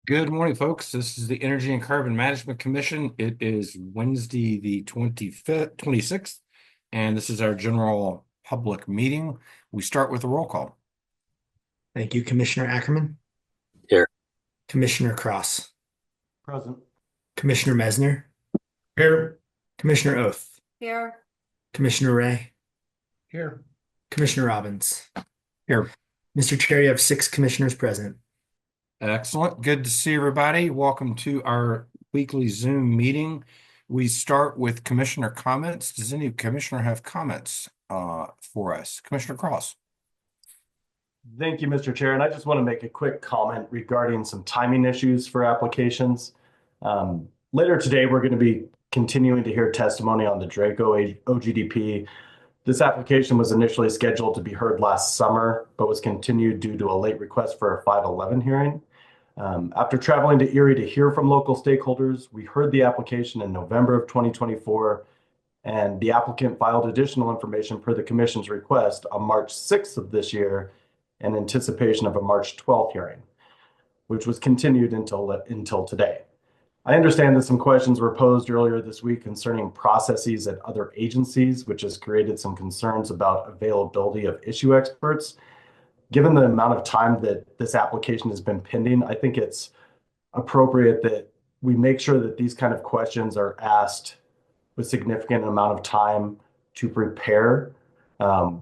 Good morning, folks. This is the Energy and Carbon Management Commission. It is Wednesday, the 25th, 26th, and this is our general public meeting. We start with a roll call. Thank you, Commissioner Ackerman, Here. Commissioner Cross, Present. Commissioner Mesner, Here. Commissioner Oath, Here. Commissioner Ray, Here. Commissioner Robbins. Here. Mr. Chair, you have 6 commissioners present. Excellent. Good to see everybody. Welcome to our weekly Zoom meeting. We start with commissioner comments. Does any commissioner have comments for us? Commissioner Cross. Thank you, Mr. Chair. And I just want to make a quick comment regarding some timing issues for applications. Later today, we're going to be continuing to hear testimony on the Draco OGDP. This application was initially scheduled to be heard last summer, but was continued due to a late request for a 511 hearing. After traveling to Erie to hear from local stakeholders, we heard the application in November of 2024, and the applicant filed additional information per the commission's request on March 6th of this year in anticipation of a March 12th hearing, which was continued until today. I understand that some questions were posed earlier this week concerning processes at other agencies, which has created some concerns about availability of issue experts. Given the amount of time that this application has been pending, I think it's appropriate that we make sure that these kind of questions are asked with significant amount of time to prepare, and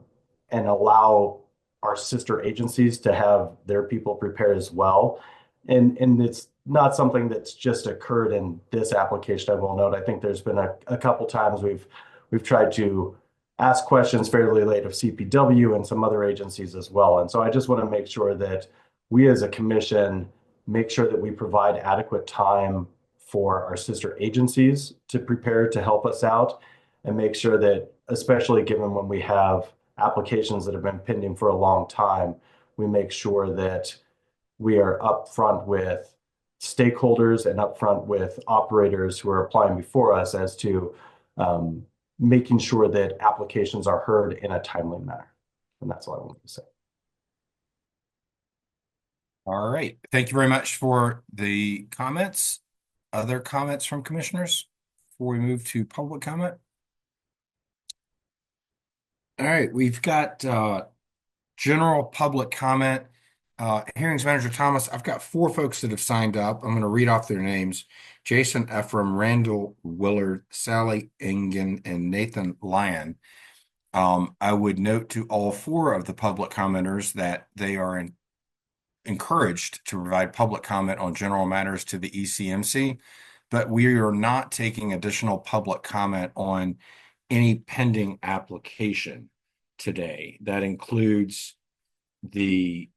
allow our sister agencies to have their people prepare as well. And it's not something that's just occurred in this application, I will note. I think there's been a couple times we've tried to ask questions fairly late of CPW and some other agencies as well. And so I just want to make sure that we as a commission make sure that we provide adequate time for our sister agencies to prepare to help us out, and make sure that, especially given when we have applications that have been pending for a long time, we make sure that we are upfront with stakeholders and upfront with operators who are applying before us as to making sure that applications are heard in a timely manner. And that's all I wanted to say. All right. Thank you very much for the comments. Other comments from commissioners before we move to public comment? All right, we've got general public comment. Hearings Manager Thomas, I've got 4 folks that have signed up. I'm going to read off their names. Jason Ephraim, Randall Willard, Sally Engen, and Nathan Lyon. I would note to all 4 of the public commenters that they are encouraged to provide public comment on general matters to the ECMC, but we are not taking additional public comment on any pending application today. That includes the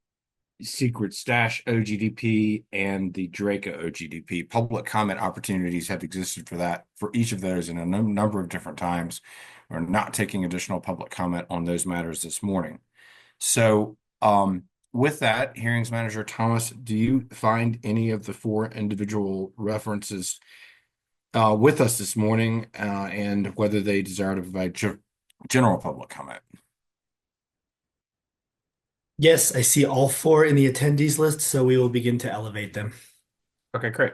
Secret Stash OGDP and the Draco OGDP. Public comment opportunities have existed for each of those in a number of different times. We're not taking additional public comment on those matters this morning. So with that, Hearings Manager Thomas, do you find any of the 4 individual references with us this morning, and whether they desire to provide general public comment? Yes, I see all 4 in the attendees list, so we will begin to elevate them. Okay, great.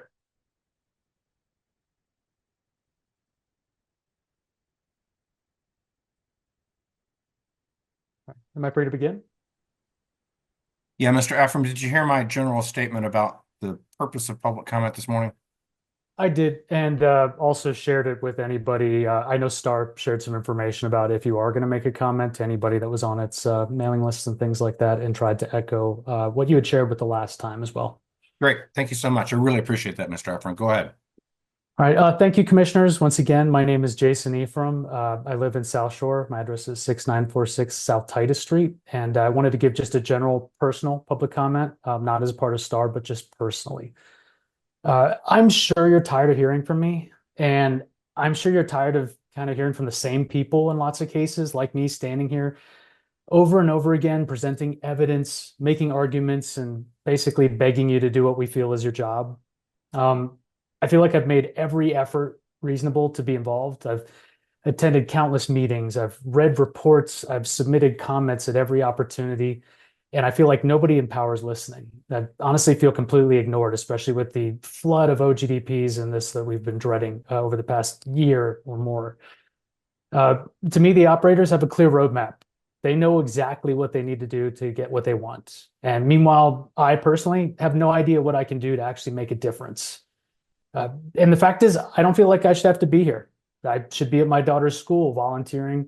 Am I free to begin? Yeah, Mr. Ephraim, did you hear my general statement about the purpose of public comment this morning? I did, and also shared it with anybody. I know Star shared some information about if you are going to make a comment to anybody that was on its mailing lists and things like that, and tried to echo what you had shared with the last time as well. Great. Thank you so much. I really appreciate that, Mr. Ephraim. Go ahead. All right. Thank you, commissioners. Once again, my name is Jason Ephraim. I live in South Shore. My address is 6946 South Titus Street. And I wanted to give just a general personal public comment, not as a part of Star, but just personally. I'm sure you're tired of hearing from me, and I'm sure you're tired of kind of hearing from the same people in lots of cases, like me standing here over and over again, presenting evidence, making arguments, and basically begging you to do what we feel is your job. I feel like I've made every effort reasonable to be involved. I've attended countless meetings. I've read reports. I've submitted comments at every opportunity. And I feel like nobody in power is listening. I honestly feel completely ignored, especially with the flood of OGDPs and this that we've been dreading over the past year or more. To me, the operators have a clear roadmap. They know exactly what they need to do to get what they want. And meanwhile, I personally have no idea what I can do to actually make a difference. And the fact is, I don't feel like I should have to be here. I should be at my daughter's school volunteering.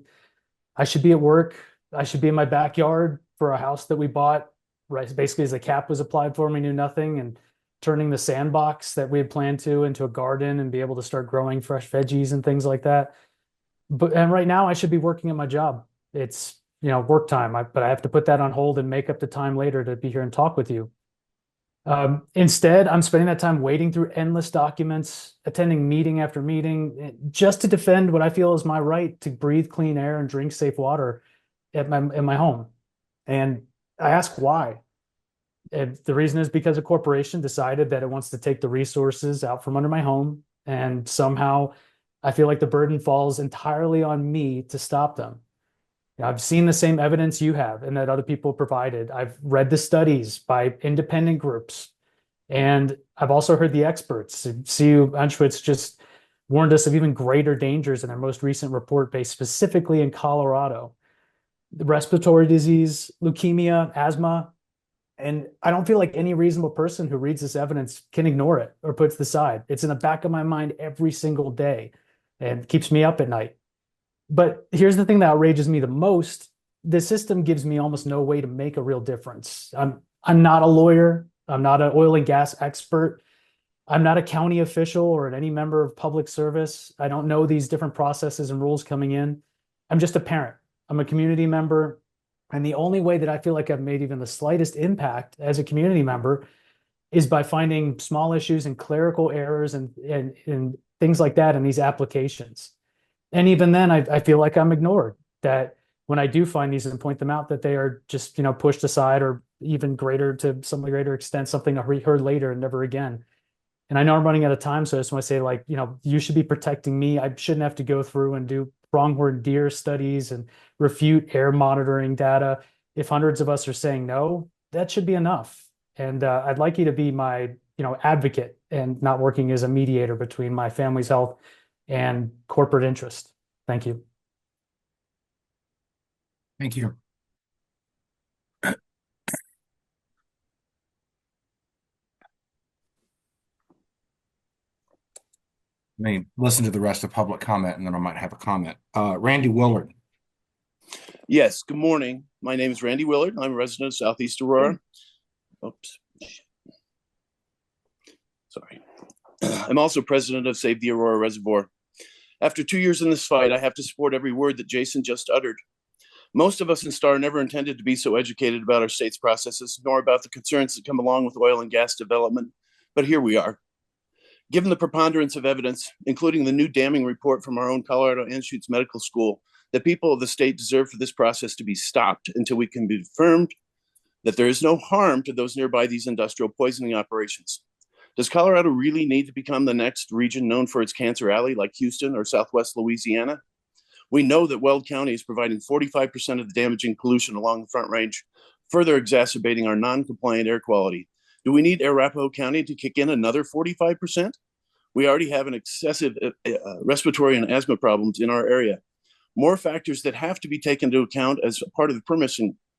I should be at work. I should be in my backyard for a house that we bought, right? Basically, as the cap was applied for, we knew nothing, and turning the sandbox that we had planned to into a garden and be able to start growing fresh veggies and things like that. And right now, I should be working at my job. It's work time, but I have to put that on hold and make up the time later to be here and talk with you. Instead, I'm spending that time wading through endless documents, attending meeting after meeting, just to defend what I feel is my right to breathe clean air and drink safe water in my home. And I ask why. And the reason is because a corporation decided that it wants to take the resources out from under my home, and somehow I feel like the burden falls entirely on me to stop them. I've seen the same evidence you have and that other people provided. I've read the studies by independent groups, and I've also heard the experts. CU Anschwitz just warned us of even greater dangers in their most recent report based specifically in Colorado. The respiratory disease, leukemia, asthma, and I don't feel like any reasonable person who reads this evidence can ignore it or puts it aside. It's in the back of my mind every single day and keeps me up at night. But here's the thing that outrages me the most. The system gives me almost no way to make a real difference. I'm not a lawyer. I'm not an oil and gas expert. I'm not a county official or any member of public service. I don't know these different processes and rules coming in. I'm just a parent. I'm a community member. And the only way that I feel like I've made even the slightest impact as a community member is by finding small issues and clerical errors and things like that in these applications. And even then, I feel like I'm ignored, that when I do find these and point them out, that they are just, pushed aside, or even greater, to some greater extent, something I heard later and never again. And I know I'm running out of time, so I just want to say, you should be protecting me. I shouldn't have to go through and do pronghorn deer studies and refute air monitoring data. If hundreds of us are saying no, that should be enough. And I'd like you to be my, advocate and not working as a mediator between my family's health and corporate interest. Thank you. Thank you. Listen to the rest of public comment, and then I might have a comment. Randy Willard. Yes, good morning. My name is Randy Willard. I'm a resident of Southeast Aurora. Oops. Sorry. I'm also president of Save the Aurora Reservoir. After 2 years in this fight, I have to support every word that Jason just uttered. Most of us in STAR never intended to be so educated about our state's processes, nor about the concerns that come along with oil and gas development, but here we are. Given the preponderance of evidence, including the new damning report from our own Colorado Anschutz Medical School, the people of the state deserve for this process to be stopped until we can be confirmed that there is no harm to those nearby these industrial poisoning operations. Does Colorado really need to become the next region known for its cancer alley like Houston or Southwest Louisiana? We know that Weld County is providing 45% of the damaging pollution along the Front Range, further exacerbating our non-compliant air quality. Do we need Arapahoe County to kick in another 45%? We already have an excessive respiratory and asthma problems in our area. More factors that have to be taken into account as part of the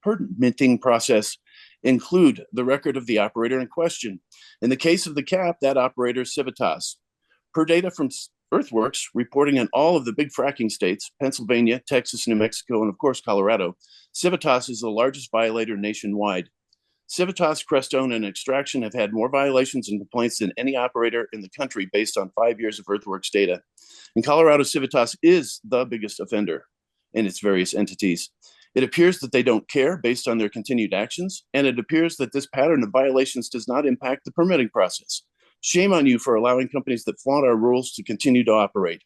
permitting process include the record of the operator in question. In the case of the cap, that operator is Civitas. Per data from Earthworks, reporting in all of the big fracking states, Pennsylvania, Texas, New Mexico, and of course, Colorado, Civitas is the largest violator nationwide. Civitas, Crestone, and Extraction have had more violations and complaints than any operator in the country based on 5 years of Earthworks data. In Colorado, Civitas is the biggest offender in its various entities. It appears that they don't care based on their continued actions, and it appears that this pattern of violations does not impact the permitting process. Shame on you for allowing companies that flaunt our rules to continue to operate.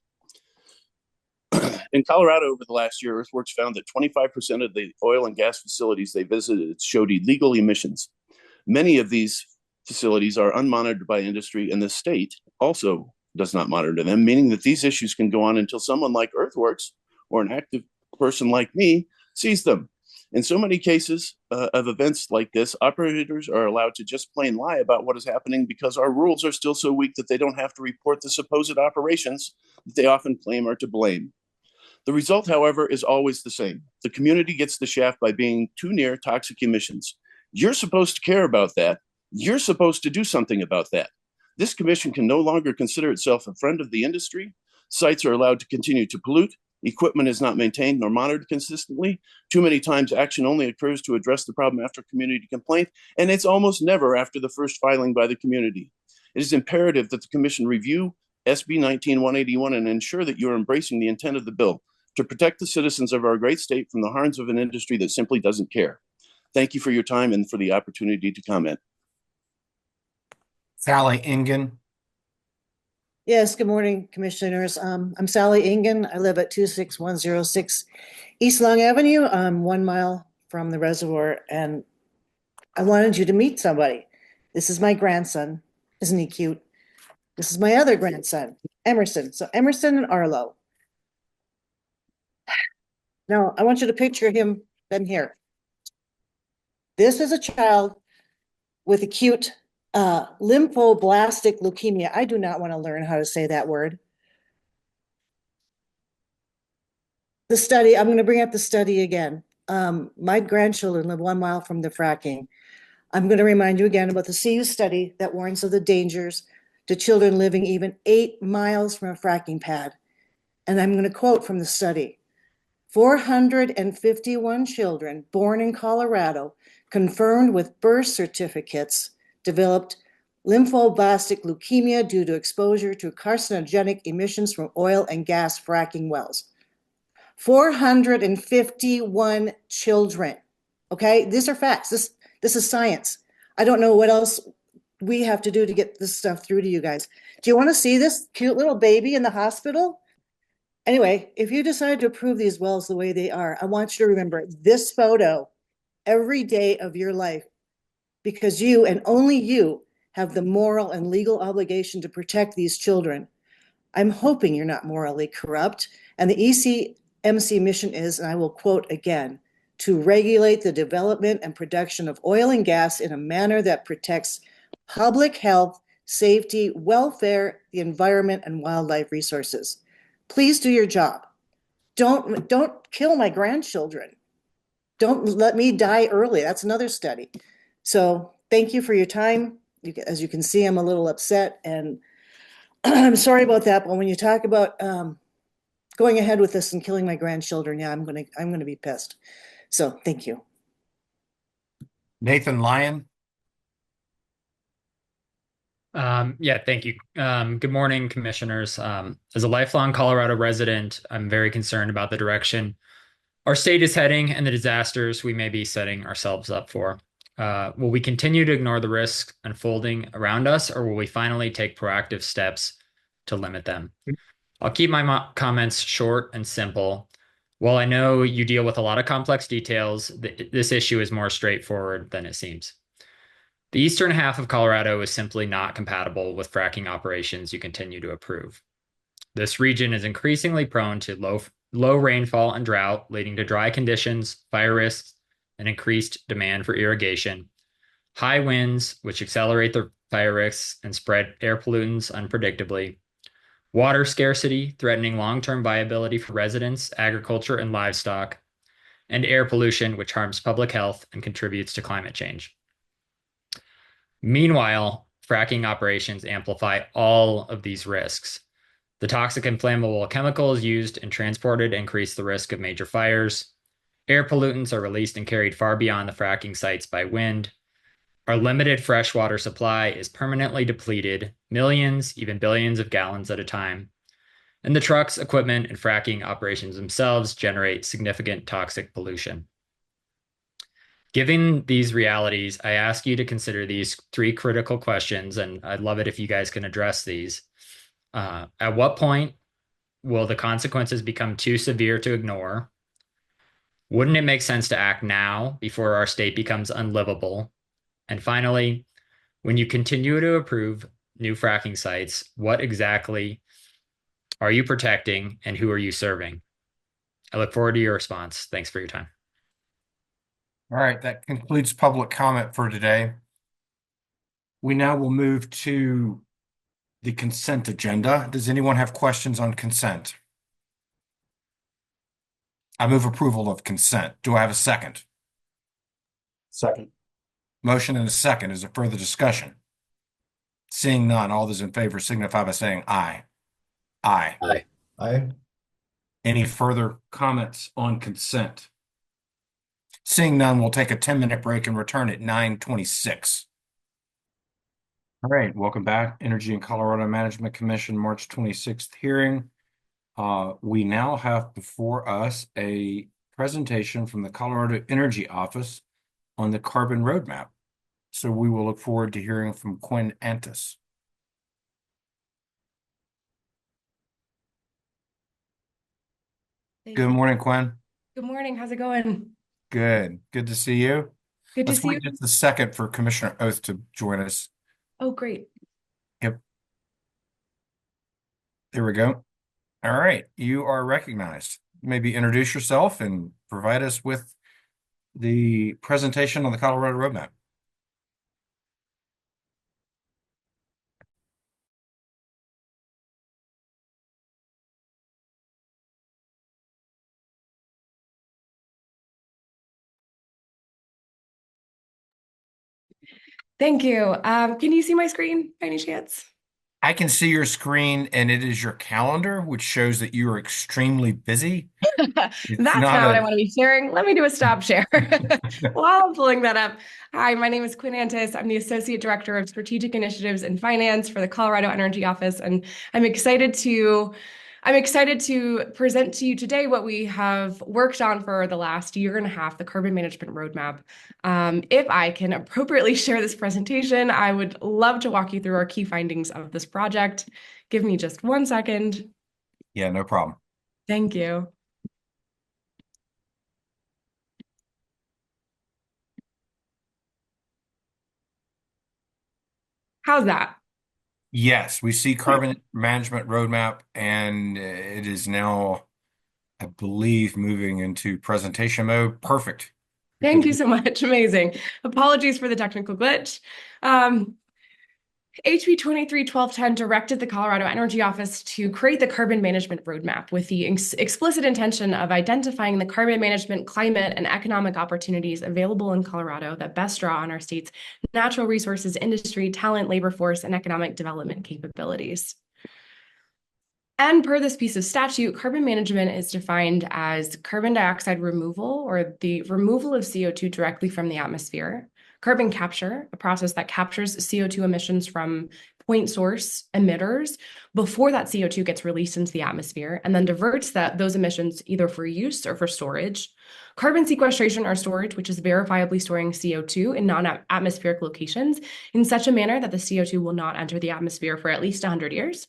In Colorado, over the last year, Earthworks found that 25% of the oil and gas facilities they visited showed illegal emissions. Many of these facilities are unmonitored by industry, and the state also does not monitor them, meaning that these issues can go on until someone like Earthworks or an active person like me sees them. In so many cases of events like this, operators are allowed to just plain lie about what is happening because our rules are still so weak that they don't have to report the supposed operations that they often claim are to blame. The result, however, is always the same. The community gets the shaft by being too near toxic emissions. You're supposed to care about that. You're supposed to do something about that. This commission can no longer consider itself a friend of the industry. Sites are allowed to continue to pollute. Equipment is not maintained nor monitored consistently. Too many times, action only occurs to address the problem after community complaint, and it's almost never after the first filing by the community. It is imperative that the commission review SB 19-181 and ensure that you are embracing the intent of the bill to protect the citizens of our great state from the harms of an industry that simply doesn't care. Thank you for your time and for the opportunity to comment. Sally Ingen. Yes, good morning, commissioners. I'm Sally Ingen. I live at 26106 East Long Avenue. I'm 1 mile from the reservoir, and I wanted you to meet somebody. This is my grandson. Isn't he cute? This is my other grandson, Emerson. So Emerson and Arlo. Now, I want you to picture them here. This is a child with acute lymphoblastic leukemia. I do not want to learn how to say that word. The study, I'm going to bring up the study again. My grandchildren live 1 mile from the fracking. I'm going to remind you again about the CU study that warns of the dangers to children living even 8 miles from a fracking pad. And I'm going to quote from the study. 451 children born in Colorado, confirmed with birth certificates, developed lymphoblastic leukemia due to exposure to carcinogenic emissions from oil and gas fracking wells. 451 children. Okay, these are facts. This is science. I don't know what else we have to do to get this stuff through to you guys. Do you want to see this cute little baby in the hospital? Anyway, if you decide to approve these wells the way they are, I want you to remember this photo every day of your life, because you and only you have the moral and legal obligation to protect these children. I'm hoping you're not morally corrupt. And the ECMC mission is, and I will quote again, to regulate the development and production of oil and gas in a manner that protects public health, safety, welfare, the environment, and wildlife resources. Please do your job. Don't kill my grandchildren. Don't let me die early. That's another study. So thank you for your time. As you can see, I'm a little upset, and I'm sorry about that. But when you talk about going ahead with this and killing my grandchildren, yeah, I'm gonna be pissed. So thank you. Nathan Lyon. Yeah, thank you. Good morning, commissioners. As a lifelong Colorado resident, I'm very concerned about the direction our state is heading and the disasters we may be setting ourselves up for. Will we continue to ignore the risks unfolding around us, or will we finally take proactive steps to limit them? I'll keep my comments short and simple. While I know you deal with a lot of complex details, this issue is more straightforward than it seems. The eastern half of Colorado is simply not compatible with fracking operations you continue to approve. This region is increasingly prone to low rainfall and drought, leading to dry conditions, fire risks, and increased demand for irrigation, high winds, which accelerate the fire risks and spread air pollutants unpredictably, water scarcity, threatening long-term viability for residents, agriculture, and livestock, and air pollution, which harms public health and contributes to climate change. Meanwhile, fracking operations amplify all of these risks. The toxic and flammable chemicals used and transported increase the risk of major fires. Air pollutants are released and carried far beyond the fracking sites by wind. Our limited freshwater supply is permanently depleted, millions, even billions of gallons at a time. And the trucks, equipment, and fracking operations themselves generate significant toxic pollution. Given these realities, I ask you to consider these 3 critical questions, and I'd love it if you guys can address these. At what point will the consequences become too severe to ignore? Wouldn't it make sense to act now before our state becomes unlivable? And finally, when you continue to approve new fracking sites, what exactly are you protecting and who are you serving? I look forward to your response. Thanks for your time. All right, that concludes public comment for today. We now will move to the consent agenda. Does anyone have questions on consent? I move approval of consent. Do I have a second? Second. Motion and a second. Is there further discussion? Seeing none, all those in favor signify by saying aye. Aye. Aye. Aye. Any further comments on consent? Seeing none, we'll take a 10-minute break and return at 9:26. All right, welcome back. Energy and Colorado Management Commission, March 26th hearing. We now have before us a presentation from the Colorado Energy Office on the carbon roadmap. So we will look forward to hearing from Quinn Antis. Good morning, Quinn. Good morning. How's it going? Good. Good to see you. Good to Let's see you. wait just a second for Commissioner Oath to join us. Oh, great. Yep. There we go. All right. You are recognized. Maybe introduce yourself and provide us with the presentation on the Colorado roadmap. Thank you. Can you see my screen by any chance? I can see your screen, and it is your calendar, which shows that you are extremely busy. That's It's not not what I a want to be sharing. Let me do a stop share while I'm pulling that up. Hi, my name is Quinn Antis. I'm the Associate Director of Strategic Initiatives and Finance for the Colorado Energy Office, and I'm excited to present to you today what we have worked on for the last year and a half, the Carbon Management Roadmap. If I can appropriately share this presentation, I would love to walk you through our key findings of this project. Give me just 1 second. Yeah, no problem. Thank you. How's that? Yes, we see carbon management roadmap, and it is now, I believe, moving into presentation mode. Perfect. Thank you so much. Amazing. Apologies for the technical glitch. HB 23-1210 directed the Colorado Energy Office to create the carbon management roadmap with the explicit intention of identifying the carbon management, climate, and economic opportunities available in Colorado that best draw on our state's natural resources, industry, talent, labor force, and economic development capabilities. And per this piece of statute, carbon management is defined as carbon dioxide removal or the removal of CO2 directly from the atmosphere. Carbon capture, a process that captures CO2 emissions from point source emitters before that CO2 gets released into the atmosphere and then diverts those emissions either for use or for storage. Carbon sequestration or storage, which is verifiably storing CO2 in non-atmospheric locations in such a manner that the CO2 will not enter the atmosphere for at least 100 years.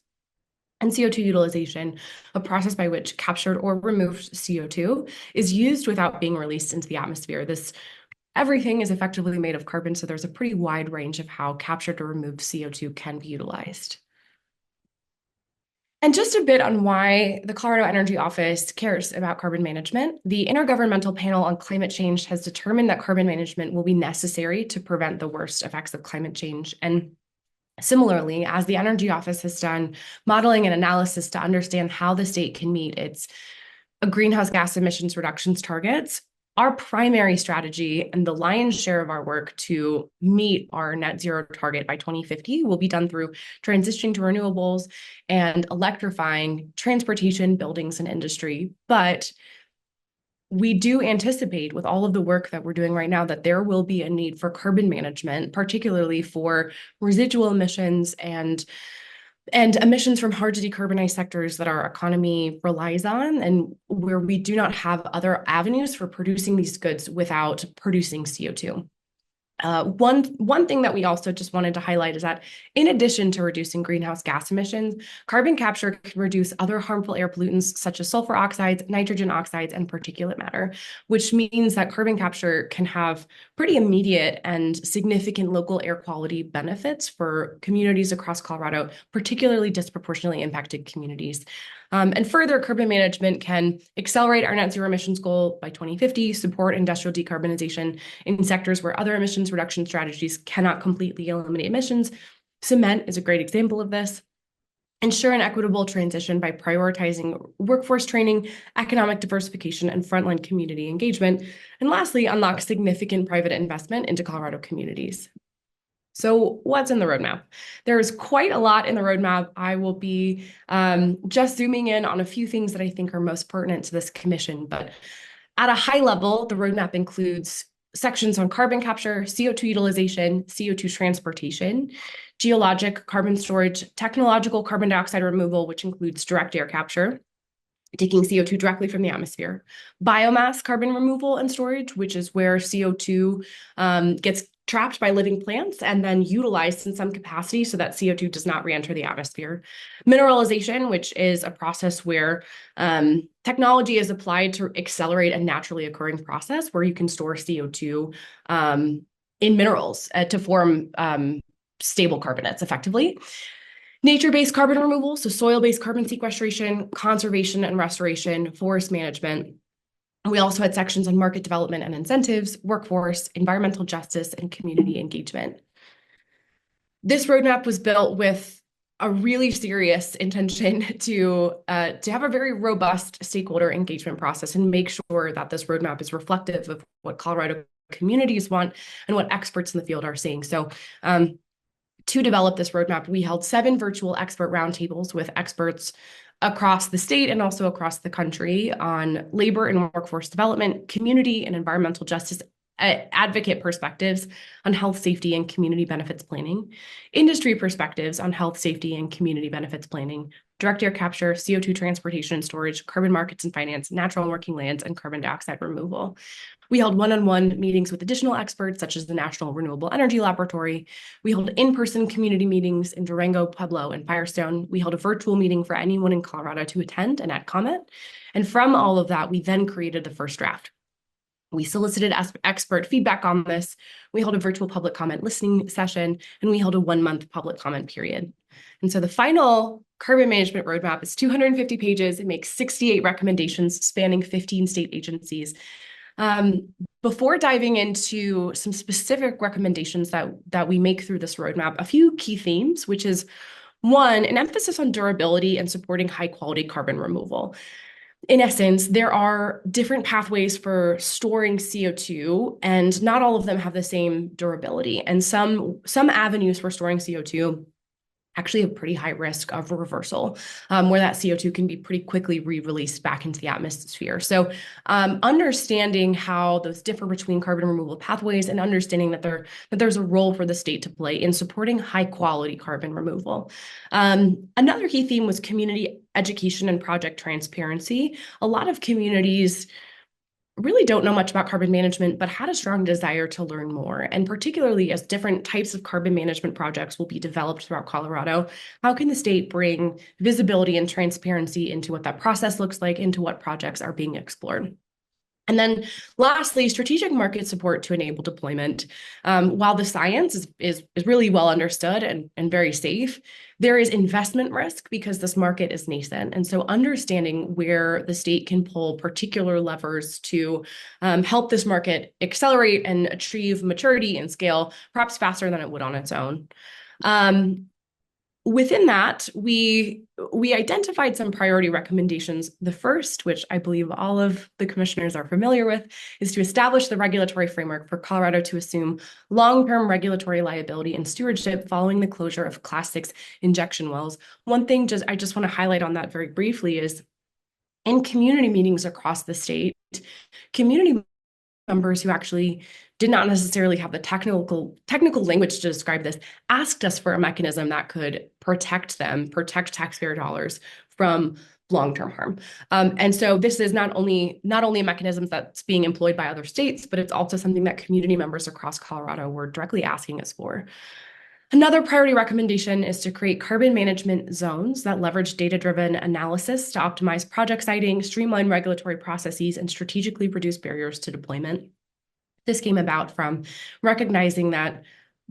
And CO2 utilization, a process by which captured or removed CO2 is used without being released into the atmosphere. Everything is effectively made of carbon, so there's a pretty wide range of how captured or removed CO2 can be utilized. And just a bit on why the Colorado Energy Office cares about carbon management. The Intergovernmental Panel on Climate Change has determined that carbon management will be necessary to prevent the worst effects of climate change. And similarly, as the Energy Office has done modeling and analysis to understand how the state can meet its greenhouse gas emissions reductions targets, our primary strategy and the lion's share of our work to meet our net zero target by 2050 will be done through transitioning to renewables and electrifying transportation, buildings, and industry. But we do anticipate with all of the work that we're doing right now that there will be a need for carbon management, particularly for residual emissions and emissions from hard to decarbonize sectors that our economy relies on and where we do not have other avenues for producing these goods without producing CO2. One thing that we also just wanted to highlight is that in addition to reducing greenhouse gas emissions, carbon capture can reduce other harmful air pollutants such as sulfur oxides, nitrogen oxides, and particulate matter, which means that carbon capture can have pretty immediate and significant local air quality benefits for communities across Colorado, particularly disproportionately impacted communities. And further, carbon management can accelerate our net zero emissions goal by 2050, support industrial decarbonization in sectors where other emissions reduction strategies cannot completely eliminate emissions. Cement is a great example of this. Ensure an equitable transition by prioritizing workforce training, economic diversification, and frontline community engagement. And lastly, unlock significant private investment into Colorado communities. So what's in the roadmap? There's quite a lot in the roadmap. I will be just zooming in on a few things that I think are most pertinent to this commission. But at a high level, the roadmap includes sections on carbon capture, CO2 utilization, CO2 transportation, geologic carbon storage, technological carbon dioxide removal, which includes direct air capture, taking CO2 directly from the atmosphere, biomass carbon removal and storage, which is where CO2 gets trapped by living plants and then utilized in some capacity so that CO2 does not re-enter the atmosphere. Mineralization, which is a process where technology is applied to accelerate a naturally occurring process where you can store CO2 in minerals to form stable carbonates effectively. Nature-based carbon removal, so soil-based carbon sequestration, conservation and restoration, forest management. We also had sections on market development and incentives, workforce, environmental justice, and community engagement. This roadmap was built with a really serious intention to have a very robust stakeholder engagement process and make sure that this roadmap is reflective of what Colorado communities want and what experts in the field are seeing. So to develop this roadmap, we held 7 virtual expert roundtables with experts across the state and also across the country on labor and workforce development, community and environmental justice, advocate perspectives on health, safety, and community benefits planning, industry perspectives on health, safety, and community benefits planning, direct air capture, CO2 transportation and storage, carbon markets and finance, natural and working lands, and carbon dioxide removal. We held one-on-one meetings with additional experts, such as the National Renewable Energy Laboratory. We held in-person community meetings in Durango, Pueblo, and Firestone. We held a virtual meeting for anyone in Colorado to attend and add comment. And from all of that, we then created the first draft. We solicited expert feedback on this. We held a virtual public comment listening session, and we held a 1-month public comment period. And so the final carbon management roadmap is 250 pages. It makes 68 recommendations spanning 15 state agencies. Before diving into some specific recommendations that we make through this roadmap, a few key themes, which is 1, an emphasis on durability and supporting high quality carbon removal. In essence, there are different pathways for storing CO2, and not all of them have the same durability. And some avenues for storing CO2 actually have pretty high risk of reversal, where that CO2 can be pretty quickly re-released back into the atmosphere. So understanding how those differ between carbon removal pathways and understanding that there's a role for the state to play in supporting high quality carbon removal. Another key theme was community education and project transparency. A lot of communities really don't know much about carbon management, but had a strong desire to learn more. And particularly as different types of carbon management projects will be developed throughout Colorado, how can the state bring visibility and transparency into what that process looks like, into what projects are being explored? And then lastly, strategic market support to enable deployment. While the science is really well understood and very safe, there is investment risk because this market is nascent. And so understanding where the state can pull particular levers to help this market accelerate and achieve maturity and scale, perhaps faster than it would on its own. Within that, we identified some priority recommendations. The first, which I believe all of the commissioners are familiar with, is to establish the regulatory framework for Colorado to assume long-term regulatory liability and stewardship following the closure of Class 6 injection wells. One thing I just want to highlight on that very briefly is in community meetings across the state, community members who actually did not necessarily have the technical language to describe this, asked us for a mechanism that could protect taxpayer dollars from long-term harm. And so this is not only a mechanism that's being employed by other states, but it's also something that community members across Colorado were directly asking us for. Another priority recommendation is to create carbon management zones that leverage data-driven analysis to optimize project siting, streamline regulatory processes, and strategically reduce barriers to deployment. This came about from recognizing that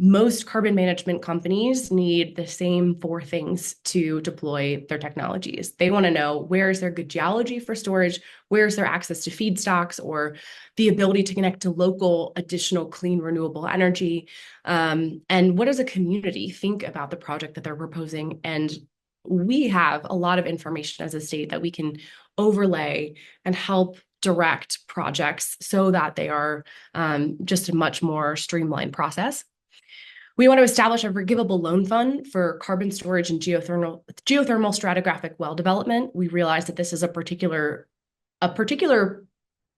most carbon management companies need the same four things to deploy their technologies. They want to know, where is there good geology for storage? Where is there access to feedstocks or the ability to connect to local additional clean renewable energy? And what does a community think about the project that they're proposing? And we have a lot of information as a state that we can overlay and help direct projects so that they are just a much more streamlined process. We want to establish a forgivable loan fund for carbon storage and geothermal stratigraphic well development. We realize that this is a particular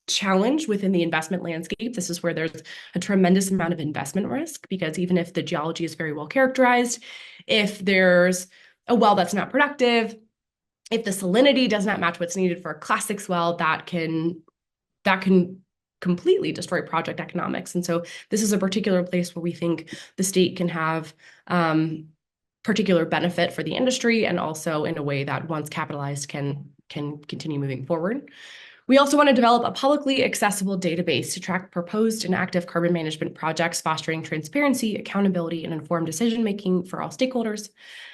challenge within the investment landscape. This is where there's a tremendous amount of investment risk, because even if the geology is very well characterized, if there's a well that's not productive, if the salinity does not match what's needed for a Class 6 well, that can completely destroy project economics. And so this is a particular place where we think the state can have particular benefit for the industry, and also in a way that, once capitalized, can continue moving forward. We also want to develop a publicly accessible database to track proposed and active carbon management projects, fostering transparency, accountability, and informed decision-making for all stakeholders.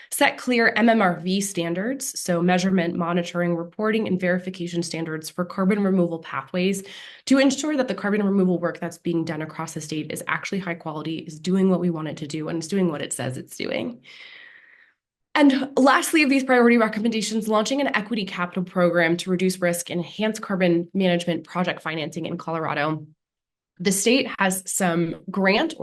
Set clear MMRV standards, so measurement, monitoring, reporting, and verification standards for carbon removal pathways, to ensure that the carbon removal work that's being done across the state is actually high quality, is doing what we want it to do, and is doing what it says it's doing. And lastly, of these priority recommendations, launching an equity capital program to reduce risk and enhance carbon management project financing in Colorado. The state has some grant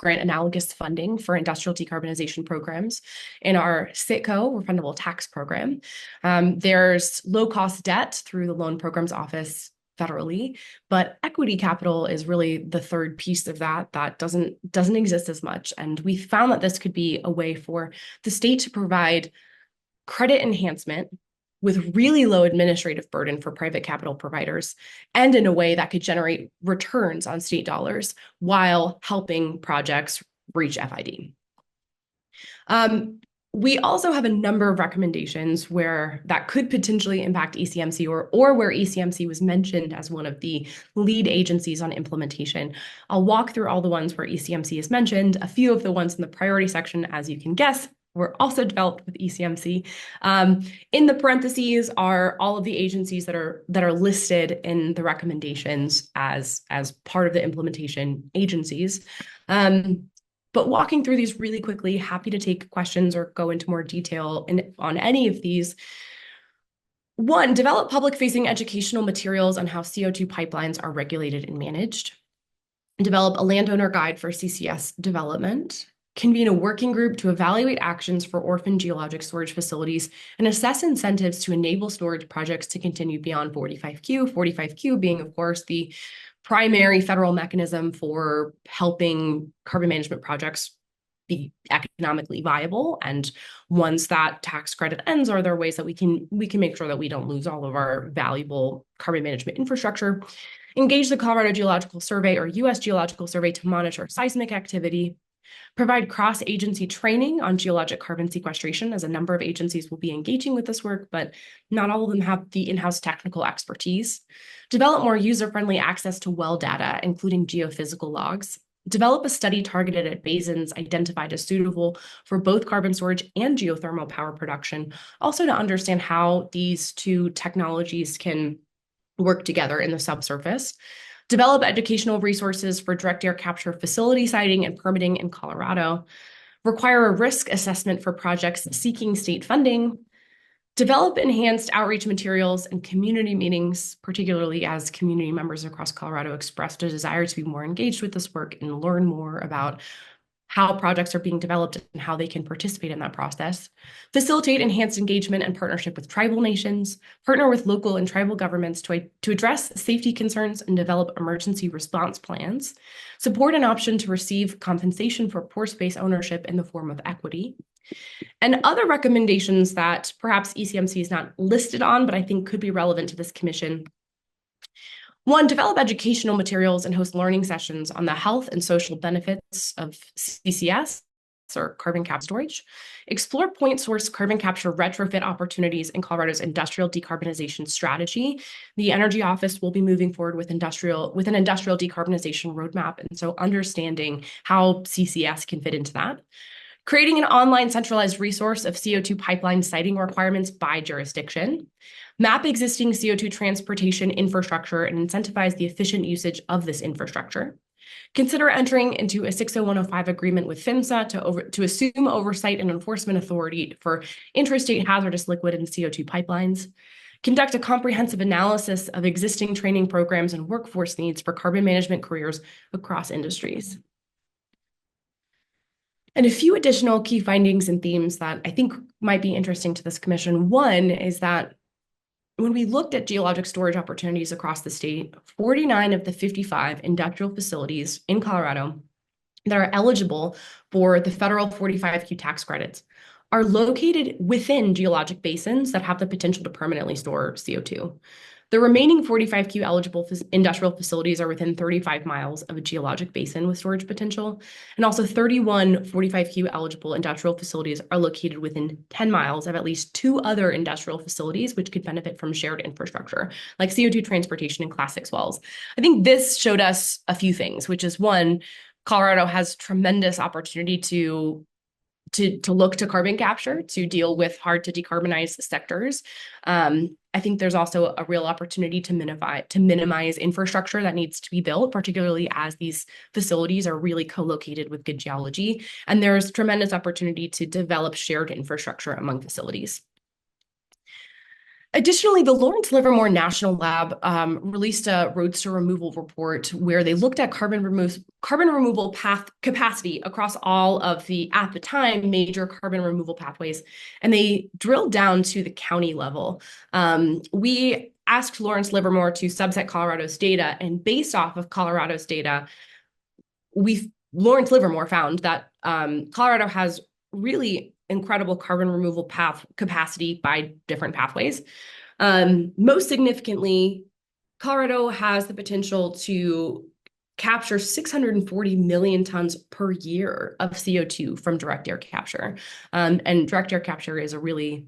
analogous funding for industrial decarbonization programs in our CITCO, refundable tax program. There's low-cost debt through the Loan Programs Office federally, but equity capital is really the third piece of that doesn't exist as much. And we found that this could be a way for the state to provide credit enhancement with really low administrative burden for private capital providers, and in a way that could generate returns on state dollars while helping projects reach FID. We also have a number of recommendations where that could potentially impact ECMC, or where ECMC was mentioned as one of the lead agencies on implementation. I'll walk through all the ones where ECMC is mentioned. A few of the ones in the priority section, as you can guess, were also developed with ECMC. In the parentheses are all of the agencies that are listed in the recommendations as part of the implementation agencies. But walking through these really quickly, happy to take questions or go into more detail on any of these. One, develop public-facing educational materials on how CO2 pipelines are regulated and managed. Develop a landowner guide for CCS development. Convene a working group to evaluate actions for orphan geologic storage facilities and assess incentives to enable storage projects to continue beyond 45Q. 45Q being, of course, the primary federal mechanism for helping carbon management projects be economically viable. And once that tax credit ends, are there ways that we can make sure that we don't lose all of our valuable carbon management infrastructure? Engage the Colorado Geological Survey or U.S. Geological Survey to monitor seismic activity. Provide cross-agency training on geologic carbon sequestration, as a number of agencies will be engaging with this work, but not all of them have the in-house technical expertise. Develop more user-friendly access to well data, including geophysical logs. Develop a study targeted at basins identified as suitable for both carbon storage and geothermal power production, also to understand how these two technologies can work together in the subsurface. Develop educational resources for direct air capture facility siting and permitting in Colorado. Require a risk assessment for projects seeking state funding. Develop enhanced outreach materials and community meetings, particularly as community members across Colorado expressed a desire to be more engaged with this work and learn more about how projects are being developed and how they can participate in that process. Facilitate enhanced engagement and partnership with tribal nations. Partner with local and tribal governments to address safety concerns and develop emergency response plans. Support an option to receive compensation for pore space ownership in the form of equity. And other recommendations that perhaps ECMC is not listed on, but I think could be relevant to this commission. One, develop educational materials and host learning sessions on the health and social benefits of CCS or carbon cap storage, explore point source carbon capture retrofit opportunities in Colorado's industrial decarbonization strategy. The Energy Office will be moving forward with an industrial decarbonization roadmap, and so understanding how CCS can fit into that. Creating an online centralized resource of CO2 pipeline siting requirements by jurisdiction. Map existing CO2 transportation infrastructure and incentivize the efficient usage of this infrastructure. Consider entering into a 60105 agreement with PHMSA to assume oversight and enforcement authority for intrastate hazardous liquid and CO2 pipelines. Conduct a comprehensive analysis of existing training programs and workforce needs for carbon management careers across industries. And a few additional key findings and themes that I think might be interesting to this commission. One is that when we looked at geologic storage opportunities across the state, 49 of the 55 industrial facilities in Colorado that are eligible for the federal 45Q tax credits are located within geologic basins that have the potential to permanently store CO2. The remaining 45Q eligible industrial facilities are within 35 miles of a geologic basin with storage potential. And also 31 45Q eligible industrial facilities are located within 10 miles of at least 2 other industrial facilities, which could benefit from shared infrastructure, like CO2 transportation and Class 6 wells. I think this showed us a few things, which is one, Colorado has tremendous opportunity to look to carbon capture to deal with hard to decarbonize sectors. I think there's also a real opportunity to minimize infrastructure that needs to be built, particularly as these facilities are really co-located with good geology. And there's tremendous opportunity to develop shared infrastructure among facilities. Additionally, the Lawrence Livermore National Lab released a roadster removal report where they looked at carbon removal path capacity across all of the, at the time, major carbon removal pathways, and they drilled down to the county level. We asked Lawrence Livermore to subset Colorado's data, and based off of Colorado's data, Lawrence Livermore found that Colorado has really incredible carbon removal path capacity by different pathways. Most significantly, Colorado has the potential to capture 640 million tons per year of CO2 from direct air capture. And direct air capture is a really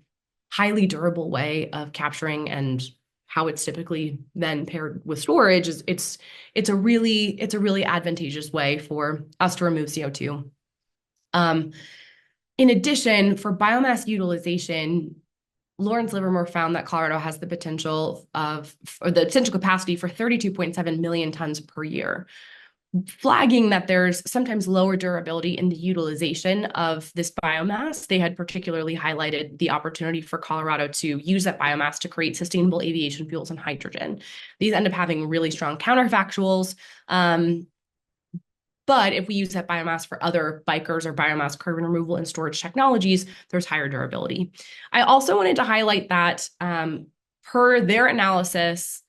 highly durable way of capturing, and how it's typically then paired with storage is it's a really advantageous way for us to remove CO2. In addition, for biomass utilization, Lawrence Livermore found that Colorado has the potential capacity for 32.7 million tons per year, flagging that there's sometimes lower durability in the utilization of this biomass. They had particularly highlighted the opportunity for Colorado to use that biomass to create sustainable aviation fuels and hydrogen. These end up having really strong counterfactuals. But if we use that biomass for other bikers or biomass carbon removal and storage technologies, there's higher durability. I also wanted to highlight that per their analysis,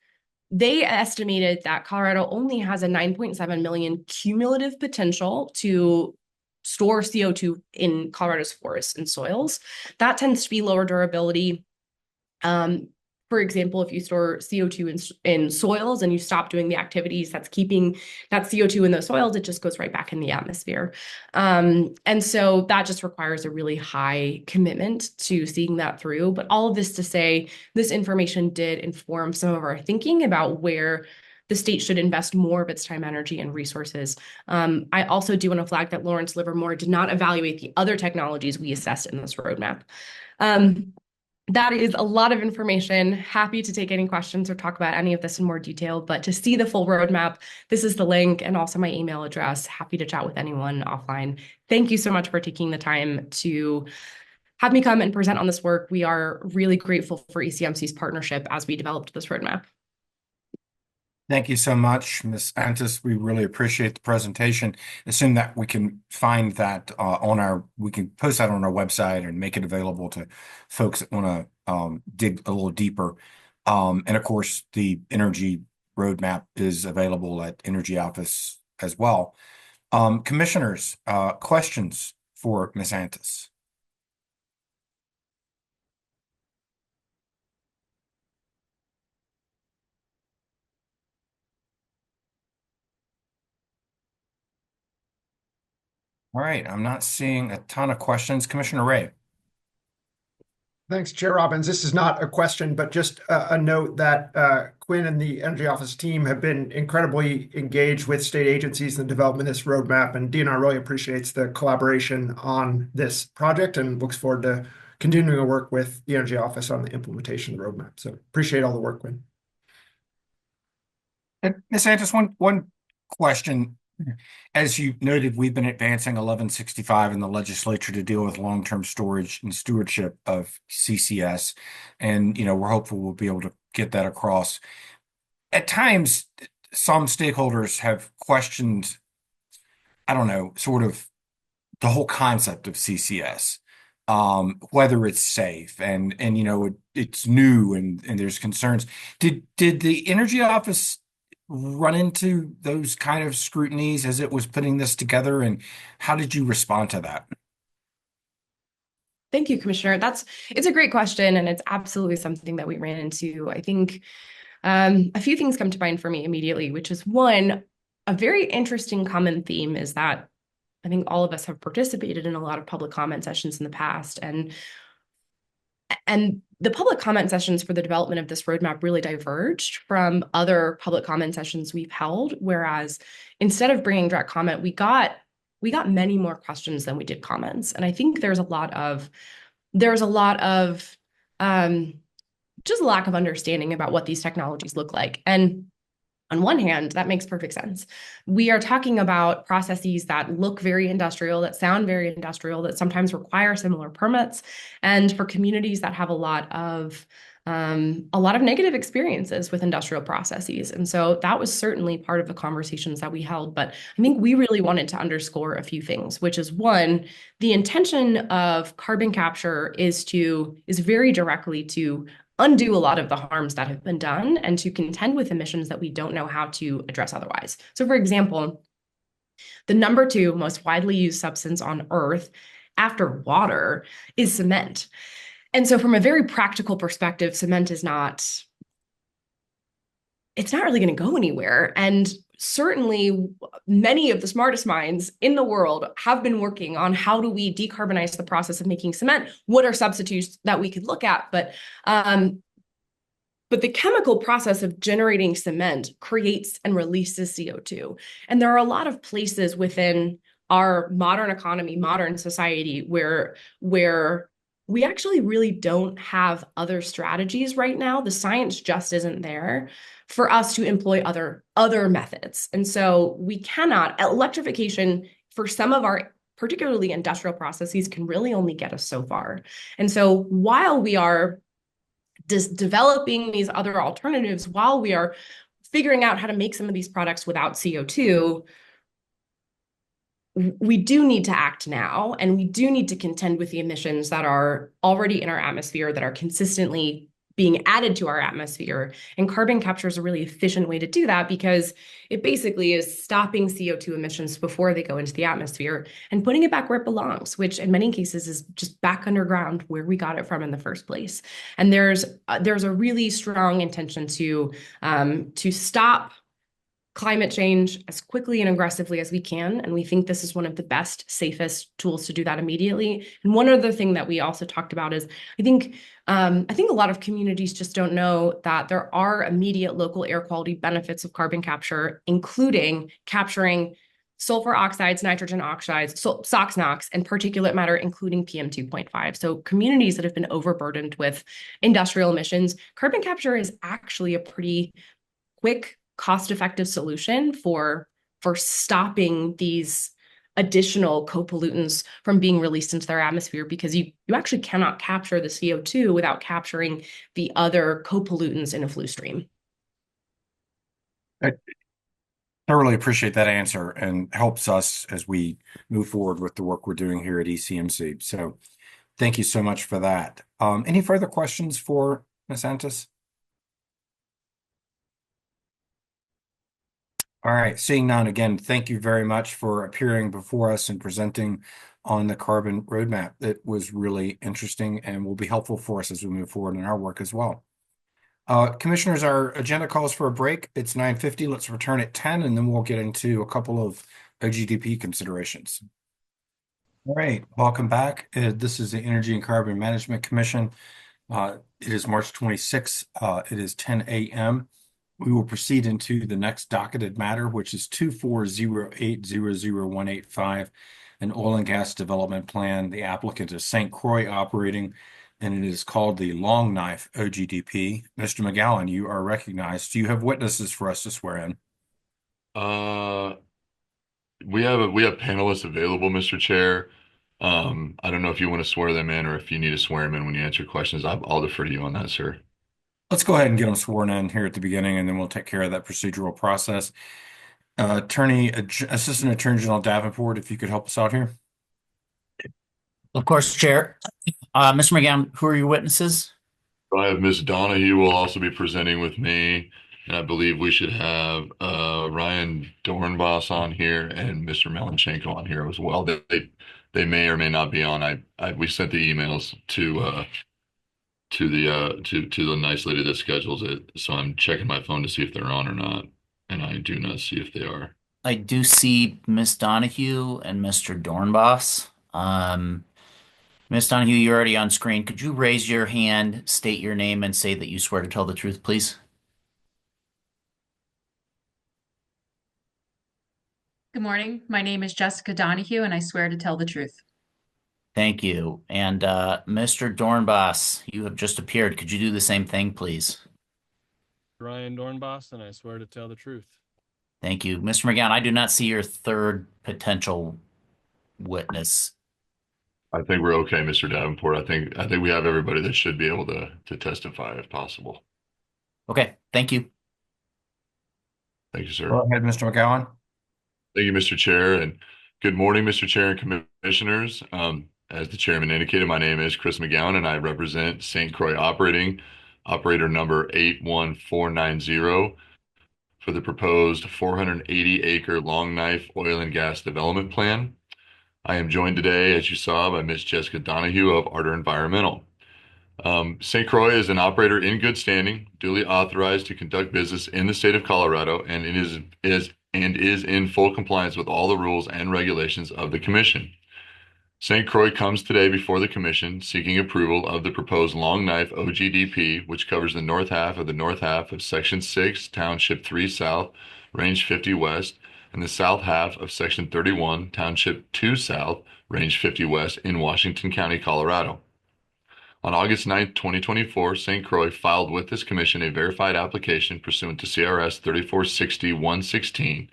they estimated that Colorado only has a 9.7 million cumulative potential to store CO2 in Colorado's forests and soils. That tends to be lower durability. For example, if you store CO2 in soils and you stop doing the activities that's keeping that CO2 in those soils, it just goes right back in the atmosphere. And so that just requires a really high commitment to seeing that through. But all of this to say, this information did inform some of our thinking about where the state should invest more of its time, energy, and resources. I also do want to flag that Lawrence Livermore did not evaluate the other technologies we assessed in this roadmap. That is a lot of information. Happy to take any questions or talk about any of this in more detail, but to see the full roadmap, this is the link and also my email address. Happy to chat with anyone offline. Thank you so much for taking the time to have me come and present on this work. We are really grateful for ECMC's partnership as we developed this roadmap. Thank you so much, Ms. Antis. We really appreciate the presentation. Assume that we can find that we can post that on our website and make it available to folks that want to dig a little deeper. And of course, the energy roadmap is available at Energy Office as well. Commissioners, questions for Ms. Antis? All right, I'm not seeing a ton of questions. Commissioner Ray. Thanks, Chair Robbins. This is not a question, but just a note that Quinn and the Energy Office team have been incredibly engaged with state agencies in the development of this roadmap, and DNR really appreciates the collaboration on this project and looks forward to continuing to work with the Energy Office on the implementation of the roadmap. So appreciate all the work, Quinn. Ms. Santos, one question. As you noted, we've been advancing 1165 in the legislature to deal with long-term storage and stewardship of CCS. And, we're hopeful we'll be able to get that across. At times, some stakeholders have questioned, I don't know, sort of the whole concept of CCS, whether it's safe and it's new and there's concerns. Did the Energy Office run into those kind of scrutinies as it was putting this together, and how did you respond to that? Thank you, Commissioner. It's a great question, and it's absolutely something that we ran into. I think a few things come to mind for me immediately, which is one, a very interesting common theme is that I think all of us have participated in a lot of public comment sessions in the past, and the public comment sessions for the development of this roadmap really diverged from other public comment sessions we've held, whereas instead of bringing direct comment, we got many more questions than we did comments. And I think there's a lot of just lack of understanding about what these technologies look like. And on one hand, that makes perfect sense. We are talking about processes that look very industrial, that sound very industrial, that sometimes require similar permits, and for communities that have a lot of negative experiences with industrial processes. And so that was certainly part of the conversations that we held. But I think we really wanted to underscore a few things, which is one, the intention of carbon capture is very directly to undo a lot of the harms that have been done and to contend with emissions that we don't know how to address otherwise. So for example, the number 2 most widely used substance on Earth after water is cement. And so from a very practical perspective, cement it's not really going to go anywhere. And certainly many of the smartest minds in the world have been working on how do we decarbonize the process of making cement? What are substitutes that we could look at? But the chemical process of generating cement creates and releases CO2. And there are a lot of places within our modern economy, modern society, where we actually really don't have other strategies right now. The science just isn't there for us to employ other methods. And so we cannot, electrification for some of our particularly industrial processes can really only get us so far. And so while we are developing these other alternatives, while we are figuring out how to make some of these products without CO2, we do need to act now, and we do need to contend with the emissions that are already in our atmosphere, that are consistently being added to our atmosphere. And carbon capture is a really efficient way to do that because it basically is stopping CO2 emissions before they go into the atmosphere and putting it back where it belongs, which in many cases is just back underground where we got it from in the first place. And there's a really strong intention to stop climate change as quickly and aggressively as we can. And we think this is one of the best, safest tools to do that immediately. And one other thing that we also talked about is I think a lot of communities just don't know that there are immediate local air quality benefits of carbon capture, including capturing sulfur oxides, nitrogen oxides, SOx, NOx, and particulate matter, including PM2.5. So communities that have been overburdened with industrial emissions, carbon capture is actually a pretty quick, cost-effective solution for stopping these additional co-pollutants from being released into their atmosphere, because you actually cannot capture the CO2 without capturing the other co-pollutants in a flue stream. I thoroughly appreciate that answer and helps us as we move forward with the work we're doing here at ECMC. So thank you so much for that. Any further questions for Ms. Santos? All right, seeing none, again, thank you very much for appearing before us and presenting on the carbon roadmap. It was really interesting and will be helpful for us as we move forward in our work as well. Commissioners, our agenda calls for a break. It's 9:50. Let's return at 10, and then we'll get into a couple of OGDP considerations. All right, welcome back. This is the Energy and Carbon Management Commission. It is March 26th. It is 10 a.m. We will proceed into the next docketed matter, which is 240800185, an oil and gas development plan. The applicant is St. Croix Operating, and it is called the Long Knife OGDP. Mr. McGowan, you are recognized. Do you have witnesses for us to swear in? Uh, we have panelists available, Mr. Chair. I don't know if you want to swear them in or if you need to swear them in when you answer questions. I'll defer to you on that, sir. Let's go ahead and get them sworn in here at the beginning, and then we'll take care of that procedural process. Assistant Attorney General Davenport, if you could help us out here. Of course, Chair. Mr. McGowan, who are your witnesses? I have Ms. Donahue will also be presenting with me, and I believe we should have Ryan Dornbos on here and Mr. Melanchenko on here as well. They may or may not be on. We sent the emails to the nice lady that schedules it, so I'm checking my phone to see if they're on or not, and I do not see if they are. I do see Miss Donahue and Mr. Dornbos. Miss Donahue, you're already on screen. Could you raise your hand, state your name, and say that you swear to tell the truth, please? Good morning. My name is Jessica Donahue, and I swear to tell the truth. Thank you. And Mr. Dornbos, you have just appeared. Could you do the same thing, please? Ryan Dornbos, and I swear to tell the truth. Thank you. Mr. McGowan, I do not see your third potential witness. I think we're okay, Mr. Davenport. I think we have everybody that should be able to testify if possible. Okay, thank you. Thank you, sir. Go ahead, Mr. McGowan. Thank you, Mr. Chair, and good morning, Mr. Chair and Commissioners. As the chairman indicated, my name is Chris McGowan, and I represent St. Croix Operating, operator number 81490, for the proposed 480-acre Long Knife oil and gas development plan. I am joined today, as you saw, by Ms. Jessica Donahue of Ardor Environmental. St. Croix is an operator in good standing, duly authorized to conduct business in the state of Colorado, and it is in full compliance with all the rules and regulations of the Commission. St. Croix comes today before the Commission seeking approval of the proposed Long Knife OGDP, which covers the north half of Section 6, Township 3 South, Range 50 West, and the south half of Section 31, Township 2 South, Range 50 West in Washington County, Colorado. On August 9, 2024, St. Croix filed with this commission a verified application pursuant to CRS 3460-116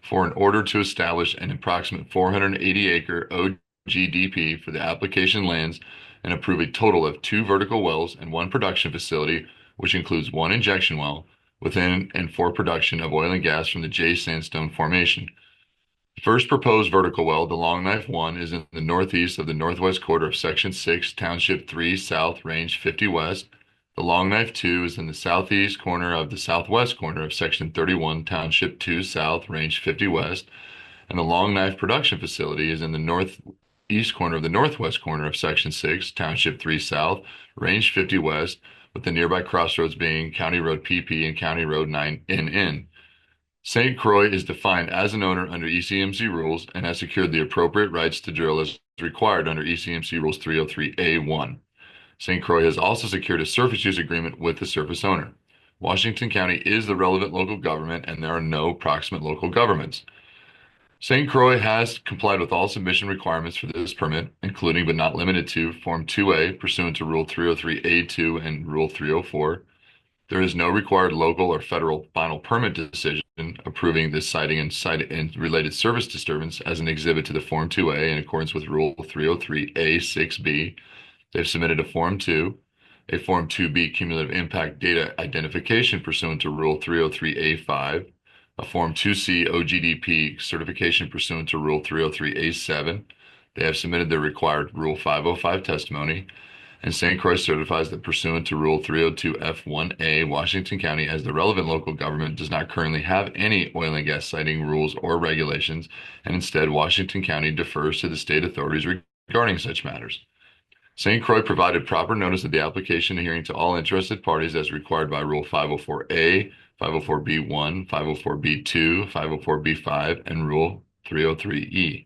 for an order to establish an approximate 480-acre OGDP for the application lands and approve a total of 2 vertical wells and 1 production facility, which includes 1 injection well, within and for production of oil and gas from the J Sandstone Formation. The first proposed vertical well, the Long Knife 1, is in the northeast of the northwest quarter of Section 6, Township 3 South, Range 50 West. The Long Knife 2 is in the southeast corner of the southwest corner of Section 31, Township 2 South, Range 50 West. And the Long Knife production facility is in the northeast corner of the northwest corner of Section 6, Township 3 South, Range 50 West, with the nearby crossroads being County Road PP and County Road 9NN. St. Croix is defined as an owner under ECMC rules and has secured the appropriate rights to drill as required under ECMC Rules 303A1. St. Croix has also secured a surface use agreement with the surface owner. Washington County is the relevant local government, and there are no proximate local governments. St. Croix has complied with all submission requirements for this permit, including but not limited to Form 2A pursuant to Rule 303A2 and Rule 304. There is no required local or federal final permit decision approving this siting and related service disturbance as an exhibit to the Form 2A in accordance with Rule 303A6B. They've submitted a Form 2, a Form 2B cumulative impact data identification pursuant to Rule 303A5, a Form 2C OGDP certification pursuant to Rule 303A7. They have submitted their required Rule 505 testimony, and St. Croix certifies that pursuant to Rule 302F1A, Washington County, as the relevant local government, does not currently have any oil and gas siting rules or regulations, and instead Washington County defers to the state authorities regarding such matters. St. Croix provided proper notice of the application and hearing to all interested parties as required by Rule 504A, 504B1, 504B2, 504B5, and Rule 303E.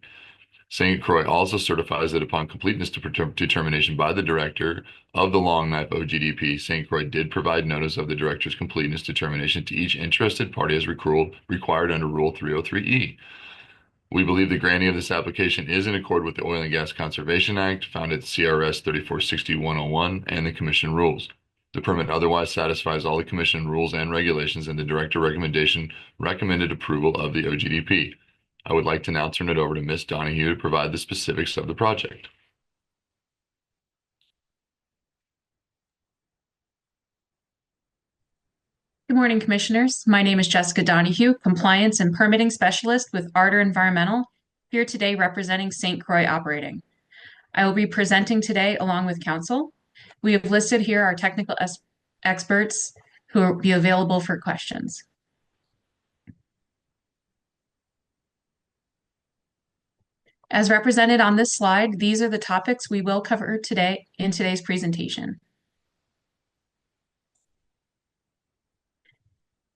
St. Croix also certifies that upon completeness determination by the director of the Long Knife OGDP, St. Croix did provide notice of the director's completeness determination to each interested party as required under Rule 303E. We believe the granting of this application is in accord with the Oil and Gas Conservation Act found at CRS 3460-101 and the Commission rules. The permit otherwise satisfies all the Commission rules and regulations, and the director recommended approval of the OGDP. I would like to now turn it over to Ms. Donahue to provide the specifics of the project. Good morning, Commissioners. My name is Jessica Donahue, Compliance and Permitting Specialist with Ardor Environmental, here today representing St. Croix Operating. I will be presenting today along with counsel. We have listed here our technical experts who will be available for questions. As represented on this slide, these are the topics we will cover today in today's presentation.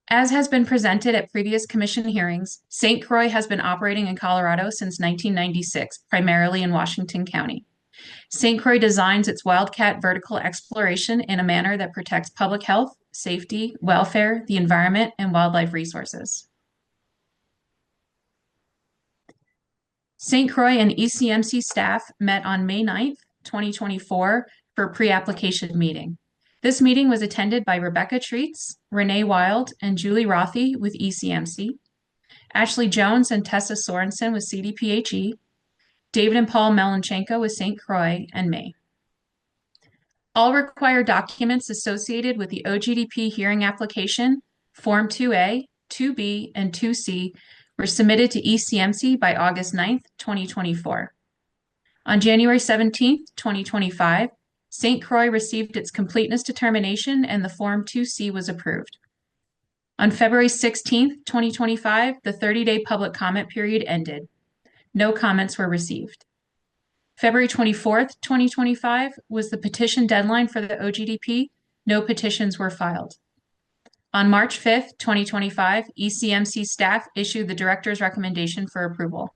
As has been presented at previous commission hearings, St. Croix has been operating in Colorado since 1996, primarily in Washington County. St. Croix designs its wildcat vertical exploration in a manner that protects public health, safety, welfare, the environment, and wildlife resources. St. Croix and ECMC staff met on May 9th, 2024 for a pre-application meeting. This meeting was attended by Rebecca Treats, Renee Wild, and Julie Rothy with ECMC, Ashley Jones and Tessa Sorensen with CDPHE, David and Paul Melanchenko with St. Croix, and me. All required documents associated with the OGDP hearing application, Form 2A, 2B, and 2C, were submitted to ECMC by August 9th, 2024. On January 17th, 2025, St. Croix received its completeness determination and the Form 2C was approved. On February 16th, 2025, the 30-day public comment period ended. No comments were received. February 24th, 2025 was the petition deadline for the OGDP. No petitions were filed. On March 5th, 2025, ECMC staff issued the director's recommendation for approval.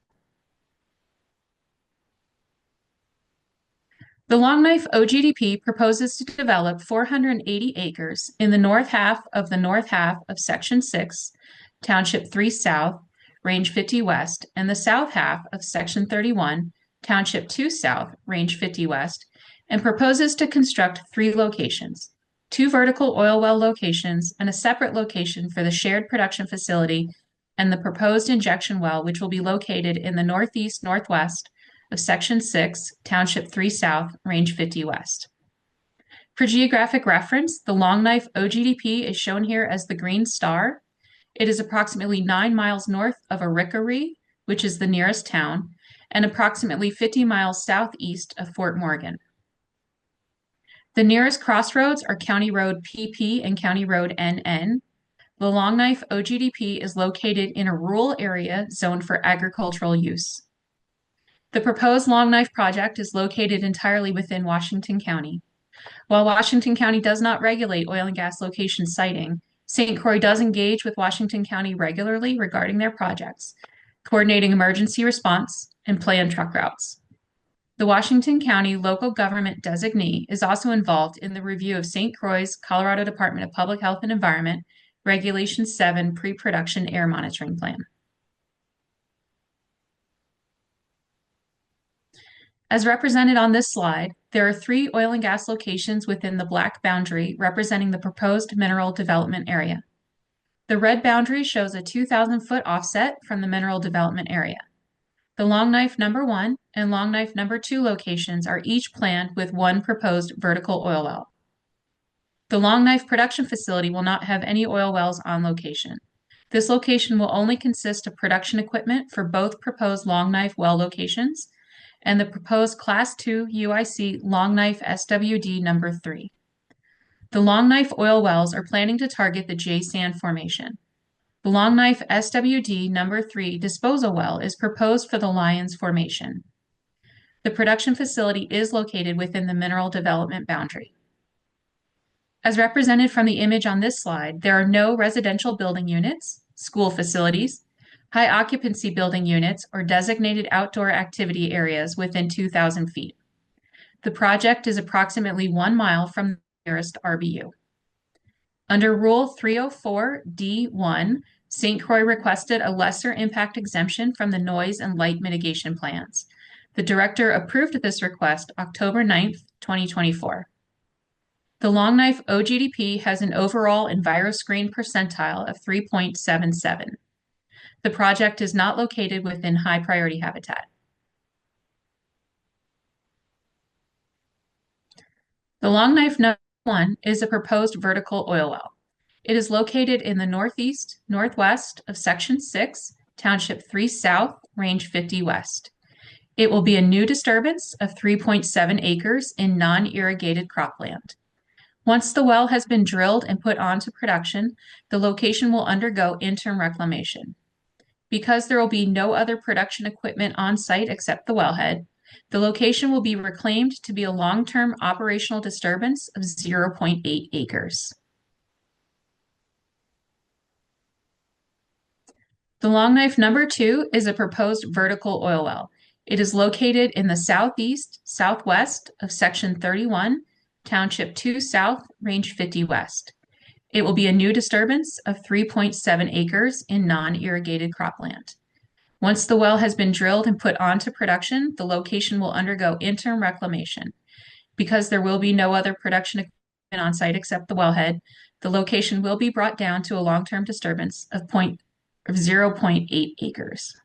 The Long Knife OGDP proposes to develop 480 acres in the north half of Section 6, Township 3 South, Range 50 West, and the south half of Section 31, Township 2 South, Range 50 West, and proposes to construct 3 locations, 2 vertical oil well locations, and a separate location for the shared production facility and the proposed injection well, which will be located in the northeast-northwest of Section 6, Township 3 South, Range 50 West. For geographic reference, the Long Knife OGDP is shown here as the green star. It is approximately 9 miles north of Arickaree, which is the nearest town, and approximately 50 miles southeast of Fort Morgan. The nearest crossroads are County Road PP and County Road NN. The Long Knife OGDP is located in a rural area zoned for agricultural use. The proposed Long Knife project is located entirely within Washington County. While Washington County does not regulate oil and gas location siting, St. Croix does engage with Washington County regularly regarding their projects, coordinating emergency response and plan truck routes. The Washington County local government designee is also involved in the review of St. Croix's Colorado Department of Public Health and Environment Regulation 7 pre-production air monitoring plan. As represented on this slide, there are 3 oil and gas locations within the black boundary representing the proposed mineral development area. The red boundary shows a 2,000-foot offset from the mineral development area. The Long Knife number 1 and Long Knife number 2 locations are each planned with 1 proposed vertical oil well. The Long Knife production facility will not have any oil wells on location. This location will only consist of production equipment for both proposed Long Knife well locations and the proposed Class 2 UIC Long Knife SWD number 3. The Long Knife oil wells are planning to target the J Sand Formation. The Long Knife SWD number 3 disposal well is proposed for the Lyons Formation. The production facility is located within the mineral development boundary. As represented from the image on this slide, there are no residential building units, school facilities, high occupancy building units, or designated outdoor activity areas within 2,000 feet. The project is approximately 1 mile from the nearest RBU. Under Rule 304D1, St. Croix requested a lesser impact exemption from the noise and light mitigation plans. The director approved this request October 9th, 2024. The Longknife OGDP has an overall EnviroScreen percentile of 3.77. The project is not located within high priority habitat. The Longknife No. 1 is a proposed vertical oil well. It is located in the northeast, northwest of Section 6, Township 3 South, Range 50 West. It will be a new disturbance of 3.7 acres in non-irrigated cropland. Once the well has been drilled and put onto production, the location will undergo interim reclamation. Because there will be no other production equipment on site except the wellhead, the location will be reclaimed to be a long-term operational disturbance of 0.8 acres. The Longknife No. 2 is a proposed vertical oil well. It is located in the southeast, southwest of Section 31, Township 2 South, Range 50 West. It will be a new disturbance of 3.7 acres in non-irrigated cropland. Once the well has been drilled and put onto production, the location will undergo interim reclamation. Because there will be no other production equipment on site except the wellhead, the location will be brought down to a long-term disturbance of 0.8 acres.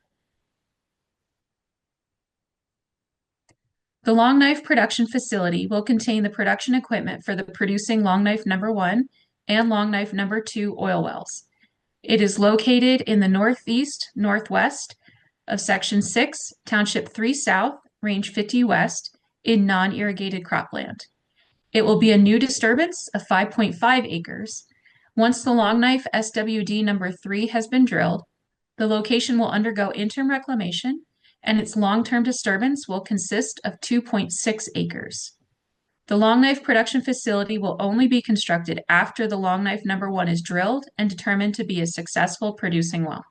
The Longknife production facility will contain the production equipment for the producing Longknife No. 1 and Longknife No. 2 oil wells. It is located in the northeast, northwest of Section 6, Township 3 South, Range 50 West, in non-irrigated cropland. It will be a new disturbance of 5.5 acres. Once the Longknife SWD No. 3 has been drilled, the location will undergo interim reclamation, and its long-term disturbance will consist of 2.6 acres. The Longknife production facility will only be constructed after the Longknife No. 1 is drilled and determined to be a successful producing well.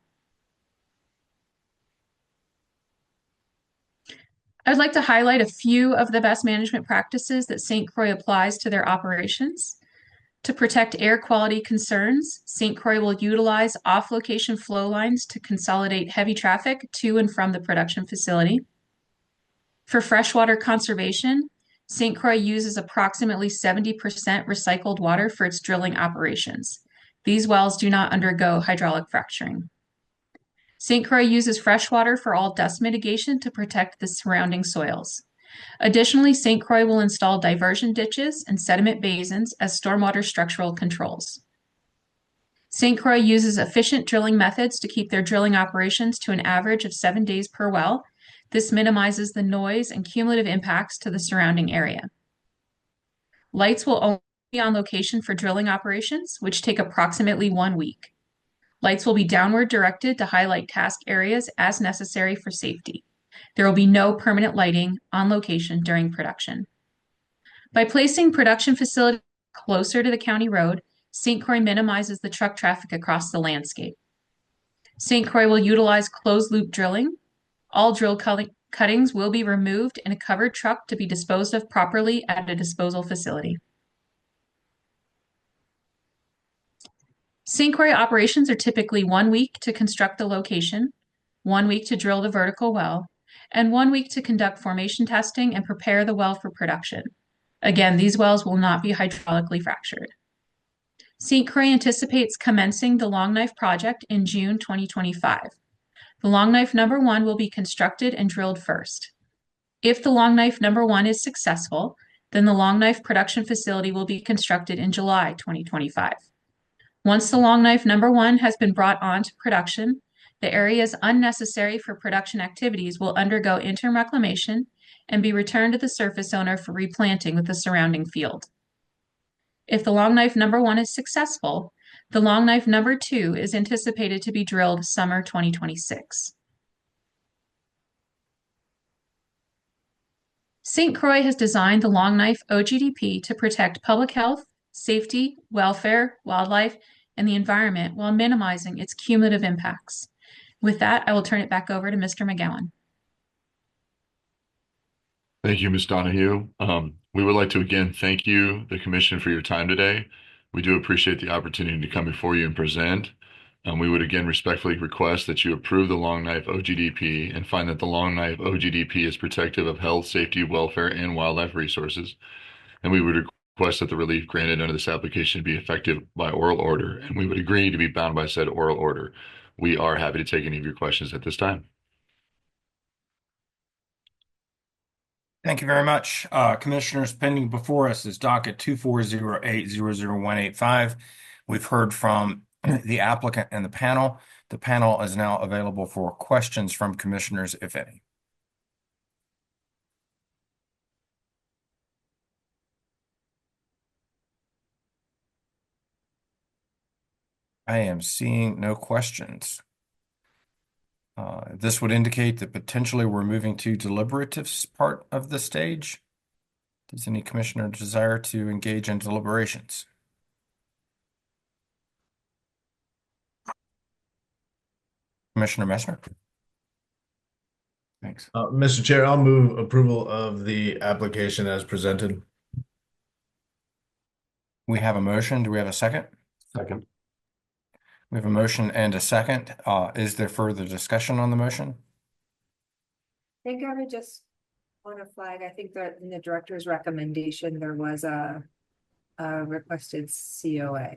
I'd like to highlight a few of the best management practices that St. Croix applies to their operations. To protect air quality concerns, St. Croix will utilize off-location flow lines to consolidate heavy traffic to and from the production facility. For freshwater conservation, St. Croix uses approximately 70% recycled water for its drilling operations. These wells do not undergo hydraulic fracturing. St. Croix uses freshwater for all dust mitigation to protect the surrounding soils. Additionally, St. Croix will install diversion ditches and sediment basins as stormwater structural controls. St. Croix uses efficient drilling methods to keep their drilling operations to an average of 7 days per well. This minimizes the noise and cumulative impacts to the surrounding area. Lights will only be on location for drilling operations, which take approximately 1 week. Lights will be downward directed to highlight task areas as necessary for safety. There will be no permanent lighting on location during production. By placing production facilities closer to the county road, St. Croix minimizes the truck traffic across the landscape. St. Croix will utilize closed-loop drilling. All drill cuttings will be removed in a covered truck to be disposed of properly at a disposal facility. St. Croix operations are typically 1 week to construct the location, 1 week to drill the vertical well, and 1 week to conduct formation testing and prepare the well for production. Again, these wells will not be hydraulically fractured. St. Croix anticipates commencing the Longknife project in June 2025. The Longknife No. 1 will be constructed and drilled first. If the Longknife No. 1 is successful, then the Longknife production facility will be constructed in July 2025. Once the Longknife No. 1 has been brought on to production, the areas unnecessary for production activities will undergo interim reclamation and be returned to the surface owner for replanting with the surrounding field. If the Longknife No. 1 is successful, the Longknife No. 2 is anticipated to be drilled summer 2026. St. Croix has designed the Longknife OGDP to protect public health, safety, welfare, wildlife, and the environment while minimizing its cumulative impacts. With that, I will turn it back over to Mr. McGowan. Thank you, Ms. Donahue. We would like to again thank you, the commission, for your time today. We do appreciate the opportunity to come before you and present. We would again respectfully request that you approve the Long Knife OGDP and find that the Long Knife OGDP is protective of health, safety, welfare, and wildlife resources. And we would request that the relief granted under this application be effective by oral order, and we would agree to be bound by said oral order. We are happy to take any of your questions at this time. Thank you very much. Commissioners, pending before us is docket 2408-00185. We've heard from the applicant and the panel. The panel is now available for questions from commissioners, if any. I am seeing no questions. This would indicate that potentially we're moving to deliberatives part of the stage. Does any commissioner desire to engage in deliberations? Commissioner Messner? Thanks. Mr. Chair, I'll move approval of the application as presented. We have a motion. Do we have a second? Second. We have a motion and a second. Is there further discussion on the motion? I think I would just want to flag, I think that in the director's recommendation, there was a requested COA.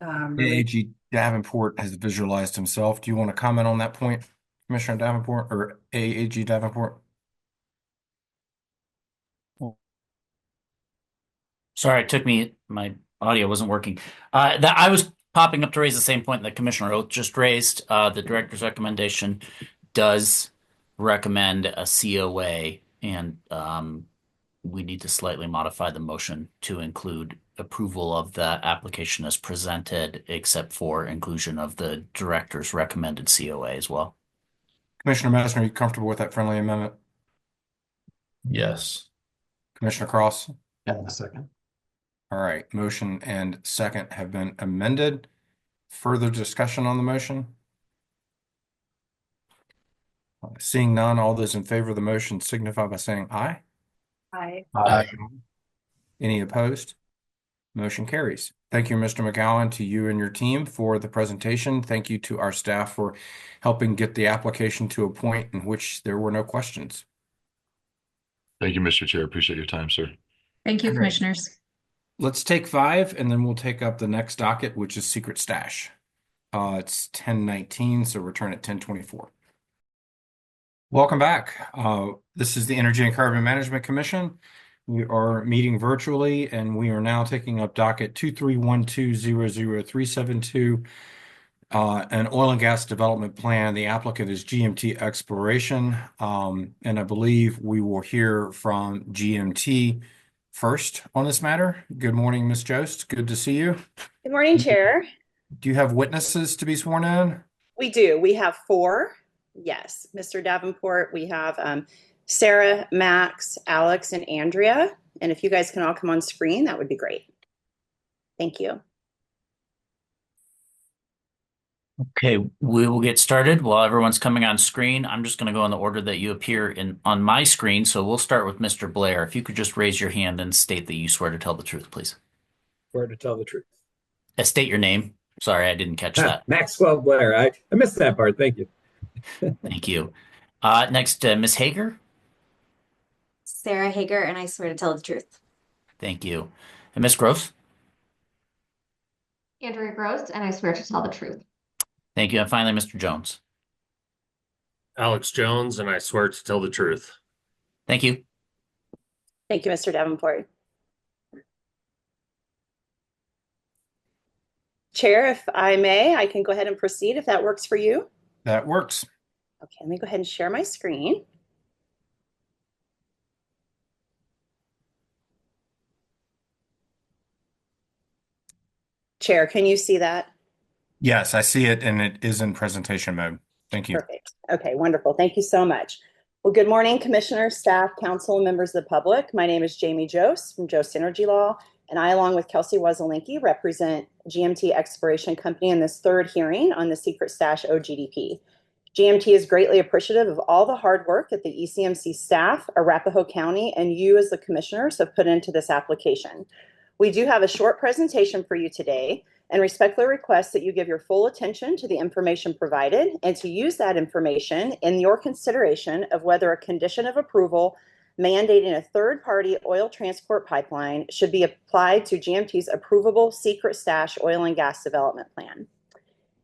AAG Davenport has visualized himself. Do you want to comment on that point, Commissioner Davenport or AAG Davenport? Sorry, it took me, my audio wasn't working. That I was popping up to raise the same point that Commissioner Oath just raised. The director's recommendation does recommend a COA, and we need to slightly modify the motion to include approval of the application as presented, except for inclusion of the director's recommended COA as well. Commissioner Messner, are you comfortable with that friendly amendment? Yes. Commissioner Cross? Yeah, a second. All right, motion and second have been amended. Further discussion on the motion? Seeing none, all those in favor of the motion signify by saying aye. Aye. Aye. Any opposed? Motion carries. Thank you, Mr. McGowan, to you and your team for the presentation. Thank you to our staff for helping get the application to a point in which there were no questions. Thank you, Mr. Chair. Appreciate your time, sir. Thank you, All right. commissioners. Let's take 5 and then we'll take up the next docket, which is secret stash. It's 10:19, so return at 10:24. Welcome back. This is the Energy and Carbon Management Commission. We are meeting virtually and we are now taking up docket 231200372, an oil and gas development plan. The applicant is GMT Exploration, and I believe we will hear from GMT first on this matter. Good morning, Ms. Jost. Good to see you. Good morning, Chair. Do you have witnesses to be sworn in? We do. We have 4. Yes, Mr. Davenport. We have Sarah, Max, Alex, and Andrea. And if you guys can all come on screen, that would be great. Thank you. Okay, we will get started while everyone's coming on screen. I'm just going to go in the order that you appear on my screen. So we'll start with Mr. Blair. If you could just raise your hand and state that you swear to tell the truth, please. Swear to tell the truth. State your name. Sorry, I didn't catch that. Maxwell Blair. I missed that part. Thank you. Thank you. Next, Ms. Hager. Sarah Hager, and I swear to tell the truth. Thank you. And Ms. Gross. Andrea Gross, and I swear to tell the truth. Thank you. And finally, Mr. Jones. Alex Jones, and I swear to tell the truth. Thank you. Thank you, Mr. Davenport. Chair, if I may, I can go ahead and proceed if that works for you. That works. Okay, let me go ahead and share my screen. Chair, can you see that? Yes, I see it and it is in presentation mode. Thank you. Perfect. Okay, wonderful. Thank you so much. Well, good morning, commissioners, staff, council, and members of the public. My name is Jamie Jost from Jost Energy Law, and I, along with Kelsey Wesolinki, represent GMT Exploration Company in this third hearing on the secret stash OGDP. GMT is greatly appreciative of all the hard work that the ECMC staff, Arapahoe County, and you as the commissioners have put into this application. We do have a short presentation for you today and respectfully request that you give your full attention to the information provided and to use that information in your consideration of whether a condition of approval mandating a third-party oil transport pipeline should be applied to GMT's approvable secret stash oil and gas development plan.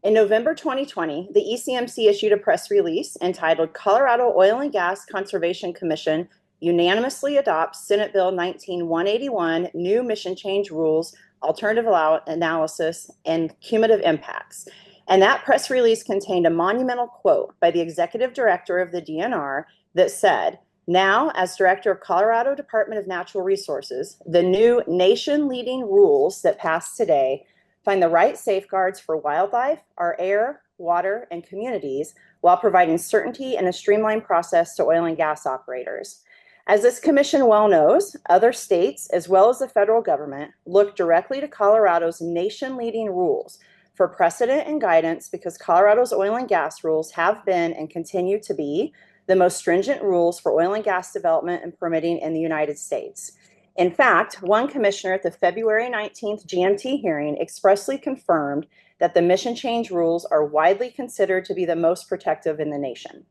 In November 2020, the ECMC issued a press release entitled Colorado Oil and Gas Conservation Commission unanimously adopts Senate Bill 19-181 New Mission Change Rules, Alternative Analysis, and Cumulative Impacts. And that press release contained a monumental quote by the executive director of the DNR that said, "Now, as director of Colorado Department of Natural Resources, the new nation-leading rules that pass today find the right safeguards for wildlife, our air, water, and communities while providing certainty and a streamlined process to oil and gas operators." As this commission well knows, other states, as well as the federal government, look directly to Colorado's nation-leading rules for precedent and guidance because Colorado's oil and gas rules have been and continue to be the most stringent rules for oil and gas development and permitting in the United States. In fact, one commissioner at the February 19th GMT hearing expressly confirmed that the mission change rules are widely considered to be the most protective in the nation.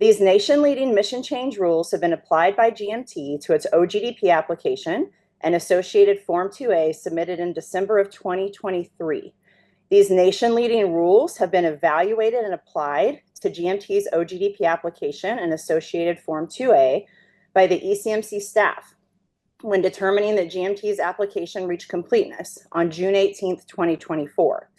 These nation-leading mission change rules have been applied by GMT to its OGDP application and associated Form 2A submitted in December of 2023. These nation-leading rules have been evaluated and applied to GMT's OGDP application and associated Form 2A by the ECMC staff when determining that GMT's application reached completeness on June 18th, 2024.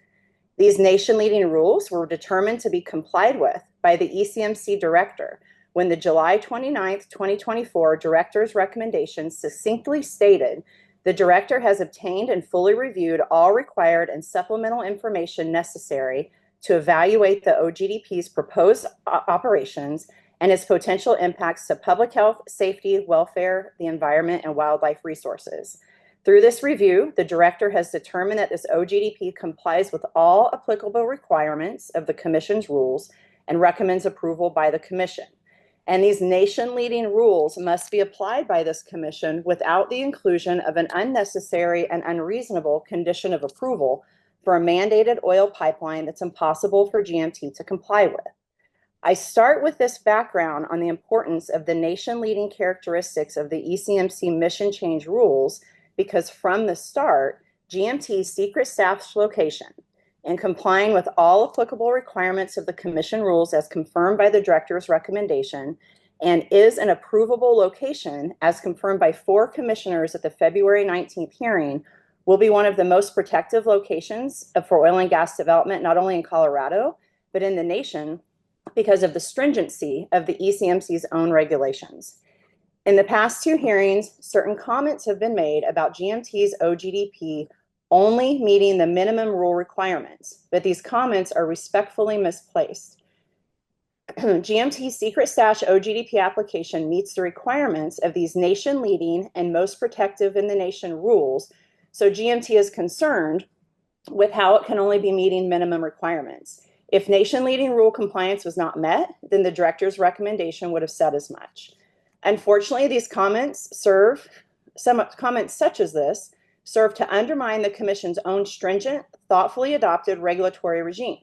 These nation-leading rules were determined to be complied with by the ECMC director when the July 29th, 2024 director's recommendation succinctly stated the director has obtained and fully reviewed all required and supplemental information necessary to evaluate the OGDP's proposed operations and its potential impacts to public health, safety, welfare, the environment, and wildlife resources. Through this review, the director has determined that this OGDP complies with all applicable requirements of the commission's rules and recommends approval by the commission. And these nation-leading rules must be applied by this commission without the inclusion of an unnecessary and unreasonable condition of approval for a mandated oil pipeline that's impossible for GMT to comply with. I start with this background on the importance of the nation-leading characteristics of the ECMC mission change rules because from the start, GMT's secret stash location, in complying with all applicable requirements of the commission rules as confirmed by the director's recommendation, and is an approvable location as confirmed by 4 commissioners at the February 19th hearing, will be one of the most protective locations for oil and gas development, not only in Colorado, but in the nation because of the stringency of the ECMC's own regulations. In the past 2 hearings, certain comments have been made about GMT's OGDP only meeting the minimum rule requirements, but these comments are respectfully misplaced. GMT's secret stash OGDP application meets the requirements of these nation-leading and most protective in the nation rules, so GMT is concerned with how it can only be meeting minimum requirements. If nation-leading rule compliance was not met, then the director's recommendation would have said as much. Unfortunately, these comments comments such as this serve to undermine the commission's own stringent, thoughtfully adopted regulatory regime.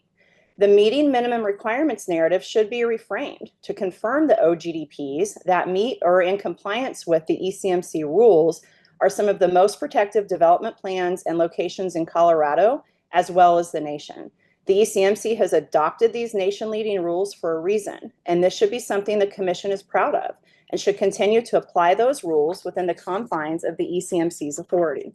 The meeting minimum requirements narrative should be reframed to confirm the OGDPs that meet or are in compliance with the ECMC rules are some of the most protective development plans and locations in Colorado, as well as the nation. The ECMC has adopted these nation-leading rules for a reason, and this should be something the commission is proud of and should continue to apply those rules within the confines of the ECMC's authority.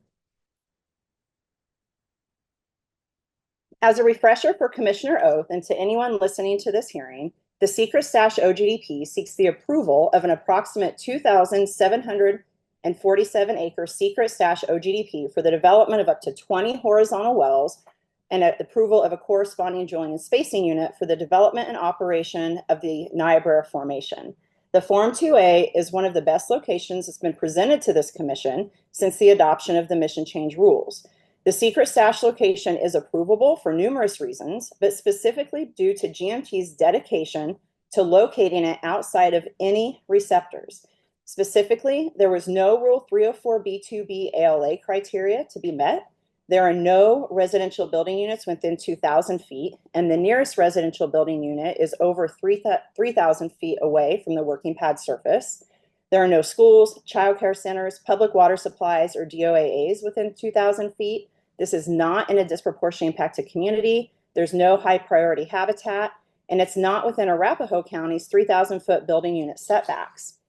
As a refresher for Commissioner Oath and to anyone listening to this hearing, the secret stash OGDP seeks the approval of an approximate 2,747 acre secret stash OGDP for the development of up to 20 horizontal wells and approval of a corresponding drilling and spacing unit for the development and operation of the Niobrara Formation. The Form 2A is one of the best locations that's been presented to this commission since the adoption of the mission change rules. The secret stash location is approvable for numerous reasons, but specifically due to GMT's dedication to locating it outside of any receptors. Specifically, there was no Rule 304B2B ALA criteria to be met. There are no residential building units within 2,000 feet, and the nearest residential building unit is over 3,000 feet away from the working pad surface. There are no schools, childcare centers, public water supplies, or DOAAs within 2,000 feet. This is not in a disproportionately impacted community. There's no high priority habitat, and it's not within Arapahoe County's 3,000-foot building unit setbacks.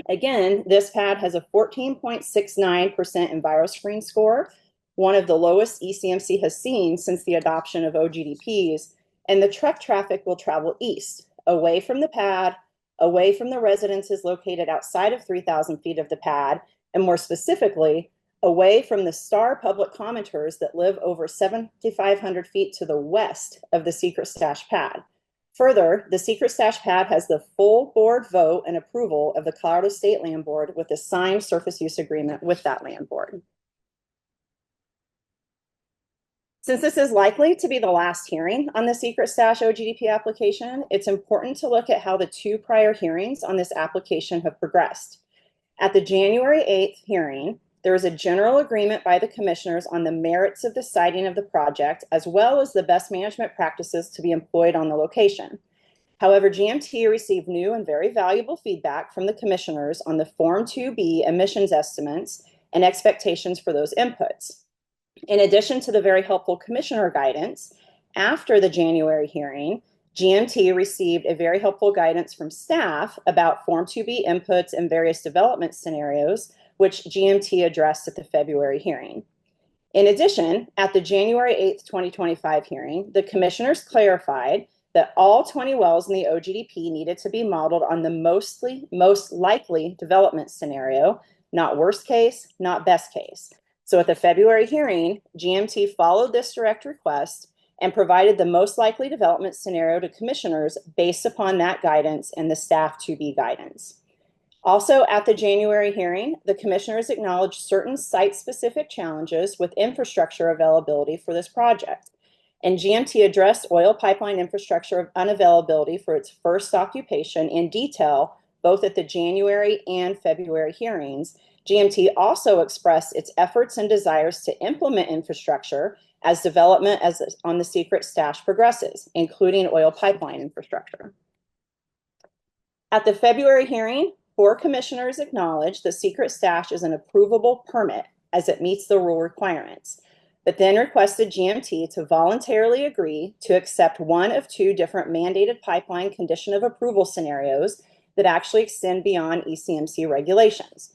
Again, this pad has a 14.69% EnviroScreen score, one of the lowest ECMC has seen since the adoption of OGDPs, and the truck traffic will travel east, away from the pad, away from the residences located outside of 3,000 feet of the pad, and more specifically, away from the star public commenters that live over 7,500 feet to the west of the secret stash pad. Further, the secret stash pad has the full board vote and approval of the Colorado State Land Board with a signed surface use agreement with that land board. Since this is likely to be the last hearing on the secret stash OGDP application, it's important to look at how the two prior hearings on this application have progressed. At the January 8th hearing, there was a general agreement by the commissioners on the merits of the siting of the project, as well as the best management practices to be employed on the location. However, GMT received new and very valuable feedback from the commissioners on the Form 2B emissions estimates and expectations for those inputs. In addition to the very helpful commissioner guidance, after the January hearing, GMT received a very helpful guidance from staff about Form 2B inputs and various development scenarios, which GMT addressed at the February hearing. In addition, at the January 8th, 2025 hearing, the commissioners clarified that all 20 wells in the OGDP needed to be modeled on the most likely development scenario, not worst case, not best case. So at the February hearing, GMT followed this direct request and provided the most likely development scenario to commissioners based upon that guidance and the staff 2B guidance. Also, at the January hearing, the commissioners acknowledged certain site-specific challenges with infrastructure availability for this project. And GMT addressed oil pipeline infrastructure unavailability for its first occupation in detail, both at the January and February hearings. GMT also expressed its efforts and desires to implement infrastructure as development on the secret stash progresses, including oil pipeline infrastructure. At the February hearing, 4 commissioners acknowledged the secret stash is an approvable permit as it meets the rule requirements, but then requested GMT to voluntarily agree to accept one of 2 different mandated pipeline condition of approval scenarios that actually extend beyond ECMC regulations.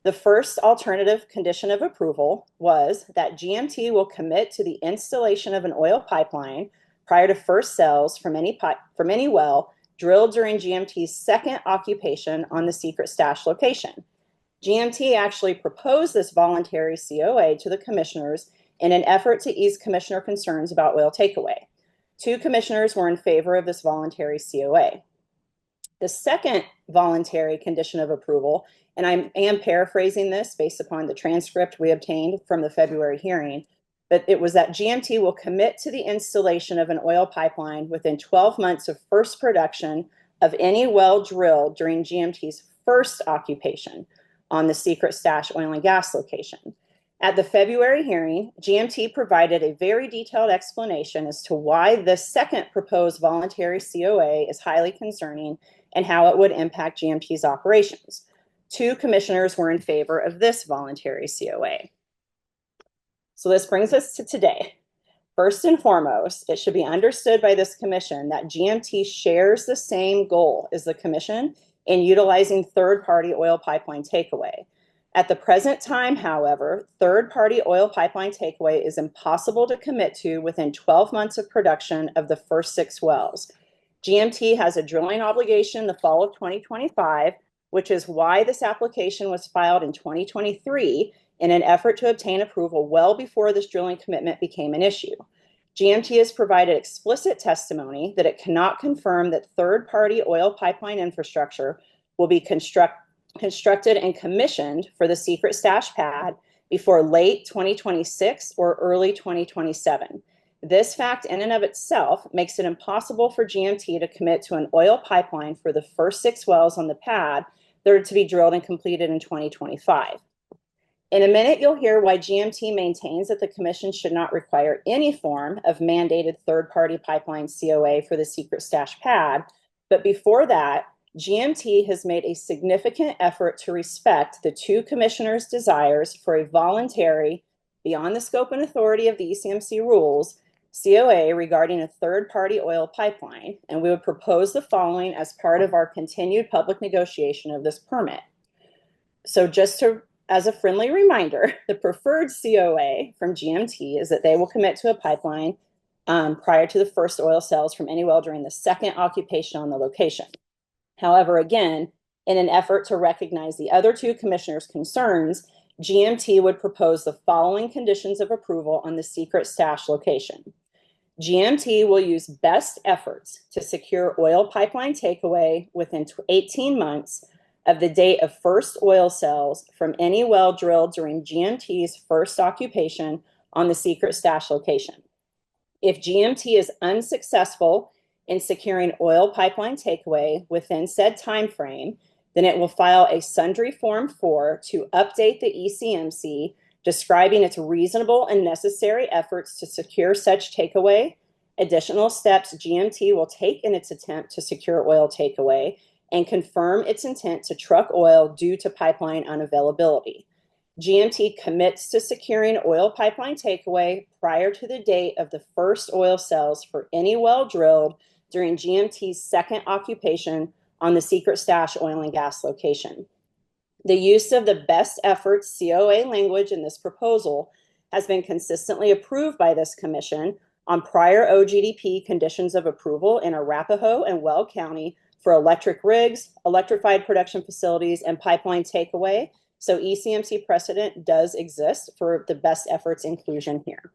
The first alternative condition of approval was that GMT will commit to the installation of an oil pipeline prior to first sales from any well drilled during GMT's second occupation on the secret stash location. GMT actually proposed this voluntary COA to the commissioners in an effort to ease commissioner concerns about oil takeaway. 2 commissioners were in favor of this voluntary COA. The second voluntary condition of approval, and I am paraphrasing this based upon the transcript we obtained from the February hearing, but it was that GMT will commit to the installation of an oil pipeline within 12 months of first production of any well drilled during GMT's first occupation on the secret stash oil and gas location. At the February hearing, GMT provided a very detailed explanation as to why the second proposed voluntary COA is highly concerning and how it would impact GMT's operations. 2 commissioners were in favor of this voluntary COA. So this brings us to today. First and foremost, it should be understood by this commission that GMT shares the same goal as the commission in utilizing third-party oil pipeline takeaway. At the present time, however, third-party oil pipeline takeaway is impossible to commit to within 12 months of production of the first 6 wells. GMT has a drilling obligation in the fall of 2025, which is why this application was filed in 2023 in an effort to obtain approval well before this drilling commitment became an issue. GMT has provided explicit testimony that it cannot confirm that third-party oil pipeline infrastructure will be constructed and commissioned for the secret stash pad before late 2026 or early 2027. This fact in and of itself makes it impossible for GMT to commit to an oil pipeline for the first 6 wells on the pad that are to be drilled and completed in 2025. In a minute, you'll hear why GMT maintains that the Commission should not require any form of mandated third-party pipeline COA for the secret stash pad. But before that, GMT has made a significant effort to respect the 2 commissioners' desires for a voluntary, beyond the scope and authority of the ECMC rules, COA regarding a third-party oil pipeline, and we would propose the following as part of our continued public negotiation of this permit. So as a friendly reminder, the preferred COA from GMT is that they will commit to a pipeline prior to the first oil sales from any well during the second occupation on the location. However, again, in an effort to recognize the other 2 commissioners' concerns, GMT would propose the following conditions of approval on the secret stash location. GMT will use best efforts to secure oil pipeline takeaway within 18 months of the date of first oil sales from any well drilled during GMT's first occupation on the secret stash location. If GMT is unsuccessful in securing oil pipeline takeaway within said time frame, then it will file a sundry Form 4 to update the ECMC describing its reasonable and necessary efforts to secure such takeaway, additional steps GMT will take in its attempt to secure oil takeaway, and confirm its intent to truck oil due to pipeline unavailability. GMT commits to securing oil pipeline takeaway prior to the date of the first oil sales for any well drilled during GMT's second occupation on the secret stash oil and gas location. The use of the best efforts COA language in this proposal has been consistently approved by this commission on prior OGDP conditions of approval in Arapahoe and Weld County for electric rigs, electrified production facilities, and pipeline takeaway. So ECMC precedent does exist for the best efforts inclusion here.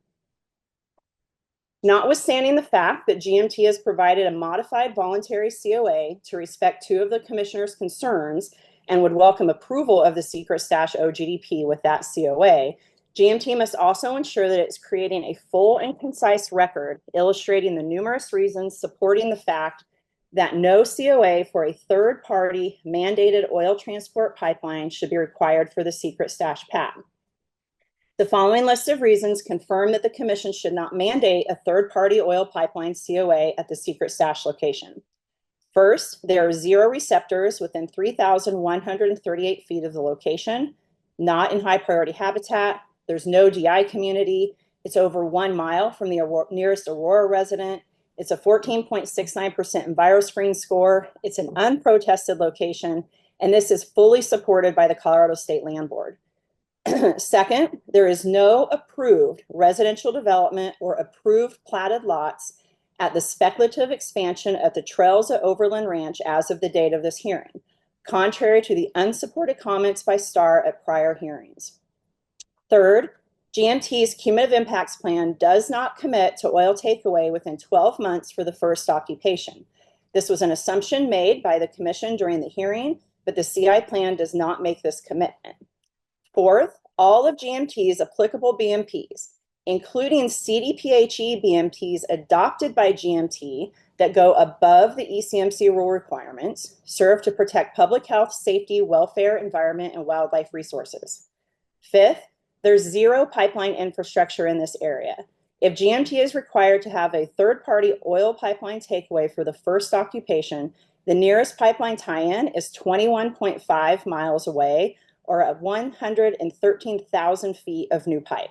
Notwithstanding the fact that GMT has provided a modified voluntary COA to respect 2 of the commissioners' concerns and would welcome approval of the secret stash OGDP with that COA, GMT must also ensure that it's creating a full and concise record illustrating the numerous reasons supporting the fact that no COA for a third-party mandated oil transport pipeline should be required for the secret stash pad. The following list of reasons confirm that the Commission should not mandate a third-party oil pipeline COA at the secret stash location. First, there are 0 receptors within 3,138 feet of the location, not in high-priority habitat. There's no GI community. It's over 1 mile from the nearest Aurora resident. It's a 14.69% EnviroScreen score. It's an unprotested location, and this is fully supported by the Colorado State Land Board. Second, there is no approved residential development or approved platted lots at the speculative expansion of the Trails at Overland Ranch as of the date of this hearing, contrary to the unsupported comments by STAR at prior hearings. Third, GMT's cumulative impacts plan does not commit to oil takeaway within 12 months for the first occupation. This was an assumption made by the Commission during the hearing, but the CI plan does not make this commitment. Fourth, all of GMT's applicable BMPs, including CDPHE BMPs adopted by GMT that go above the ECMC rule requirements, serve to protect public health, safety, welfare, environment, and wildlife resources. Fifth, there's 0 pipeline infrastructure in this area. If GMT is required to have a third-party oil pipeline takeaway for the first occupation, the nearest pipeline tie-in is 21.5 miles away, or at 113,000 feet of new pipe.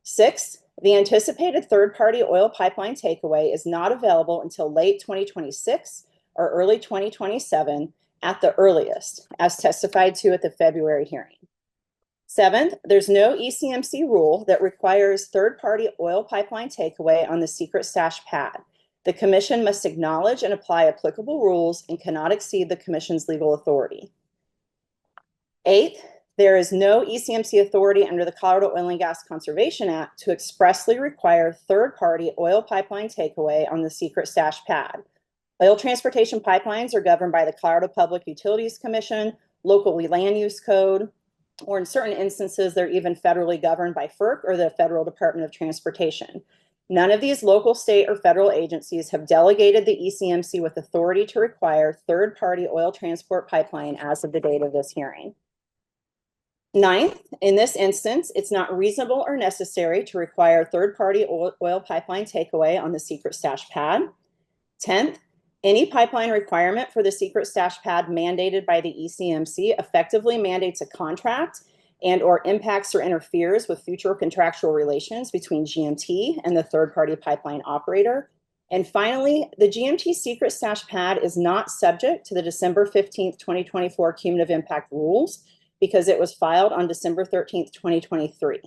Sixth, the anticipated third-party oil pipeline takeaway is not available until late 2026 or early 2027 at the earliest, as testified to at the February hearing. Seventh, there's no ECMC rule that requires third-party oil pipeline takeaway on the secret stash pad. The Commission must acknowledge and apply applicable rules and cannot exceed the Commission's legal authority. Eighth, there is no ECMC authority under the Colorado Oil and Gas Conservation Act to expressly require third-party oil pipeline takeaway on the secret stash pad. Oil transportation pipelines are governed by the Colorado Public Utilities Commission, local land use code, or in certain instances, they're even federally governed by FERC or the Federal Department of Transportation. None of these local, state, or federal agencies have delegated the ECMC with authority to require third-party oil transport pipeline as of the date of this hearing. Ninth, in this instance, it's not reasonable or necessary to require third-party oil pipeline takeaway on the secret stash pad. 10th, any pipeline requirement for the secret stash pad mandated by the ECMC effectively mandates a contract and or impacts or interferes with future contractual relations between GMT and the third-party pipeline operator. And finally, the GMT secret stash pad is not subject to the December 15th, 2024 cumulative impact rules because it was filed on December 13th, 2023.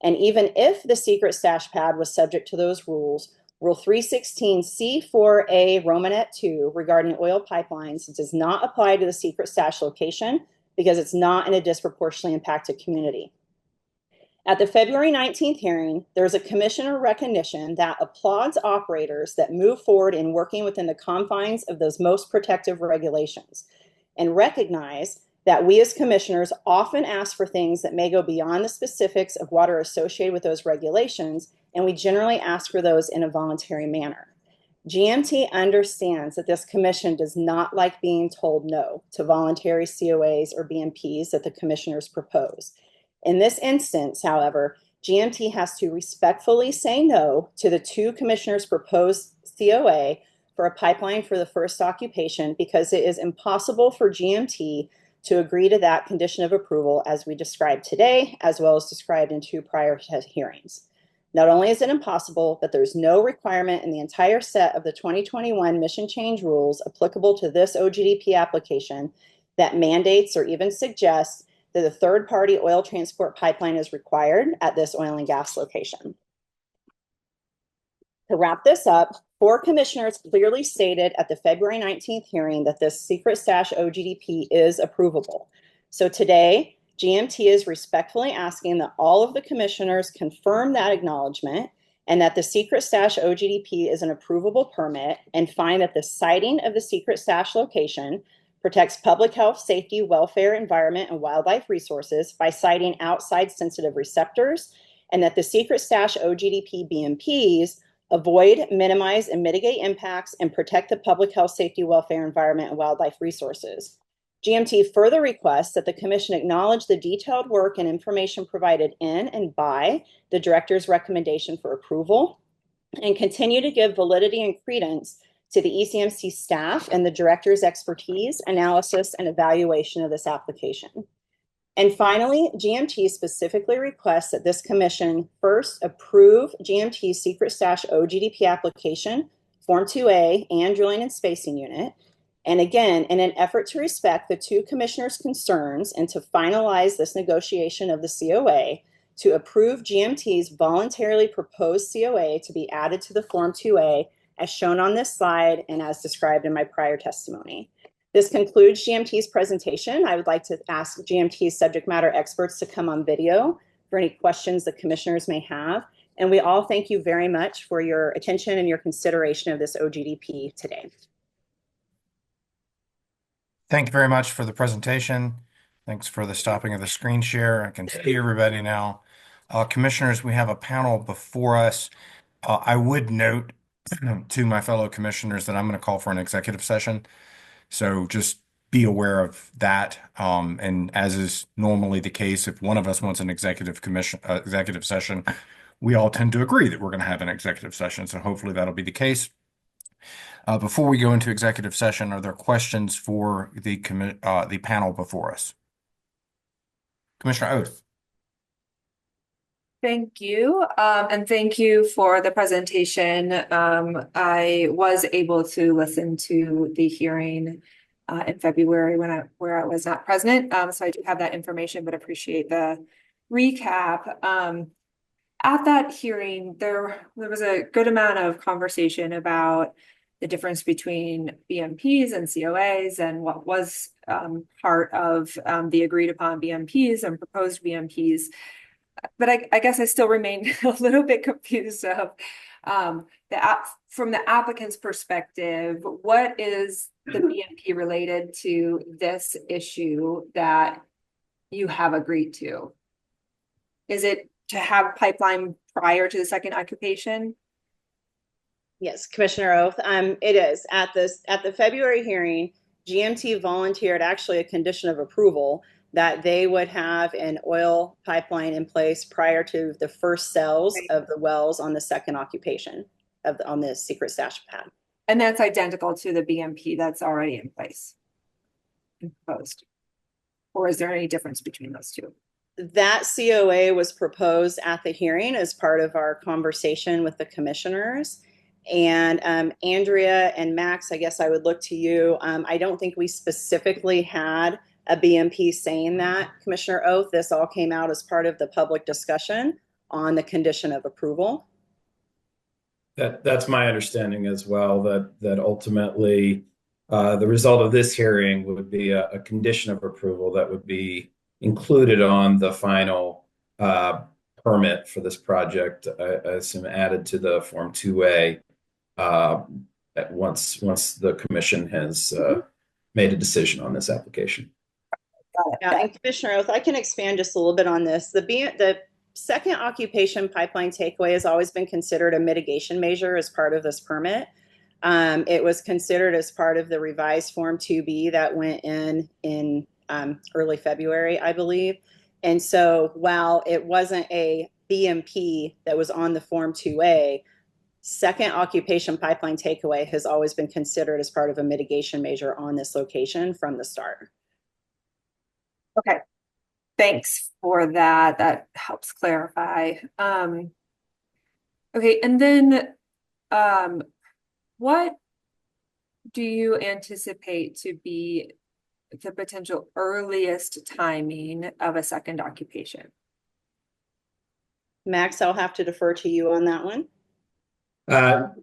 And even if the secret stash pad was subject to those rules, Rule 316C4A Romanet 2 regarding oil pipelines does not apply to the secret stash location because it's not in a disproportionately impacted community. At the February 19th hearing, there's a commissioner recognition that applauds operators that move forward in working within the confines of those most protective regulations and recognize that we as commissioners often ask for things that may go beyond the specifics of what are associated with those regulations, and we generally ask for those in a voluntary manner. GMT understands that this commission does not like being told no to voluntary COAs or BMPs that the commissioners propose. In this instance, however, GMT has to respectfully say no to the two commissioners' proposed COA for a pipeline for the first occupation because it is impossible for GMT to agree to that condition of approval as we described today, as well as described in two prior hearings. Not only is it impossible, but there's no requirement in the entire set of the 2021 mission change rules applicable to this OGDP application that mandates or even suggests that a third-party oil transport pipeline is required at this oil and gas location. To wrap this up, 4 commissioners clearly stated at the February 19th hearing that this secret stash OGDP is approvable. So today, GMT is respectfully asking that all of the commissioners confirm that acknowledgement and that the secret stash OGDP is an approvable permit and find that the siting of the secret stash location protects public health, safety, welfare, environment, and wildlife resources by siting outside sensitive receptors, and that the secret stash OGDP BMPs avoid, minimize, and mitigate impacts and protect the public health, safety, welfare, environment, and wildlife resources. GMT further requests that the Commission acknowledge the detailed work and information provided in and by the Director's recommendation for approval and continue to give validity and credence to the ECMC staff and the Director's expertise, analysis, and evaluation of this application. And finally, GMT specifically requests that this commission first approve GMT's secret stash OGDP application, Form 2A, and drilling and spacing unit. And again, in an effort to respect the two commissioners' concerns and to finalize this negotiation of the COA, to approve GMT's voluntarily proposed COA to be added to the Form 2A as shown on this slide and as described in my prior testimony. This concludes GMT's presentation. I would like to ask GMT's subject matter experts to come on video for any questions the commissioners may have. And we all thank you very much for your attention and your consideration of this OGDP today. Thank you very much for the presentation. Thanks for the stopping of the screen share. I can see everybody now. Commissioners, we have a panel before us. I would note to my fellow commissioners that I'm going to call for an executive session. So just be aware of that. And as is normally the case, if one of us wants an executive session, we all tend to agree that we're going to have an executive session. So hopefully that'll be the case. Before we go into executive session, are there questions for the panel before us? Commissioner Oath. Thank you. And thank you for the presentation. I was able to listen to the hearing in February where I was not present. So I do have that information, but appreciate the recap. At that hearing, there was a good amount of conversation about the difference between BMPs and COAs and what was part of the agreed upon BMPs and proposed BMPs. but I guess I still remain a little bit confused of from the applicant's perspective, what is the BMP related to this issue that you have agreed to? Is it to have pipeline prior to the second occupation? Yes, Commissioner Oath. It is at the February hearing, GMT volunteered actually a condition of approval that they would have an oil pipeline in place prior to the first cells of the wells on the second occupation on the secret stash pad. And that's identical to the BMP that's already in place and proposed. Or is there any difference between those two? That COA was proposed at the hearing as part of our conversation with the commissioners. And Andrea and Max, I guess I would look to you. I don't think we specifically had a BMP saying that, Commissioner Oath. This all came out as part of the public discussion on the condition of approval. That's my understanding as well, that ultimately the result of this hearing would be a condition of approval that would be included on the final permit for this project, I assume added to the Form 2A once the commission has made a decision on this application. Now, and Commissioner Oath, I can expand just a little bit on this. The second occupation pipeline takeaway has always been considered a mitigation measure as part of this permit. It was considered as part of the revised Form 2B that went in early February, I believe. And so while it wasn't a BMP that was on the Form 2A, second occupation pipeline takeaway has always been considered as part of a mitigation measure on this location from the start. Okay, thanks for that. That helps clarify. Okay, and then what do you anticipate to be the potential earliest timing of a second occupation? Max, I'll have to defer to you on that one.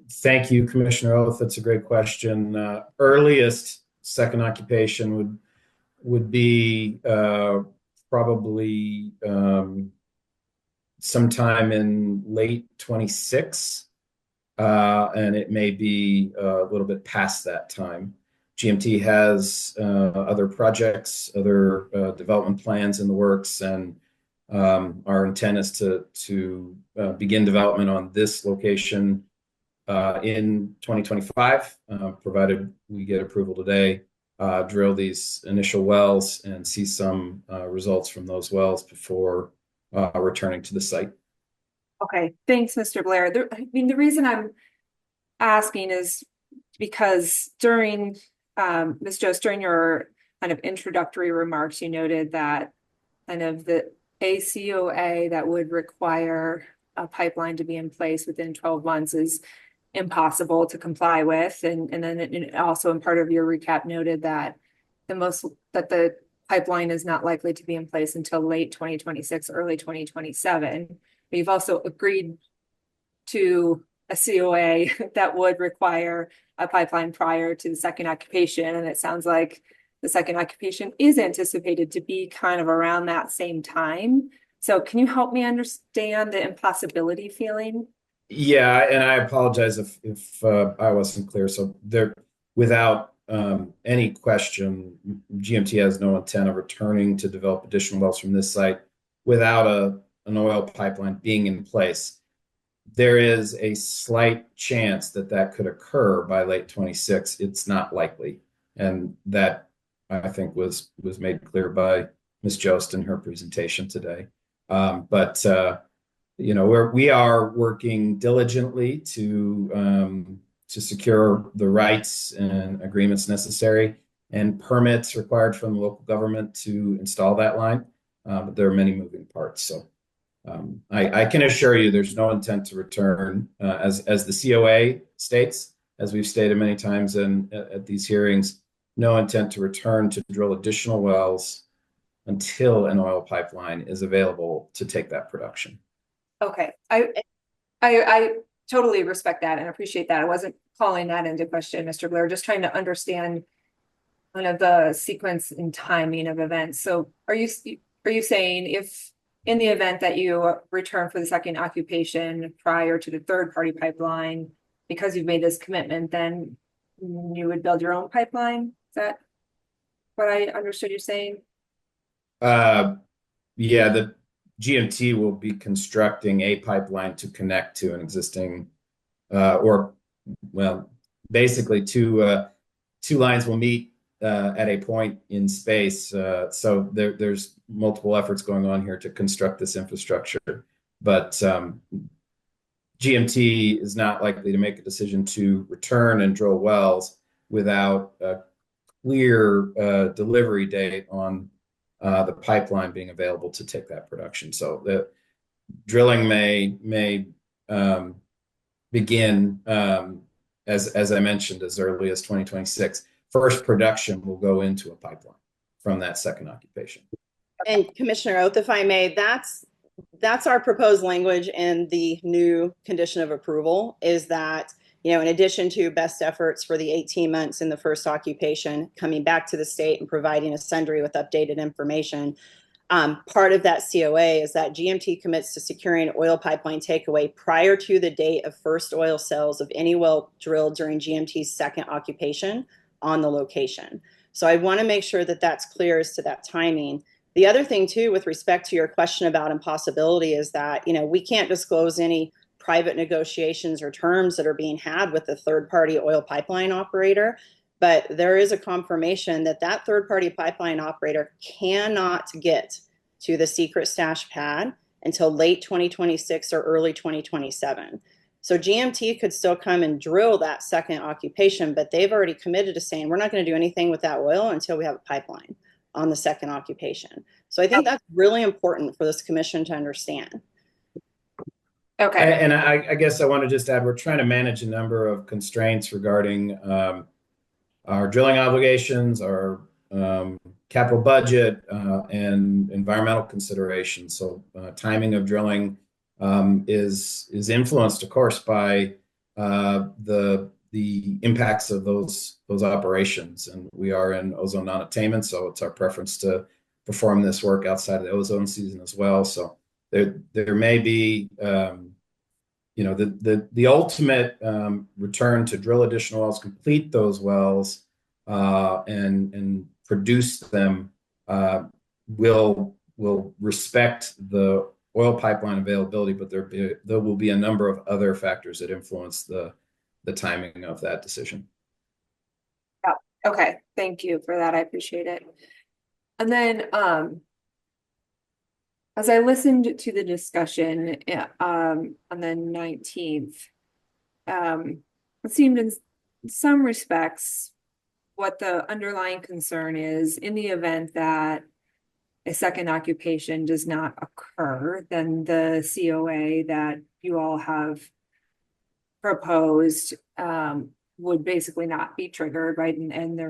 Thank you, Commissioner Oath. That's a great question. Earliest second occupation would be probably sometime in late 26, and it may be a little bit past that time. GMT has other projects, other development plans in the works, and our intent is to begin development on this location in 2025, provided we get approval today, drill these initial wells and see some results from those wells before returning to the site. Okay, thanks, Mr. Blair. The reason I'm asking is because during Ms. Jost, during your kind of introductory remarks, you noted that kind of the ACOA that would require a pipeline to be in place within 12 months is impossible to comply with. And then it also in part of your recap noted that the pipeline is not likely to be in place until late 2026, early 2027. But you've also agreed to a COA that would require a pipeline prior to the second occupation. And it sounds like the second occupation is anticipated to be kind of around that same time. So can you help me understand the impossibility feeling? Yeah, and I apologize if I wasn't clear. So there, without any question, GMT has no intent of returning to develop additional wells from this site without an oil pipeline being in place. There is a slight chance that could occur by late 26. It's not likely, and that I think was made clear by Ms. Jost in her presentation today. But we are working diligently to secure the rights and agreements necessary and permits required from the local government to install that line. But there are many moving parts. So I can assure you there's no intent to return, as the COA states, as we've stated many times at these hearings, no intent to return to drill additional wells until an oil pipeline is available to take that production. Okay, I totally respect that and appreciate that. I wasn't calling that into question, Mr. Blair, just trying to understand kind of the sequence and timing of events. So are you saying in the event that you return for the second occupation prior to the third-party pipeline, because you've made this commitment, then you would build your own pipeline? Is that what I understood you saying? Yeah, the GMT will be constructing a pipeline to connect to an existing, basically two lines will meet at a point in space. So there's multiple efforts going on here to construct this infrastructure. But GMT is not likely to make a decision to return and drill wells without a clear delivery date on the pipeline being available to take that production. So the drilling may begin, as I mentioned, as early as 2026. First production will go into a pipeline from that second occupation. And Commissioner Oath, if I may, that's our proposed language in the new condition of approval, is that, you know, in addition to best efforts for the 18 months in the first occupation, coming back to the state and providing a sundry with updated information, part of that COA is that GMT commits to securing oil pipeline takeaway prior to the date of first oil sales of any well drilled during GMT's second occupation on the location. So I want to make sure that that's clear as to that timing. The other thing too, with respect to your question about impossibility, is that, you know, we can't disclose any private negotiations or terms that are being had with the third-party oil pipeline operator, but there is a confirmation that that third-party pipeline operator cannot get to the secret stash pad until late 2026 or early 2027. So GMT could still come and drill that second occupation, but they've already committed to saying, we're not going to do anything with that oil until we have a pipeline on the second occupation. So I think that's really important for this commission to understand. Okay. And I guess I want to just add, we're trying to manage a number of constraints regarding our drilling obligations, our capital budget, and environmental considerations. So timing of drilling is influenced, of course, by the impacts of those operations. And we are in ozone non-attainment, so it's our preference to perform this work outside of the ozone season as well. So there may be, you know, the ultimate return to drill additional wells, complete those wells, and produce them will respect the oil pipeline availability, but there will be a number of other factors that influence the timing of that decision. Yeah. Okay. Thank you for that. I appreciate it. And then, as I listened to the discussion on the 19th, it seemed in some respects what the underlying concern is, in the event that a second occupation does not occur, then the COA that you all have proposed would basically not be triggered, right? And there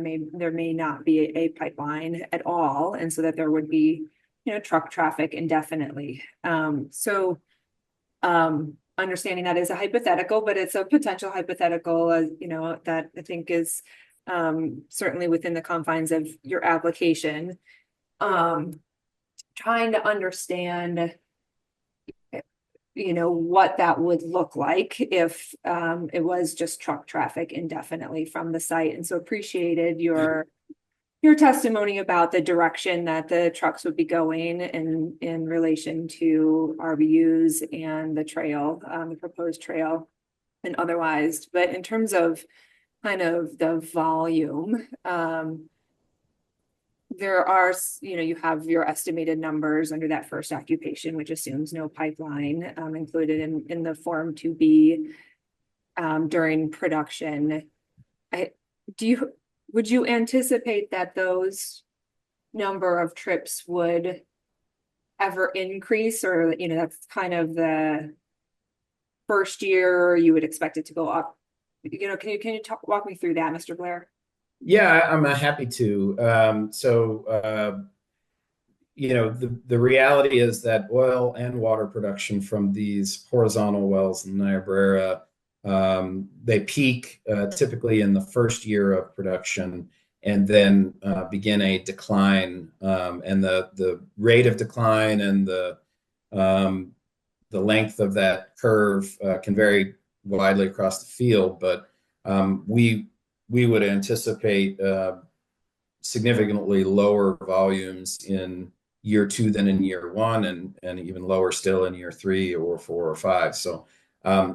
may not be a pipeline at all, and so that there would be, you know, truck traffic indefinitely. Understanding that is a hypothetical, but it's a potential hypothetical, you know, that I think is certainly within the confines of your application. Trying to understand, you know, what that would look like if it was just truck traffic indefinitely from the site. And so appreciated your testimony about the direction that the trucks would be going in relation to RBUs and the trail, the proposed trail and otherwise. But in terms of kind of the volume, there are, you know, you have your estimated numbers under that first occupation, which assumes no pipeline included in the Form 2B during production. Would you anticipate that those number of trips would ever increase, or, you know, that's kind of the first year you would expect it to go up? You know, can you walk me through that, Mr. Blair? Yeah, I'm happy to. You know, the reality is that oil and water production from these horizontal wells in Niobrara, they peak typically in the first year of production and then begin a decline. And the rate of decline and the The length of that curve can vary widely across the field, but we would anticipate significantly lower volumes in year 2 than in year 1, and even lower still in year 3 or 4 or 5. So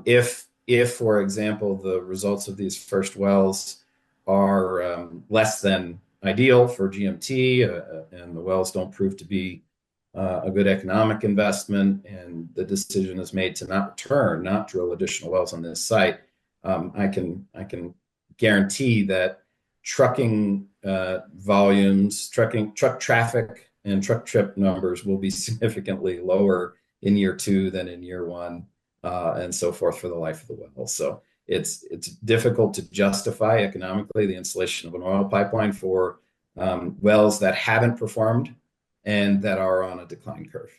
if for example the results of these first wells are less than ideal for GMT, and the wells don't prove to be a good economic investment, and the decision is made to not drill additional wells on this site, I can guarantee that trucking volumes, truck traffic and truck trip numbers will be significantly lower in year 2 than in year 1, and so forth for the life of the well. So it's difficult to justify economically the installation of an oil pipeline for wells that haven't performed and that are on a decline curve.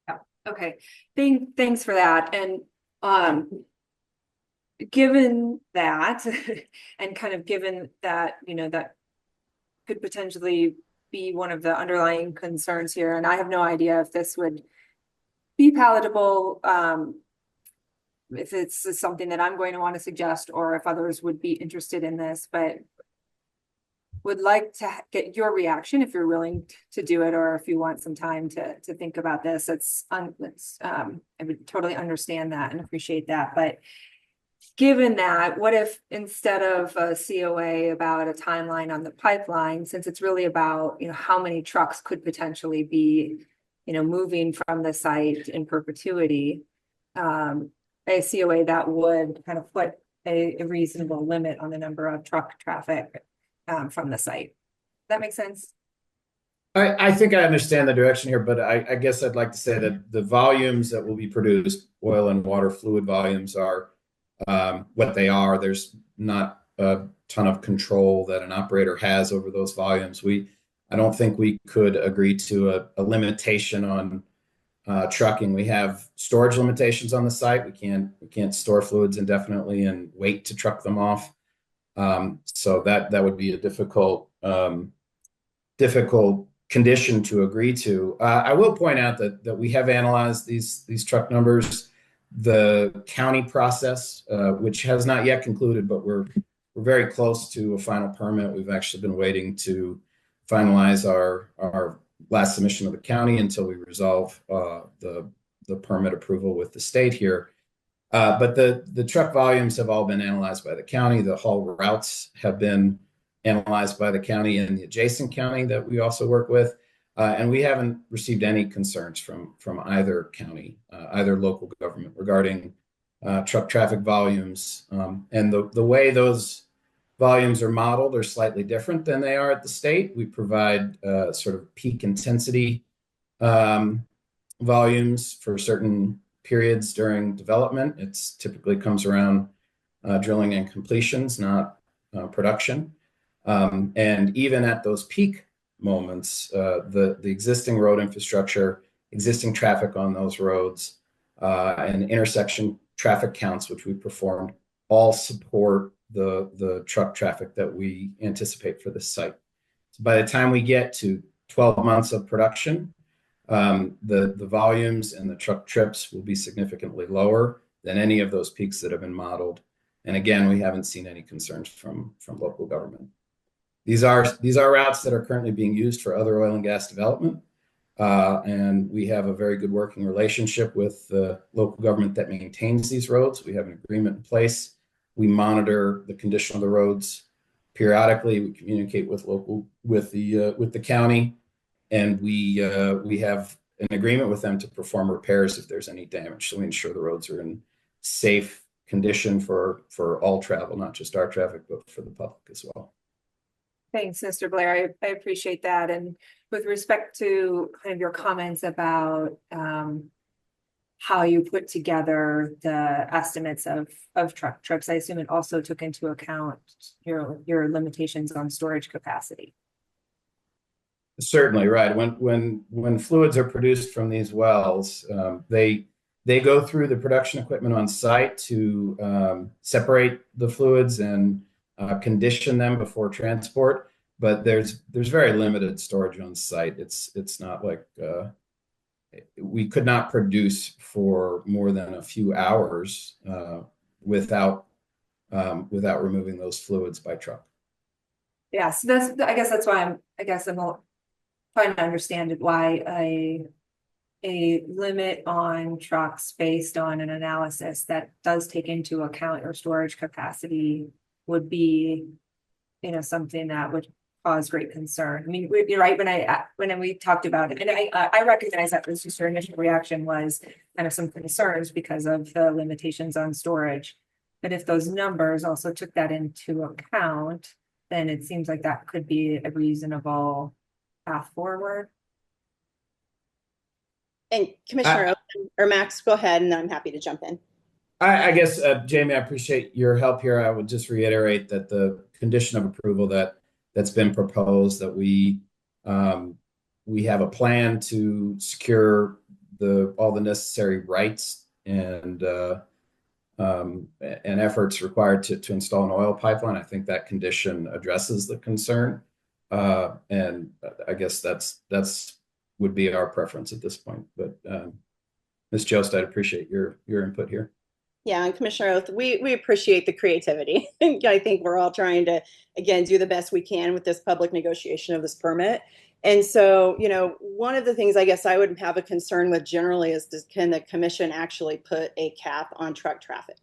Yeah. Okay. Thanks for that. And given that, and kind of given that, that could potentially be one of the underlying concerns here, and I have no idea if this would be palatable, if it's something that I'm going to want to suggest, or if others would be interested in this, but would like to get your reaction if you're willing to do it, or if you want some time to think about this. I would totally understand that and appreciate that. But given that, what if instead of a COA about a timeline on the pipeline, since it's really about, how many trucks could potentially be, moving from the site in perpetuity, a COA that would kind of put a reasonable limit on the number of truck traffic from the site. Does that make sense? I think I understand the direction here, but I guess I'd like to say that the volumes that will be produced, oil and water fluid volumes, are what they are. There's not a ton of control that an operator has over those volumes. I don't think we could agree to a limitation on trucking. We have storage limitations on the site. We can't store fluids indefinitely and wait to truck them off. So that would be a difficult condition to agree to. I will point out that we have analyzed these truck numbers. The county process, which has not yet concluded, but we're very close to a final permit. We've actually been waiting to finalize our last submission of the county until we resolve the permit approval with the state here. But the truck volumes have all been analyzed by the county. The haul routes have been analyzed by the county and the adjacent county that we also work with. And we haven't received any concerns from either county, either local government, regarding truck traffic volumes. And the way those volumes are modeled are slightly different than they are at the state. We provide sort of peak intensity volumes for certain periods during development. It's typically comes around drilling and completions, not production. And even at those peak moments, the existing road infrastructure, existing traffic on those roads, and intersection traffic counts, which we performed, all support the truck traffic that we anticipate for this site. So by the time we get to 12 months of production, the volumes and the truck trips will be significantly lower than any of those peaks that have been modeled. And again, we haven't seen any concerns from local government. These are routes that are currently being used for other oil and gas development. And we have a very good working relationship with the local government that maintains these roads. We have an agreement in place. We monitor the condition of the roads periodically. We communicate with the county, and we have an agreement with them to perform repairs if there's any damage. So we ensure the roads are in safe condition for all travel, not just our traffic, but for the public as well. Thanks, Mr. Blair. I appreciate that. And with respect to kind of your comments about how you put together the estimates of truck trips, I assume it also took into account your limitations on storage capacity. Certainly, right. When fluids are produced from these wells, they go through the production equipment on site to separate the fluids and condition them before transport. But there's very limited storage on site. It's not like we could not produce for more than a few hours without removing those fluids by truck. Yeah, so I guess that's why I'm trying to understand why a limit on trucks based on an analysis that does take into account your storage capacity would be, something that would cause great concern. I mean, you're right, when we talked about it, and I recognize that this just your initial reaction was kind of some concerns because of the limitations on storage. But if those numbers also took that into account, then it seems like that could be a reasonable path forward. And Commissioner Oaken, or Max, go ahead, and then I'm happy to jump in. I guess, Jamie, I appreciate your help here. I would just reiterate that the condition of approval that's been proposed, that we have a plan to secure all the necessary rights and efforts required to install an oil pipeline. I think that condition addresses the concern, and I guess that's would be our preference at this point. But Ms. Jost, I'd appreciate your input here. Yeah, and Commissioner Oath, we appreciate the creativity. I think we're all trying to, again, do the best we can with this public negotiation of this permit. And so, one of the things I guess I would have a concern with generally is can the commission actually put a cap on truck traffic?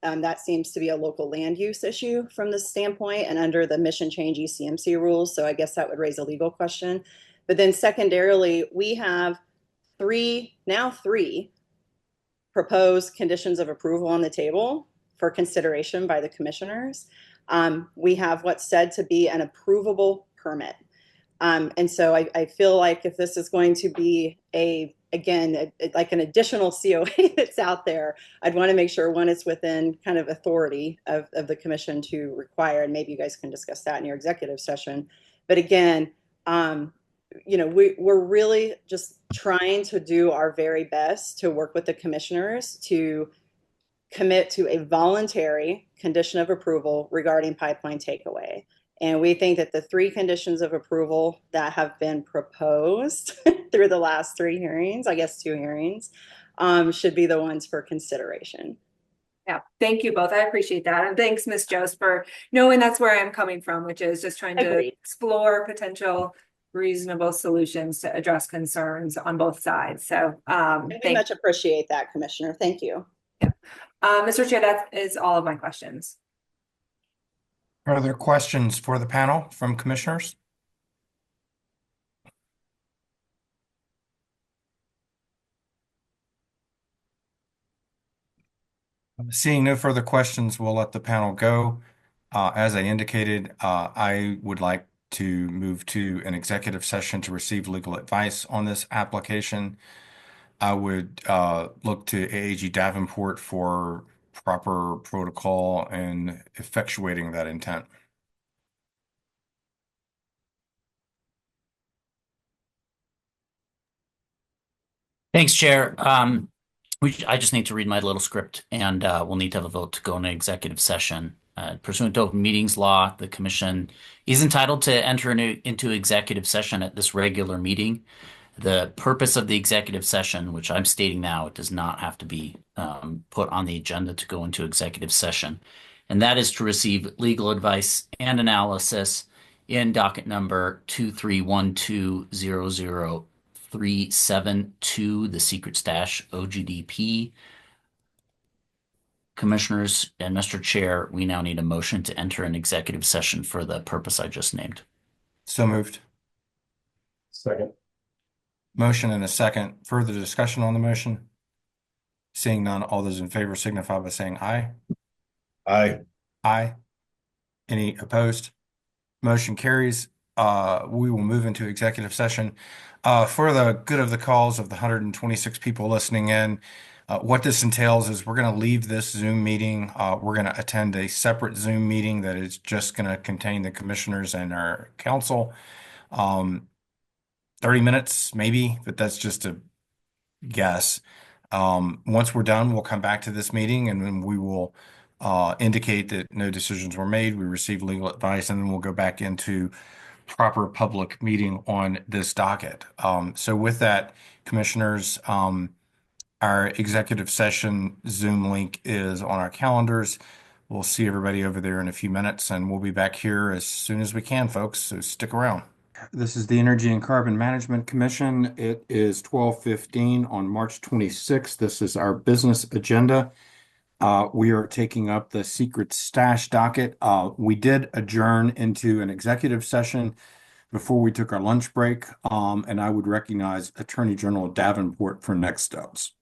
That seems to be a local land use issue from this standpoint and under the mission change ECMC rules. So I guess that would raise a legal question. But then secondarily, we have three proposed conditions of approval on the table for consideration by the commissioners. We have what's said to be an approvable permit. And so I feel like if this is going to be like an additional COA that's out there, I'd want to make sure one, it's within kind of authority of the commission to require, and maybe you guys can discuss that in your executive session. But again, we're really just trying to do our very best to work with the commissioners to commit to a voluntary condition of approval regarding pipeline takeaway. And we think that the three conditions of approval that have been proposed through the last three hearings, I guess 2 hearings, should be the ones for consideration. Yeah, thank you both. I appreciate that. And thanks, Ms. Jost, for knowing that's where I'm coming from, which is just trying to explore potential reasonable solutions to address concerns on both sides. So we much appreciate that, Commissioner. Thank you. Yeah. Mr. Chair, that is all of my questions. Are there questions for the panel from commissioners? Seeing no further questions, we'll let the panel go. As I indicated, I would like to move to an executive session to receive legal advice on this application. I would look to AAG Davenport for proper protocol and effectuating that intent. Thanks, Chair. I just need to read my little script, and we'll need to have a vote to go into executive session. Pursuant to open meetings law, the commission is entitled to enter into executive session at this regular meeting. The purpose of the executive session, which I'm stating now, it does not have to be put on the agenda to go into executive session, and that is to receive legal advice and analysis in docket number 231200372, the secret stash OGDP. Commissioners and Mr. Chair, we now need a motion to enter an executive session for the purpose I just named. So moved. Second. Motion and a second. Further discussion on the motion? Seeing none, all those in favor signify by saying aye. Aye. Aye. Any opposed? Motion carries. We will move into executive session. For the good of the cause of the 126 people listening in, what this entails is we're going to leave this Zoom meeting. We're going to attend a separate Zoom meeting that is just going to contain the commissioners and our council. 30 minutes maybe, but that's just a guess. Once we're done, we'll come back to this meeting and then we will indicate that no decisions were made. We received legal advice, and then we'll go back into proper public meeting on this docket. So with that, commissioners. Our executive session Zoom link is on our calendars. We'll see everybody over there in a few minutes, and we'll be back here as soon as we can, folks. So stick around. This is the Energy and Carbon Management Commission. It is 12:15 on March 26th. This is our business agenda. We are taking up the secret stash docket. We did adjourn into an executive session before we took our lunch break, and I would recognize Attorney General Davenport for next steps.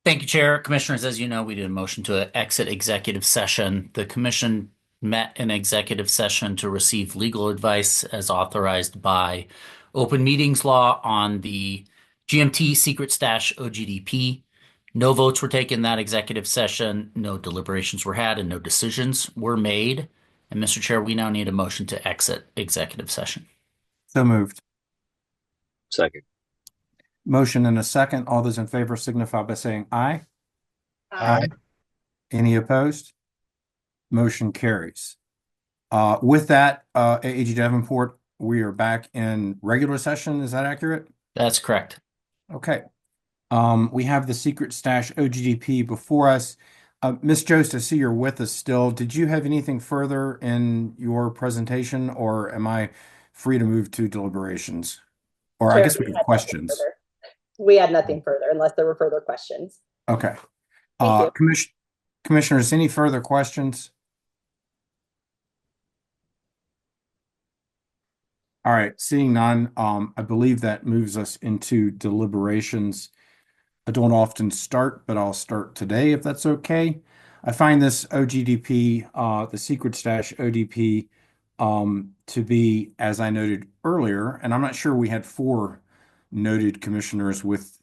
Thank you, Chair. Commissioners, as you know, we did a motion to exit executive session. The commission met in executive session to receive legal advice as authorized by open meetings law on the GMT secret stash OGDP. No votes were taken in that executive session, no deliberations were had, and no decisions were made. And Mr. Chair, we now need a motion to exit executive session. So moved. Second. Motion and a second. All those in favor signify by saying aye. Aye. Any opposed? Motion carries. With that, AG Davenport, we are back in regular session. Is that accurate? That's correct. Okay. We have the secret stash OGDP before us. Ms. Jost, I see you're with us still. Did you have anything further in your presentation, or am I free to move to deliberations? Or I guess we have questions. We had nothing further unless there were further questions. Okay. Thank you. Commissioners, any further questions? All right, seeing none, I believe that moves us into deliberations. I don't often start, but I'll start today if that's okay. I find this OGDP, the secret stash ODP, to be, as I noted earlier, and I'm not sure we had 4 noted commissioners with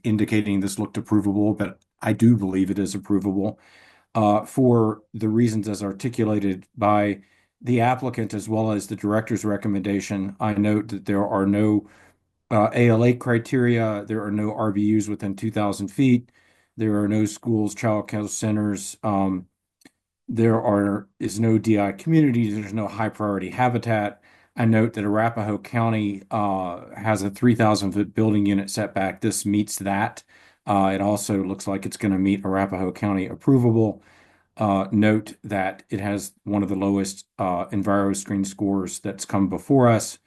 indicating this looked approvable, but I do believe it is approvable for the reasons as articulated by the applicant as well as the director's recommendation. I note that there are no ALA criteria, there are no RBUs within 2,000 feet, there are no schools, child care centers, there is no DI community, there's no high priority habitat. I note that Arapahoe County has a 3,000-foot building unit setback. This meets that. It also looks like it's going to meet Arapahoe County approvable. Note that it has one of the lowest EnviroScreen scores that's come before us.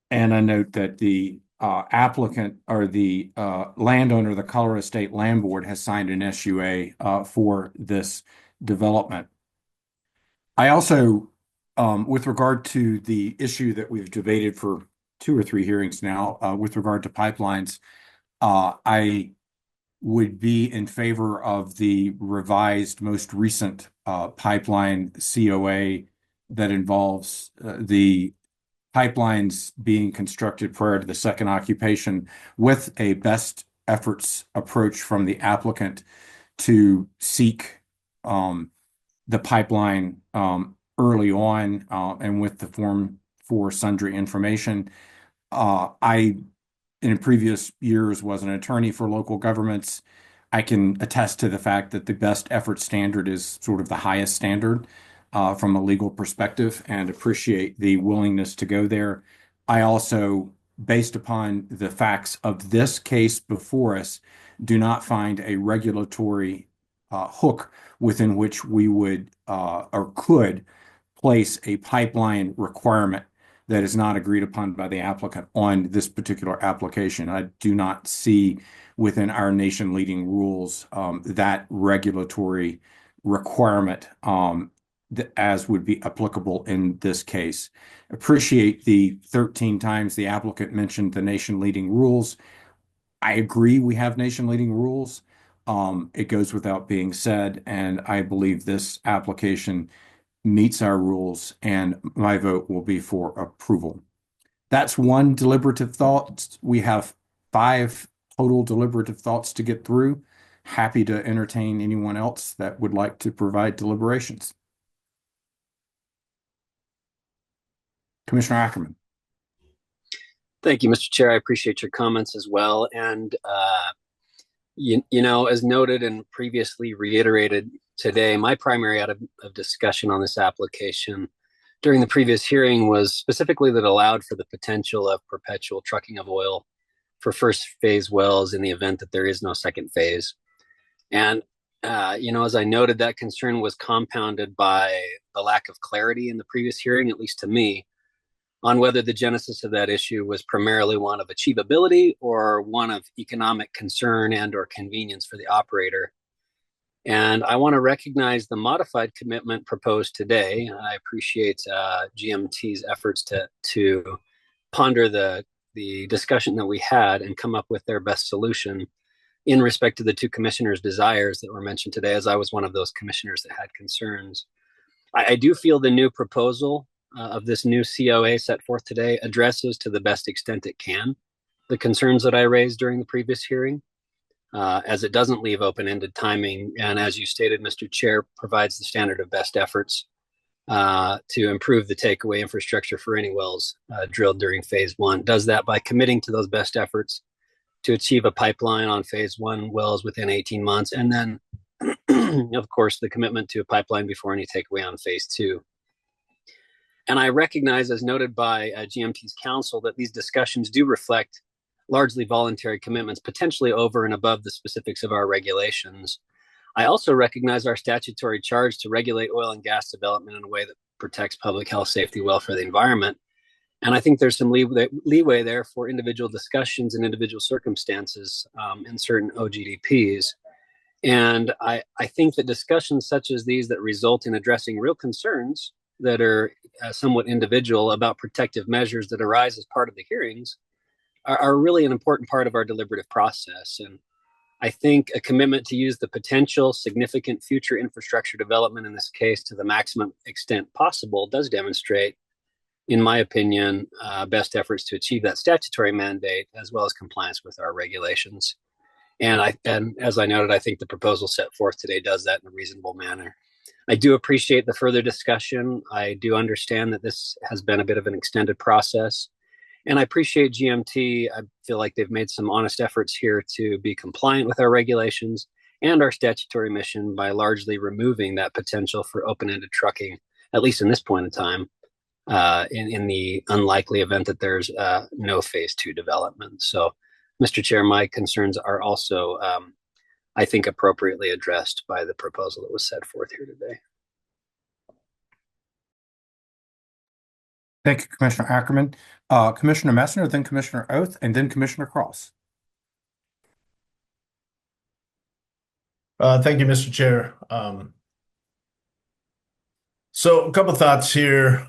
And I note that the applicant or the landowner, the Colorado State Land Board, has signed an SUA for this development. I also, with regard to the issue that we've debated for 2 or 3 hearings now, with regard to pipelines, I would be in favor of the revised, most recent pipeline COA that involves the pipelines being constructed prior to the second occupation, with a best efforts approach from the applicant to seek the pipeline early on and with the Form 4 sundry information. I, in previous years, was an attorney for local governments. I can attest to the fact that the best effort standard is sort of the highest standard from a legal perspective, and appreciate the willingness to go there. I also, based upon the facts of this case before us, do not find a regulatory hook within which we would or could place a pipeline requirement that is not agreed upon by the applicant on this particular application. I do not see within our nation leading rules that regulatory requirement as would be applicable in this case. Appreciate the 13 times the applicant mentioned the nation leading rules. I agree we have nation leading rules. It goes without being said, and I believe this application meets our rules, and my vote will be for approval. That's one deliberative thought. We have 5 total deliberative thoughts to get through. Happy to entertain anyone else that would like to provide deliberations. Commissioner Ackerman. Thank you, Mr. Chair. I appreciate your comments as well. And, you know, as noted and previously reiterated today, my primary item of discussion on this application during the previous hearing was specifically that allowed for the potential of perpetual trucking of oil for first phase wells in the event that there is no second phase. And, as I noted, that concern was compounded by the lack of clarity in the previous hearing, at least to me, on whether the genesis of that issue was primarily one of achievability or one of economic concern and or convenience for the operator. And I want to recognize the modified commitment proposed today. I appreciate GMT's efforts to ponder the discussion that we had and come up with their best solution in respect to the two commissioners' desires that were mentioned today, as I was one of those commissioners that had concerns. I do feel the new proposal of this new COA set forth today addresses to the best extent it can the concerns that I raised during the previous hearing, as it doesn't leave open-ended timing. And as you stated, Mr. Chair, provides the standard of best efforts to improve the takeaway infrastructure for any wells drilled during phase one. Does that by committing to those best efforts to achieve a pipeline on phase one wells within 18 months. And then, of course, the commitment to a pipeline before any takeaway on phase two. And I recognize, as noted by GMT's counsel, that these discussions do reflect largely voluntary commitments, potentially over and above the specifics of our regulations. I also recognize our statutory charge to regulate oil and gas development in a way that protects public health, safety, welfare, the environment. And I think there's some leeway there for individual discussions and individual circumstances in certain OGDPs. And I think that discussions such as these that result in addressing real concerns that are somewhat individual about protective measures that arise as part of the hearings are really an important part of our deliberative process. And I think a commitment to use the potential significant future infrastructure development in this case to the maximum extent possible does demonstrate, in my opinion, best efforts to achieve that statutory mandate as well as compliance with our regulations. And as I noted, I think the proposal set forth today does that in a reasonable manner. I do appreciate the further discussion. I do understand that this has been a bit of an extended process. And I appreciate GMT. I feel like they've made some honest efforts here to be compliant with our regulations and our statutory mission by largely removing that potential for open-ended trucking, at least in this point in time, in the unlikely event that there's no phase two development. So, Mr. Chair, my concerns are also, I think, appropriately addressed by the proposal that was set forth here today. Thank you, Commissioner Ackerman. Commissioner Messner, then Commissioner Oath, and then Commissioner Cross. Thank you, Mr. Chair. So a couple thoughts here.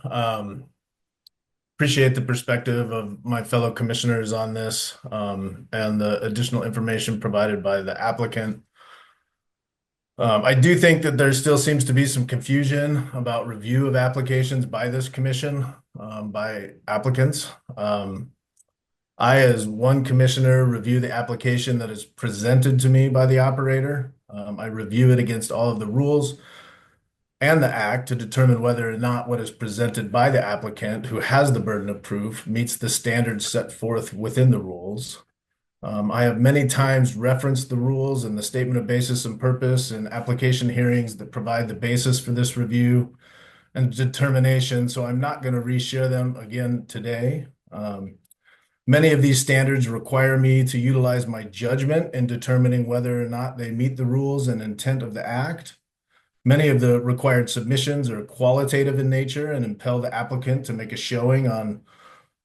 Appreciate the perspective of my fellow commissioners on this and the additional information provided by the applicant. I do think that there still seems to be some confusion about review of applications by this commission, by applicants. I, as one commissioner, review the application that is presented to me by the operator. I review it against all of the rules and the act to determine whether or not what is presented by the applicant, who has the burden of proof, meets the standards set forth within the rules. I have many times referenced the rules and the statement of basis and purpose in application hearings that provide the basis for this review and determination, so I'm not going to reshare them again today. Many of these standards require me to utilize my judgment in determining whether or not they meet the rules and intent of the act. Many of the required submissions are qualitative in nature and impel the applicant to make a showing on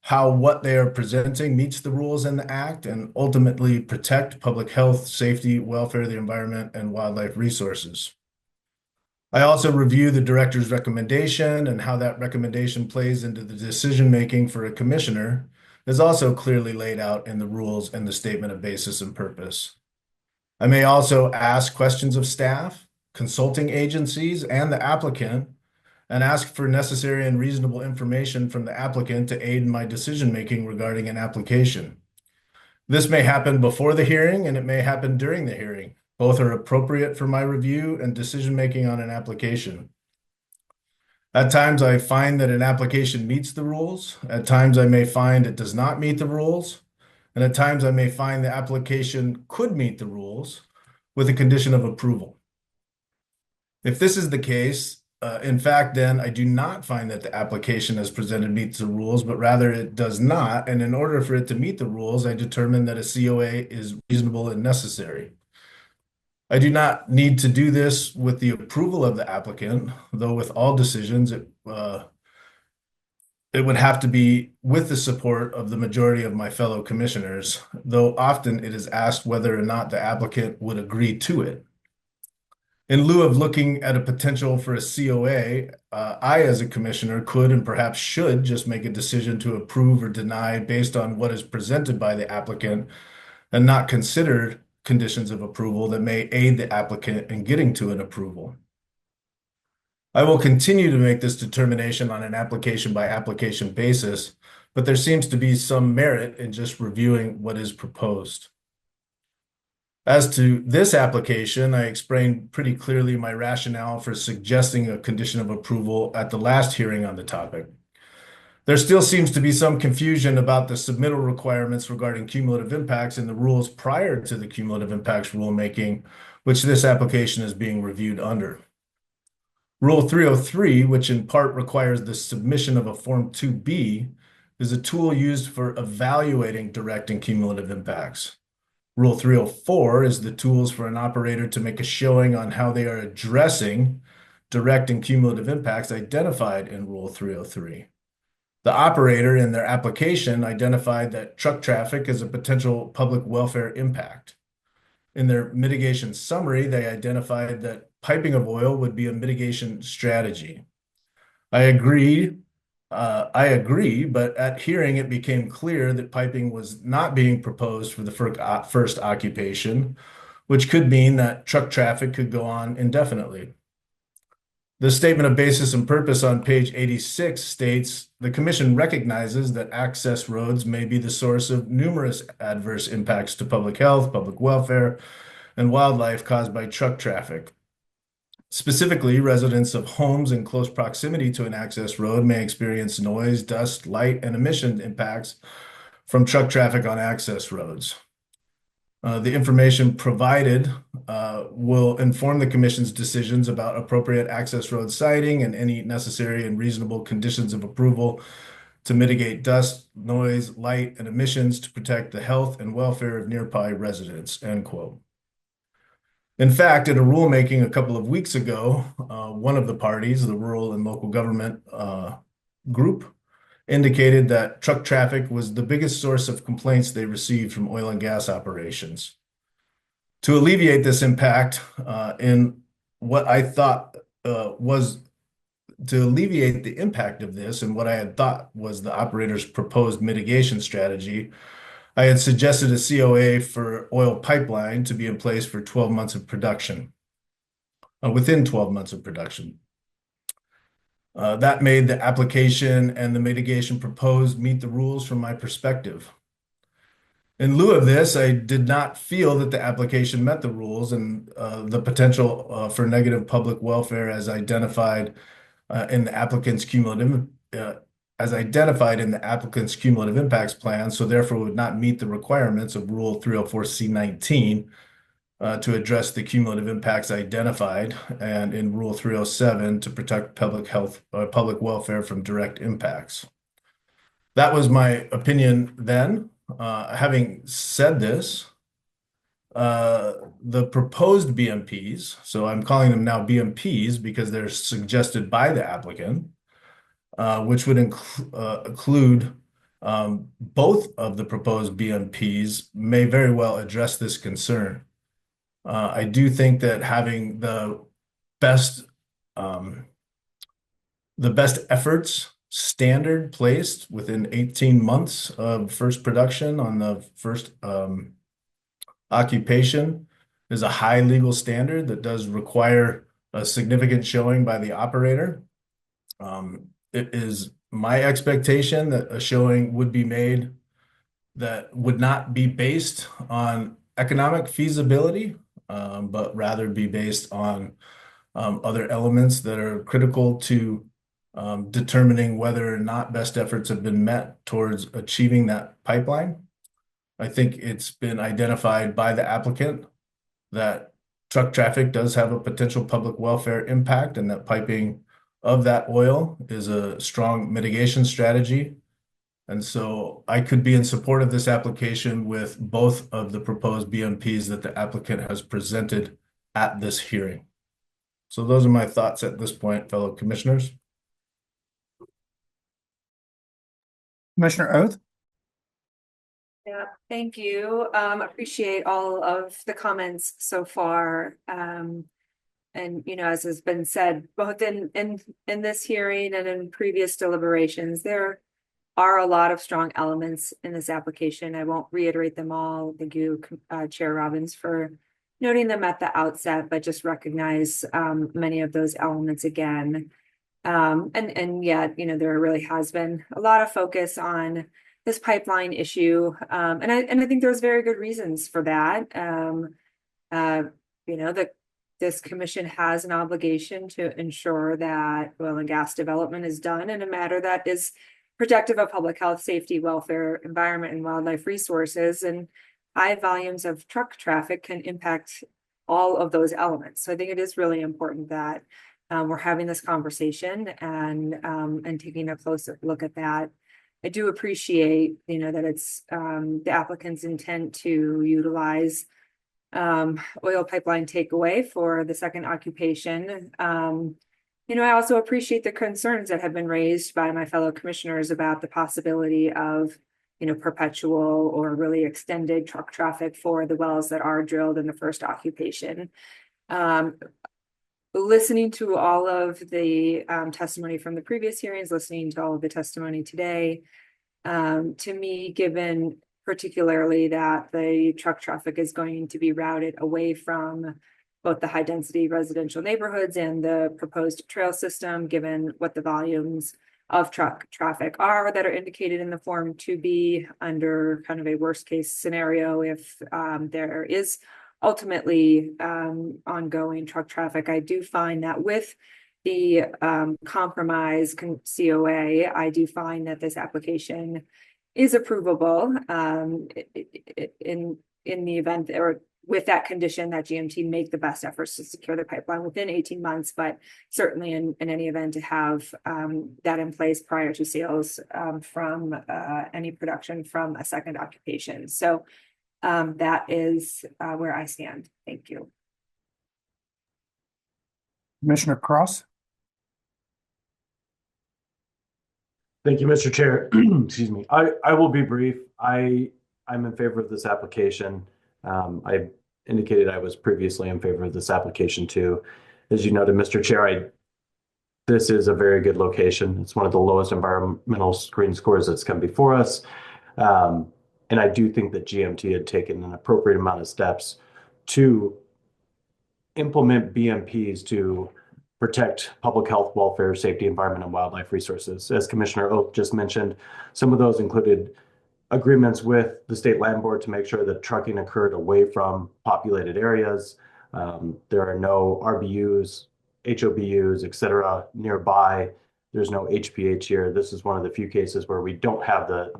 how what they are presenting meets the rules in the act and ultimately protect public health, safety, welfare, the environment, and wildlife resources. I also review the director's recommendation, and how that recommendation plays into the decision-making for a commissioner is also clearly laid out in the rules and the statement of basis and purpose. I may also ask questions of staff, consulting agencies, and the applicant, and ask for necessary and reasonable information from the applicant to aid in my decision-making regarding an application. This may happen before the hearing, and it may happen during the hearing. Both are appropriate for my review and decision-making on an application. At times, I find that an application meets the rules. At times, I may find it does not meet the rules. And at times, I may find the application could meet the rules with a condition of approval. If this is the case, in fact, then I do not find that the application as presented meets the rules, but rather it does not. And in order for it to meet the rules, I determine that a COA is reasonable and necessary. I do not need to do this with the approval of the applicant, though with all decisions, it would have to be with the support of the majority of my fellow commissioners, though often it is asked whether or not the applicant would agree to it. In lieu of looking at a potential for a COA, I, as a commissioner, could and perhaps should just make a decision to approve or deny based on what is presented by the applicant and not consider conditions of approval that may aid the applicant in getting to an approval. I will continue to make this determination on an application by application basis, but there seems to be some merit in just reviewing what is proposed. As to this application, I explained pretty clearly my rationale for suggesting a condition of approval at the last hearing on the topic. There still seems to be some confusion about the submittal requirements regarding cumulative impacts in the rules prior to the cumulative impacts rulemaking, which this application is being reviewed under. Rule 303, which in part requires the submission of a Form 2B, is a tool used for evaluating direct and cumulative impacts. Rule 304 is the tools for an operator to make a showing on how they are addressing direct and cumulative impacts identified in Rule 303. The operator in their application identified that truck traffic is a potential public welfare impact. In their mitigation summary, they identified that piping of oil would be a mitigation strategy. I agree, but at hearing it became clear that piping was not being proposed for the first occupation, which could mean that truck traffic could go on indefinitely. The statement of basis and purpose on page 86 states, the commission recognizes that access roads may be the source of numerous adverse impacts to public health, public welfare, and wildlife caused by truck traffic. Specifically, residents of homes in close proximity to an access road may experience noise, dust, light, and emission impacts from truck traffic on access roads. The information provided will inform the commission's decisions about appropriate access road siting and any necessary and reasonable conditions of approval to mitigate dust, noise, light, and emissions to protect the health and welfare of nearby residents, end quote. In fact, at a rulemaking a couple of weeks ago, one of the parties, the Rural and Local Government Group, indicated that truck traffic was the biggest source of complaints they received from oil and gas operations. To alleviate this impact in what I thought was to alleviate the impact of this and what I had thought was the operator's proposed mitigation strategy, I had suggested a COA for oil pipeline to be in place for 12 months of production, within 12 months of production. That made the application and the mitigation proposed meet the rules from my perspective. In lieu of this, I did not feel that the application met the rules and the potential for negative public welfare as identified in the applicant's cumulative impacts plan, so therefore would not meet the requirements of Rule 304C19 to address the cumulative impacts identified, and in Rule 307 to protect public health or public welfare from direct impacts. That was my opinion then. Having said this, the proposed BMPs, so I'm calling them now BMPs because they're suggested by the applicant, which would include both of the proposed BMPs, may very well address this concern. I do think that having the best efforts standard placed within 18 months of first production on the first occupation is a high legal standard that does require a significant showing by the operator. It is my expectation that a showing would be made that would not be based on economic feasibility, but rather be based on other elements that are critical to determining whether or not best efforts have been met towards achieving that pipeline. I think it's been identified by the applicant that truck traffic does have a potential public welfare impact and that piping of that oil is a strong mitigation strategy. And so I could be in support of this application with both of the proposed BMPs that the applicant has presented at this hearing. So those are my thoughts at this point, fellow commissioners. Commissioner Oath? Yeah, thank you. Appreciate all of the comments so far. And as has been said, both in this hearing and in previous deliberations, there are a lot of strong elements in this application. I won't reiterate them all. Thank you, Chair Robbins, for noting them at the outset, but just recognize many of those elements again. And yet, there really has been a lot of focus on this pipeline issue. And I think there's very good reasons for that. This commission has an obligation to ensure that oil and gas development is done in a manner that is protective of public health, safety, welfare, environment, and wildlife resources. And high volumes of truck traffic can impact all of those elements. So I think it is really important that we're having this conversation and taking a closer look at that. I do appreciate, that it's the applicant's intent to utilize oil pipeline takeaway for the second occupation. I also appreciate the concerns that have been raised by my fellow commissioners about the possibility of, perpetual or really extended truck traffic for the wells that are drilled in the first occupation. Listening to all of the testimony from the previous hearings, listening to all of the testimony today, to me, given particularly that the truck traffic is going to be routed away from both the high density residential neighborhoods and the proposed trail system, given what the volumes of truck traffic are that are indicated in the Form 2B under kind of a worst case scenario, if there is ultimately ongoing truck traffic. I do find that with the compromise COA, I do find that this application is approvable in the event or with that condition that GMT make the best efforts to secure the pipeline within 18 months, but certainly in any event to have that in place prior to sales from any production from a second occupation. So that is where I stand. Thank you. Commissioner Cross? Thank you, Mr. Chair. Excuse me. I will be brief. I'm in favor of this application. I indicated I was previously in favor of this application too. As you noted, Mr. Chair, this is a very good location. It's one of the lowest environmental screen scores that's come before us. And I do think that GMT had taken an appropriate amount of steps to implement BMPs to protect public health, welfare, safety, environment, and wildlife resources. As Commissioner Oath just mentioned, some of those included agreements with the state land board to make sure that trucking occurred away from populated areas. There are no RBUs, HOBUs, et cetera, nearby. There's no HPH here. This is one of the few cases where we don't have the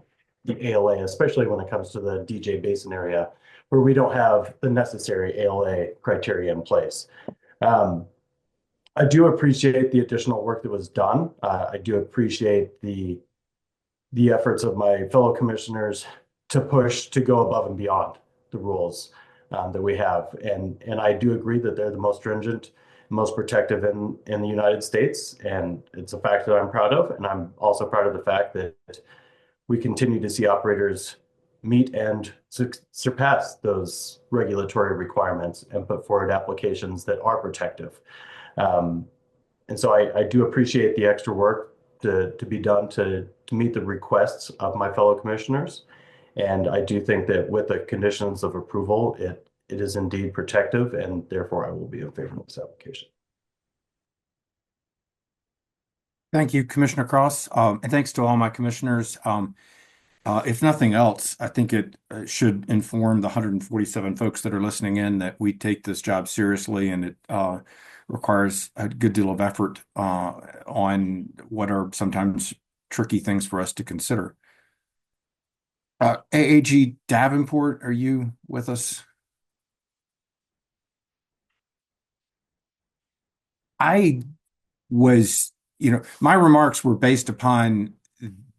ALA, especially when it comes to the DJ Basin area, where we don't have the necessary ALA criteria in place. I do appreciate the additional work that was done. I do appreciate the efforts of my fellow commissioners to push to go above and beyond the rules that we have. And I do agree that they're the most stringent, most protective in the United States. And it's a fact that I'm proud of. And I'm also proud of the fact that we continue to see operators meet and surpass those regulatory requirements and put forward applications that are protective. And so I do appreciate the extra work to be done to meet the requests of my fellow commissioners. And I do think that with the conditions of approval, it is indeed protective, and therefore I will be in favor of this application. Thank you, Commissioner Cross. And thanks to all my commissioners. If nothing else, I think it should inform the 147 folks that are listening in that we take this job seriously, and it requires a good deal of effort on what are sometimes tricky things for us to consider. AAG Davenport, are you with us? I was my remarks were based upon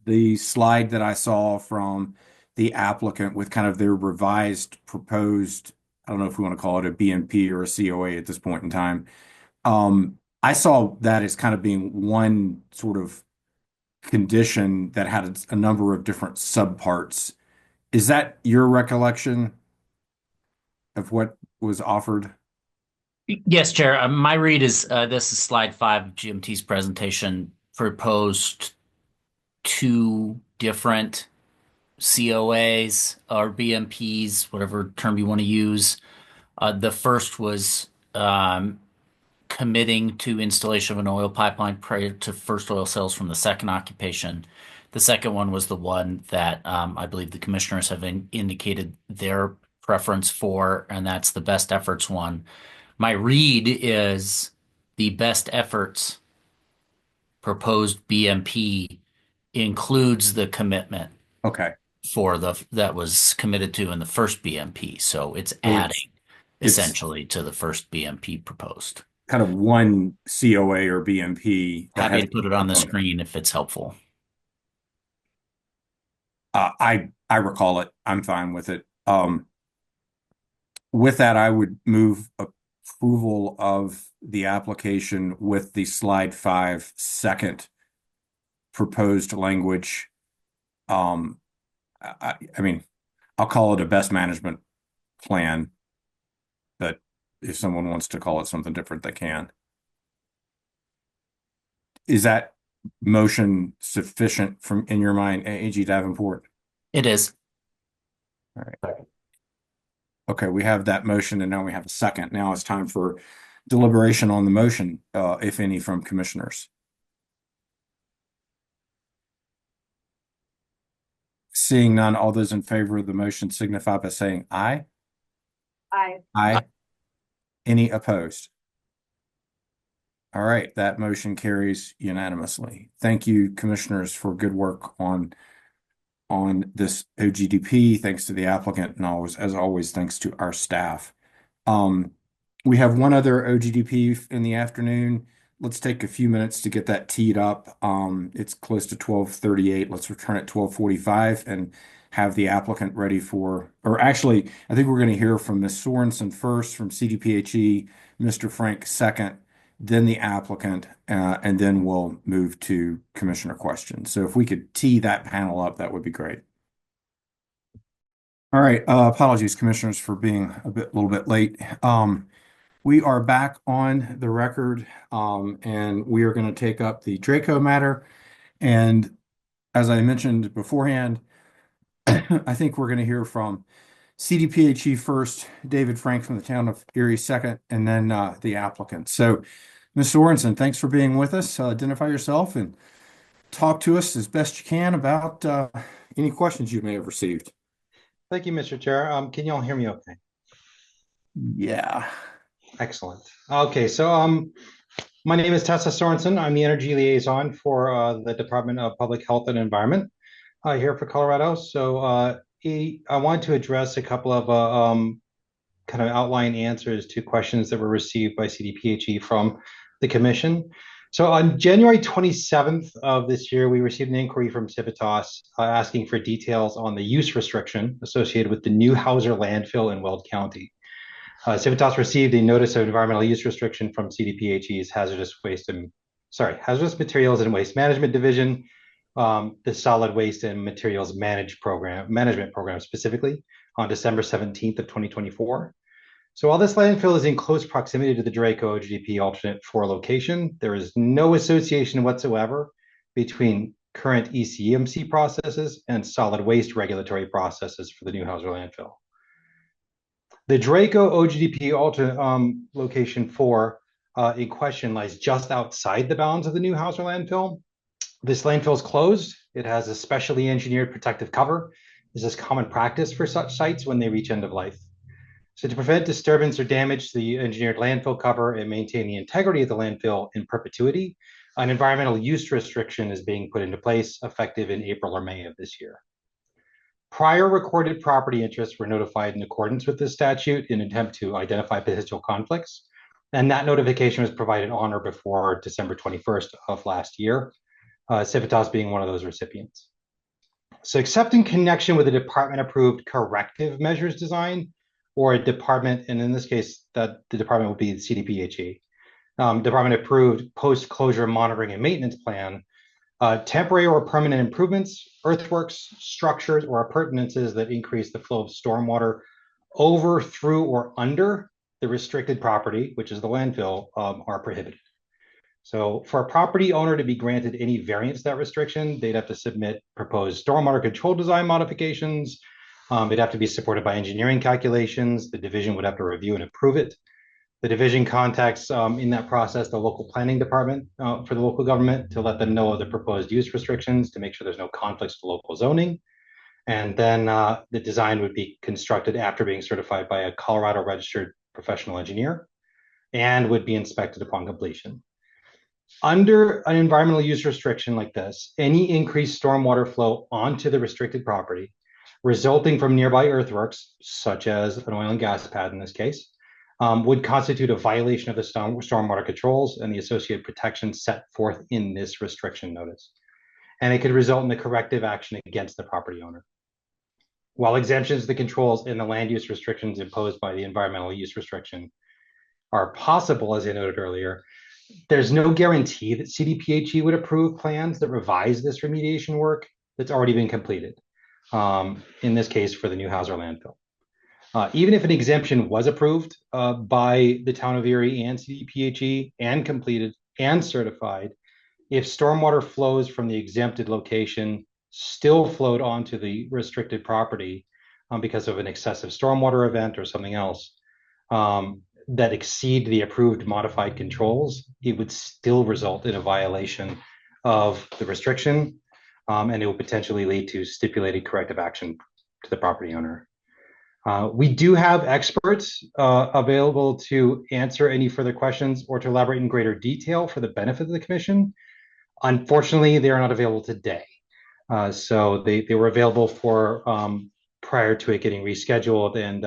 the slide that I saw from the applicant with kind of their revised proposed, I don't know if we want to call it a BMP or a COA at this point in time. I saw that as kind of being one sort of condition that had a number of different subparts. Is that your recollection of what was offered? Yes, Chair. My read is this is slide 5 of GMT's presentation, proposed two different COAs or BMPs, whatever term you want to use. The first was committing to installation of an oil pipeline prior to first oil sales from the second occupation. The second one was the one that I believe the commissioners have indicated their preference for, and that's the best efforts one. My read is the best efforts proposed BMP includes the commitment Okay. for that was committed to in the first BMP. So it's adding essentially to the first BMP proposed. Kind of one COA or BMP. Happy to put it on the screen if it's helpful. I recall it. I'm fine with it. With that, I would move approval of the application with the slide 5 second proposed language. I mean, I'll call it a best management plan, but if someone wants to call it something different, they can. Is that motion sufficient in your mind, AG Davenport? It is. All right. Okay, we have that motion and now we have a second. Now it's time for deliberation on the motion, if any, from commissioners. Seeing none, all those in favor of the motion signify by saying aye. Aye. Aye. Any opposed? All right, that motion carries unanimously. Thank you, commissioners, for good work on this OGDP. Thanks to the applicant, and always, as always, thanks to our staff. We have one other OGDP in the afternoon. Let's take a few minutes to get that teed up. It's close to 12:38. Let's return at 12:45 and have the applicant ready for, or actually, I think we're going to hear from Ms. Sorensen first from CDPHE, Mr. Frank second, then the applicant, and then we'll move to commissioner questions. So if we could tee that panel up, that would be great. All right, apologies, commissioners, for being a little bit late. We are back on the record, and we are going to take up the Draco matter. And as I mentioned beforehand, I think we're going to hear from CDPHE first, David Frank from the town of Erie second, and then the applicant. So, Ms. Sorensen, thanks for being with us. Identify yourself and talk to us as best you can about any questions you may have received. Thank you, Mr. Chair. Can you all hear me okay? Yeah. Excellent. Okay, so my name is Tessa Sorensen. I'm the energy liaison for the Department of Public Health and Environment here for Colorado. So I want to address a couple of kind of outline answers to questions that were received by CDPHE from the commission. So on January 27th of this year, we received an inquiry from Civitas asking for details on the use restriction associated with the new Hauser landfill in Weld County. Civitas received a notice of environmental use restriction from CDPHE's hazardous materials and waste management division, the solid waste and materials management program specifically, on December 17th of 2024. So while this landfill is in close proximity to the Draco OGDP alternate 4 location, there is no association whatsoever between current ECMC processes and solid waste regulatory processes for the new Hauser landfill. The Draco OGDP alternate location 4 in question lies just outside the bounds of the new Hauser landfill. This landfill is closed. It has a specially engineered protective cover. This is common practice for such sites when they reach end of life. So to prevent disturbance or damage to the engineered landfill cover and maintain the integrity of the landfill in perpetuity, an environmental use restriction is being put into place effective in April or May of this year. Prior recorded property interests were notified in accordance with this statute in an attempt to identify potential conflicts. And that notification was provided on or before December 21st of last year, Civitas being one of those recipients. So except in connection with a department-approved corrective measures design or a department, and in this case, that the department would be the CDPHE, department-approved post-closure monitoring and maintenance plan, temporary or permanent improvements, earthworks, structures, or appurtenances that increase the flow of stormwater over, through, or under the restricted property, which is the landfill, are prohibited. So for a property owner to be granted any variance to that restriction, they'd have to submit proposed stormwater control design modifications. It'd have to be supported by engineering calculations. The division would have to review and approve it. The division contacts in that process the local planning department for the local government to let them know of the proposed use restrictions to make sure there's no conflicts with local zoning. And then the design would be constructed after being certified by a Colorado registered professional engineer and would be inspected upon completion. Under an environmental use restriction like this, any increased stormwater flow onto the restricted property resulting from nearby earthworks, such as an oil and gas pad in this case, would constitute a violation of the stormwater controls and the associated protections set forth in this restriction notice. And it could result in a corrective action against the property owner. While exemptions to the controls in the land use restrictions imposed by the environmental use restriction are possible, as I noted earlier, there's no guarantee that CDPHE would approve plans that revise this remediation work that's already been completed, in this case for the new Hauser landfill. Even if an exemption was approved by the town of Erie and CDPHE and completed and certified, if stormwater flows from the exempted location still flowed onto the restricted property because of an excessive stormwater event or something else, that exceed the approved modified controls, it would still result in a violation of the restriction, and it will potentially lead to stipulated corrective action to the property owner. We do have experts available to answer any further questions or to elaborate in greater detail for the benefit of the commission. Unfortunately, they are not available today. So they were available for prior to it getting rescheduled and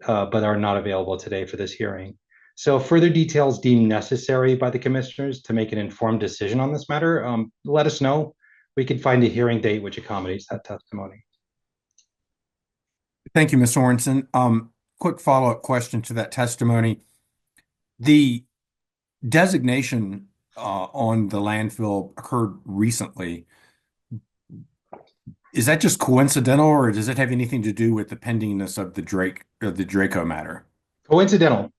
but are not available today for this hearing. So further details deemed necessary by the commissioners to make an informed decision on this matter, let us know. We can find a hearing date which accommodates that testimony. Thank you, Ms. Sorensen. Quick follow-up question to that testimony. The designation on the landfill occurred recently. Is that just coincidental, or does it have anything to do with the pendingness of the Draco matter? Coincidental,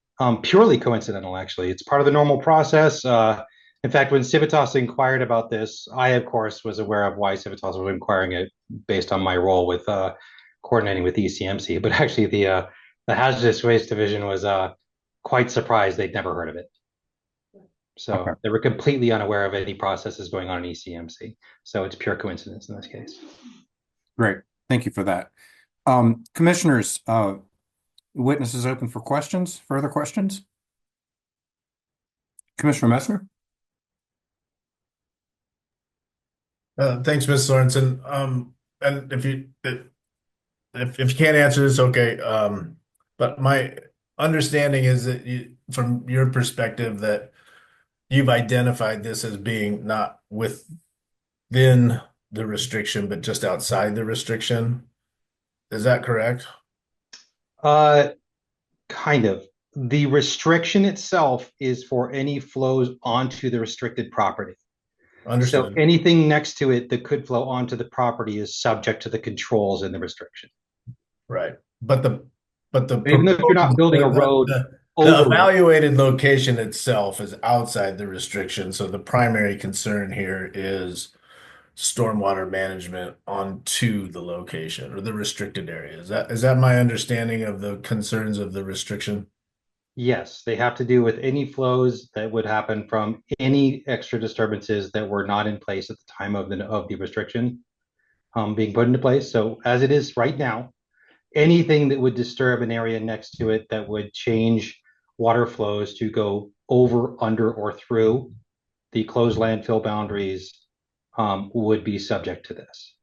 purely coincidental, actually. It's part of the normal process. In fact, when Civitas inquired about this, I, of course, was aware of why Civitas was inquiring it based on my role with coordinating with ECMC. But actually, the Hazardous Waste Division was quite surprised they'd never heard of it. So okay. They were completely unaware of any processes going on in ECMC. So it's pure coincidence in this case. Great. Thank you for that. Commissioners, witness is open for questions. Further questions? Commissioner Messner? Thanks, Ms. Sorensen. And if you can't answer this, okay. But my understanding is that from your perspective that you've identified this as being not within the restriction, but just outside the restriction. Is that correct? Kind of. The restriction itself is for any flows onto the restricted property. Understood. So anything next to it that could flow onto the property is subject to the controls in the restriction. Right. But even if you're not building a road, the evaluated location itself is outside the restriction. So the primary concern here is stormwater management onto the location or the restricted area. Is that my understanding of the concerns of the restriction? Yes, they have to do with any flows that would happen from any extra disturbances that were not in place at the time of the restriction being put into place. So as it is right now, anything that would disturb an area next to it that would change water flows to go over, under, or through the closed landfill boundaries would be subject to this.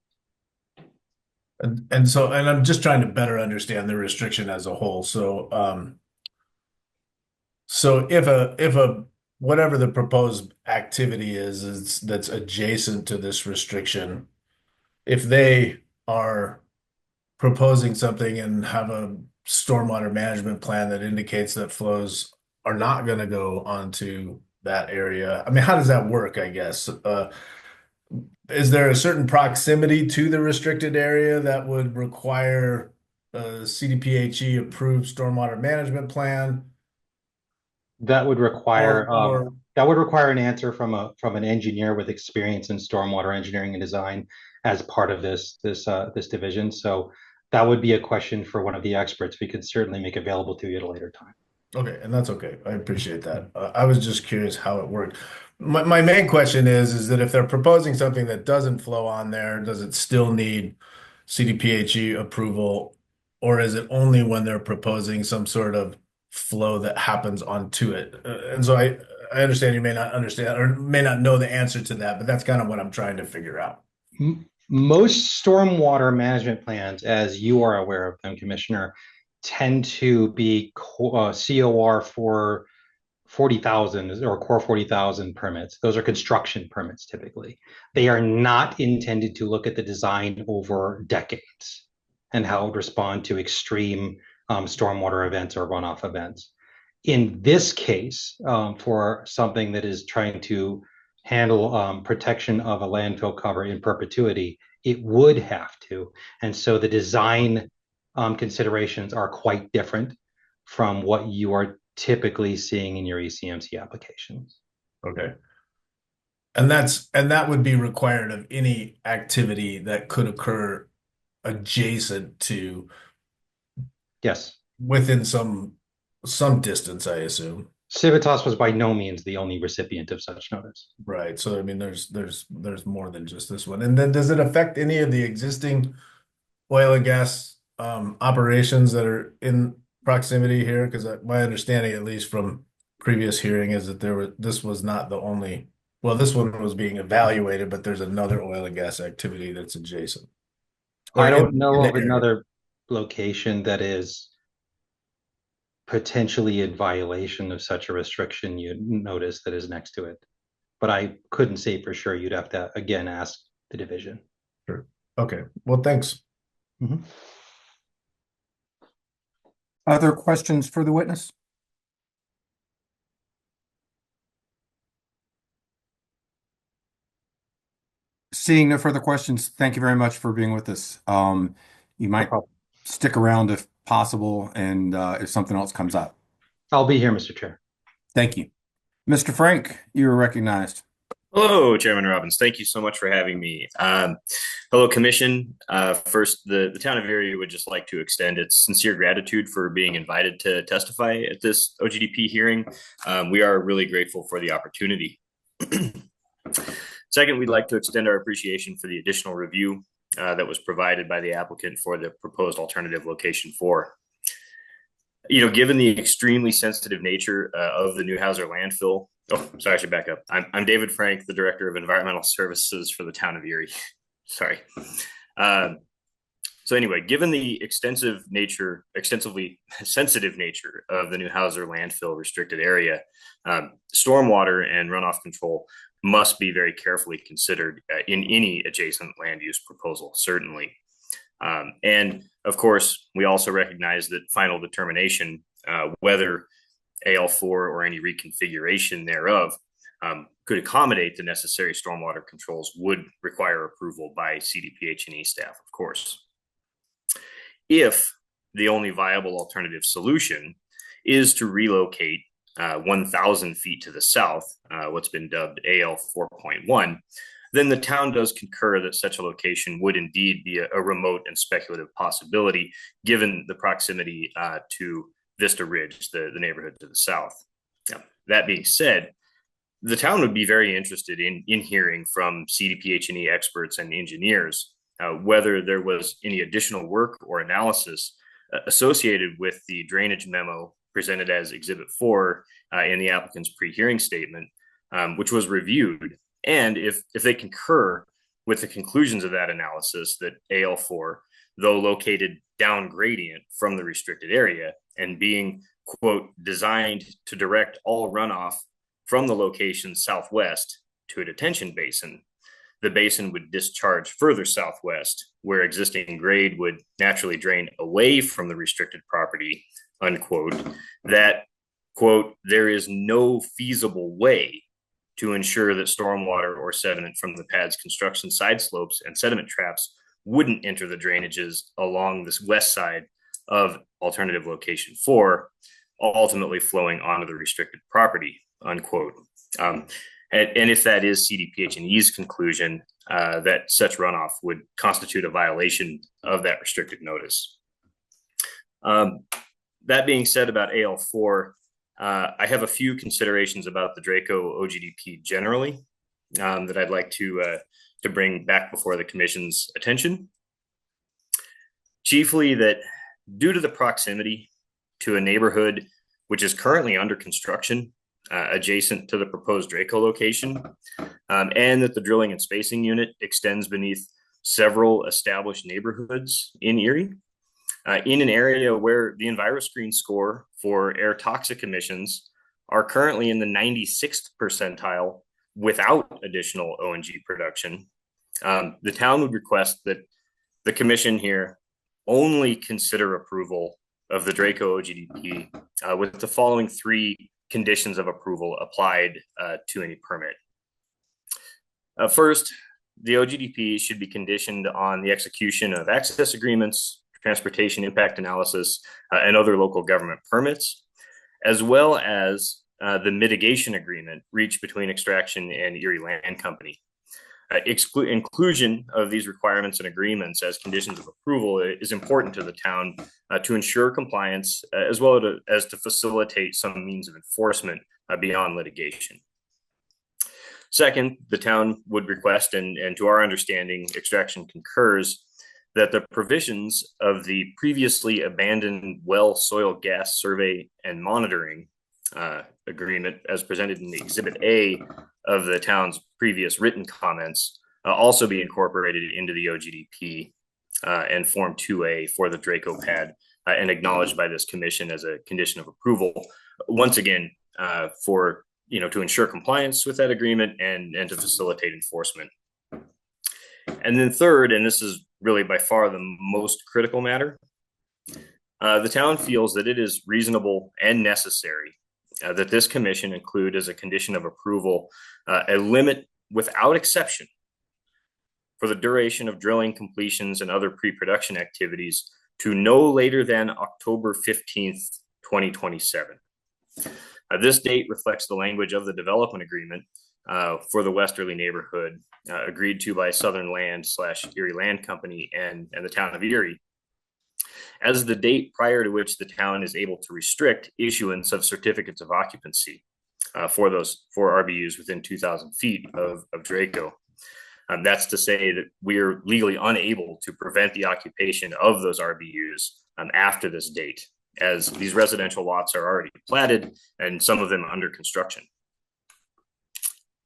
And I'm just trying to better understand the restriction as a whole. So So if a whatever the proposed activity is that's adjacent to this restriction, if they are proposing something and have a stormwater management plan that indicates that flows are not going to go onto that area. I mean, how does that work, I guess? Is there a certain proximity to the restricted area that would require a CDPHE approved stormwater management plan? That would require Or an answer from an engineer with experience in stormwater engineering and design as part of this division. So that would be a question for one of the experts. We could certainly make available to you at a later time. Okay, and that's okay. I appreciate that. I was just curious how it worked. My main question is that if they're proposing something that doesn't flow on there, does it still need CDPHE approval, or is it only when they're proposing some sort of flow that happens onto it? And so I understand you may not understand or may not know the answer to that, but that's kind of what I'm trying to figure out. Most stormwater management plans, as you are aware of them, Commissioner, tend to be COR for 40,000 or core 40,000 permits. Those are construction permits typically. They are not intended to look at the design over decades and how it would respond to extreme stormwater events or runoff events. In this case, for something that is trying to handle protection of a landfill cover in perpetuity, it would have to. And so the design considerations are quite different from what you are typically seeing in your ECMC applications. Okay. And that would be required of any activity that could occur adjacent to, yes, within some distance, I assume. Civitas was by no means the only recipient of such notice. Right. So I mean, there's more than just this one. And then does it affect any of the existing oil and gas operations that are in proximity here? Because my understanding, at least from previous hearing, is that this was not the only. Well, this one was being evaluated, but there's another oil and gas activity that's adjacent. I don't know of another location that is potentially in violation of such a restriction you notice that is next to it. But I couldn't say for sure. You'd have to, again, ask the division. Sure. Okay. Well, thanks. Mm-hmm. Other questions for the witness? Seeing no further questions, thank you very much for being with us. You might stick around if possible, and if something else comes up. I'll be here, Mr. Chair. Thank you. Mr. Frank, you are recognized. Hello, Chairman Robbins. Thank you so much for having me. Hello, Commission. First, the town of Erie would just like to extend its sincere gratitude for being invited to testify at this OGDP hearing. We are really grateful for the opportunity. Second, we'd like to extend our appreciation for the additional review that was provided by the applicant for the proposed alternative location 4. Given the extremely sensitive nature of the Newhouser landfill. Oh, sorry, I should back up. I'm David Frank, the Director of Environmental Services for the town of Erie. Sorry. So anyway, given the extensively sensitive nature of the Newhouser landfill restricted area, stormwater and runoff control must be very carefully considered in any adjacent land use proposal, certainly. And of course, we also recognize that final determination, whether AL4 or any reconfiguration thereof could accommodate the necessary stormwater controls would require approval by CDPH&E staff, of course. If the only viable alternative solution is to relocate 1,000 feet to the south, what's been dubbed AL 4.1, then the town does concur that such a location would indeed be a remote and speculative possibility, given the proximity to Vista Ridge, the neighborhood to the south. Now, that being said, the town would be very interested in hearing from CDPH&E experts and engineers whether there was any additional work or analysis associated with the drainage memo presented as Exhibit 4 in the applicant's pre-hearing statement, which was reviewed. And if they concur with the conclusions of that analysis that AL4, though located down gradient from the restricted area, and being, quote, designed to direct all runoff from the location southwest to a detention basin. The basin would discharge further southwest, where existing grade would naturally drain away from the restricted property, unquote, that, quote, there is no feasible way to ensure that stormwater or sediment from the pad's construction side slopes and sediment traps wouldn't enter the drainages along this west side of alternative location 4, ultimately flowing onto the restricted property, unquote. And if that is CDPH&E's conclusion, that such runoff would constitute a violation of that restricted notice. That being said about AL4, I have a few considerations about the Draco OGDP generally that I'd like to bring back before the Commission's attention. Chiefly that due to the proximity to a neighborhood which is currently under construction adjacent to the proposed Draco location, and that the drilling and spacing unit extends beneath several established neighborhoods in Erie, in an area where the EnviroScreen score for air toxic emissions are currently in the 96th percentile without additional ONG production. The town would request that the Commission here only consider approval of the Draco OGDP with the following 3 conditions of approval applied to any permit. First, the OGDP should be conditioned on the execution of access agreements, transportation impact analysis, and other local government permits, as well as the mitigation agreement reached between Extraction and Erie Land Company. Inclusion of these requirements and agreements as conditions of approval is important to the town to ensure compliance, as well as to facilitate some means of enforcement beyond litigation. Second, the town would request, and to our understanding, Extraction concurs, that the provisions of the previously abandoned well soil gas survey and monitoring agreement, as presented in the Exhibit A of the town's previous written comments, also be incorporated into the OGDP and Form 2A for the Draco pad and acknowledged by this Commission as a condition of approval. Once again, for to ensure compliance with that agreement and to facilitate enforcement. And then third, and this is really by far the most critical matter, the town feels that it is reasonable and necessary that this Commission include as a condition of approval a limit without exception for the duration of drilling completions and other pre-production activities to no later than October 15th, 2027. This date reflects the language of the development agreement for the Westerly neighborhood agreed to by Southern Land / Erie Land Company and the town of Erie, as the date prior to which the town is able to restrict issuance of certificates of occupancy for RBUs within 2,000 feet of Draco. That's to say that we are legally unable to prevent the occupation of those RBUs after this date, as these residential lots are already platted and some of them under construction.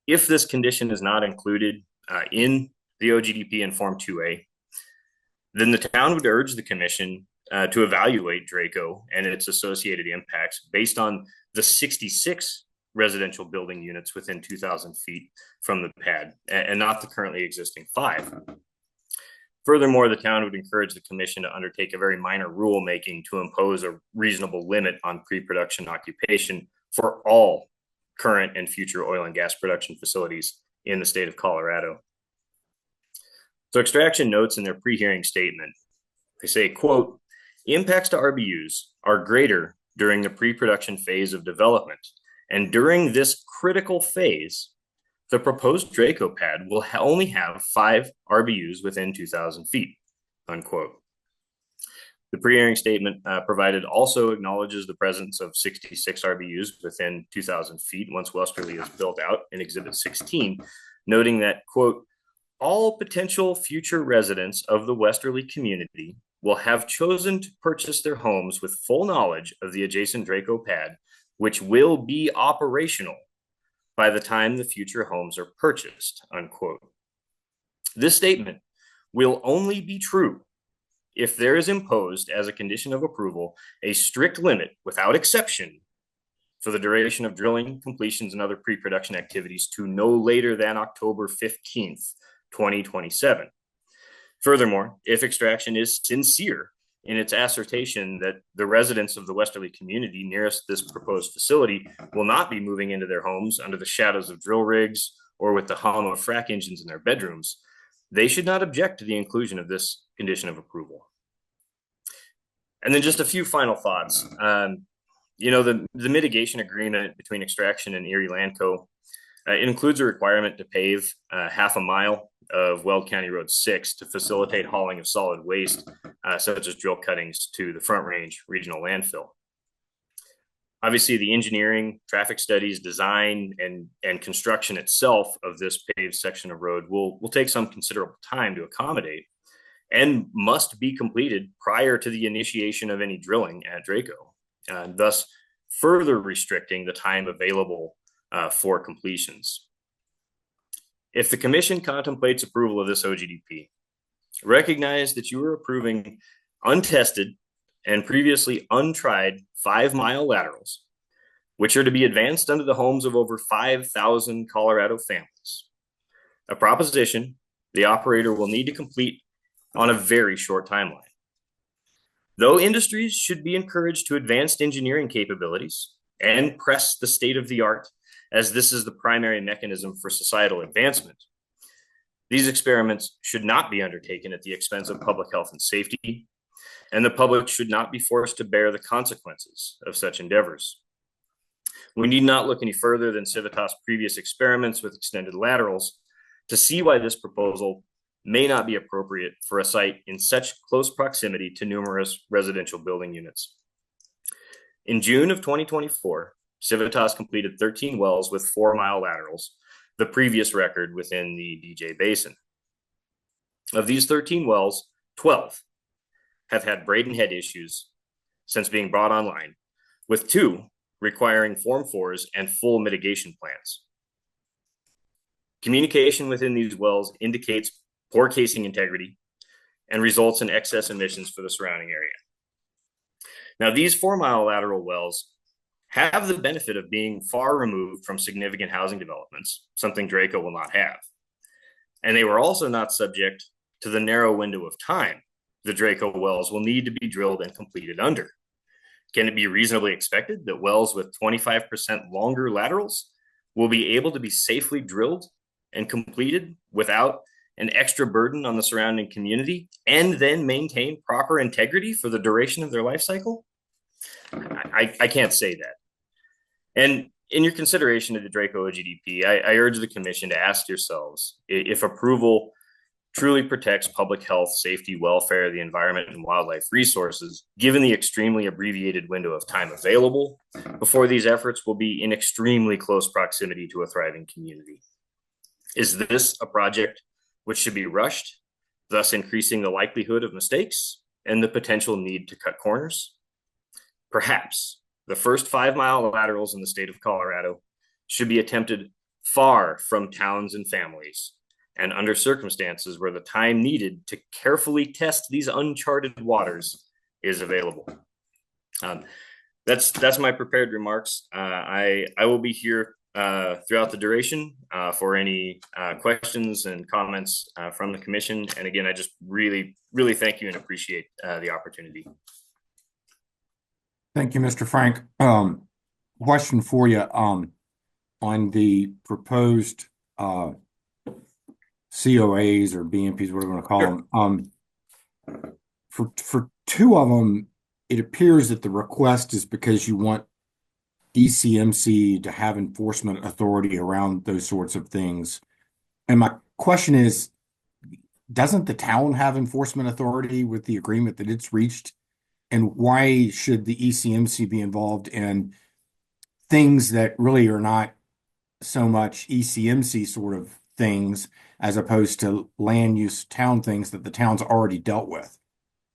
If this condition is not included in the OGDP and Form 2A, then the town would urge the Commission to evaluate Draco and its associated impacts based on the 66 residential building units within 2,000 feet from the pad and not the currently existing 5. Furthermore, the town would encourage the Commission to undertake a very minor rulemaking to impose a reasonable limit on pre-production occupation for all current and future oil and gas production facilities in the state of Colorado. So Extraction notes in their pre-hearing statement, they say, quote, impacts to RBUs are greater during the pre-production phase of development, and during this critical phase, the proposed Draco pad will only have 5 RBUs within 2,000 feet, unquote. The pre-hearing statement provided also acknowledges the presence of 66 RBUs within 2,000 feet once Westerly is built out in Exhibit 16, noting that, quote, all potential future residents of the Westerly community will have chosen to purchase their homes with full knowledge of the adjacent Draco pad, which will be operational by the time the future homes are purchased, unquote. This statement will only be true if there is imposed as a condition of approval a strict limit without exception for the duration of drilling, completions, and other pre-production activities to no later than October 15th, 2027. Furthermore, if extraction is sincere in its assertion that the residents of the westerly community nearest this proposed facility will not be moving into their homes under the shadows of drill rigs or with the hum of frac engines in their bedrooms, they should not object to the inclusion of this condition of approval. And then just a few final thoughts. The mitigation agreement between Extraction and Erie Land Co. It includes a requirement to pave half a mile of Weld County Road 6 to facilitate hauling of solid waste, such as drill cuttings, to the Front Range Regional Landfill. Obviously, the engineering, traffic studies, design, and construction itself of this paved section of road will take some considerable time to accommodate and must be completed prior to the initiation of any drilling at Draco, thus further restricting the time available for completions. If the commission contemplates approval of this OGDP, recognize that you are approving untested and previously untried 5-mile laterals, which are to be advanced under the homes of over 5,000 Colorado families. A proposition the operator will need to complete on a very short timeline. Though industries should be encouraged to advanced engineering capabilities and press the state of the art, as this is the primary mechanism for societal advancement, these experiments should not be undertaken at the expense of public health and safety, and the public should not be forced to bear the consequences of such endeavors. We need not look any further than Civitas' previous experiments with extended laterals to see why this proposal may not be appropriate for a site in such close proximity to numerous residential building units. In June of 2024, Civitas completed 13 wells with 4-mile laterals, the previous record within the DJ Basin. Of these 13 wells, 12 have had braided head issues since being brought online, with 2 requiring Form 4s and full mitigation plans. Communication within these wells indicates poor casing integrity and results in excess emissions for the surrounding area. Now, these 4-mile lateral wells have the benefit of being far removed from significant housing developments, something Draco will not have. And they were also not subject to the narrow window of time the Draco wells will need to be drilled and completed under. Can it be reasonably expected that wells with 25% longer laterals will be able to be safely drilled and completed without an extra burden on the surrounding community and then maintain proper integrity for the duration of their life cycle? I can't say that. And in your consideration of the Draco OGDP, I urge the commission to ask yourselves if approval truly protects public health, safety, welfare, the environment, and wildlife resources, given the extremely abbreviated window of time available before these efforts will be in extremely close proximity to a thriving community. Is this a project which should be rushed, thus increasing the likelihood of mistakes and the potential need to cut corners? Perhaps the first 5-mile laterals in the state of Colorado should be attempted far from towns and families, and under circumstances where the time needed to carefully test these uncharted waters is available. That's my prepared remarks. I will be here throughout the duration for any questions and comments from the commission. And again, I just really thank you and appreciate the opportunity. Thank you, Mr. Frank. Question for you on the proposed COAs or BMPs, whatever you want to call them. For 2 of them, it appears that the request is because you want ECMC to have enforcement authority around those sorts of things. And my question is, doesn't the town have enforcement authority with the agreement that it's reached? And why should the ECMC be involved in things that really are not so much ECMC sort of things as opposed to land use town things that the town's already dealt with?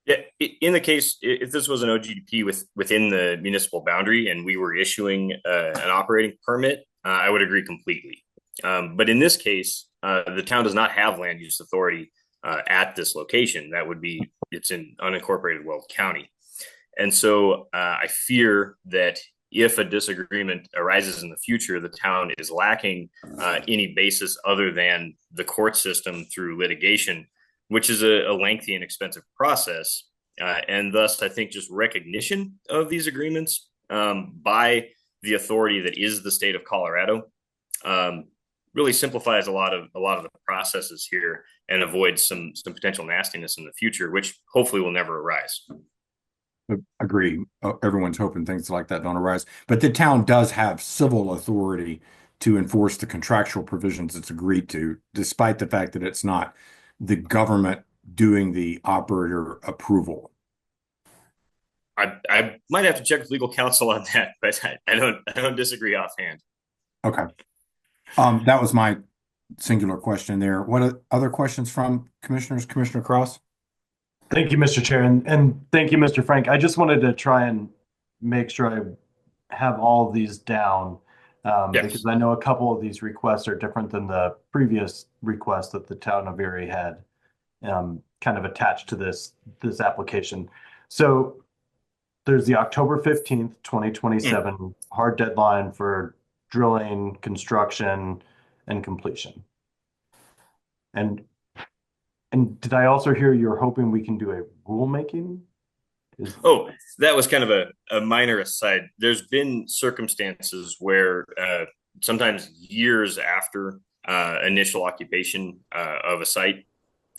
Yeah, in the case, if this was an OGDP within the municipal boundary and we were issuing an operating permit, I would agree completely. But in this case, the town does not have land use authority at this location. That would be it's in unincorporated Weld County. And so I fear that if a disagreement arises in the future, the town is lacking any basis other than the court system through litigation, which is a lengthy and expensive process. And thus, I think just recognition of these agreements by the authority that is the state of Colorado really simplifies a lot of the processes here and avoids some potential nastiness in the future, which hopefully will never arise. Agree. Everyone's hoping things like that don't arise. But the town does have civil authority to enforce the contractual provisions it's agreed to, despite the fact that it's not the government doing the operator approval. I might have to check with legal counsel on that, but I don't disagree offhand. Okay. That was my singular question there. What other questions from commissioners? Commissioner Cross? Thank you, Mr. Chair, and thank you, Mr. Frank. I just wanted to try and make sure I have all of these down because I know a couple of these requests are different than the previous request that the town of Erie had kind of attached to this application. So there's the October 15th, 2027 hard deadline for drilling, construction, and completion. And did I also hear you're hoping we can do a rulemaking? Oh, that was kind of a minor aside. There's been circumstances where sometimes years after initial occupation of a site,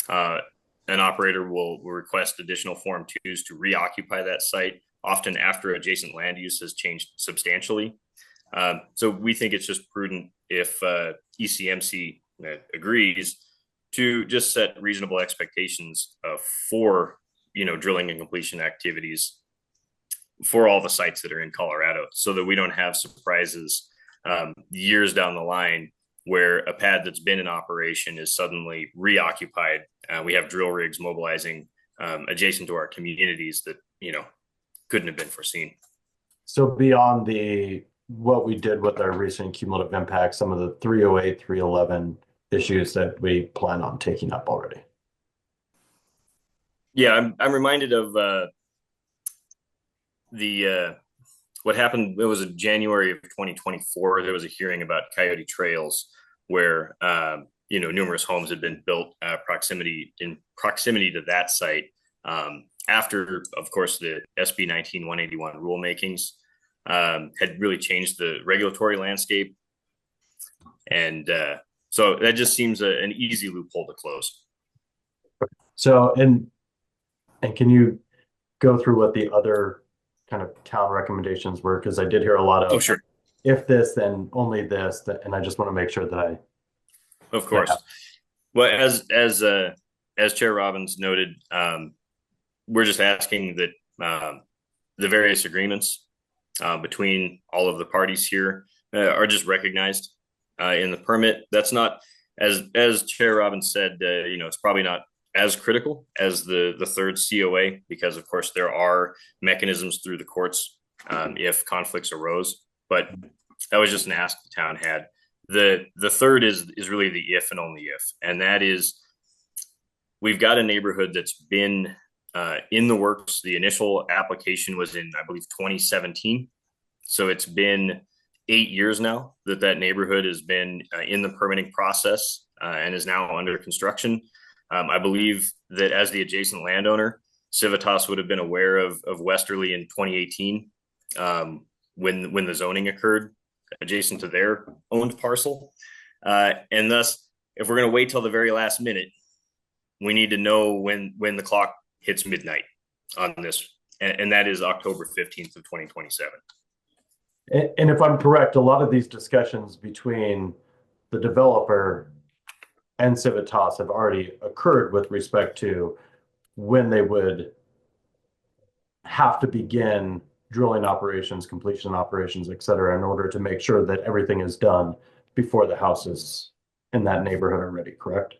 an operator will request additional Form 2s to reoccupy that site, often after adjacent land use has changed substantially. So we think it's just prudent if ECMC agrees to just set reasonable expectations for drilling and completion activities for all the sites that are in Colorado, so that we don't have surprises years down the line where a pad that's been in operation is suddenly reoccupied. We have drill rigs mobilizing adjacent to our communities that couldn't have been foreseen. So beyond what we did with our recent cumulative impact, some of the 308, 311 issues that we plan on taking up already. Yeah, I'm reminded of what happened. It was in January of 2024. There was a hearing about Coyote Trails where numerous homes had been built in proximity to that site after, of course, the SB 19-181 rulemakings had really changed the regulatory landscape, and so that just seems an easy loophole to close. So, and can you go through what the other kind of town recommendations were? Because I did hear a lot of, sure, if this, then only this, and I just want to make sure that of course. Well, as Chair Robbins noted, we're just asking that the various agreements between all of the parties here are just recognized in the permit. That's not, as Chair Robbins said, it's probably not as critical as the third COA, because of course there are mechanisms through the courts if conflicts arose. But that was just an ask the town had. The third is really the if and only if, and that is we've got a neighborhood that's been in the works. The initial application was in, I believe, 2017. So it's been 8 years now that neighborhood has been in the permitting process and is now under construction. I believe that as the adjacent landowner, Civitas would have been aware of Westerly in 2018 when the zoning occurred adjacent to their owned parcel. And thus, if we're going to wait till the very last minute, we need to know when the clock hits midnight on this. And that is October 15th of 2027. And if I'm correct, a lot of these discussions between the developer and Civitas have already occurred with respect to when they would have to begin drilling operations, completion operations, et cetera, in order to make sure that everything is done before the houses in that neighborhood are ready, correct?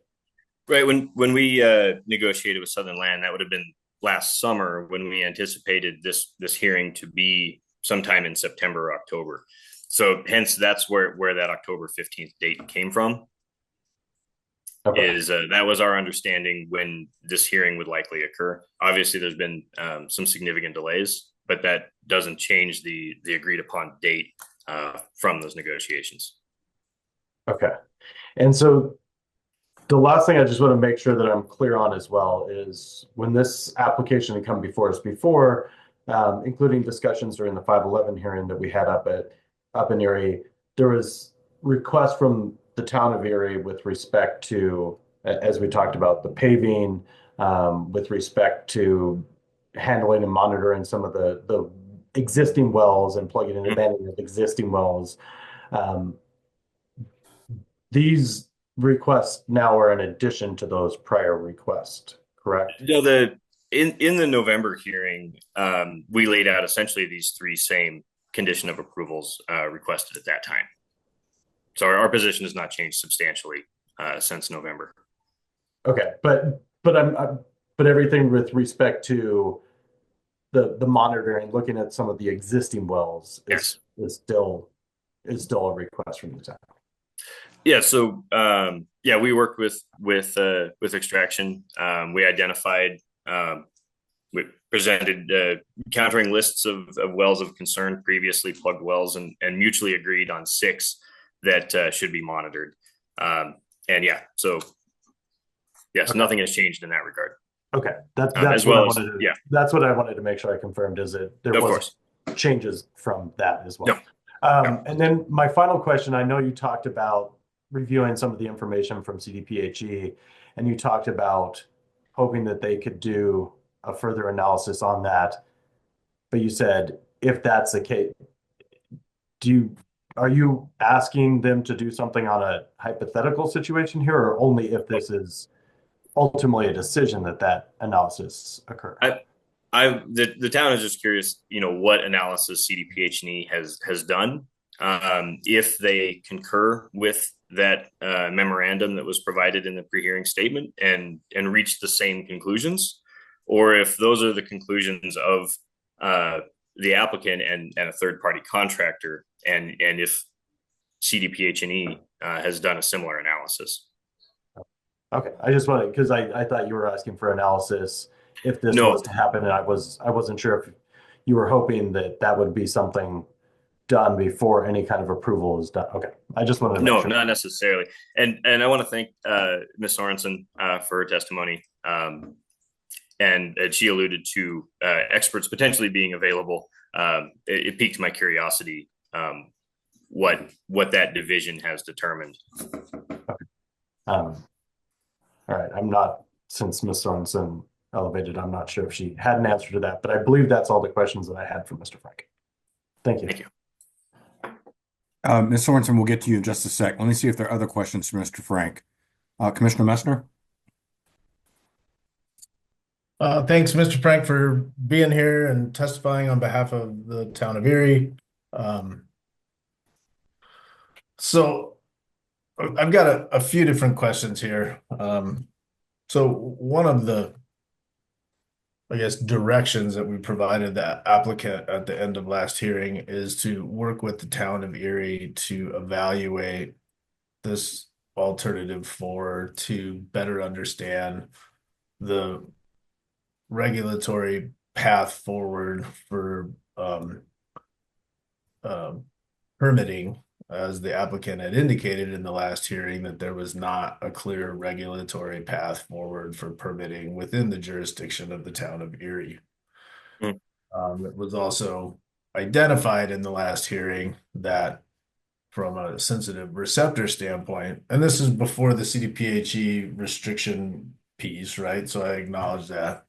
Right. When we negotiated with Southern Land, that would have been last summer when we anticipated this hearing to be sometime in September or October. So hence that's where that October 15th date came from. Okay. That was our understanding when this hearing would likely occur. Obviously, there's been some significant delays, but that doesn't change the agreed upon date from those negotiations. Okay. And so the last thing I just want to make sure that I'm clear on as well is when this application had come before us before, including discussions during the 511 hearing that we had up in Erie, there was requests from the town of Erie with respect to, as we talked about, the paving, with respect to handling and monitoring some of the existing wells and plugging and abandoning of existing wells. These requests now are in addition to those prior requests, correct? No, in the November hearing, we laid out essentially these three same condition of approvals requested at that time. So our position has not changed substantially since November. Okay, but everything with respect to the monitoring, looking at some of the existing wells is still a request from the town. Yeah, so we worked with extraction. We identified, we presented countering lists of wells of concern, previously plugged wells, and mutually agreed on 6 that should be monitored. So nothing has changed in that regard. Okay, that's what I wanted to make sure I confirmed, is that there was changes from that as well. No. And then my final question, I know you talked about reviewing some of the information from CDPHE, and you talked about hoping that they could do a further analysis on that. But you said, if that's the case, are you asking them to do something on a hypothetical situation here, or only if this is ultimately a decision that analysis occur? The town is just curious, what analysis CDPHE has done. If they concur with that memorandum that was provided in the pre-hearing statement and reach the same conclusions, or if those are the conclusions of the applicant and a third-party contractor, and if CDPHE has done a similar analysis. Okay, I just wanted, because I thought you were asking for analysis if this was to happen, and I wasn't sure if you were hoping that would be something done before any kind of approval is done. Okay, I just wanted to make sure. No, not necessarily. And I want to thank Ms. Sorensen for her testimony. And she alluded to experts potentially being available. It piqued my curiosity what that division has determined. Okay. All right, I'm not, since Ms. Sorensen elevated, I'm not sure if she had an answer to that, but I believe that's all the questions that I had for Mr. Frank. Thank you. Thank you. Ms. Sorensen, we'll get to you in just a sec. Let me see if there are other questions for Mr. Frank. Commissioner Messner? Thanks, Mr. Frank, for being here and testifying on behalf of the town of Erie. So I've got a few different questions here. So one of the, I guess, directions that we provided the applicant at the end of last hearing is to work with the town of Erie to evaluate this alternative to better understand the regulatory path forward for permitting, as the applicant had indicated in the last hearing that there was not a clear regulatory path forward for permitting within the jurisdiction of the town of Erie. It was also identified in the last hearing that from a sensitive receptor standpoint, and this is before the CDPHE restriction piece, right? So I acknowledge that.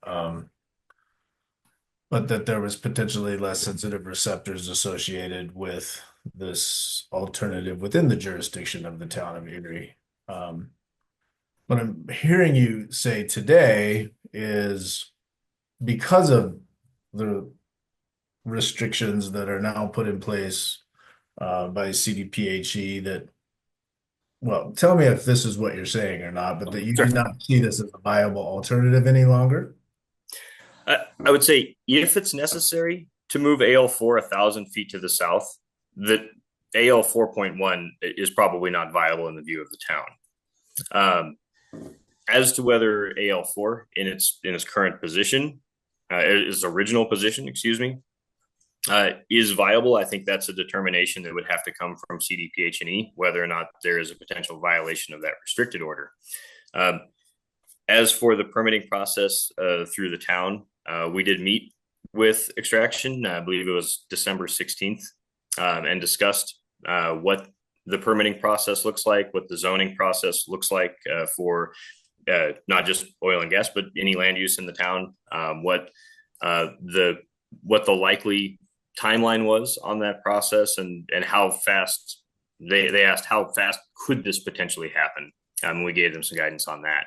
But that there was potentially less sensitive receptors associated with this alternative within the jurisdiction of the town of Erie. What I'm hearing you say today is because of the restrictions that are now put in place by CDPHE that, well, tell me if this is what you're saying or not, but that you do not see this as a viable alternative any longer? I would say if it's necessary to move AL4 1,000 feet to the south, that AL 4.1 is probably not viable in the view of the town. As to whether AL4 in its current position, its original position, excuse me, is viable, I think that's a determination that would have to come from CDPH&E, whether or not there is a potential violation of that restricted order. As for the permitting process through the town, we did meet with Extraction, I believe it was December 16th, and discussed what the permitting process looks like, what the zoning process looks like for not just oil and gas, but any land use in the town, what the likely timeline was on that process, and how fast they asked how fast could this potentially happen. We gave them some guidance on that.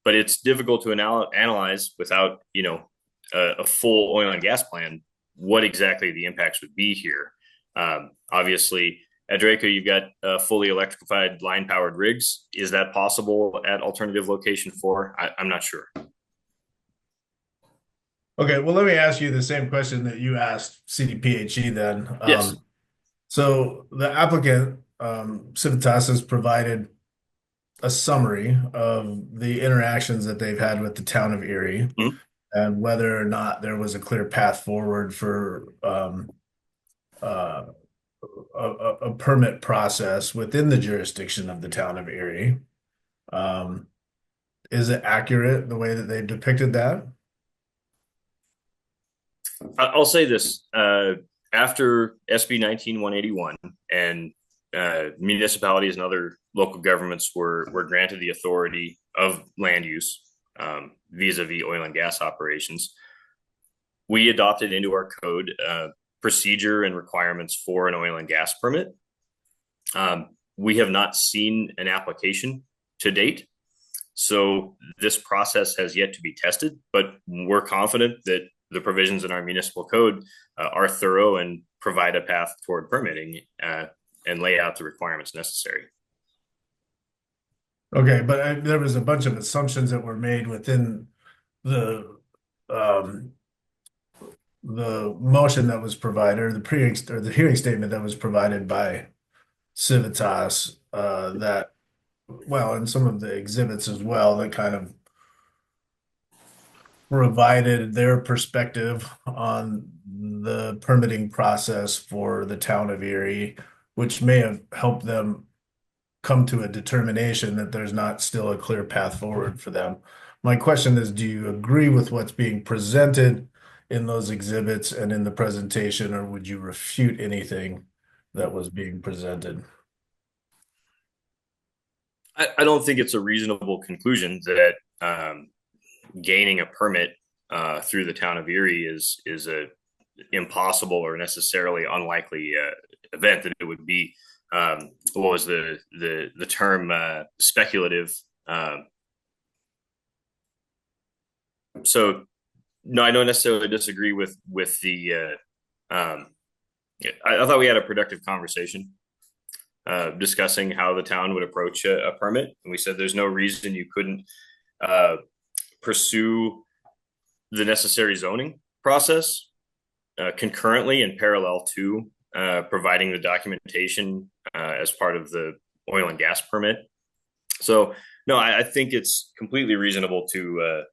But it's difficult to analyze without, a full oil and gas plan, what exactly the impacts would be here. Obviously, at Draco, you've got fully electrified line powered rigs. Is that possible at alternative location 4? I'm not sure. Okay, well, let me ask you the same question that you asked CDPHE then. Yes. So the applicant, Civitas, has provided a summary of the interactions that they've had with the town of Erie, and whether or not there was a clear path forward for a permit process within the jurisdiction of the town of Erie. Is it accurate the way that they've depicted that? I'll say this, after SB 19181 and municipalities and other local governments were granted the authority of land use vis-a-vis oil and gas operations, we adopted into our code procedure and requirements for an oil and gas permit. We have not seen an application to date, so this process has yet to be tested, but we're confident that the provisions in our municipal code are thorough and provide a path toward permitting and lay out the requirements necessary. Okay, but there was a bunch of assumptions that were made within the motion that was provided, or the hearing statement that was provided by Civitas, that, well, and some of the exhibits as well, that kind of provided their perspective on the permitting process for the town of Erie, which may have helped them come to a determination that there's not still a clear path forward for them. My question is, do you agree with what's being presented in those exhibits and in the presentation, or would you refute anything that was being presented? I don't think it's a reasonable conclusion that gaining a permit through the town of Erie is a impossible or necessarily unlikely event. That it would be what was the term, speculative. So no, I don't necessarily disagree with the. I thought we had a productive conversation discussing how the town would approach a permit, and we said there's no reason you couldn't pursue the necessary zoning process concurrently in parallel to providing the documentation as part of the oil and gas permit. So no, I think it's completely reasonable to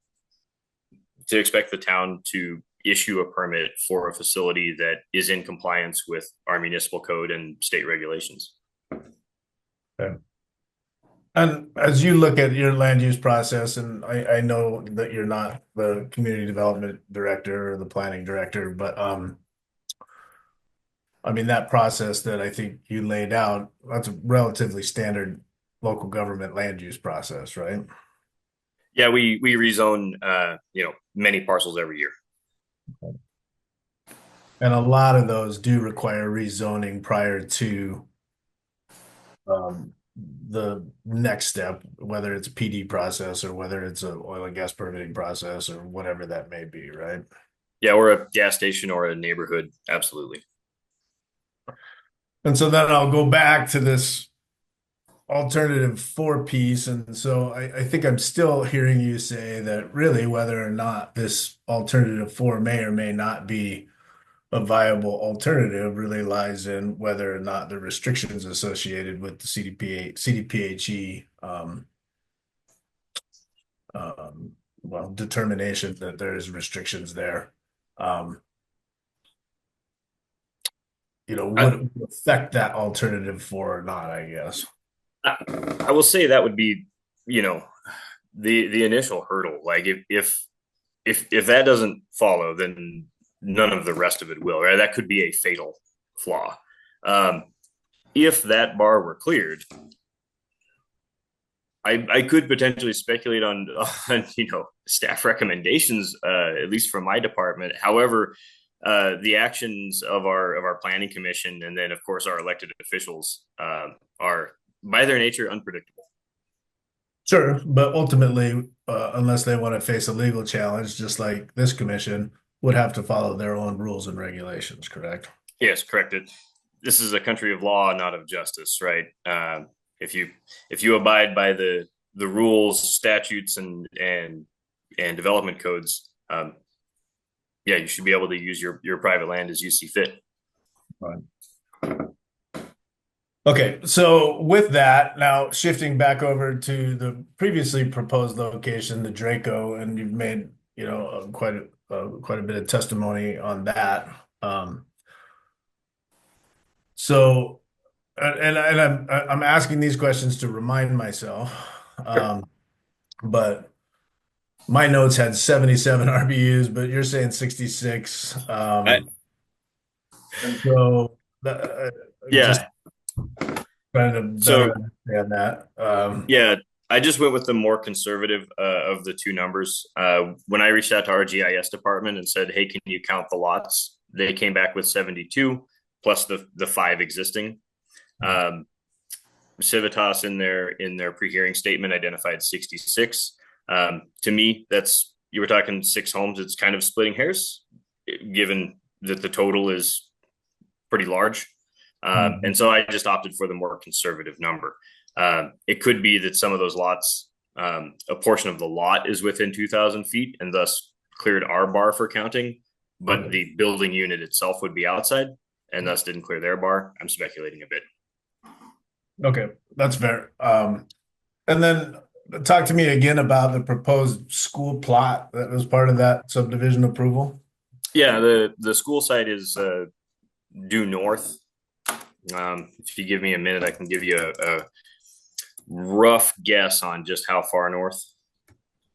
expect the town to issue a permit for a facility that is in compliance with our municipal code and state regulations. Okay. And as you look at your land use process, and I know that you're not the community development director or the planning director, but I mean, that process that I think you laid out, that's a relatively standard local government land use process, right? Yeah, we rezone many parcels every year. And a lot of those do require rezoning prior to the next step, whether it's a PD process or whether it's an oil and gas permitting process or whatever that may be, right? Yeah, or a gas station or a neighborhood, absolutely. And so then I'll go back to this alternative 4 piece. And so I think I'm still hearing you say that really whether or not this alternative 4 may or may not be a viable alternative really lies in whether or not the restrictions associated with the CDPHE well, determination that there is restrictions there. Would it affect that alternative for or not, I guess. I will say that would be, the initial hurdle. Like if that doesn't follow, then none of the rest of it will, right? That could be a fatal flaw. If that bar were cleared, I could potentially speculate on staff recommendations, at least from my department. However, the actions of our planning commission and then of course our elected officials are by their nature unpredictable. Sure, but ultimately, unless they want to face a legal challenge, just like this commission would have to follow their own rules and regulations, correct? Yes, correct. This is a country of law, not of justice, right? If you abide by the rules, statutes, and development codes, yeah, you should be able to use your private land as you see fit. Right. Okay, so with that, now shifting back over to the previously proposed location, the Draco, and you've made quite a bit of testimony on that. So, and I'm asking these questions to remind myself, but my notes had 77 RBUs, but you're saying 66. And so, Yeah. just trying to better understand that. Yeah, I just went with the more conservative of the two numbers. When I reached out to our GIS department and said, "Hey, can you count the lots?" They came back with 72 plus the 5 existing. Civitas in their pre-hearing statement identified 66. To me, you were talking 6 homes. It's kind of splitting hairs, given that the total is pretty large. And so I just opted for the more conservative number. It could be that some of those lots, a portion of the lot is within 2,000 feet and thus cleared our bar for counting, but the building unit itself would be outside and thus didn't clear their bar. I'm speculating a bit. Okay, that's fair. And then talk to me again about the proposed school plot that was part of that subdivision approval. Yeah, the school site is due north. If you give me a minute, I can give you a rough guess on just how far north.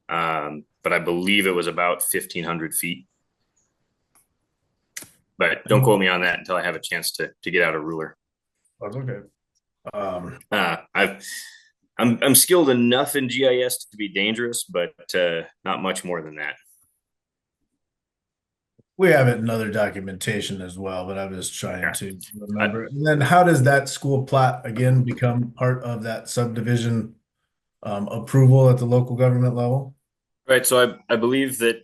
But I believe it was about 1,500 feet. But don't quote me on that until I have a chance to get out a ruler. That's okay. I'm skilled enough in GIS to be dangerous, but not much more than that. We have it in other documentation as well, but I'm just trying to remember. And then how does that school plot again become part of that subdivision approval at the local government level? Right. So I believe that,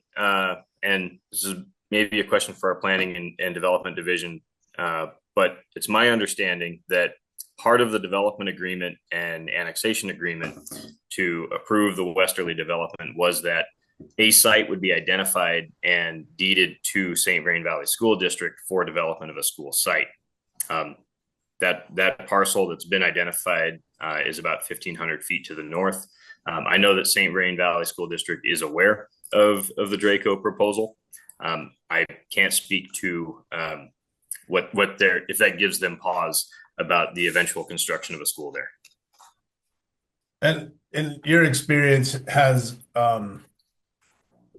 and this is maybe a question for our planning and development division, but it's my understanding that part of the development agreement and annexation agreement to approve the westerly development was that a site would be identified and deeded to St. Vrain Valley School District for development of a school site. That parcel that's been identified is about 1,500 feet to the north. I know that St. Vrain Valley School District is aware of the Draco proposal. I can't speak to if that gives them pause about the eventual construction of a school there. And in your experience, has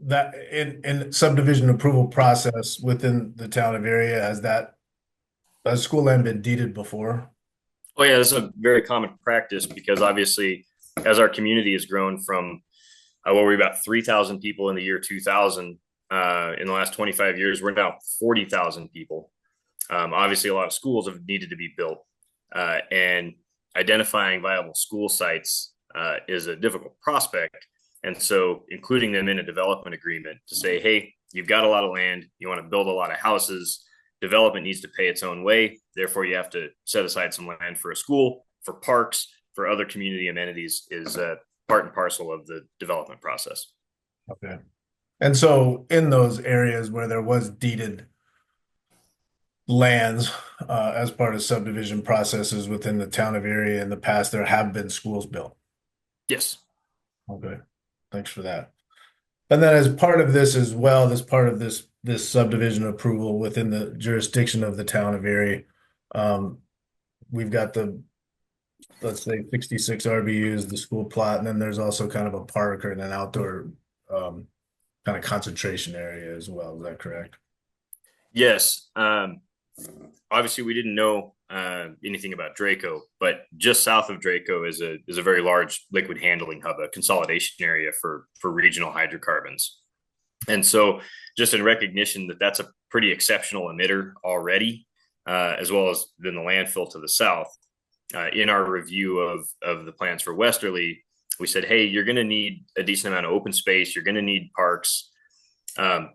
that in subdivision approval process within the town of area, has school land been deeded before? Oh yeah, this is a very common practice because obviously as our community has grown from what were we about 3,000 people in the year 2000, in the last 25 years, we're now 40,000 people. Obviously a lot of schools have needed to be built, and identifying viable school sites is a difficult prospect. And so including them in a development agreement to say, hey, you've got a lot of land, you want to build a lot of houses, development needs to pay its own way. Therefore, you have to set aside some land for a school, for parks, for other community amenities is part and parcel of the development process. Okay. And so in those areas where there was deeded lands as part of subdivision processes within the town of Erie in the past, there have been schools built. Yes. Okay. Thanks for that. And then as part of this as well, as part of this subdivision approval within the jurisdiction of the town of Erie, we've got let's say 66 RBUs, the school plot, and then there's also kind of a park or an outdoor kind of concentration area as well. Is that correct? Yes. Obviously, we didn't know anything about Draco, but just south of Draco is a very large liquid handling hub, a consolidation area for regional hydrocarbons. And so, just in recognition that that's a pretty exceptional emitter already, as well as then the landfill to the south. In our review of the plans for Westerly, we said, hey, you're going to need a decent amount of open space. You're going to need parks.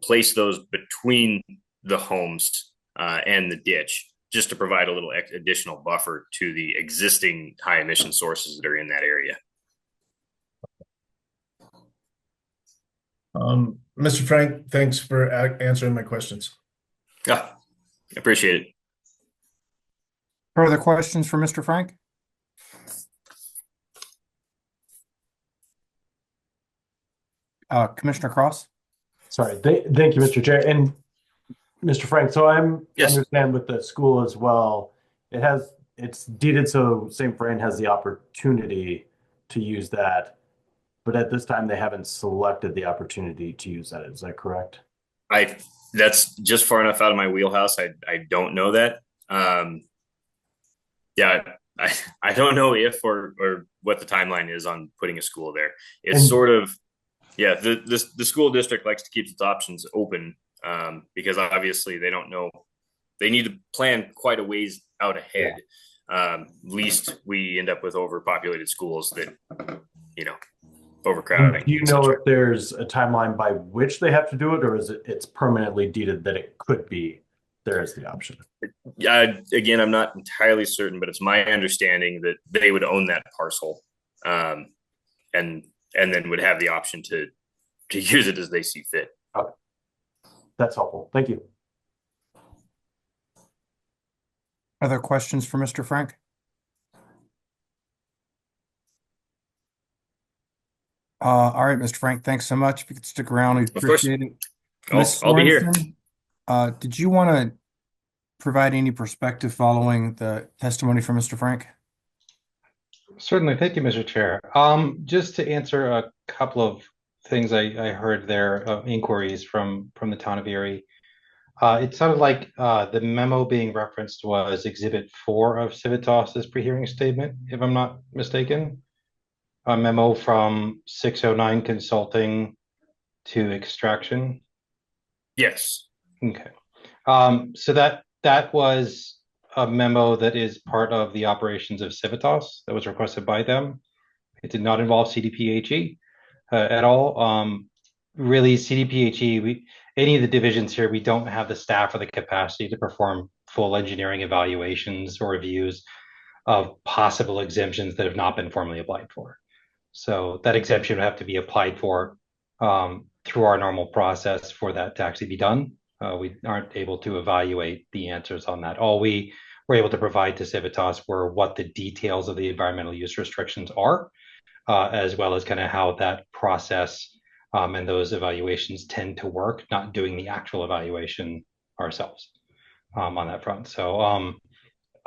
Place those between the homes and the ditch, just to provide a little additional buffer to the existing high emission sources that are in that area. Mr. Frank, thanks for answering my questions. Yeah, appreciate it. Further questions for Mr. Frank? Commissioner Cross? Sorry, thank you, Mr. Chair. And Mr. Frank, so Yes. understand with the school as well, it's deeded so St. Vrain has the opportunity to use that, but at this time they haven't selected the opportunity to use that. Is that correct? That's just far enough out of my wheelhouse. I don't know that. Yeah, I don't know if or what the timeline is on putting a school there. It's sort of, yeah, the school district likes to keep its options open because obviously they don't know. They need to plan quite a ways out ahead. Least we end up with overpopulated schools that, overcrowding. Do you know if there's a timeline by which they have to do it, or is it's permanently deeded that it could be there is the option? Again, I'm not entirely certain, but it's my understanding that they would own that parcel, and then would have the option to use it as they see fit. Okay. That's helpful. Thank you. Other questions for Mr. Frank? All right, Mr. Frank, thanks so much. If you could stick around, we'd appreciate it. I'll be here. Did you want to provide any perspective following the testimony from Mr. Frank? Certainly. Thank you, Mr. Chair. Just to answer a couple of things I heard there, inquiries from the town of Erie. It sounded like the memo being referenced was Exhibit 4 of Civitas's pre-hearing statement, if I'm not mistaken. A memo from 609 Consulting to Extraction. Yes. Okay. So that was a memo that is part of the operations of Civitas that was requested by them. It did not involve CDPHE at all. Really, CDPHE, any of the divisions here, we don't have the staff or the capacity to perform full engineering evaluations or reviews of possible exemptions that have not been formally applied for. So that exemption would have to be applied for through our normal process for that to actually be done. We aren't able to evaluate the answers on that. All we were able to provide to Civitas were what the details of the environmental use restrictions are, as well as kind of how that process and those evaluations tend to work, not doing the actual evaluation ourselves on that front. So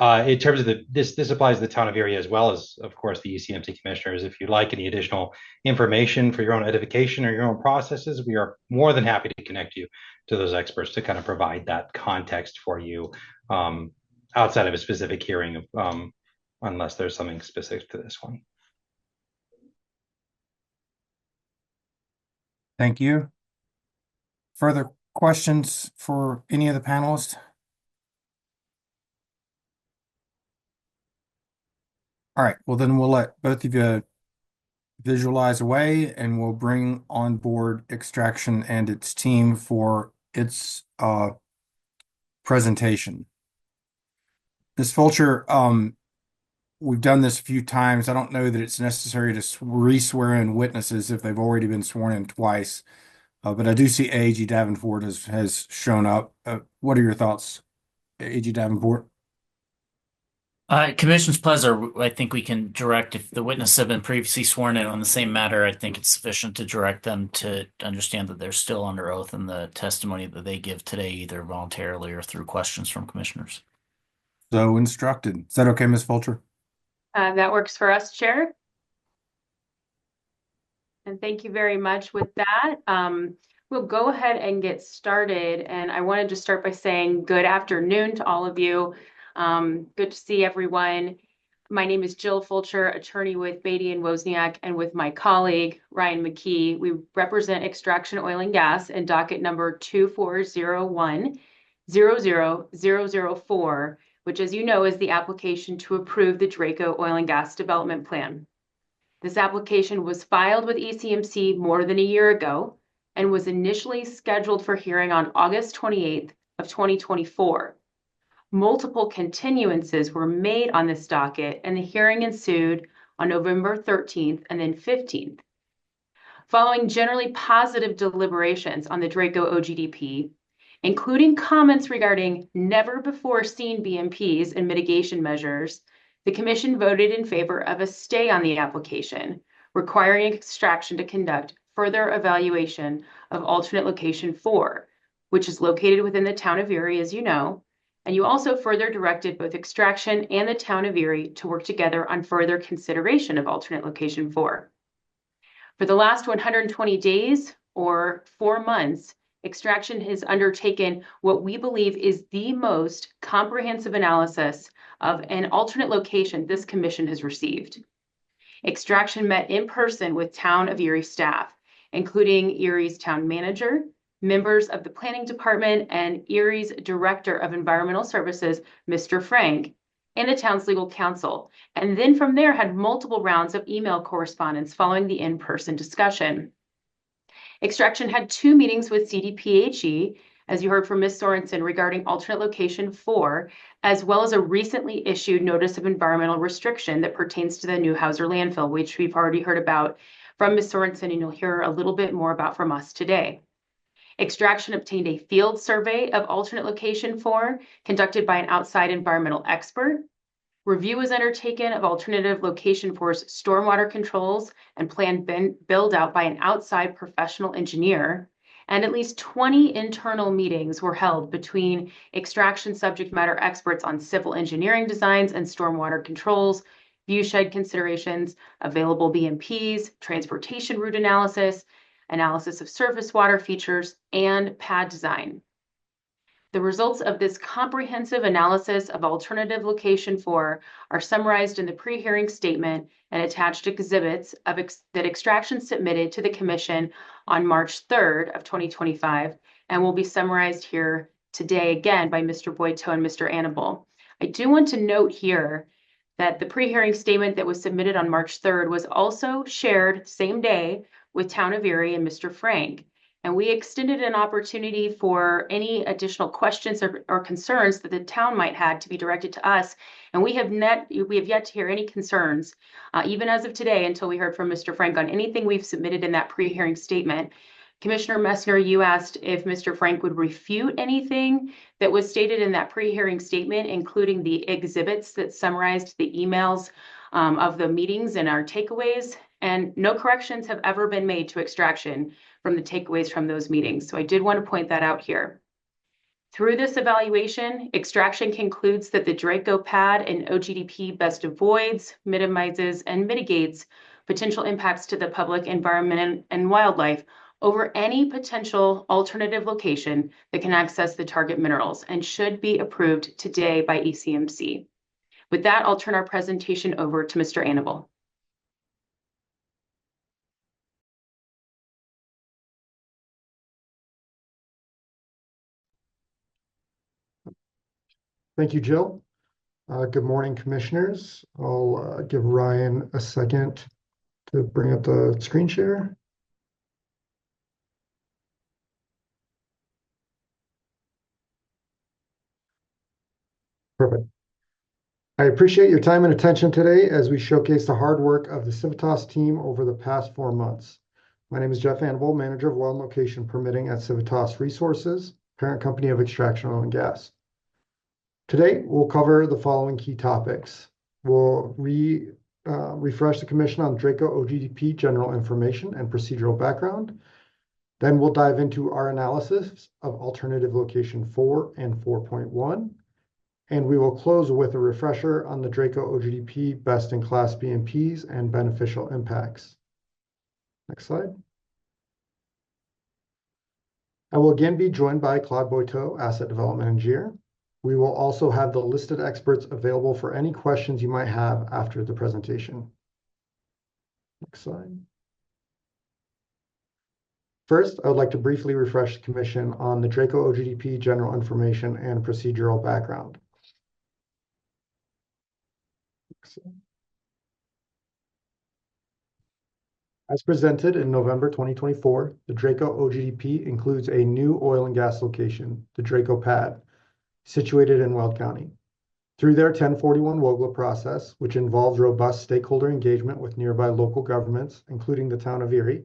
in terms of this applies to the town of Erie as well as, of course, the ECMC commissioners. If you'd like any additional information for your own edification or your own processes, we are more than happy to connect you to those experts to kind of provide that context for you outside of a specific hearing, unless there's something specific to this one. Thank you. Further questions for any of the panelists? All right, well then we'll let both of you visualize away and we'll bring on board Extraction and its team for its presentation. Ms. Fulcher, we've done this a few times. I don't know that it's necessary to re-swear in witnesses if they've already been sworn in twice. But I do see AG Davenport has shown up. What are your thoughts, AG Davenport? Commission's pleasure. I think we can direct if the witnesses have been previously sworn in on the same matter. I think it's sufficient to direct them to understand that they're still under oath in the testimony that they give today, either voluntarily or through questions from commissioners. So instructed. Is that okay, Ms. Fulcher? That works for us, Chair. And thank you very much. With that, we'll go ahead and get started. And I wanted to start by saying good afternoon to all of you. Good to see everyone. My name is Jill Fulcher, attorney with Beatty and Wozniak, and with my colleague, Ryan McKee. We represent Extraction Oil and Gas in docket number 2401-00004, which, as you know, is the application to approve the Draco Oil and Gas Development Plan. This application was filed with ECMC more than a year ago and was initially scheduled for hearing on August 28th of 2024. Multiple continuances were made on this docket, and the hearing ensued on November 13th and then 15th. Following generally positive deliberations on the Draco OGDP, including comments regarding never-before-seen BMPs and mitigation measures, the Commission voted in favor of a stay on the application, requiring Extraction to conduct further evaluation of alternate location 4, which is located within the town of Erie, as you know, and you also further directed both Extraction and the town of Erie to work together on further consideration of alternate location 4. For the last 120 days or 4 months, Extraction has undertaken what we believe is the most comprehensive analysis of an alternate location this commission has received. Extraction met in person with Town of Erie staff, including Erie's town manager, members of the planning department, and Erie's director of environmental services, Mr. Frank, and the town's legal counsel, and then from there had multiple rounds of email correspondence following the in-person discussion. Extraction had 2 meetings with CDPHE, as you heard from Ms. Sorensen, regarding alternate location 4, as well as a recently issued notice of environmental restriction that pertains to the new Hauser landfill, which we've already heard about from Ms. Sorensen, and you'll hear a little bit more about from us today. Extraction obtained a field survey of alternate location 4, conducted by an outside environmental expert. Review was undertaken of alternative location 4's stormwater controls and plan build out by an outside professional engineer. And at least 20 internal meetings were held between Extraction subject matter experts on civil engineering designs and stormwater controls, viewshed considerations, available BMPs, transportation route analysis, analysis of surface water features, and pad design. The results of this comprehensive analysis of alternative location 4 are summarized in the pre-hearing statement and attached exhibits that Extraction submitted to the Commission on March 3rd of 2025, and will be summarized here today again by Mr. Boito and Mr. Annable. I do want to note here that the pre-hearing statement that was submitted on March 3rd was also shared same day with Town of Erie and Mr. Frank. And we extended an opportunity for any additional questions or concerns that the town might have to be directed to us. And we have yet to hear any concerns, even as of today, until we heard from Mr. Frank on anything we've submitted in that pre-hearing statement. Commissioner Messner, you asked if Mr. Frank would refute anything that was stated in that pre-hearing statement, including the exhibits that summarized the emails of the meetings and our takeaways. And no corrections have ever been made to Extraction from the takeaways from those meetings. So I did want to point that out here. Through this evaluation, Extraction concludes that the Draco pad and OGDP best avoids, minimizes, and mitigates potential impacts to the public environment and wildlife over any potential alternative location that can access the target minerals and should be approved today by ECMC. With that, I'll turn our presentation over to Mr. Annable. Thank you, Jill. Good morning, commissioners. I'll give Ryan a second to bring up the screen share. Perfect. I appreciate your time and attention today as we showcase the hard work of the Civitas team over the past 4 months. My name is Jeff Annable, Manager of Well and Location Permitting at Civitas Resources, parent company of Extraction Oil and Gas. Today, we'll cover the following key topics. We'll refresh the commission on Draco OGDP general information and procedural background. Then we'll dive into our analysis of alternative location 4 and 4.1. And we will close with a refresher on the Draco OGDP best-in-class BMPs and beneficial impacts. Next slide. I will again be joined by Claude Boiteau, Asset Development Engineer. We will also have the listed experts available for any questions you might have after the presentation. Next slide. First, I would like to briefly refresh the commission on the Draco OGDP general information and procedural background. As presented in November 2024, the Draco OGDP includes a new oil and gas location, the Draco Pad, situated in Weld County. Through their 1041 WOGLA process, which involves robust stakeholder engagement with nearby local governments, including the town of Erie,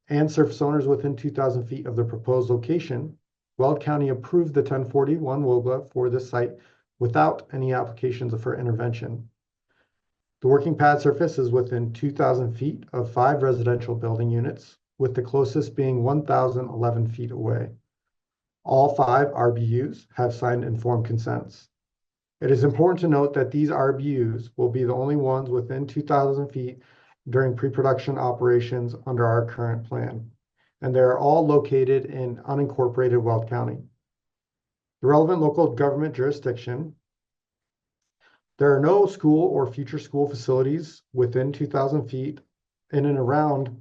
and surface owners within 2,000 feet of the proposed location, Weld County approved the 1041 WOGLA for this site without any applications for intervention. The working pad surface is within 2,000 feet of 5 residential building units, with the closest being 1,011 feet away. All 5 RBUs have signed informed consents. It is important to note that these RBUs will be the only ones within 2,000 feet during pre-production operations under our current plan, and they are all located in unincorporated Weld County. The relevant local government jurisdiction. There are no school or future school facilities within 2,000 feet in and around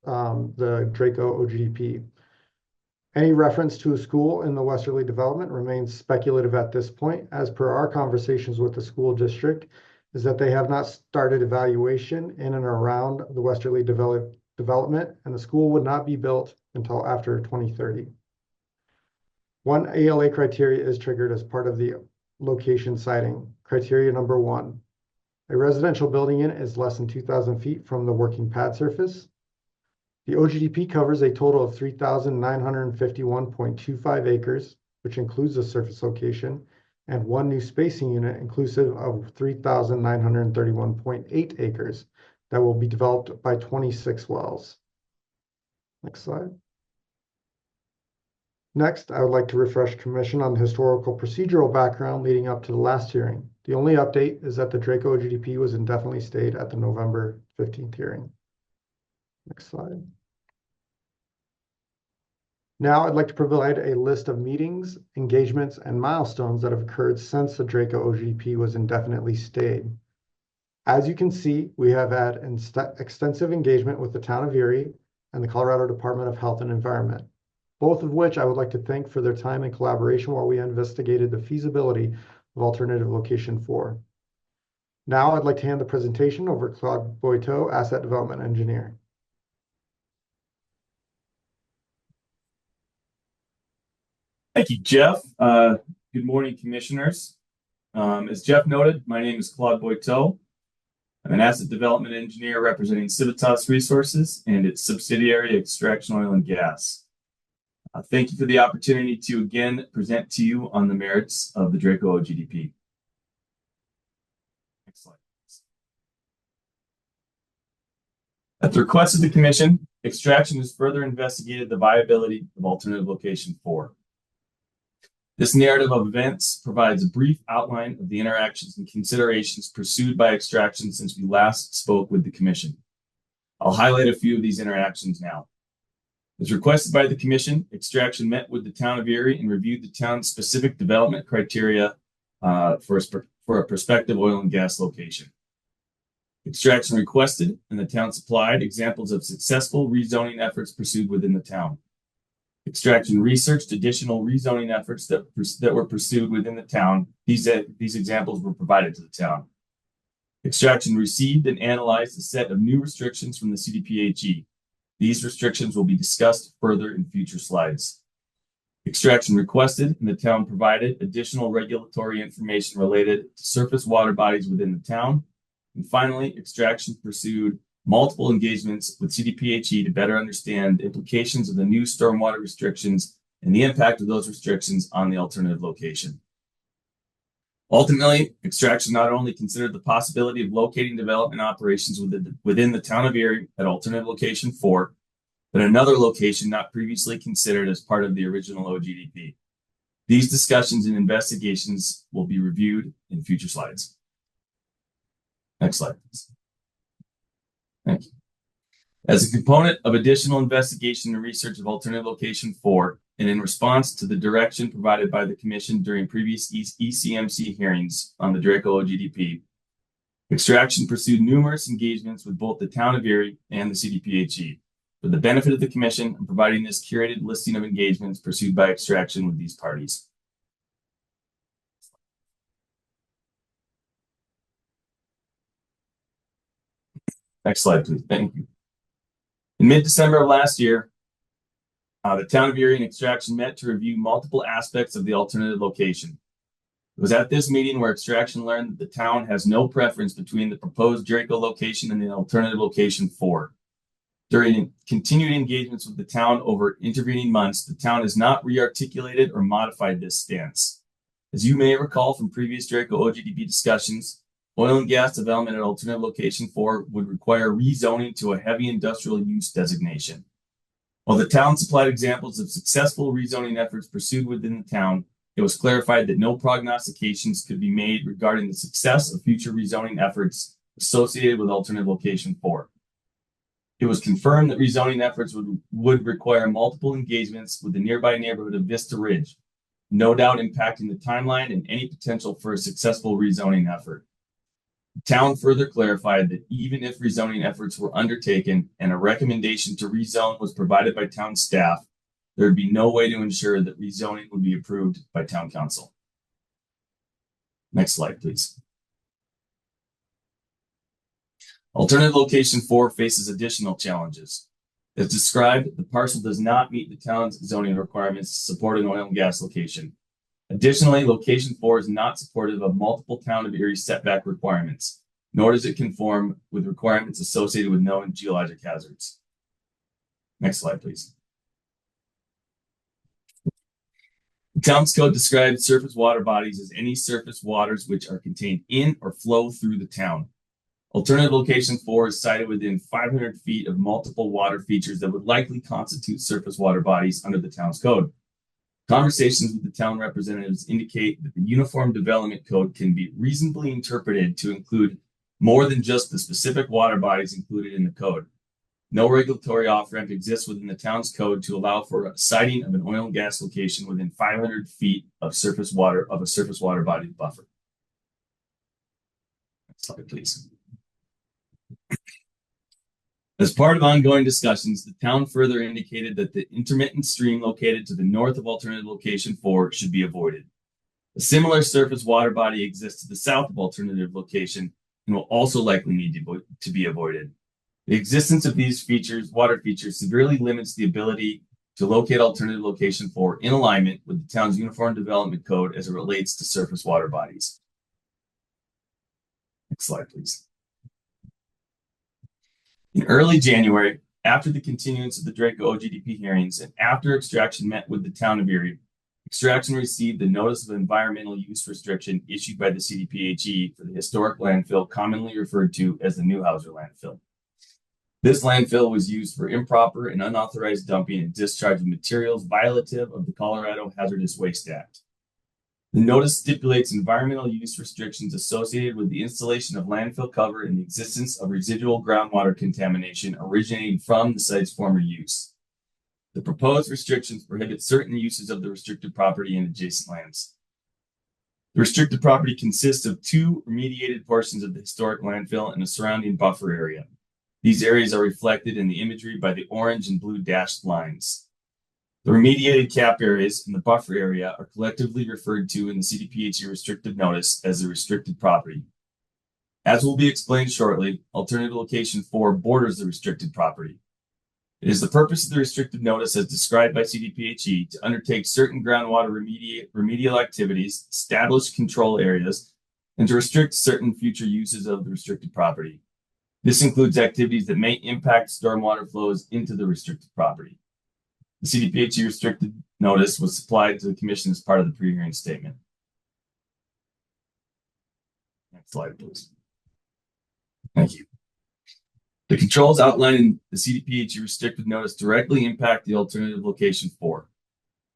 the Draco OGDP. Any reference to a school in the westerly development remains speculative at this point, as per our conversations with the school district, is that they have not started evaluation in and around the westerly development, and the school would not be built until after 2030. One ALA criteria is triggered as part of the location siting. Criteria number 1, a residential building unit is less than 2,000 feet from the working pad surface. The OGDP covers a total of 3,951.25 acres, which includes the surface location, and 1 new spacing unit inclusive of 3,931.8 acres that will be developed by 26 wells. Next slide. Next, I would like to refresh commission on the historical procedural background leading up to the last hearing. The only update is that the Draco OGDP was indefinitely stayed at the November 15th hearing. Next slide. Now I'd like to provide a list of meetings, engagements, and milestones that have occurred since the Draco OGDP was indefinitely stayed. As you can see, we have had extensive engagement with the town of Erie and the Colorado Department of Health and Environment, both of which I would like to thank for their time and collaboration while we investigated the feasibility of alternative location 4. Now I'd like to hand the presentation over to Claude Boiteau, Asset Development Engineer. Thank you, Jeff. Good morning, commissioners. As Jeff noted, my name is Claude Boiteau. I'm an asset development engineer representing Civitas Resources and its subsidiary Extraction Oil and Gas. Thank you for the opportunity to again present to you on the merits of the Draco OGDP. Next slide. At the request of the Commission, Extraction has further investigated the viability of alternative location 4. This narrative of events provides a brief outline of the interactions and considerations pursued by Extraction since we last spoke with the Commission. I'll highlight a few of these interactions now. As requested by the Commission, Extraction met with the town of Erie and reviewed the town's specific development criteria for a prospective oil and gas location. Extraction requested, and the town supplied, examples of successful rezoning efforts pursued within the town. Extraction researched additional rezoning efforts that were pursued within the town. These examples were provided to the town. Extraction received and analyzed a set of new restrictions from the CDPHE. These restrictions will be discussed further in future slides. Extraction requested and the town provided additional regulatory information related to surface water bodies within the town. And finally, Extraction pursued multiple engagements with CDPHE to better understand the implications of the new stormwater restrictions and the impact of those restrictions on the alternative location. Ultimately, extraction not only considered the possibility of locating development operations within the town of Erie at alternative location 4, but another location not previously considered as part of the original OGDP. These discussions and investigations will be reviewed in future slides. Next slide, please. Thank you. As a component of additional investigation and research of alternative location 4, and in response to the direction provided by the Commission during previous ECMC hearings on the Draco OGDP, Extraction pursued numerous engagements with both the town of Erie and the CDPHE for the benefit of the Commission and providing this curated listing of engagements pursued by Extraction with these parties. Next slide, please. Thank you. In mid-December of last year, the town of Erie and Extraction met to review multiple aspects of the alternative location. It was at this meeting where Extraction learned that the town has no preference between the proposed Draco location and the alternative location 4. During continued engagements with the town over intervening months, the town has not re-articulated or modified this stance. As you may recall from previous Draco OGDP discussions, oil and gas development at alternative location 4 would require rezoning to a heavy industrial use designation. While the town supplied examples of successful rezoning efforts pursued within the town, it was clarified that no prognostications could be made regarding the success of future rezoning efforts associated with alternative location 4. It was confirmed that rezoning efforts would require multiple engagements with the nearby neighborhood of Vista Ridge, no doubt impacting the timeline and any potential for a successful rezoning effort. The town further clarified that even if rezoning efforts were undertaken and a recommendation to rezone was provided by town staff, there would be no way to ensure that rezoning would be approved by town council. Next slide, please. Alternative location 4 faces additional challenges. As described, the parcel does not meet the town's zoning requirements to support an oil and gas location. Additionally, location 4 is not supportive of multiple town of Erie setback requirements, nor does it conform with requirements associated with known geologic hazards. Next slide, please. The town's code describes surface water bodies as any surface waters which are contained in or flow through the town. Alternative location 4 is sited within 500 feet of multiple water features that would likely constitute surface water bodies under the town's code. Conversations with the town representatives indicate that the Uniform Development Code can be reasonably interpreted to include more than just the specific water bodies included in the code. No regulatory off-ramp exists within the town's code to allow for a siting of an oil and gas location within 500 feet of a surface water body buffer. Next slide, please. As part of ongoing discussions, the town further indicated that the intermittent stream located to the north of alternative location 4 should be avoided. A similar surface water body exists to the south of alternative location and will also likely need to be avoided. The existence of these water features severely limits the ability to locate alternative location 4 in alignment with the town's Uniform Development Code as it relates to surface water bodies. Next slide, please. In early January, after the continuance of the Draco OGDP hearings and after Extraction met with the town of Erie, Extraction received the Notice of Environmental Use Restriction issued by the CDPHE for the historic landfill commonly referred to as the Newhauser landfill. This landfill was used for improper and unauthorized dumping and discharge of materials violative of the Colorado Hazardous Waste Act. The notice stipulates environmental use restrictions associated with the installation of landfill cover and the existence of residual groundwater contamination originating from the site's former use. The proposed restrictions prohibit certain uses of the restricted property and adjacent lands. The restricted property consists of 2 remediated portions of the historic landfill and a surrounding buffer area. These areas are reflected in the imagery by the orange and blue dashed lines. The remediated cap areas in the buffer area are collectively referred to in the CDPHE restrictive notice as the restricted property. As will be explained shortly, alternative location 4 borders the restricted property. It is the purpose of the restrictive notice as described by CDPHE to undertake certain groundwater remedial activities, establish control areas, and to restrict certain future uses of the restricted property. This includes activities that may impact stormwater flows into the restricted property. The CDPHE restricted notice was supplied to the Commission as part of the pre-hearing statement. Next slide, please. Thank you. The controls outlined in the CDPHE restricted notice directly impact the alternative location 4.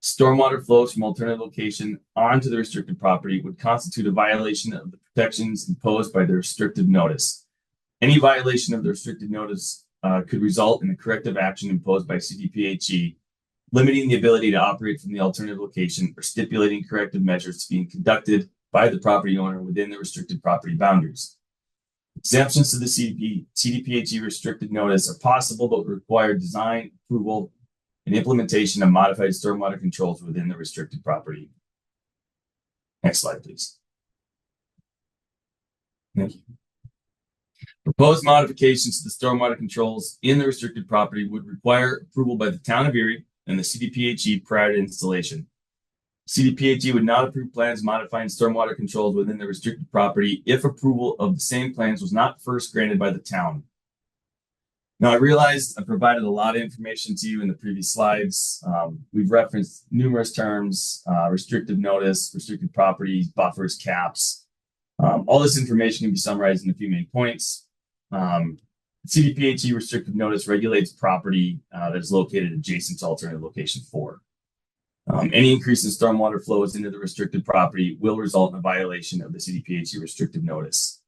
Stormwater flows from alternative location onto the restricted property would constitute a violation of the protections imposed by the restricted notice. Any violation of the restricted notice could result in a corrective action imposed by CDPHE, limiting the ability to operate from the alternative location or stipulating corrective measures to be conducted by the property owner within the restricted property boundaries. Exemptions to the CDPHE restricted notice are possible, but require design, approval, and implementation of modified stormwater controls within the restricted property. Next slide, please. Thank you. Proposed modifications to the stormwater controls in the restricted property would require approval by the town of Erie and the CDPHE prior to installation. CDPHE would not approve plans modifying stormwater controls within the restricted property if approval of the same plans was not first granted by the town. Now, I realize I provided a lot of information to you in the previous slides. We've referenced numerous terms, restrictive notice, restricted properties, buffers, caps. All this information can be summarized in a few main points. CDPHE restrictive notice regulates property that is located adjacent to alternative location 4. Any increase in stormwater flows into the restricted property will result in a violation of the CDPHE restrictive notice.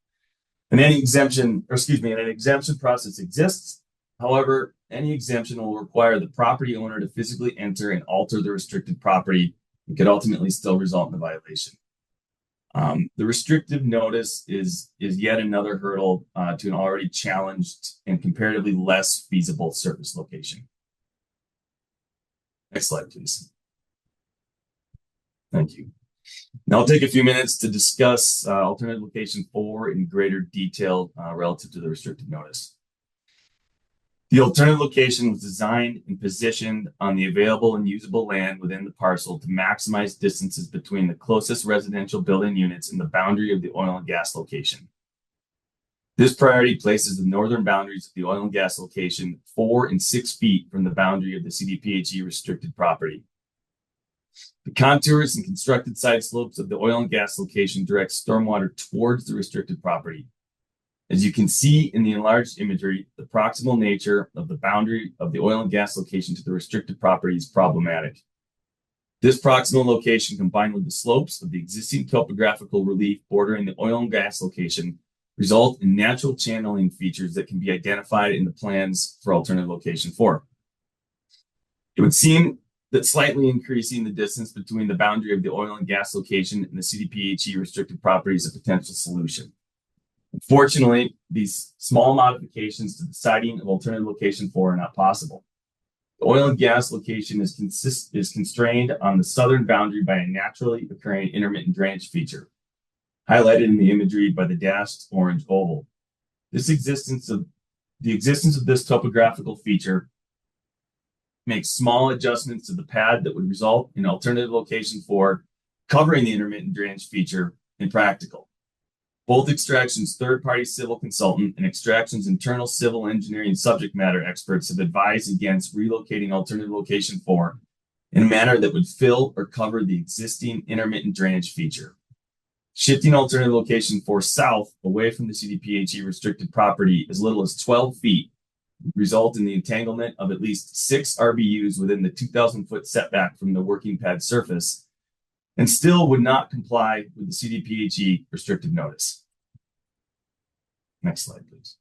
An exemption process exists. However, any exemption will require the property owner to physically enter and alter the restricted property and could ultimately still result in a violation. The restrictive notice is yet another hurdle to an already challenged and comparatively less feasible surface location. Next slide, please. Thank you. Now I'll take a few minutes to discuss alternative location 4 in greater detail relative to the restricted notice. The alternative location was designed and positioned on the available and usable land within the parcel to maximize distances between the closest residential building units and the boundary of the oil and gas location. This priority places the northern boundaries of the oil and gas location 4 and 6 feet from the boundary of the CDPHE restricted property. The contours and constructed side slopes of the oil and gas location direct stormwater towards the restricted property. As you can see in the enlarged imagery, the proximal nature of the boundary of the oil and gas location to the restricted property is problematic. This proximal location, combined with the slopes of the existing topographical relief bordering the oil and gas location, result in natural channeling features that can be identified in the plans for alternative location 4. It would seem that slightly increasing the distance between the boundary of the oil and gas location and the CDPHE restricted property is a potential solution. Unfortunately, these small modifications to the siting of alternative location 4 are not possible. The oil and gas location is constrained on the southern boundary by a naturally occurring intermittent drainage feature, highlighted in the imagery by the dashed orange oval. The existence of this topographical feature makes small adjustments to the pad that would result in alternative location 4 covering the intermittent drainage feature impractical. Both Extraction's third-party civil consultant and Extraction's internal civil engineering subject matter experts have advised against relocating alternative location 4 in a manner that would fill or cover the existing intermittent drainage feature. Shifting alternative location 4 south away from the CDPHE restricted property as little as 12 feet would result in the entanglement of at least 6 RBUs within the 2,000-foot setback from the working pad surface, and still would not comply with the CDPHE restrictive notice. Next slide, please.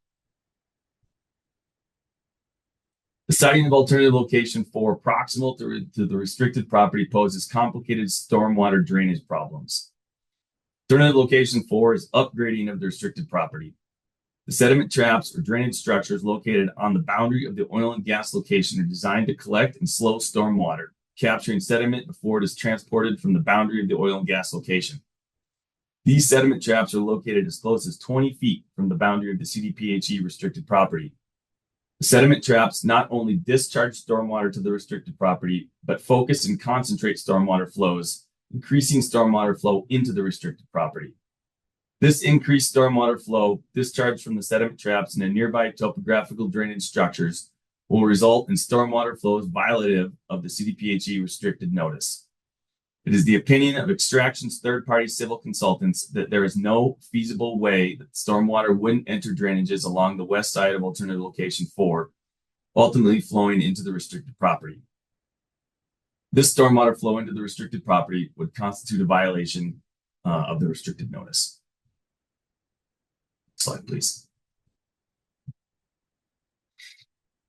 The siting of alternative location 4 proximal to the restricted property poses complicated stormwater drainage problems. Alternative location 4 is upgrading of the restricted property. The sediment traps or drainage structures located on the boundary of the oil and gas location are designed to collect and slow stormwater, capturing sediment before it is transported from the boundary of the oil and gas location. These sediment traps are located as close as 20 feet from the boundary of the CDPHE restricted property. The sediment traps not only discharge stormwater to the restricted property, but focus and concentrate stormwater flows, increasing stormwater flow into the restricted property. This increased stormwater flow discharged from the sediment traps and nearby topographical drainage structures will result in stormwater flows violative of the CDPHE restricted notice. It is the opinion of Extraction's third-party civil consultants that there is no feasible way that stormwater wouldn't enter drainages along the west side of alternative location 4, ultimately flowing into the restricted property. This stormwater flow into the restricted property would constitute a violation of the restricted notice. Slide, please.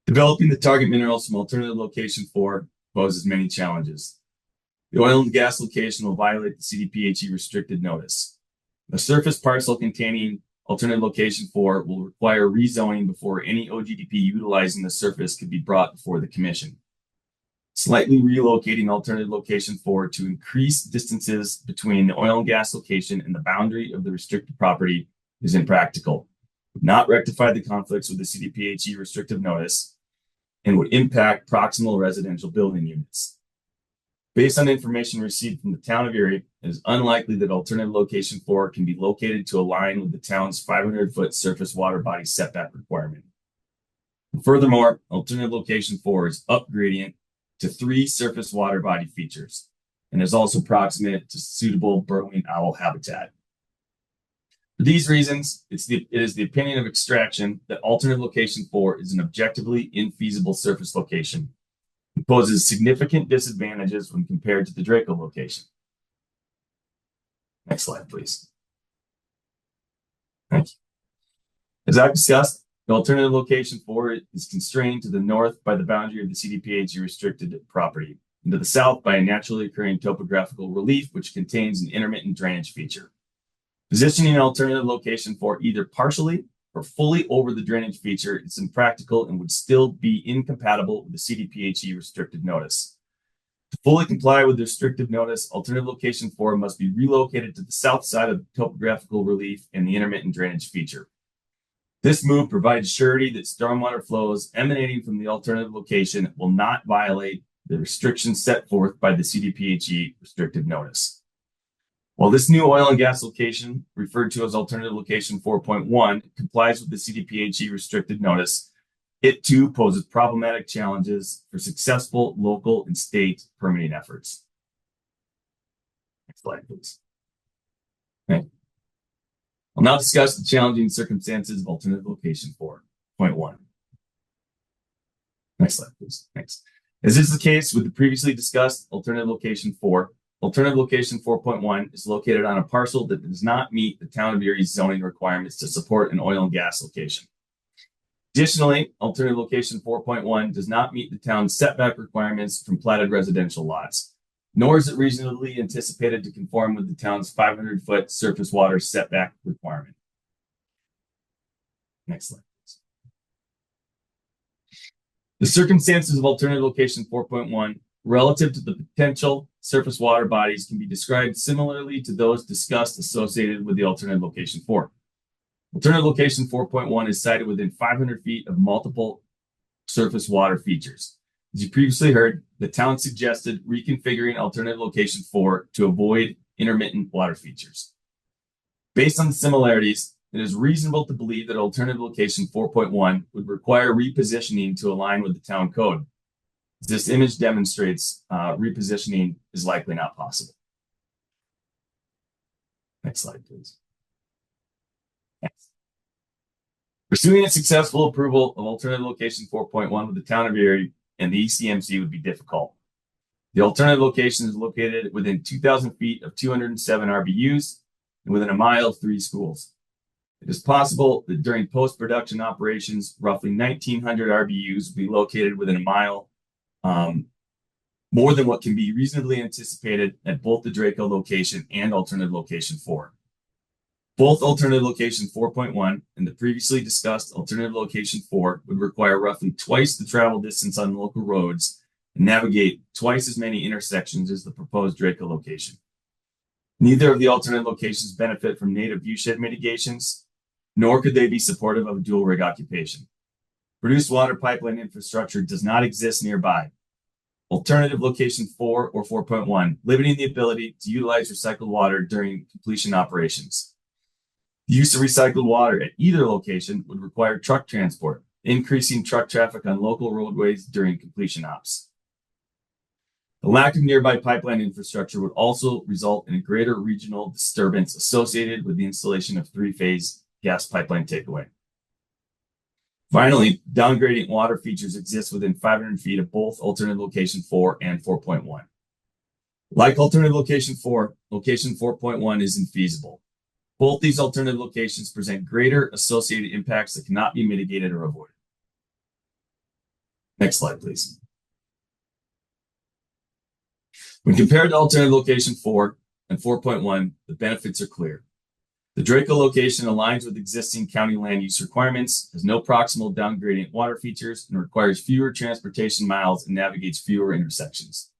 Developing the target minerals from alternative location 4 poses many challenges. The oil and gas location will violate the CDPHE restricted notice. The surface parcel containing alternative location 4 will require rezoning before any OGDP utilizing the surface could be brought before the commission. Slightly relocating alternative location 4 to increase distances between the oil and gas location and the boundary of the restricted property is impractical, would not rectify the conflicts with the CDPHE restrictive notice, and would impact proximal residential building units. Based on information received from the town of Erie, it is unlikely that alternative location 4 can be located to align with the town's 500-foot surface water body setback requirement. Furthermore, alternative location 4 is up gradient to 3 surface water body features and is also proximate to suitable burrowing owl habitat. For these reasons, it is the opinion of Extraction that alternative location 4 is an objectively infeasible surface location. It poses significant disadvantages when compared to the Draco location. Next slide, please. Thank you. As I've discussed, the alternative location 4 is constrained to the north by the boundary of the CDPHE restricted property, and to the south by a naturally occurring topographical relief which contains an intermittent drainage feature. Positioning an alternative location 4 either partially or fully over the drainage feature is impractical and would still be incompatible with the CDPHE restricted notice. To fully comply with the restrictive notice, alternative location 4 must be relocated to the south side of the topographical relief and the intermittent drainage feature. This move provides surety that stormwater flows emanating from the alternative location will not violate the restrictions set forth by the CDPHE restrictive notice. While this new oil and gas location, referred to as alternative location 4.1, complies with the CDPHE restricted notice, it too poses problematic challenges for successful local and state permitting efforts. Next slide, please. Okay. I'll now discuss the challenging circumstances of alternative location 4.1. Next slide, please. Thanks. As is the case with the previously discussed alternative location 4, alternative location 4.1 is located on a parcel that does not meet the town of Erie's zoning requirements to support an oil and gas location. Additionally, alternative location 4.1 does not meet the town's setback requirements from platted residential lots, nor is it reasonably anticipated to conform with the town's 500-foot surface water setback requirement. Next slide, please. The circumstances of alternative location 4.1 relative to the potential surface water bodies can be described similarly to those discussed associated with the alternative location 4. Alternative location 4.1 is sited within 500 feet of multiple surface water features. As you previously heard, the town suggested reconfiguring alternative location 4 to avoid intermittent water features. Based on the similarities, it is reasonable to believe that alternative location 4.1 would require repositioning to align with the town code. As this image demonstrates, repositioning is likely not possible. Next slide, please. Yes. Pursuing a successful approval of alternative location 4.1 with the town of Erie and the ECMC would be difficult. The alternative location is located within 2,000 feet of 207 RBUs and within a mile of 3 schools. It is possible that during post-production operations, roughly 1,900 RBUs will be located within a mile, more than what can be reasonably anticipated at both the Draco location and alternative location 4. Both alternative location 4.1 and the previously discussed alternative location 4 would require roughly twice the travel distance on local roads and navigate twice as many intersections as the proposed Draco location. Neither of the alternative locations benefit from native viewshed mitigations, nor could they be supportive of a dual rig occupation. Produced water pipeline infrastructure does not exist nearby. Alternative location 4 or 4.1, limiting the ability to utilize recycled water during completion operations. The use of recycled water at either location would require truck transport, increasing truck traffic on local roadways during completion ops. The lack of nearby pipeline infrastructure would also result in a greater regional disturbance associated with the installation of three-phase gas pipeline takeaway. Finally, downgradient water features exist within 500 feet of both alternative location 4 and 4.1. Like alternative location 4, location 4.1 is infeasible. Both these alternative locations present greater associated impacts that cannot be mitigated or avoided. Next slide, please. When compared to alternative location 4 and 4.1, the benefits are clear. The Draco location aligns with existing county land use requirements, has no proximal downgradient water features, and requires fewer transportation miles and navigates fewer intersections.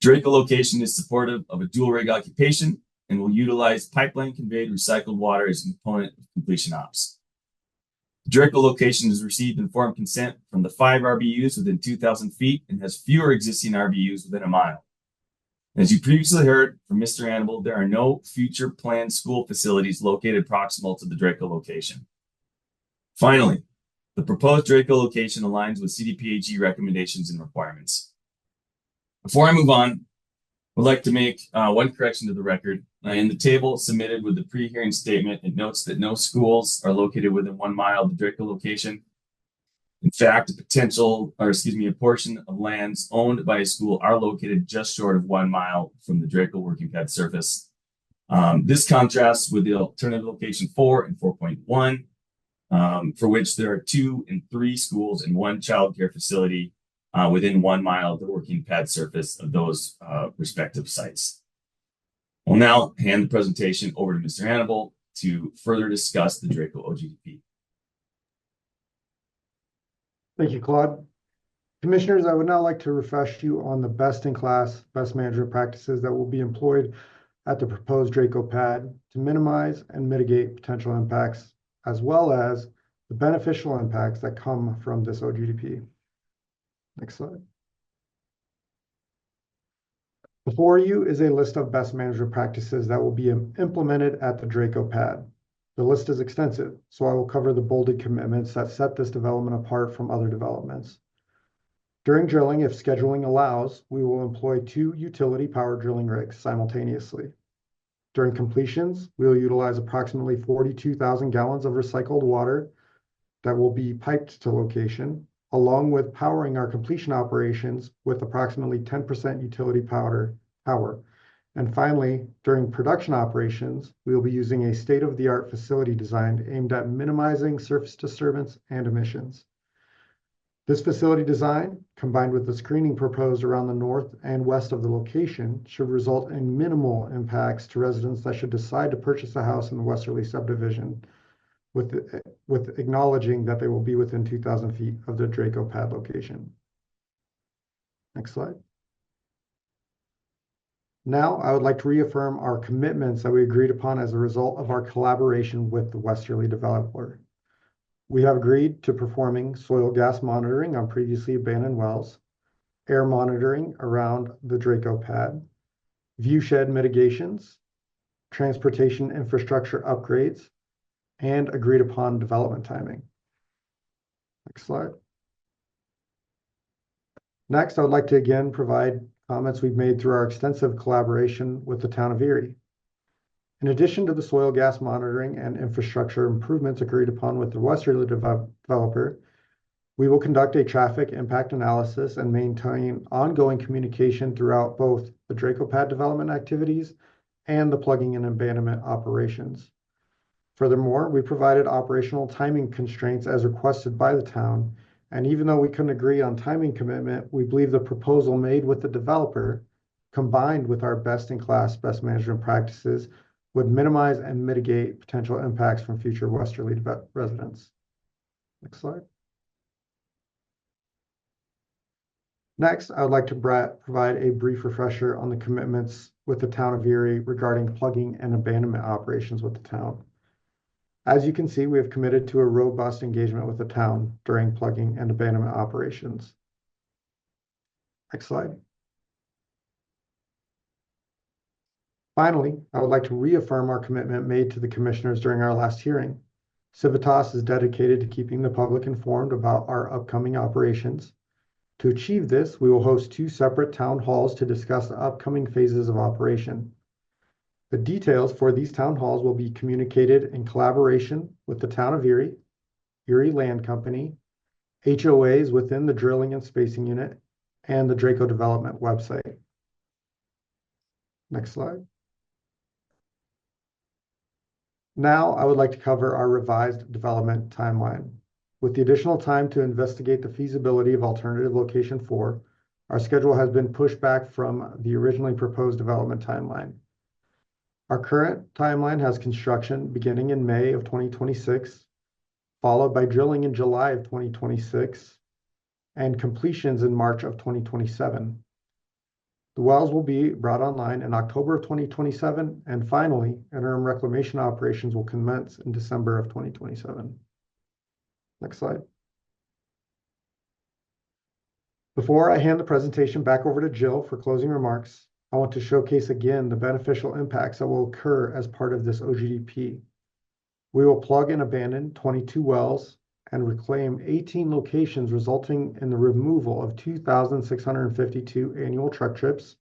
Draco location is supportive of a dual rig occupation and will utilize pipeline conveyed recycled water as a component of completion ops. The Draco location has received informed consent from the 5 RBUs within 2,000 feet and has fewer existing RBUs within a mile. As you previously heard from Mr. Annable, there are no future planned school facilities located proximal to the Draco location. Finally, the proposed Draco location aligns with CDPHE recommendations and requirements. Before I move on, I would like to make one correction to the record. In the table submitted with the pre-hearing statement, it notes that no schools are located within 1 mile of the Draco location. In fact, a portion of lands owned by a school are located just short of 1 mile from the Draco working pad surface. This contrasts with the alternative location 4 and 4.1, for which there are 2 and 3 schools and 1 child care facility within 1 mile of the working pad surface of those respective sites. I'll now hand the presentation over to Mr. Annable to further discuss the Draco OGDP. Thank you, Claude. Commissioners, I would now like to refresh you on the best-in-class, best management practices that will be employed at the proposed Draco pad to minimize and mitigate potential impacts, as well as the beneficial impacts that come from this OGDP. Next slide. Before you is a list of best management practices that will be implemented at the Draco pad. The list is extensive, so I will cover the bolded commitments that set this development apart from other developments. During drilling, if scheduling allows, we will employ 2 utility power drilling rigs simultaneously. During completions, we will utilize approximately 42,000 gallons of recycled water that will be piped to location, along with powering our completion operations with approximately 10% utility power. And finally, during production operations, we will be using a state-of-the-art facility design aimed at minimizing surface disturbance and emissions. This facility design, combined with the screening proposed around the north and west of the location, should result in minimal impacts to residents that should decide to purchase a house in the Westerly subdivision, with acknowledging that they will be within 2,000 feet of the Draco pad location. Next slide. Now, I would like to reaffirm our commitments that we agreed upon as a result of our collaboration with the Westerly developer. We have agreed to performing soil gas monitoring on previously abandoned wells, air monitoring around the Draco pad, viewshed mitigations, transportation infrastructure upgrades, and agreed upon development timing. Next slide. Next, I would like to again provide comments we've made through our extensive collaboration with the town of Erie. In addition to the soil gas monitoring and infrastructure improvements agreed upon with the Westerly developer, we will conduct a traffic impact analysis and maintain ongoing communication throughout both the Draco pad development activities and the plugging and abandonment operations. Furthermore, we provided operational timing constraints as requested by the town, and even though we couldn't agree on timing commitment, we believe the proposal made with the developer, combined with our best-in-class best management practices, would minimize and mitigate potential impacts from future Westerly residents. Next slide. Next, I would like to provide a brief refresher on the commitments with the town of Erie regarding plugging and abandonment operations with the town. As you can see, we have committed to a robust engagement with the town during plugging and abandonment operations. Next slide. Finally, I would like to reaffirm our commitment made to the commissioners during our last hearing. Civitas is dedicated to keeping the public informed about our upcoming operations. To achieve this, we will host 2 separate town halls to discuss the upcoming phases of operation. The details for these town halls will be communicated in collaboration with the town of Erie, Erie Land Company, HOAs within the drilling and spacing unit, and the Draco Development website. Next slide. Now I would like to cover our revised development timeline. With the additional time to investigate the feasibility of alternative location 4, our schedule has been pushed back from the originally proposed development timeline. Our current timeline has construction beginning in May of 2026, followed by drilling in July of 2026, and completions in March of 2027. The wells will be brought online in October of 2027, and finally, interim reclamation operations will commence in December of 2027. Next slide. Before I hand the presentation back over to Jill for closing remarks, I want to showcase again the beneficial impacts that will occur as part of this OGDP. We will plug and abandon 22 wells and reclaim 18 locations, resulting in the removal of 2,652 annual truck trips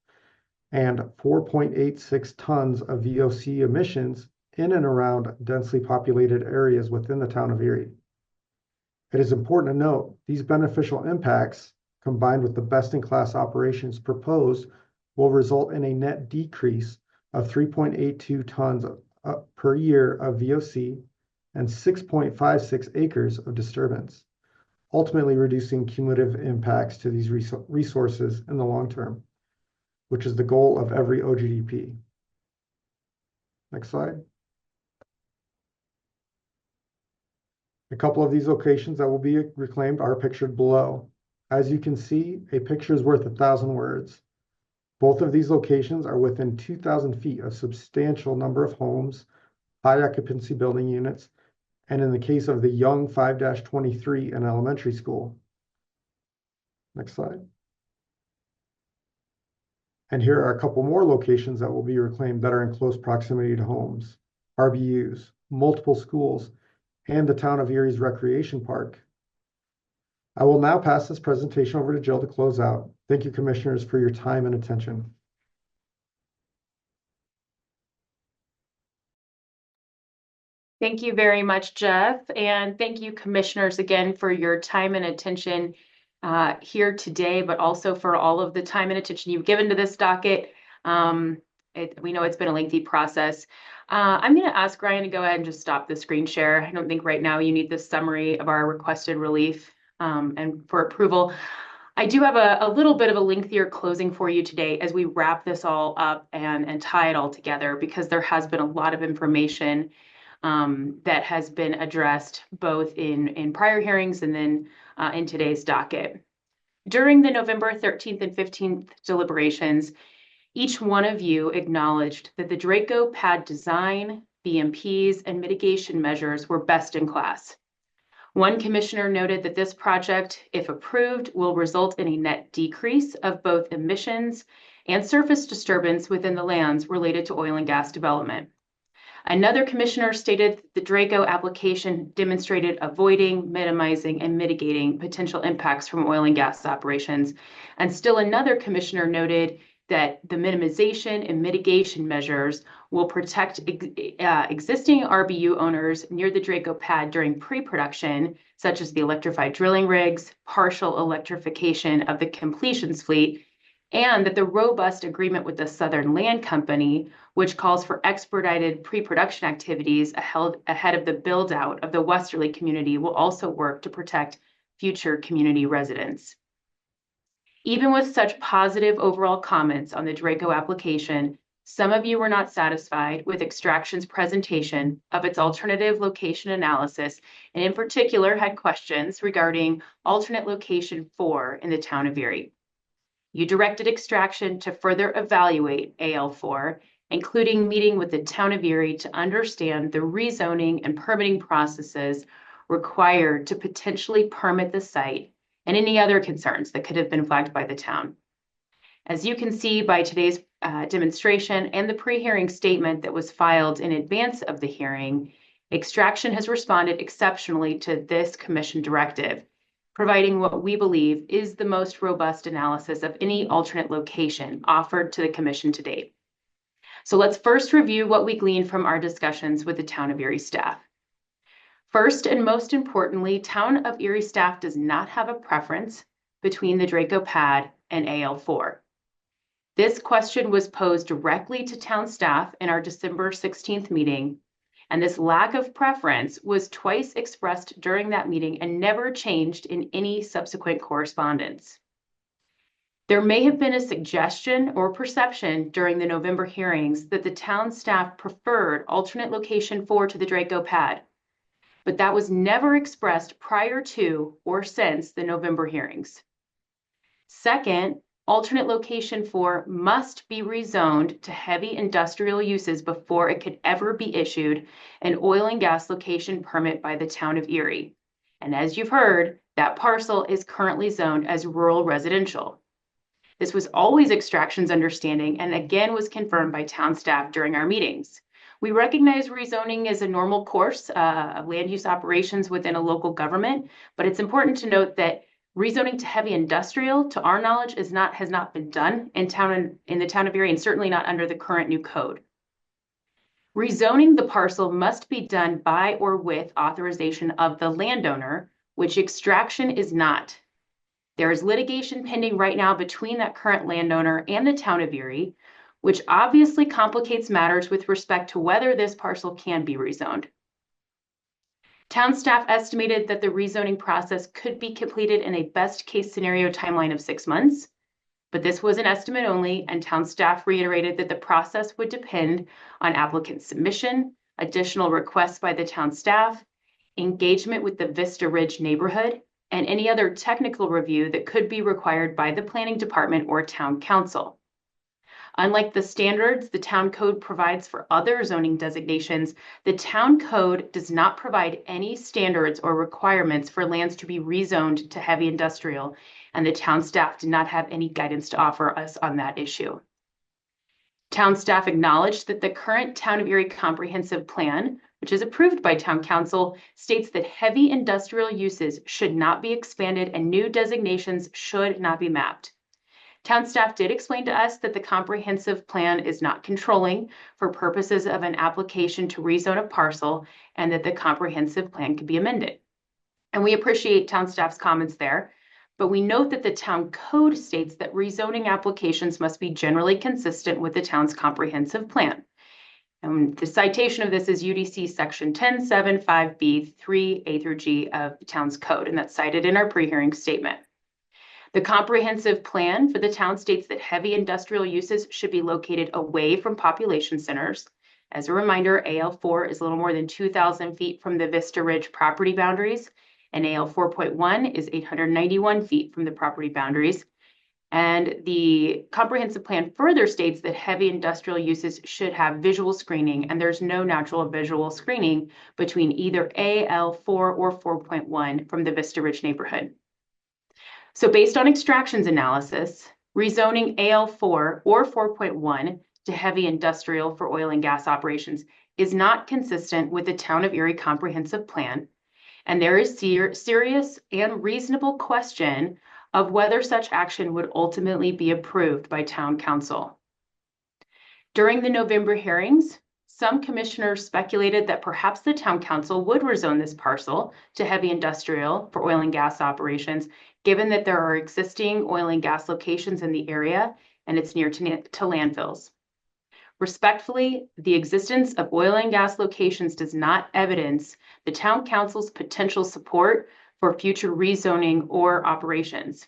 and 4.86 tons of VOC emissions in and around densely populated areas within the town of Erie. It is important to note these beneficial impacts, combined with the best-in-class operations proposed, will result in a net decrease of 3.82 tons per year of VOC and 6.56 acres of disturbance, ultimately reducing cumulative impacts to these resources in the long term, which is the goal of every OGDP. Next slide. A couple of these locations that will be reclaimed are pictured below. As you can see, a picture is worth 1,000 words. Both of these locations are within 2,000 feet of substantial number of homes, high occupancy building units, and in the case of the Young 5-23, an elementary school. Next slide. And here are a couple more locations that will be reclaimed that are in close proximity to homes, RBUs, multiple schools, and the town of Erie's recreation park. I will now pass this presentation over to Jill to close out. Thank you, commissioners, for your time and attention. Thank you very much, Jeff. And thank you, commissioners, again for your time and attention here today, but also for all of the time and attention you've given to this docket. We know it's been a lengthy process. I'm going to ask Ryan to go ahead and just stop the screen share. I don't think right now you need the summary of our requested relief and for approval. I do have a little bit of a lengthier closing for you today as we wrap this all up and tie it all together, because there has been a lot of information that has been addressed both in prior hearings and then in today's docket. During the November 13th and 15th deliberations, each one of you acknowledged that the Draco pad design, BMPs, and mitigation measures were best in class. One commissioner noted that this project, if approved, will result in a net decrease of both emissions and surface disturbance within the lands related to oil and gas development. Another commissioner stated the Draco application demonstrated avoiding, minimizing, and mitigating potential impacts from oil and gas operations. And still another commissioner noted that the minimization and mitigation measures will protect existing RBU owners near the Draco pad during pre-production, such as the electrified drilling rigs, partial electrification of the completions fleet, and that the robust agreement with the Southern Land Company, which calls for expedited pre-production activities ahead of the build-out of the Westerly community, will also work to protect future community residents. Even with such positive overall comments on the Draco application, some of you were not satisfied with Extraction's presentation of its alternative location analysis, and in particular had questions regarding alternate location 4 in the town of Erie. You directed Extraction to further evaluate AL4, including meeting with the town of Erie to understand the rezoning and permitting processes required to potentially permit the site and any other concerns that could have been flagged by the town. As you can see by today's demonstration and the pre-hearing statement that was filed in advance of the hearing, Extraction has responded exceptionally to this commission directive. providing what we believe is the most robust analysis of any alternate location offered to the commission to date. So let's first review what we gleaned from our discussions with the Town of Erie staff. First and most importantly, Town of Erie staff does not have a preference between the Draco pad and AL4. This question was posed directly to town staff in our December 16th meeting, and this lack of preference was twice expressed during that meeting and never changed in any subsequent correspondence. There may have been a suggestion or perception during the November hearings that the town staff preferred alternate location 4 to the Draco pad, but that was never expressed prior to or since the November hearings. Second, alternate location 4 must be rezoned to heavy industrial uses before it could ever be issued an oil and gas location permit by the Town of Erie. And as you've heard, that parcel is currently zoned as rural residential. This was always Extraction's understanding and again was confirmed by town staff during our meetings. We recognize rezoning as a normal course of land use operations within a local government, but it's important to note that rezoning to heavy industrial, to our knowledge, has not been done in the town of Erie, and certainly not under the current new code. Rezoning the parcel must be done by or with authorization of the landowner, which Extraction is not. There is litigation pending right now between that current landowner and the Town of Erie, which obviously complicates matters with respect to whether this parcel can be rezoned. Town staff estimated that the rezoning process could be completed in a best case scenario timeline of 6 months, but this was an estimate only, and town staff reiterated that the process would depend on applicant submission, additional requests by the town staff, engagement with the Vista Ridge neighborhood, and any other technical review that could be required by the planning department or town council. Unlike the standards the town code provides for other zoning designations, the town code does not provide any standards or requirements for lands to be rezoned to heavy industrial, and the town staff did not have any guidance to offer us on that issue. Town staff acknowledged that the current Town of Erie Comprehensive Plan, which is approved by Town Council, states that heavy industrial uses should not be expanded and new designations should not be mapped. Town staff did explain to us that the comprehensive plan is not controlling for purposes of an application to rezone a parcel and that the comprehensive plan can be amended. And we appreciate town staff's comments there, but we note that the town code states that rezoning applications must be generally consistent with the town's comprehensive plan. And the citation of this is UDC section 1075B 3A through G of the town's code, and that's cited in our pre-hearing statement. The comprehensive plan for the town states that heavy industrial uses should be located away from population centers. As a reminder, AL4 is a little more than 2,000 feet from the Vista Ridge property boundaries, and AL 4.1 is 891 feet from the property boundaries. And the comprehensive plan further states that heavy industrial uses should have visual screening, and there's no natural visual screening between either AL4 or 4.1 from the Vista Ridge neighborhood. So based on Extraction's analysis, rezoning AL4 or 4.1 to heavy industrial for oil and gas operations is not consistent with the Town of Erie Comprehensive Plan, and there is serious and reasonable question of whether such action would ultimately be approved by Town Council. During the November hearings, some commissioners speculated that perhaps the Town Council would rezone this parcel to heavy industrial for oil and gas operations, given that there are existing oil and gas locations in the area and it's near to landfills. Respectfully, the existence of oil and gas locations does not evidence the Town Council's potential support for future rezoning or operations.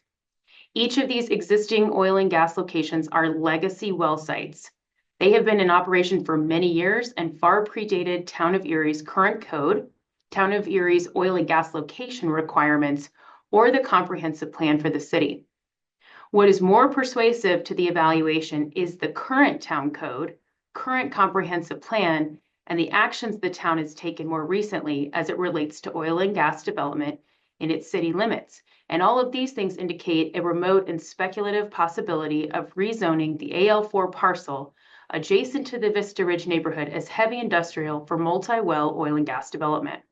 Each of these existing oil and gas locations are legacy well sites. They have been in operation for many years and far predated Town of Erie's current code, Town of Erie's oil and gas location requirements, or the comprehensive plan for the city. What is more persuasive to the evaluation is the current town code, current comprehensive plan, and the actions the town has taken more recently as it relates to oil and gas development in its city limits. And all of these things indicate a remote and speculative possibility of rezoning the AL4 parcel adjacent to the Vista Ridge neighborhood as heavy industrial for multi-well oil and gas development.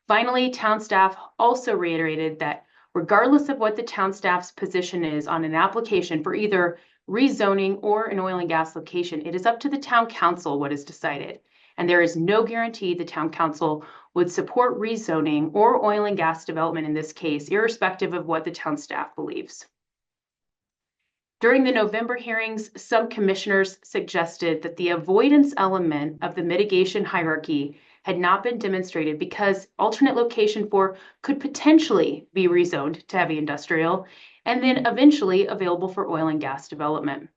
Finally, town staff also reiterated that regardless of what the town staff's position is on an application for either rezoning or an oil and gas location, it is up to the town council what is decided. And there is no guarantee the town council would support rezoning or oil and gas development in this case, irrespective of what the town staff believes. During the November hearings, some commissioners suggested that the avoidance element of the mitigation hierarchy had not been demonstrated because alternate location 4 could potentially be rezoned to heavy industrial and then eventually available for oil and gas development.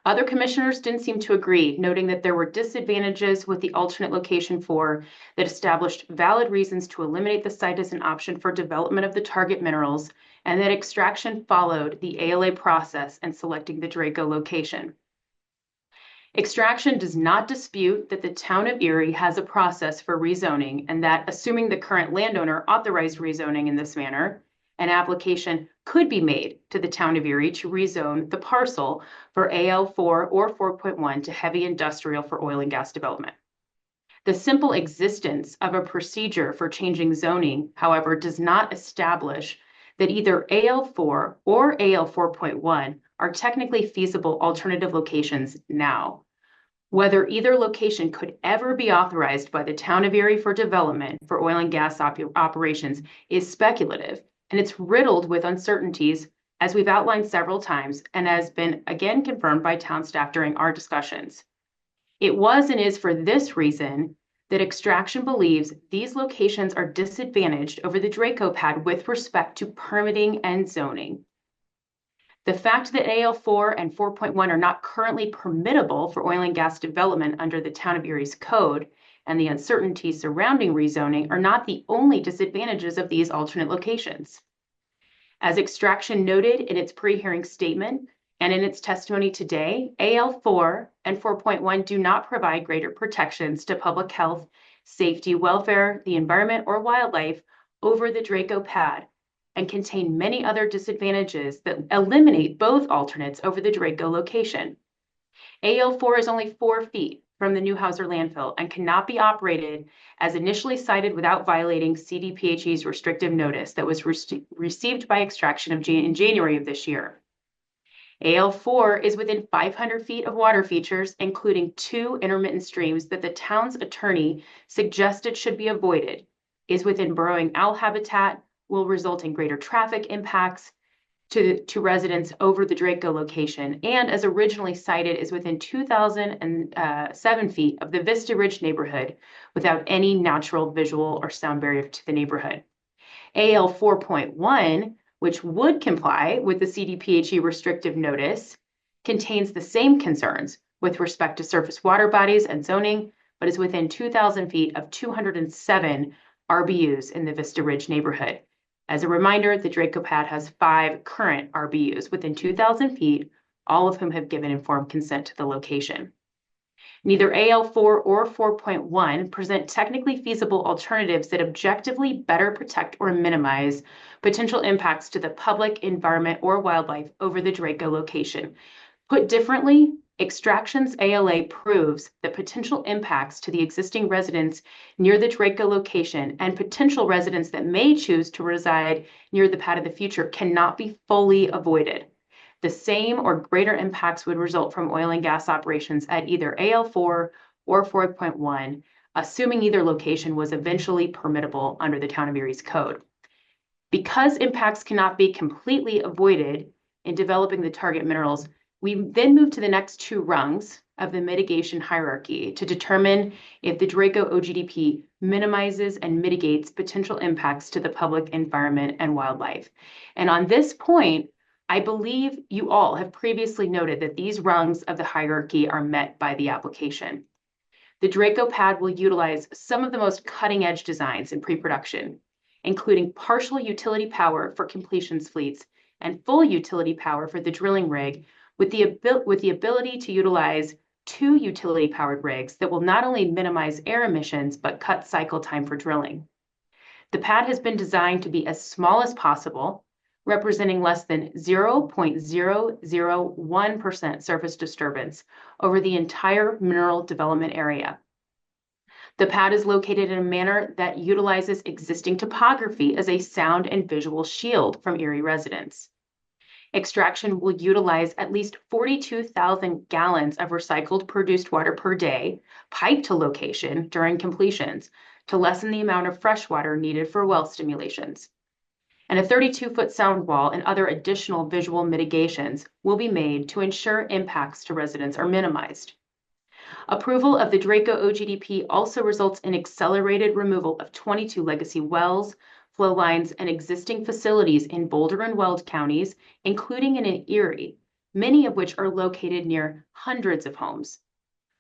Other commissioners didn't seem to agree, noting that there were disadvantages with the alternate location 4 that established valid reasons to eliminate the site as an option for development of the target minerals, and that extraction followed the ALA process in selecting the Draco location. Extraction does not dispute that the town of Erie has a process for rezoning, and that assuming the current landowner authorized rezoning in this manner, an application could be made to the town of Erie to rezone the parcel for AL4 or 4.1 to heavy industrial for oil and gas development. The simple existence of a procedure for changing zoning, however, does not establish that either AL4 or AL4.1 are technically feasible alternative locations now. Whether either location could ever be authorized by the town of Erie for development for oil and gas operations is speculative, and it's riddled with uncertainties, as we've outlined several times and has been again confirmed by town staff during our discussions. It was and is for this reason that Extraction believes these locations are disadvantaged over the Draco pad with respect to permitting and zoning. The fact that AL4 and 4.1 are not currently permittable for oil and gas development under the town of Erie's code and the uncertainties surrounding rezoning are not the only disadvantages of these alternate locations. As Extraction noted in its pre-hearing statement and in its testimony today, AL4 and 4.1 do not provide greater protections to public health, safety, welfare, the environment, or wildlife over the Draco pad, and contain many other disadvantages that eliminate both alternates over the Draco location. AL4 is only 4 feet from the Newhauser landfill and cannot be operated as initially cited without violating CDPHE's restrictive notice that was received by Extraction in January of this year. AL4 is within 500 feet of water features, including 2 intermittent streams that the town's attorney suggested should be avoided, is within burrowing owl habitat, will result in greater traffic impacts to residents over the Draco location, and as originally cited is within 2,007 feet of the Vista Ridge neighborhood without any natural visual or sound barrier to the neighborhood. AL 4.1, which would comply with the CDPHE restrictive notice, contains the same concerns with respect to surface water bodies and zoning, but is within 2,000 feet of 207 RBUs in the Vista Ridge neighborhood. As a reminder, the Draco pad has 5 current RBUs within 2,000 feet, all of whom have given informed consent to the location. Neither AL4 or 4.1 present technically feasible alternatives that objectively better protect or minimize potential impacts to the public, environment, or wildlife over the Draco location. Put differently, Extraction's ALA proves that potential impacts to the existing residents near the Draco location and potential residents that may choose to reside near the pad of the future cannot be fully avoided. The same or greater impacts would result from oil and gas operations at either AL4 or 4.1, assuming either location was eventually permittable under the Town of Erie's code. Because impacts cannot be completely avoided in developing the target minerals, we then move to the next 2 rungs of the mitigation hierarchy to determine if the Draco OGDP minimizes and mitigates potential impacts to the public, environment, and wildlife. And on this point, I believe you all have previously noted that these rungs of the hierarchy are met by the application. The Draco pad will utilize some of the most cutting-edge designs in pre-production, including partial utility power for completions fleets and full utility power for the drilling rig, with the ability to utilize 2 utility-powered rigs that will not only minimize air emissions, but cut cycle time for drilling. The pad has been designed to be as small as possible, representing less than 0.001% surface disturbance over the entire mineral development area. The pad is located in a manner that utilizes existing topography as a sound and visual shield from Erie residents. Extraction will utilize at least 42,000 gallons of recycled produced water per day, piped to location during completions, to lessen the amount of fresh water needed for well stimulations. And a 32-foot sound wall and other additional visual mitigations will be made to ensure impacts to residents are minimized. Approval of the Draco OGDP also results in accelerated removal of 22 legacy wells, flow lines, and existing facilities in Boulder and Weld counties, including in Erie, many of which are located near hundreds of homes.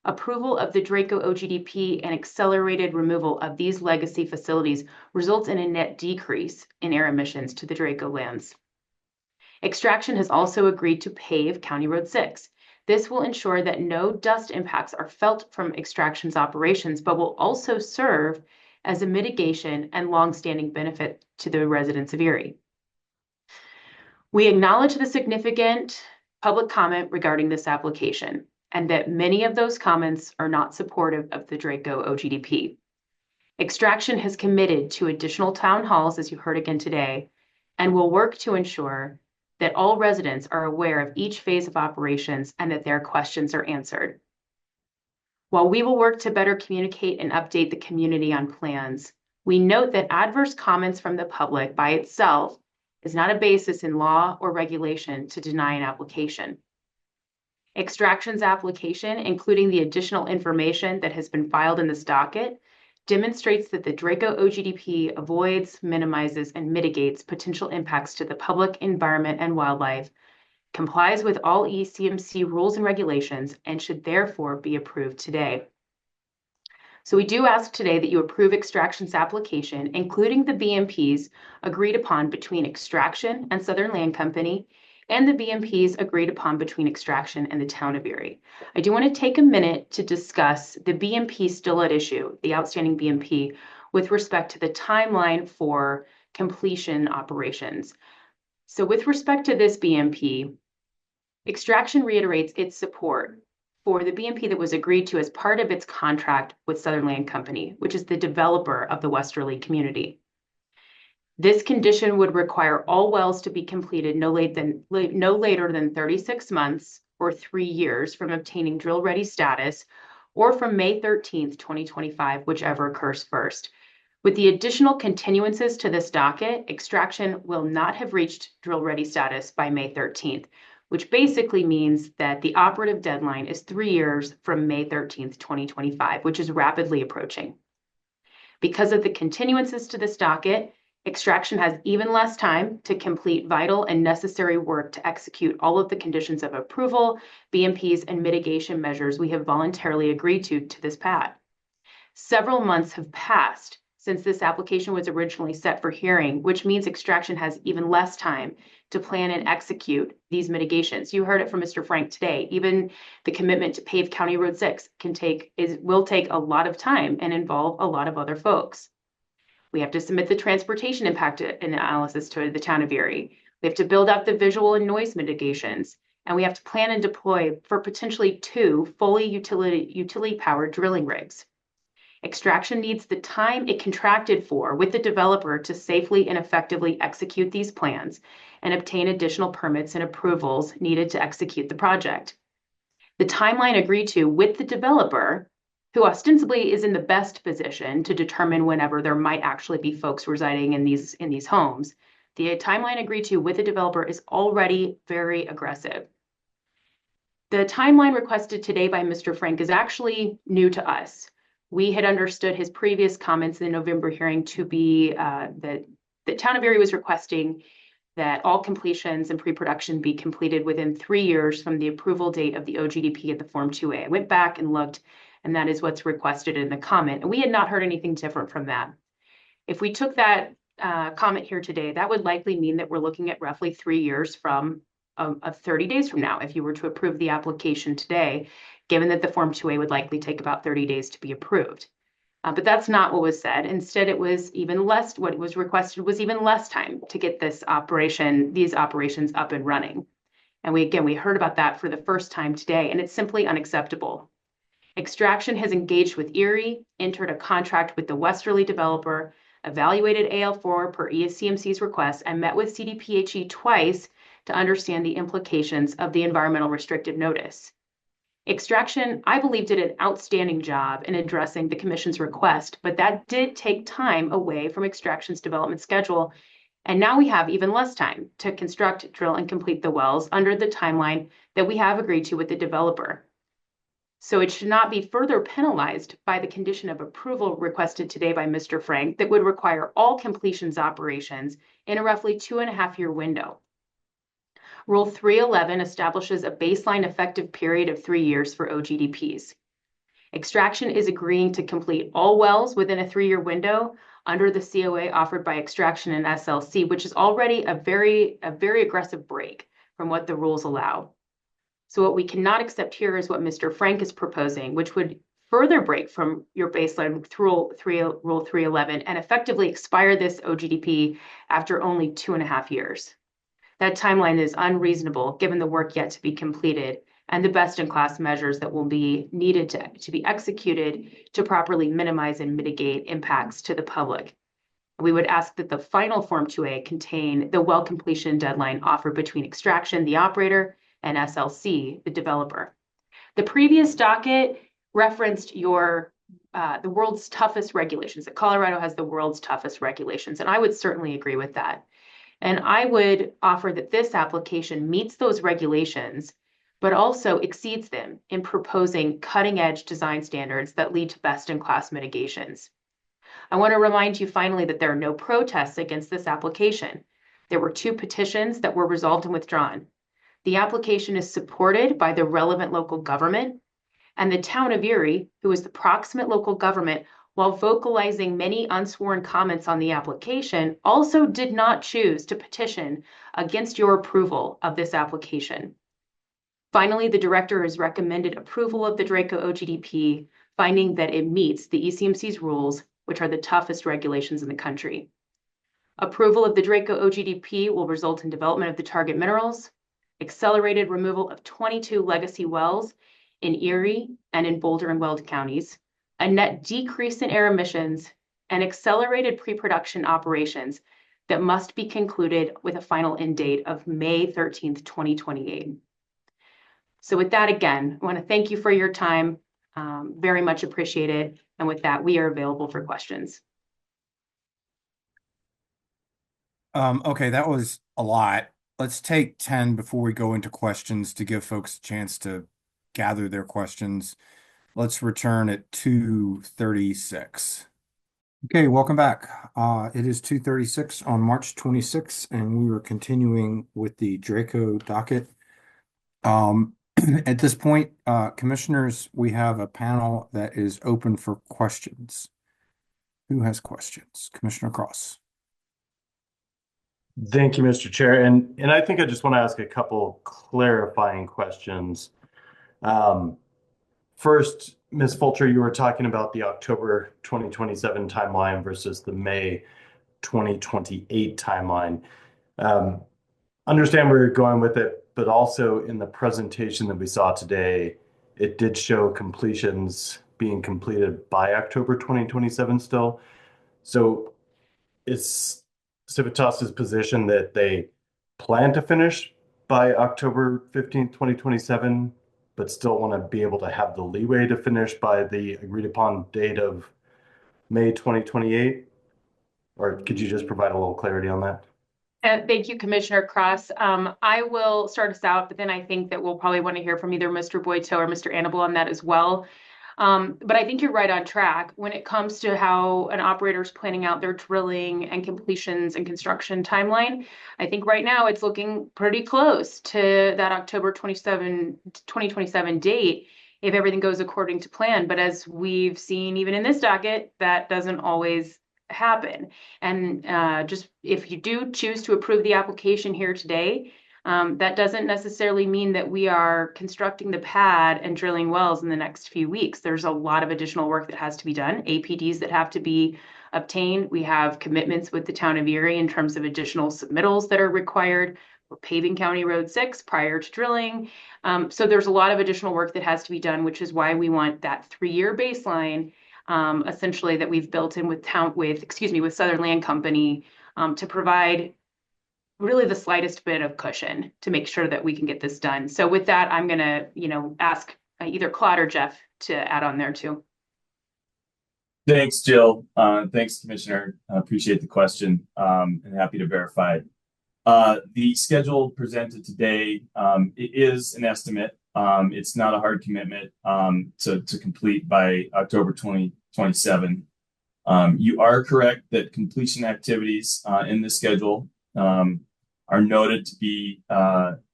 Approval of the Draco OGDP and accelerated removal of these legacy facilities results in a net decrease in air emissions to the Draco lands. Extraction has also agreed to pave County Road 6. This will ensure that no dust impacts are felt from Extraction's operations, but will also serve as a mitigation and longstanding benefit to the residents of Erie. We acknowledge the significant public comment regarding this application, and that many of those comments are not supportive of the Draco OGDP. Extraction has committed to additional town halls, as you heard again today, and will work to ensure that all residents are aware of each phase of operations and that their questions are answered. While we will work to better communicate and update the community on plans, we note that adverse comments from the public by itself is not a basis in law or regulation to deny an application. Extraction's application, including the additional information that has been filed in this docket, demonstrates that the Draco OGDP avoids, minimizes, and mitigates potential impacts to the public, environment, and wildlife, complies with all ECMC rules and regulations, and should therefore be approved today. So we do ask today that you approve Extraction's application, including the BMPs agreed upon between Extraction and Southern Land Company, and the BMPs agreed upon between Extraction and the town of Erie. I do want to take a minute to discuss the BMP still at issue, the outstanding BMP, with respect to the timeline for completion operations. So with respect to this BMP, Extraction reiterates its support for the BMP that was agreed to as part of its contract with Southern Land Company, which is the developer of the Westerly community. This condition would require all wells to be completed no later than 36 months or 3 years from obtaining drill-ready status, or from May 13th, 2025, whichever occurs first. With the additional continuances to this docket, Extraction will not have reached drill-ready status by May 13th, which basically means that the operative deadline is 3 years from May 13th, 2025, which is rapidly approaching. Because of the continuances to this docket, Extraction has even less time to complete vital and necessary work to execute all of the conditions of approval, BMPs, and mitigation measures we have voluntarily agreed to this pad. Several months have passed since this application was originally set for hearing, which means Extraction has even less time to plan and execute these mitigations. You heard it from Mr. Frank today. Even the commitment to pave County Road 6 will take a lot of time and involve a lot of other folks. We have to submit the transportation impact analysis to the town of Erie. We have to build out the visual and noise mitigations, and we have to plan and deploy for potentially 2 fully utility-powered drilling rigs. Extraction needs the time it contracted for with the developer to safely and effectively execute these plans and obtain additional permits and approvals needed to execute the project. The timeline agreed to with the developer, who ostensibly is in the best position to determine whenever there might actually be folks residing in these homes, the timeline agreed to with the developer is already very aggressive. The timeline requested today by Mr. Frank is actually new to us. We had understood his previous comments in the November hearing to be that the town of Erie was requesting that all completions and pre-production be completed within 3 years from the approval date of the OGDP at the Form 2A. I went back and looked, and that is what's requested in the comment. And we had not heard anything different from that. If we took that comment here today, that would likely mean that we're looking at roughly 3 years from 30 days from now, if you were to approve the application today, given that the Form 2A would likely take about 30 days to be approved. But that's not what was said. Instead, it was even less, what was requested was even less time to get these operations up and running. And we heard about that for the first time today, and it's simply unacceptable. Extraction has engaged with Erie, entered a contract with the Westerly developer, evaluated AL4 per ECMC's request, and met with CDPHE twice to understand the implications of the environmental restrictive notice. Extraction, I believe, did an outstanding job in addressing the Commission's request, but that did take time away from Extraction's development schedule, and now we have even less time to construct, drill, and complete the wells under the timeline that we have agreed to with the developer. So it should not be further penalized by the condition of approval requested today by Mr. Frank that would require all completions operations in a roughly 2.5-year window. Rule 311 establishes a baseline effective period of 3 years for OGDPs. Extraction is agreeing to complete all wells within a 3-year window under the COA offered by Extraction and SLC, which is already a very aggressive break from what the rules allow. So what we cannot accept here is what Mr. Frank is proposing, which would further break from your baseline Rule 311 and effectively expire this OGDP after only 2.5 years. That timeline is unreasonable given the work yet to be completed and the best-in-class measures that will be needed to be executed to properly minimize and mitigate impacts to the public. We would ask that the final Form 2A contain the well completion deadline offered between Extraction, the operator, and SLC, the developer. The previous docket referenced the world's toughest regulations, that Colorado has the world's toughest regulations, and I would certainly agree with that. And I would offer that this application meets those regulations, but also exceeds them in proposing cutting-edge design standards that lead to best-in-class mitigations. I want to remind you finally that there are no protests against this application. There were 2 petitions that were resolved and withdrawn. The application is supported by the relevant local government, and the town of Erie, who is the proximate local government, while vocalizing many unsworn comments on the application, also did not choose to petition against your approval of this application. Finally, the director has recommended approval of the Draco OGDP, finding that it meets the ECMC's rules, which are the toughest regulations in the country. Approval of the Draco OGDP will result in development of the target minerals, accelerated removal of 22 legacy wells in Erie and in Boulder and Weld counties, a net decrease in air emissions, and accelerated pre-production operations that must be concluded with a final end date of May 13th, 2028. So with that, again, I want to thank you for your time. Very much appreciated. And with that, we are available for questions. Okay, that was a lot. Let's take 10 before we go into questions to give folks a chance to gather their questions. Let's return at 2:36. Okay, welcome back. It is 2:36 on March 26th, and we are continuing with the Draco docket. At this point, commissioners, we have a panel that is open for questions. Who has questions? Commissioner Cross. Thank you, Mr. Chair. And I think I just want to ask a couple clarifying questions. First, Ms. Fulcher, you were talking about the October 2027 timeline versus the May 2028 timeline. Understand where you're going with it, but also in the presentation that we saw today, it did show completions being completed by October 2027 still. So it's Civitas's position that they plan to finish by October 15th, 2027, but still want to be able to have the leeway to finish by the agreed upon date of May 2028? Or could you just provide a little clarity on that? Thank you, Commissioner Cross. I will start us out, but then I think that we'll probably want to hear from either Mr. Boito or Mr. Annable on that as well. But I think you're right on track when it comes to how an operator is planning out their drilling and completions and construction timeline. I think right now it's looking pretty close to that October 2027 date if everything goes according to plan. But as we've seen even in this docket, that doesn't always happen. And just if you do choose to approve the application here today, that doesn't necessarily mean that we are constructing the pad and drilling wells in the next few weeks. There's a lot of additional work that has to be done, APDs that have to be obtained. We have commitments with the town of Erie in terms of additional submittals that are required. We're paving County Road 6 prior to drilling. So there's a lot of additional work that has to be done, which is why we want that 3-year baseline, essentially that we've built in with Southern Land Company, to provide really the slightest bit of cushion to make sure that we can get this done. So with that, I'm gonna, ask either Claude or Jeff to add on there too. Thanks, Jill. Thanks, Commissioner. I appreciate the question, and happy to verify it. The schedule presented today, it is an estimate. It's not a hard commitment to complete by October 2027. You are correct that completion activities in the schedule are noted to be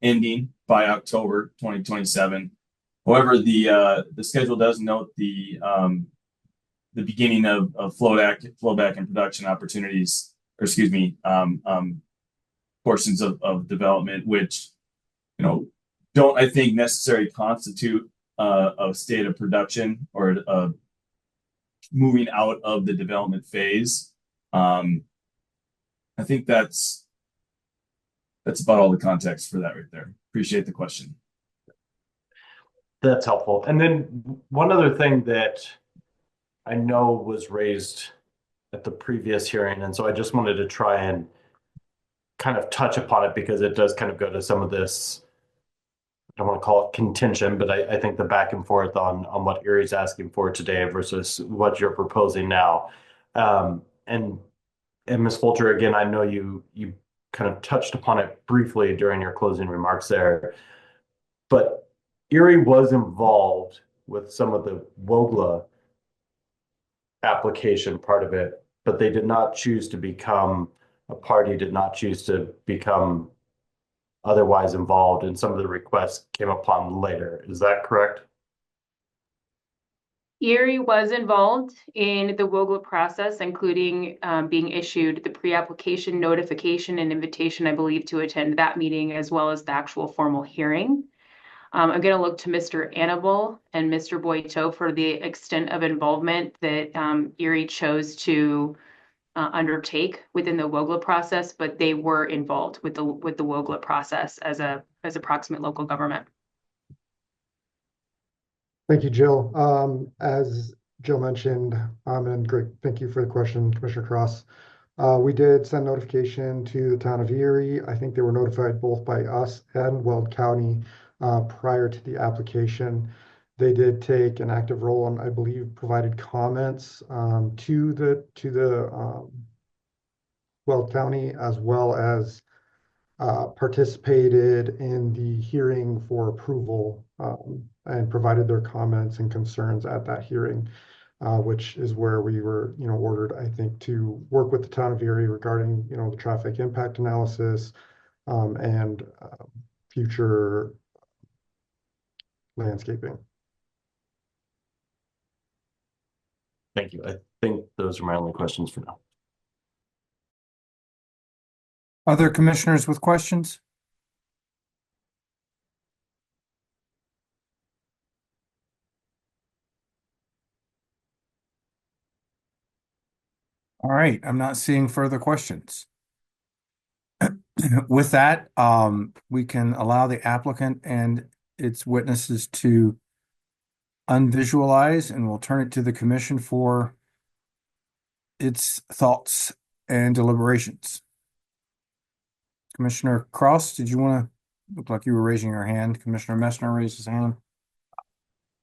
ending by October 2027. However, the schedule does note the beginning of flowback and production opportunities, or excuse me, portions of development, which don't, I think, necessarily constitute a state of production or moving out of the development phase. I think that's about all the context for that right there. Appreciate the question. That's helpful. And then one other thing that I know was raised at the previous hearing, and so I just wanted to try and kind of touch upon it because it does kind of go to some of this, I don't want to call it contention, but I think the back and forth on what Erie's asking for today versus what you're proposing now. And Ms. Fulcher, again, I know you kind of touched upon it briefly during your closing remarks there, but Erie was involved with some of the WOGLA application part of it, but they did not choose to become a party, did not choose to become otherwise involved, and some of the requests came upon later. Is that correct? Erie was involved in the WOGLA process, including being issued the pre-application notification and invitation, I believe, to attend that meeting, as well as the actual formal hearing. I'm going to look to Mr. Annable and Mr. Boito for the extent of involvement that Erie chose to undertake within the WOGLA process, but they were involved with the WOGLA process as a proximate local government. Thank you, Jill. As Jill mentioned, and Greg, thank you for the question, Commissioner Cross. We did send notification to the town of Erie. I think they were notified both by us and Weld County prior to the application. They did take an active role and I believe provided comments to the Weld County, as well as participated in the hearing for approval and provided their comments and concerns at that hearing, which is where we were, ordered, I think, to work with the town of Erie regarding, the traffic impact analysis and future landscaping. Thank you. I think those are my only questions for now. Other commissioners with questions? All right, I'm not seeing further questions. With that, we can allow the applicant and its witnesses to unvisualize, and we'll turn it to the commission for its thoughts and deliberations. Commissioner Cross, did you want to, look like you were raising your hand. Commissioner Messner raised his hand.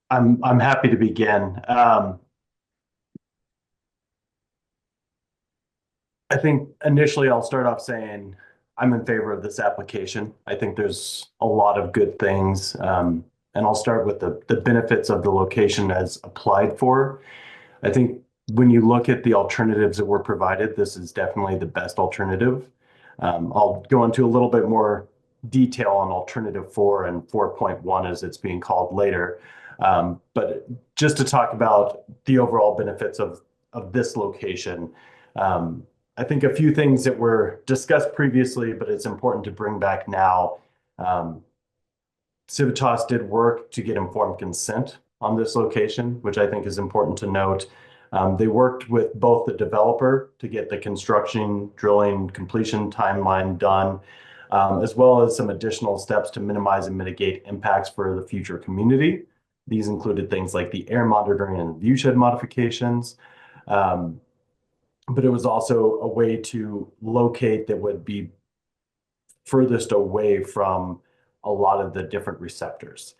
I'm happy to begin. I think initially I'll start off saying I'm in favor of this application. I think there's a lot of good things. And I'll start with the benefits of the location as applied for. I think when you look at the alternatives that were provided, this is definitely the best alternative. I'll go into a little bit more detail on alternative 4 and 4.1 as it's being called later. But just to talk about the overall benefits of this location, I think a few things that were discussed previously, but it's important to bring back now. Civitas did work to get informed consent on this location, which I think is important to note. They worked with both the developer to get the construction, drilling, completion timeline done, as well as some additional steps to minimize and mitigate impacts for the future community. These included things like the air monitoring and viewshed modifications. But it was also a way to locate that would be furthest away from a lot of the different receptors.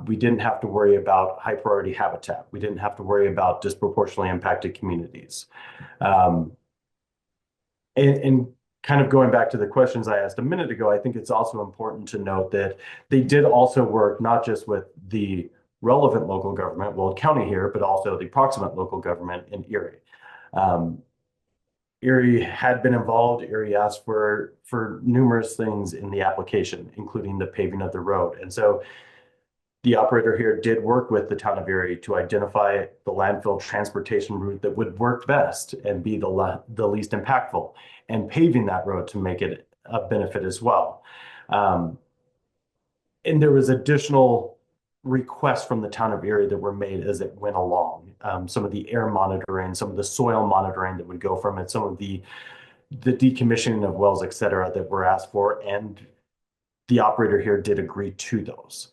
We didn't have to worry about high priority habitat. We didn't have to worry about disproportionately impacted communities. And kind of going back to the questions I asked a minute ago, I think it's also important to note that they did also work not just with the relevant local government, Weld County here, but also the proximate local government in Erie. Erie had been involved. Erie asked for numerous things in the application, including the paving of the road. And so the operator here did work with the town of Erie to identify the landfill transportation route that would work best and be the least impactful, and paving that road to make it a benefit as well. And there was additional requests from the town of Erie that were made as it went along. Some of the air monitoring, some of the soil monitoring that would go from it, some of the decommissioning of wells, et cetera, that were asked for, and the operator here did agree to those.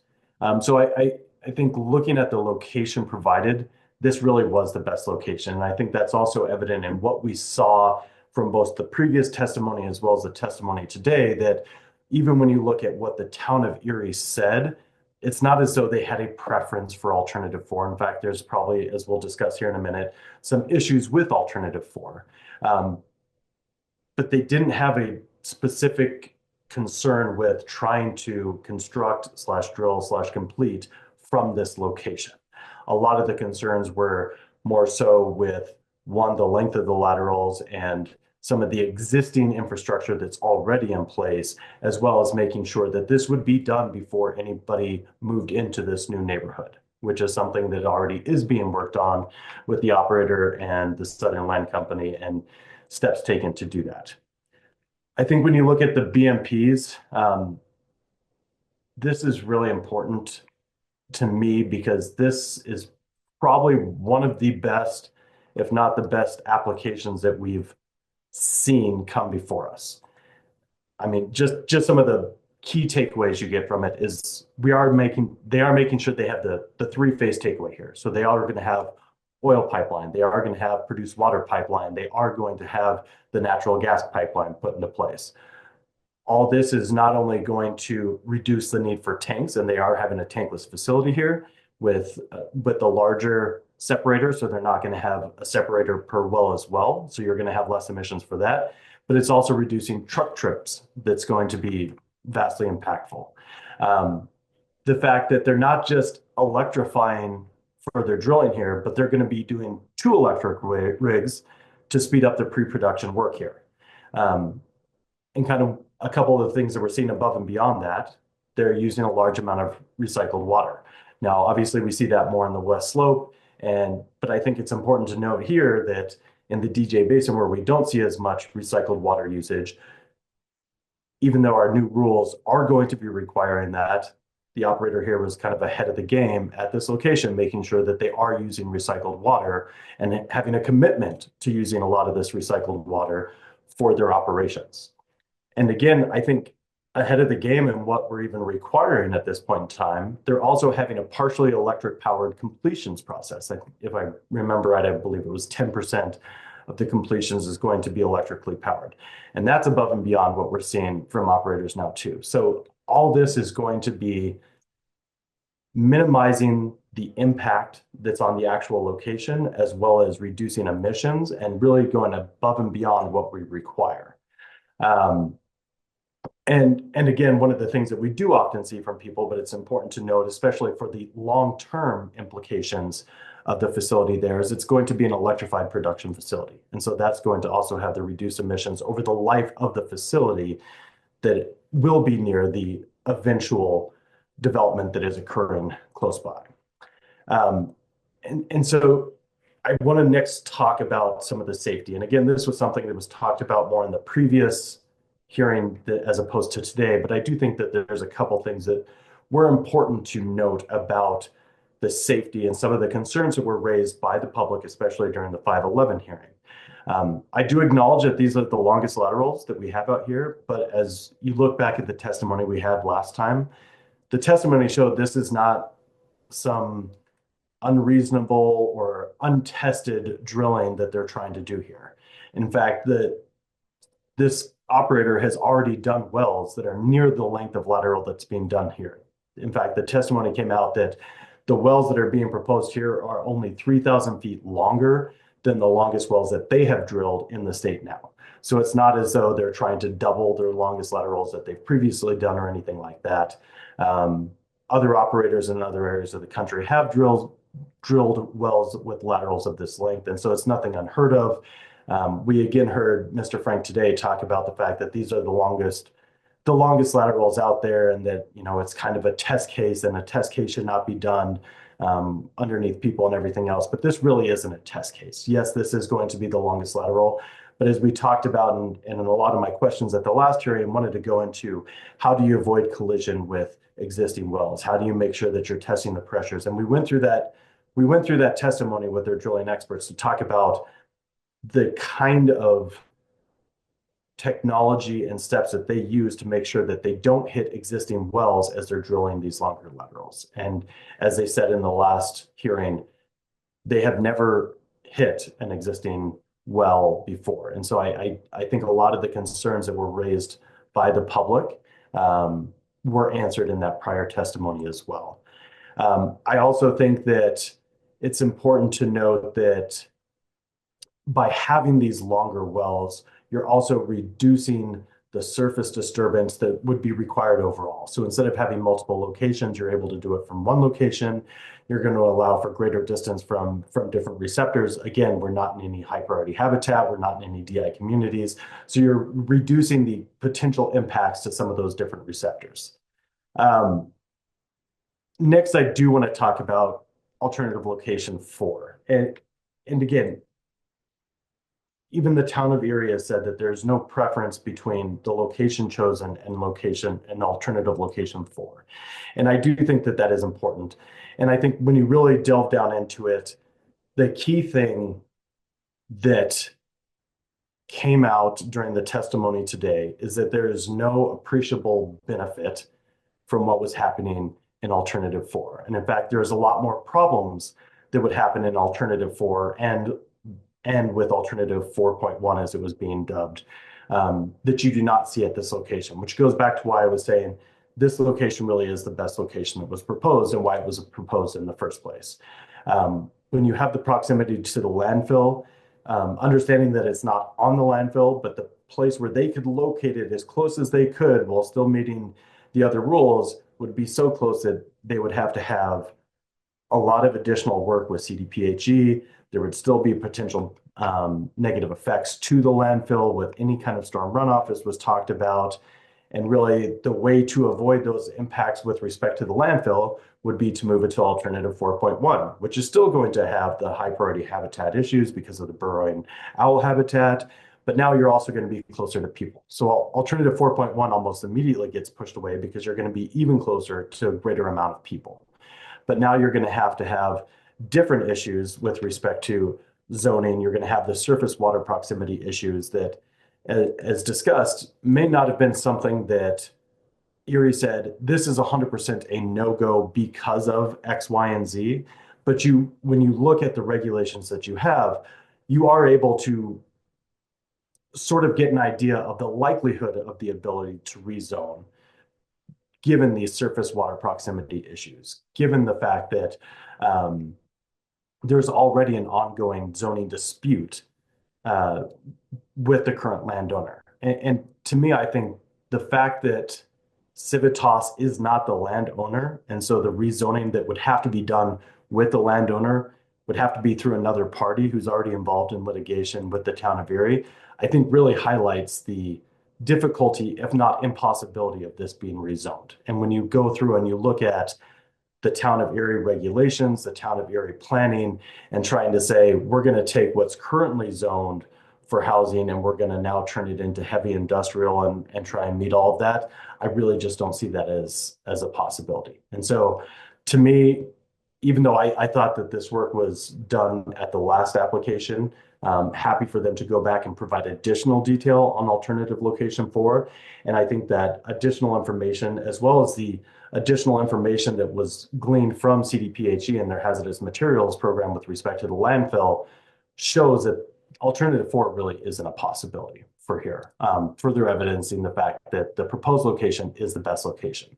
So I think looking at the location provided, this really was the best location. And I think that's also evident in what we saw from both the previous testimony as well as the testimony today, that even when you look at what the town of Erie said, it's not as though they had a preference for alternative 4. In fact, there's probably, as we'll discuss here in a minute, some issues with alternative 4. But they didn't have a specific concern with trying to construct / drill / complete from this location. A lot of the concerns were more so with, one, the length of the laterals and some of the existing infrastructure that's already in place, as well as making sure that this would be done before anybody moved into this new neighborhood, which is something that already is being worked on with the operator and the Southern Land Company, and steps taken to do that. I think when you look at the BMPs, this is really important to me because this is probably one of the best, if not the best, applications that we've seen come before us. I mean, just some of the key takeaways you get from it is they are making sure they have the 3-phase takeaway here. So they are going to have oil pipeline, they are going to have produced water pipeline, they are going to have the natural gas pipeline put into place. All this is not only going to reduce the need for tanks, and they are having a tankless facility here with the larger separator, so they're not going to have a separator per well as well, so you're going to have less emissions for that. But it's also reducing truck trips that's going to be vastly impactful. The fact that they're not just electrifying for their drilling here, but they're going to be doing 2 electric rigs to speed up the pre-production work here. And kind of a couple of things that we're seeing above and beyond that, they're using a large amount of recycled water. Now, obviously, we see that more on the West Slope, but I think it's important to note here that in the DJ Basin, where we don't see as much recycled water usage, even though our new rules are going to be requiring that, the operator here was kind of ahead of the game at this location, making sure that they are using recycled water and having a commitment to using a lot of this recycled water for their operations. And again, I think ahead of the game and what we're even requiring at this point in time, they're also having a partially electric powered completions process. If I remember right, I believe it was 10% of the completions is going to be electrically powered. And that's above and beyond what we're seeing from operators now too. So all this is going to be minimizing the impact that's on the actual location, as well as reducing emissions and really going above and beyond what we require. And again, one of the things that we do often see from people, but it's important to note, especially for the long-term implications of the facility there, is it's going to be an electrified production facility. And so that's going to also have the reduced emissions over the life of the facility that will be near the eventual development that is occurring close by. And so I want to next talk about some of the safety. And again, this was something that was talked about more in the previous hearing as opposed to today, but I do think that there's a couple things that were important to note about the safety and some of the concerns that were raised by the public, especially during the 511 hearing. I do acknowledge that these are the longest laterals that we have out here, but as you look back at the testimony we had last time, the testimony showed this is not some unreasonable or untested drilling that they're trying to do here. In fact, this operator has already done wells that are near the length of lateral that's being done here. In fact, the testimony came out that the wells that are being proposed here are only 3,000 feet longer than the longest wells that they have drilled in the state now. So it's not as though they're trying to double their longest laterals that they've previously done or anything like that. Other operators in other areas of the country have drilled wells with laterals of this length, and so it's nothing unheard of. We again heard Mr. Frank today talk about the fact that these are the longest laterals out there, and that it's kind of a test case, and a test case should not be done underneath people and everything else. But this really isn't a test case. Yes, this is going to be the longest lateral, but as we talked about and in a lot of my questions at the last hearing, wanted to go into how do you avoid collision with existing wells? How do you make sure that you're testing the pressures? And we went through that testimony with their drilling experts to talk about the kind of technology and steps that they use to make sure that they don't hit existing wells as they're drilling these longer laterals. And as they said in the last hearing, they have never hit an existing well before. And so I think a lot of the concerns that were raised by the public were answered in that prior testimony as well. I also think that it's important to note that by having these longer wells, you're also reducing the surface disturbance that would be required overall. So instead of having multiple locations, you're able to do it from one location. You're going to allow for greater distance from different receptors. Again, we're not in any high priority habitat. We're not in any DI communities. So you're reducing the potential impacts to some of those different receptors. Next, I do want to talk about alternative location 4. And again, even the town of Erie has said that there's no preference between the location chosen and alternative location 4. And I do think that that is important. And I think when you really delve down into it, the key thing that came out during the testimony today is that there is no appreciable benefit from what was happening in alternative 4. And in fact, there's a lot more problems that would happen in alternative 4 and with alternative 4.1 as it was being dubbed, that you do not see at this location, which goes back to why I was saying this location really is the best location that was proposed and why it was proposed in the first place. When you have the proximity to the landfill, understanding that it's not on the landfill, but the place where they could locate it as close as they could while still meeting the other rules would be so close that they would have to have a lot of additional work with CDPHE. There would still be potential negative effects to the landfill with any kind of storm runoff, as was talked about. And really, the way to avoid those impacts with respect to the landfill would be to move it to alternative 4.1, which is still going to have the high priority habitat issues because of the burrowing owl habitat. But now you're also going to be closer to people. So alternative 4.1 almost immediately gets pushed away because you're going to be even closer to a greater amount of people. But now you're going to have different issues with respect to zoning. You're going to have the surface water proximity issues that, as discussed, may not have been something that Erie said, this is 100% a no-go because of X, Y, and Z. But when you look at the regulations that you have, you are able to sort of get an idea of the likelihood of the ability to rezone, given these surface water proximity issues, given the fact that there's already an ongoing zoning dispute with the current landowner. And to me, I think the fact that Civitas is not the landowner, and so the rezoning that would have to be done with the landowner would have to be through another party who's already involved in litigation with the town of Erie, I think really highlights the difficulty, if not impossibility, of this being rezoned. And when you go through and you look at the town of Erie regulations, the town of Erie planning, and trying to say, we're going to take what's currently zoned for housing and we're going to now turn it into heavy industrial and try and meet all of that, I really just don't see that as a possibility. And so to me, even though I thought that this work was done at the last application, Happy for them to go back and provide additional detail on alternative location 4. And I think that additional information, as well as the additional information that was gleaned from CDPHE and their hazardous materials program with respect to the landfill, shows that alternative 4 really isn't a possibility for here. Further evidencing the fact that the proposed location is the best location.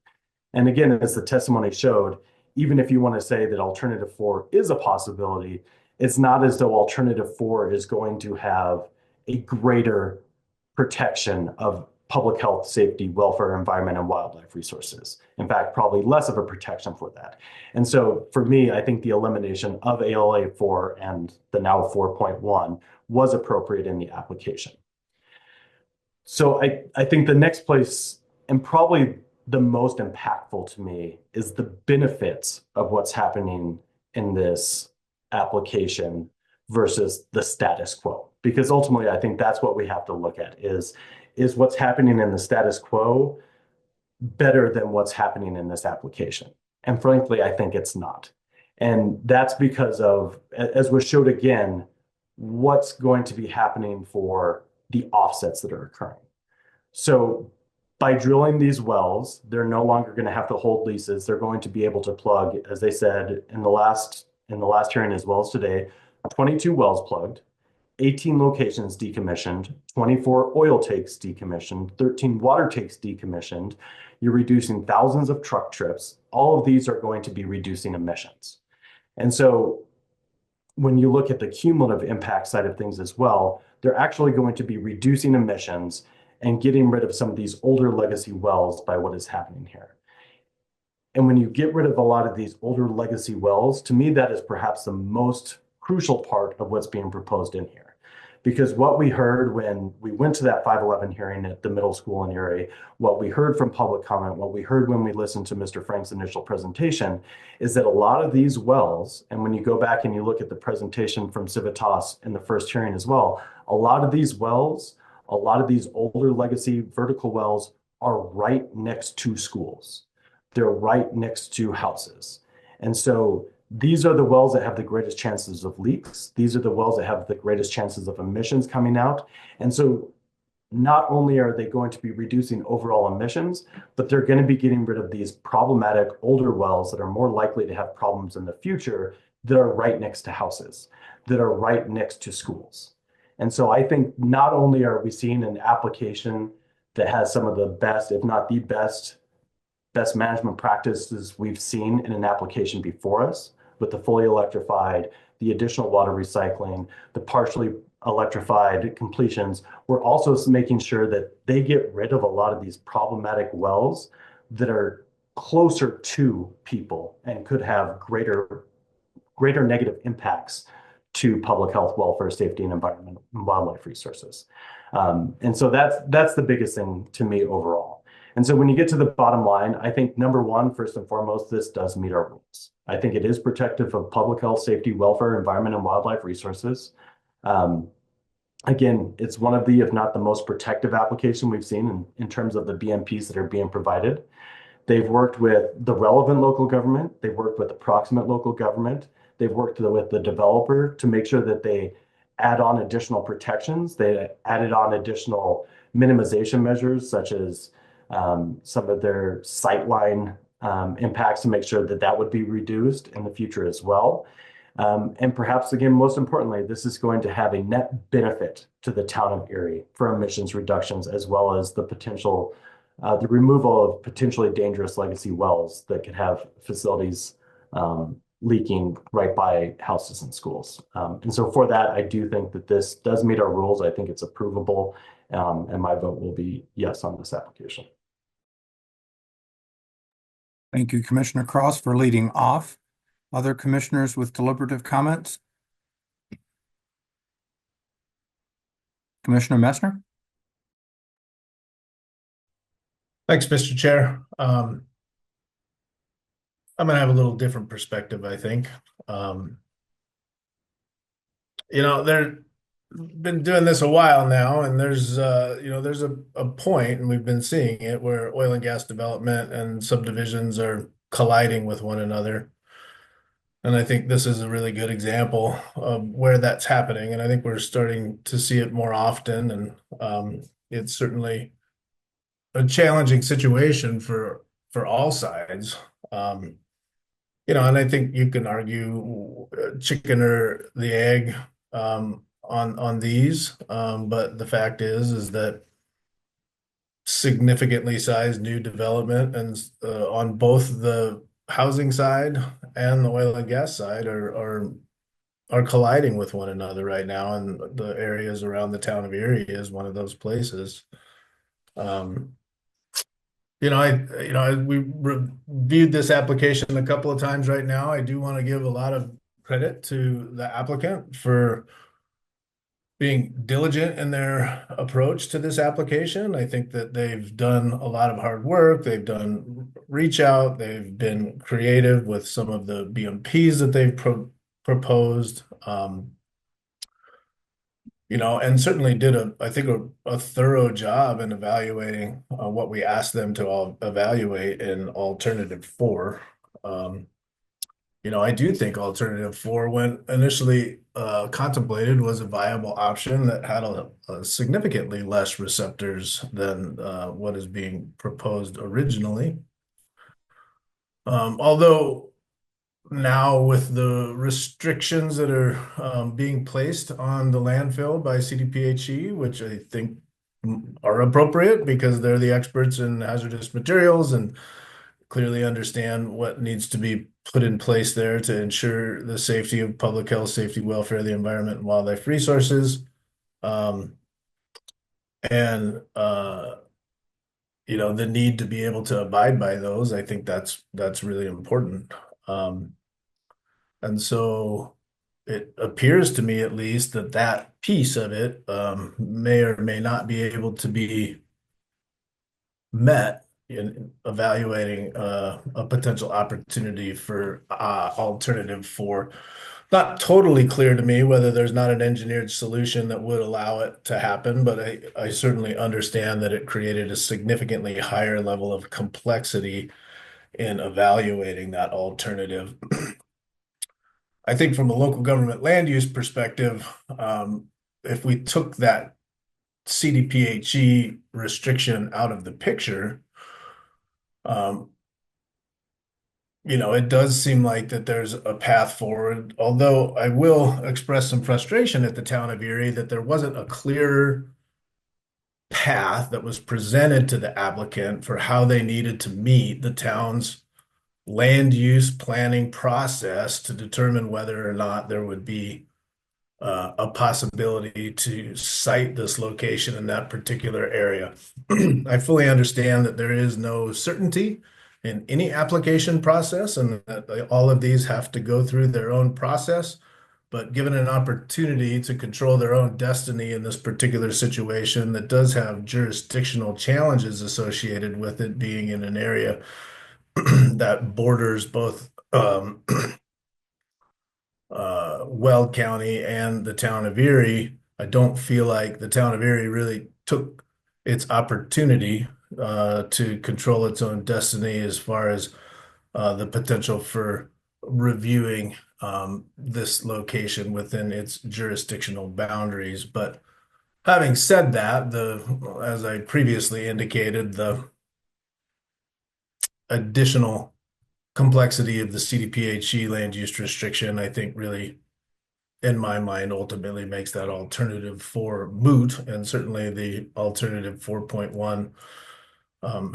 And again, as the testimony showed, even if you want to say that alternative 4 is a possibility, it's not as though alternative 4 is going to have a greater protection of public health, safety, welfare, environment, and wildlife resources. In fact, probably less of a protection for that. And so for me, I think the elimination of ALA 4 and the now 4.1 was appropriate in the application. So I think the next place, and probably the most impactful to me, is the benefits of what's happening in this application versus the status quo. Because ultimately, I think that's what we have to look at is what's happening in the status quo better than what's happening in this application? And frankly, I think it's not. And that's because of, as was showed again, what's going to be happening for the offsets that are occurring. So by drilling these wells, they're no longer going to have to hold leases. They're going to be able to plug, as they said in the last hearing as well as today, 22 wells plugged, 18 locations decommissioned, 24 oil takes decommissioned, 13 water takes decommissioned. You're reducing thousands of truck trips. All of these are going to be reducing emissions. And so when you look at the cumulative impact side of things as well, they're actually going to be reducing emissions and getting rid of some of these older legacy wells by what is happening here. And when you get rid of a lot of these older legacy wells, to me, that is perhaps the most crucial part of what's being proposed in here. Because what we heard when we went to that 511 hearing at the middle school in Erie, what we heard from public comment, what we heard when we listened to Mr. Frank's initial presentation, is that a lot of these wells, and when you go back and you look at the presentation from Civitas in the first hearing as well, a lot of these wells, a lot of these older legacy vertical wells are right next to schools. They're right next to houses. And so these are the wells that have the greatest chances of leaks. These are the wells that have the greatest chances of emissions coming out. And so not only are they going to be reducing overall emissions, but they're going to be getting rid of these problematic older wells that are more likely to have problems in the future that are right next to houses, that are right next to schools. And so I think not only are we seeing an application that has some of the best, if not the best management practices we've seen in an application before us, with the fully electrified, the additional water recycling, the partially electrified completions, we're also making sure that they get rid of a lot of these problematic wells that are closer to people and could have greater negative impacts to public health, welfare, safety, and environment and wildlife resources. And so that's the biggest thing to me overall. And so when you get to the bottom line, I think number one, first and foremost, this does meet our rules. I think it is protective of public health, safety, welfare, environment, and wildlife resources. Again, it's one of the, if not the most protective application we've seen in terms of the BMPs that are being provided. They've worked with the relevant local government. They've worked with the proximate local government. They've worked with the developer to make sure that they add on additional protections. They added on additional minimization measures, such as some of their sightline impacts to make sure that that would be reduced in the future as well. And perhaps, again, most importantly, this is going to have a net benefit to the town of Erie for emissions reductions, as well as the potential, the removal of potentially dangerous legacy wells that could have facilities leaking right by houses and schools. And so for that, I do think that this does meet our rules. I think it's approvable, and my vote will be yes on this application. Thank you, Commissioner Cross, for leading off. Other commissioners with deliberative comments? Commissioner Messner? Thanks, Mr. Chair. I'm going to have a little different perspective, I think. They've been doing this a while now, and there's a point, and we've been seeing it, where oil and gas development and subdivisions are colliding with one another. And I think this is a really good example of where that's happening. And I think we're starting to see it more often. And it's certainly a challenging situation for all sides. And I think you can argue chicken or the egg on these. But the fact is that significantly sized new development and on both the housing side and the oil and gas side are colliding with one another right now, and the areas around the town of Erie is one of those places. Um, we reviewed this application a couple of times right now. I do want to give a lot of credit to the applicant for being diligent in their approach to this application. I think that they've done a lot of hard work. They've done reach out. They've been creative with some of the BMPs that they've proposed. And certainly did a thorough job in evaluating what we asked them to evaluate in alternative 4. I do think alternative 4, when initially contemplated, was a viable option that had a significantly less receptors than what is being proposed originally. Although now with the restrictions that are being placed on the landfill by CDPHE, which I think are appropriate because they're the experts in hazardous materials and clearly understand what needs to be put in place there to ensure the safety of public health, safety, welfare, the environment, and wildlife resources. The need to be able to abide by those, I think that's really important. And so it appears to me, at least, that piece of it may or may not be able to be met in evaluating a potential opportunity for alternative 4. Not totally clear to me whether there's not an engineered solution that would allow it to happen, but I certainly understand that it created a significantly higher level of complexity in evaluating that alternative. I think from a local government land use perspective, if we took that CDPHE restriction out of the picture, it does seem like that there's a path forward, although I will express some frustration at the town of Erie that there wasn't a clear path that was presented to the applicant for how they needed to meet the town's land use planning process to determine whether or not there would be a possibility to site this location in that particular area. I fully understand that there is no certainty in any application process and that all of these have to go through their own process. But given an opportunity to control their own destiny in this particular situation that does have jurisdictional challenges associated with it being in an area that borders both Weld County and the town of Erie, I don't feel like the town of Erie really took its opportunity to control its own destiny as far as the potential for reviewing this location within its jurisdictional boundaries. But having said that, as I previously indicated, the additional complexity of the CDPHE land use restriction, I think really, in my mind, ultimately makes that alternative 4 moot. And certainly the alternative 4.1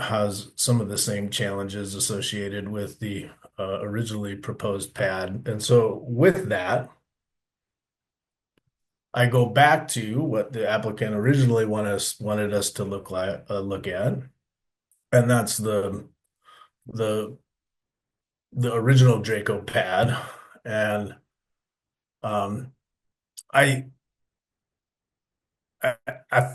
has some of the same challenges associated with the originally proposed pad. And so with that, I go back to what the applicant originally wanted us to look at, and that's the original Draco pad. And I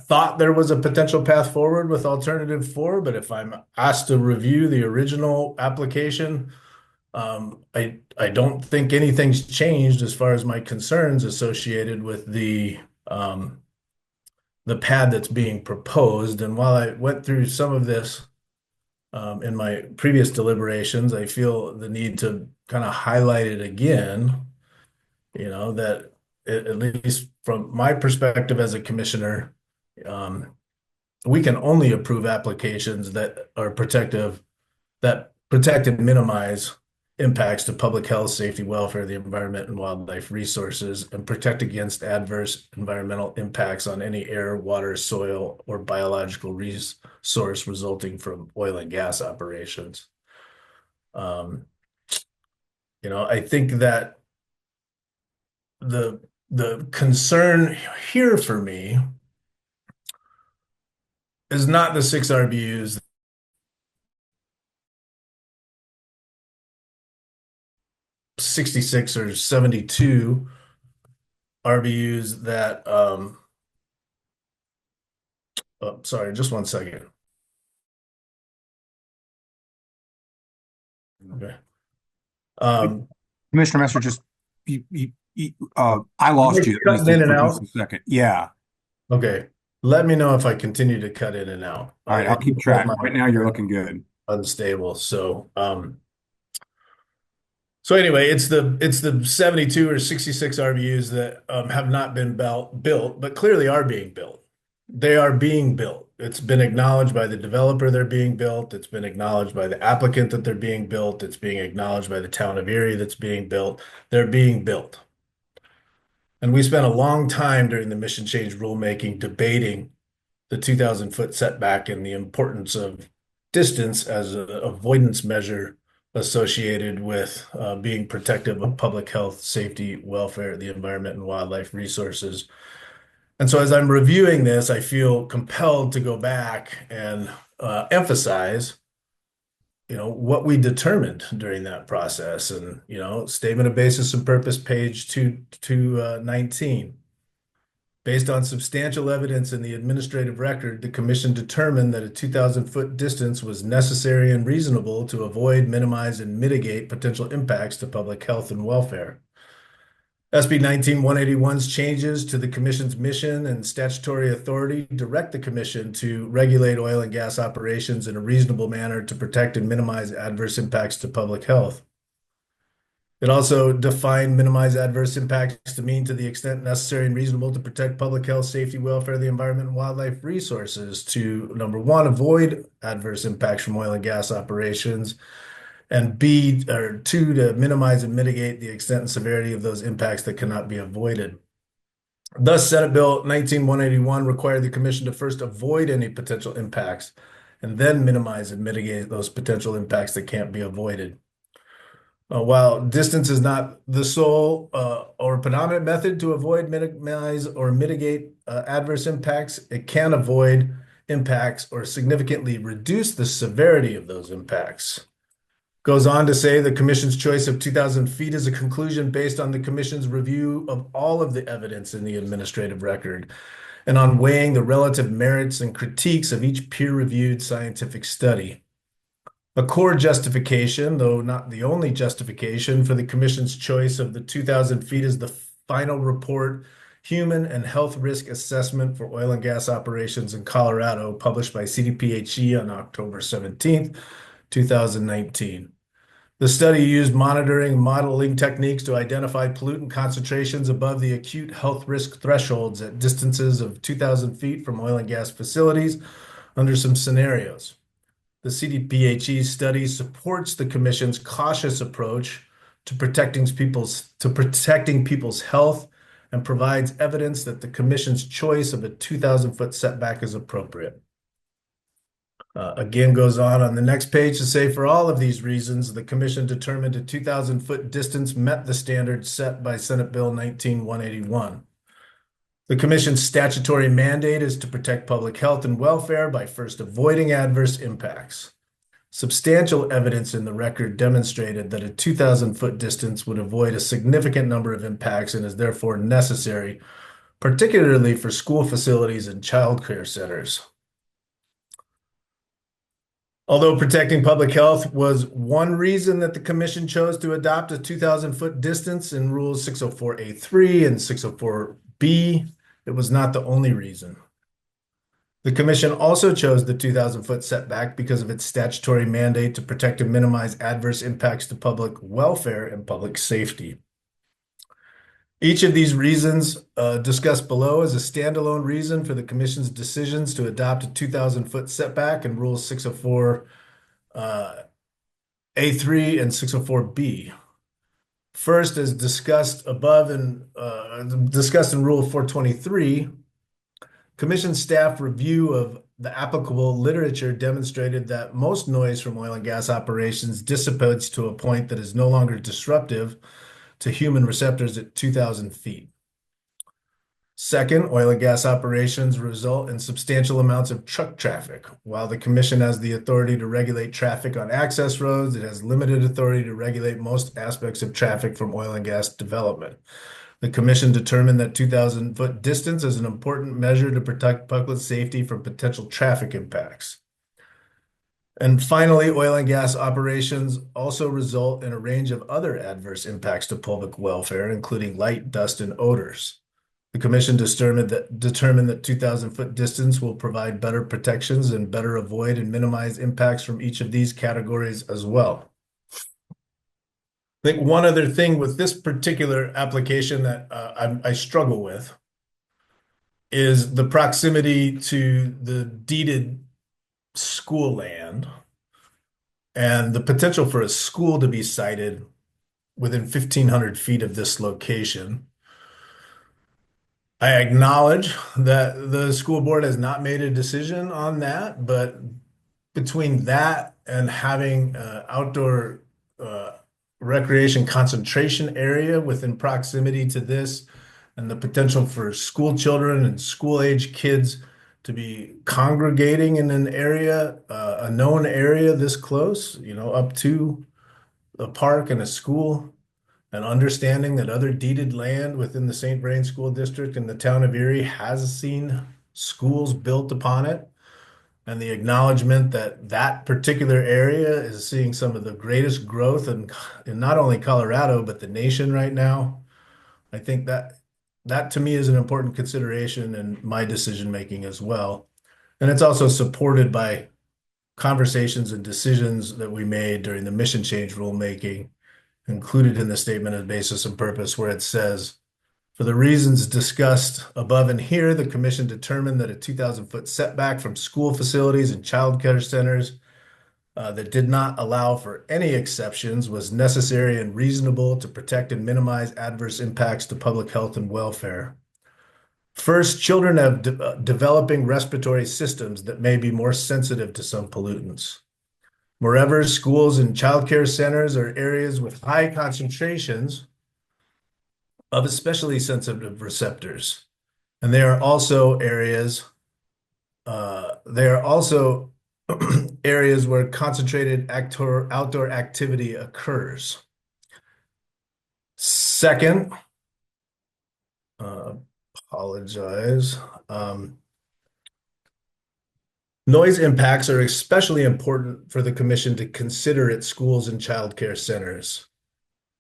thought there was a potential path forward with alternative 4, but if I'm asked to review the original application, I don't think anything's changed as far as my concerns associated with the pad that's being proposed. And while I went through some of this in my previous deliberations. I feel the need to kind of highlight it again, that at least from my perspective as a commissioner, we can only approve applications that are that protect and minimize impacts to public health, safety, welfare, the environment, and wildlife resources, and protect against adverse environmental impacts on any air, water, soil, or biological resource resulting from oil and gas operations. I think that the concern here for me is not the 6 RBUs 66 or 72 RBUs that sorry, just one second. Okay. Commissioner Messer, just I lost you. Cutting in and out. Just a second. Yeah. Okay. Let me know if I continue to cut in and out. All right, I'll keep track. Right now you're looking good. Unstable. So anyway, it's the 72 or 66 RVUs that have not been built, but clearly are being built. They are being built. It's been acknowledged by the developer they're being built. It's been acknowledged by the applicant that they're being built. It's being acknowledged by the town of Erie that's being built. They're being built. And we spent a long time during the mission change rulemaking debating the 2,000-foot setback and the importance of distance as an avoidance measure associated with being protective of public health, safety, welfare, the environment, and wildlife resources. And so as I'm reviewing this, I feel compelled to go back and emphasize, what we determined during that process. And, statement of basis and purpose, page 219. Based on substantial evidence in the administrative record, the commission determined that a 2,000-foot distance was necessary and reasonable to avoid, minimize, and mitigate potential impacts to public health and welfare. SB 19-181's changes to the commission's mission and statutory authority direct the commission to regulate oil and gas operations in a reasonable manner to protect and minimize adverse impacts to public health. It also defined minimize adverse impacts to mean to the extent necessary and reasonable to protect public health, safety, welfare, the environment, and wildlife resources to, number one, avoid adverse impacts from oil and gas operations, and two, to minimize and mitigate the extent and severity of those impacts that cannot be avoided. Thus, Senate Bill 19-181 required the commission to first avoid any potential impacts and then minimize and mitigate those potential impacts that can't be avoided. While distance is not the sole or predominant method to avoid, minimize, or mitigate adverse impacts, it can avoid impacts or significantly reduce the severity of those impacts. Goes on to say the commission's choice of 2,000 feet is a conclusion based on the commission's review of all of the evidence in the administrative record and on weighing the relative merits and critiques of each peer-reviewed scientific study. A core justification, though not the only justification, for the commission's choice of the 2,000 feet is the final report, Human and Health Risk Assessment for Oil and Gas Operations in Colorado, published by CDPHE on October 17th, 2019. The study used monitoring and modeling techniques to identify pollutant concentrations above the acute health risk thresholds at distances of 2,000 feet from oil and gas facilities under some scenarios. The CDPHE study supports the commission's cautious approach to protecting people's health and provides evidence that the commission's choice of a 2,000-foot setback is appropriate. Again, goes on the next page to say, for all of these reasons, the commission determined a 2,000-foot distance met the standards set by Senate Bill 19-181. The commission's statutory mandate is to protect public health and welfare by first avoiding adverse impacts. Substantial evidence in the record demonstrated that a 2,000-foot distance would avoid a significant number of impacts and is therefore necessary, particularly for school facilities and child care centers. Although protecting public health was one reason that the commission chose to adopt a 2,000-foot distance in Rules 604A3 and 604B, it was not the only reason. The commission also chose the 2,000-foot setback because of its statutory mandate to protect and minimize adverse impacts to public welfare and public safety. Each of these reasons discussed below is a standalone reason for the commission's decisions to adopt a 2,000-foot setback in Rule 604 A3 and 604B. First, as discussed above and discussed in Rule 423, Commission staff review of the applicable literature demonstrated that most noise from oil and gas operations dissipates to a point that is no longer disruptive to human receptors at 2,000 feet. Second, oil and gas operations result in substantial amounts of truck traffic. While the Commission has the authority to regulate traffic on access roads, it has limited authority to regulate most aspects of traffic from oil and gas development. The Commission determined that 2,000-foot distance is an important measure to protect public safety from potential traffic impacts. And finally, oil and gas operations also result in a range of other adverse impacts to public welfare, including light, dust, and odors. The Commission determined that 2,000-foot distance will provide better protections and better avoid and minimize impacts from each of these categories as well. I think one other thing with this particular application that I struggle with is the proximity to the deeded school land and the potential for a school to be sited within 1,500 feet of this location. I acknowledge that the school board has not made a decision on that, but between that and having outdoor recreation concentration area within proximity to this and the potential for school children and school-age kids to be congregating in an area, a known area this close, up to a park and a school, and understanding that other deeded land within the St. Vrain School District in the town of Erie has seen schools built upon it, and the acknowledgement that that particular area is seeing some of the greatest growth in not only Colorado, but the nation right now. I think that to me is an important consideration in my decision making as well. And it's also supported by conversations and decisions that we made during the mission change rulemaking, included in the statement of basis and purpose, where it says, for the reasons discussed above and here, the commission determined that a 2,000-foot setback from school facilities and child care centers that did not allow for any exceptions was necessary and reasonable to protect and minimize adverse impacts to public health and welfare. First, children have developing respiratory systems that may be more sensitive to some pollutants. Moreover, schools and child care centers are areas with high concentrations of especially sensitive receptors. And they are also areas areas where concentrated outdoor activity occurs. Second, apologize. Noise impacts are especially important for the commission to consider at schools and child care centers.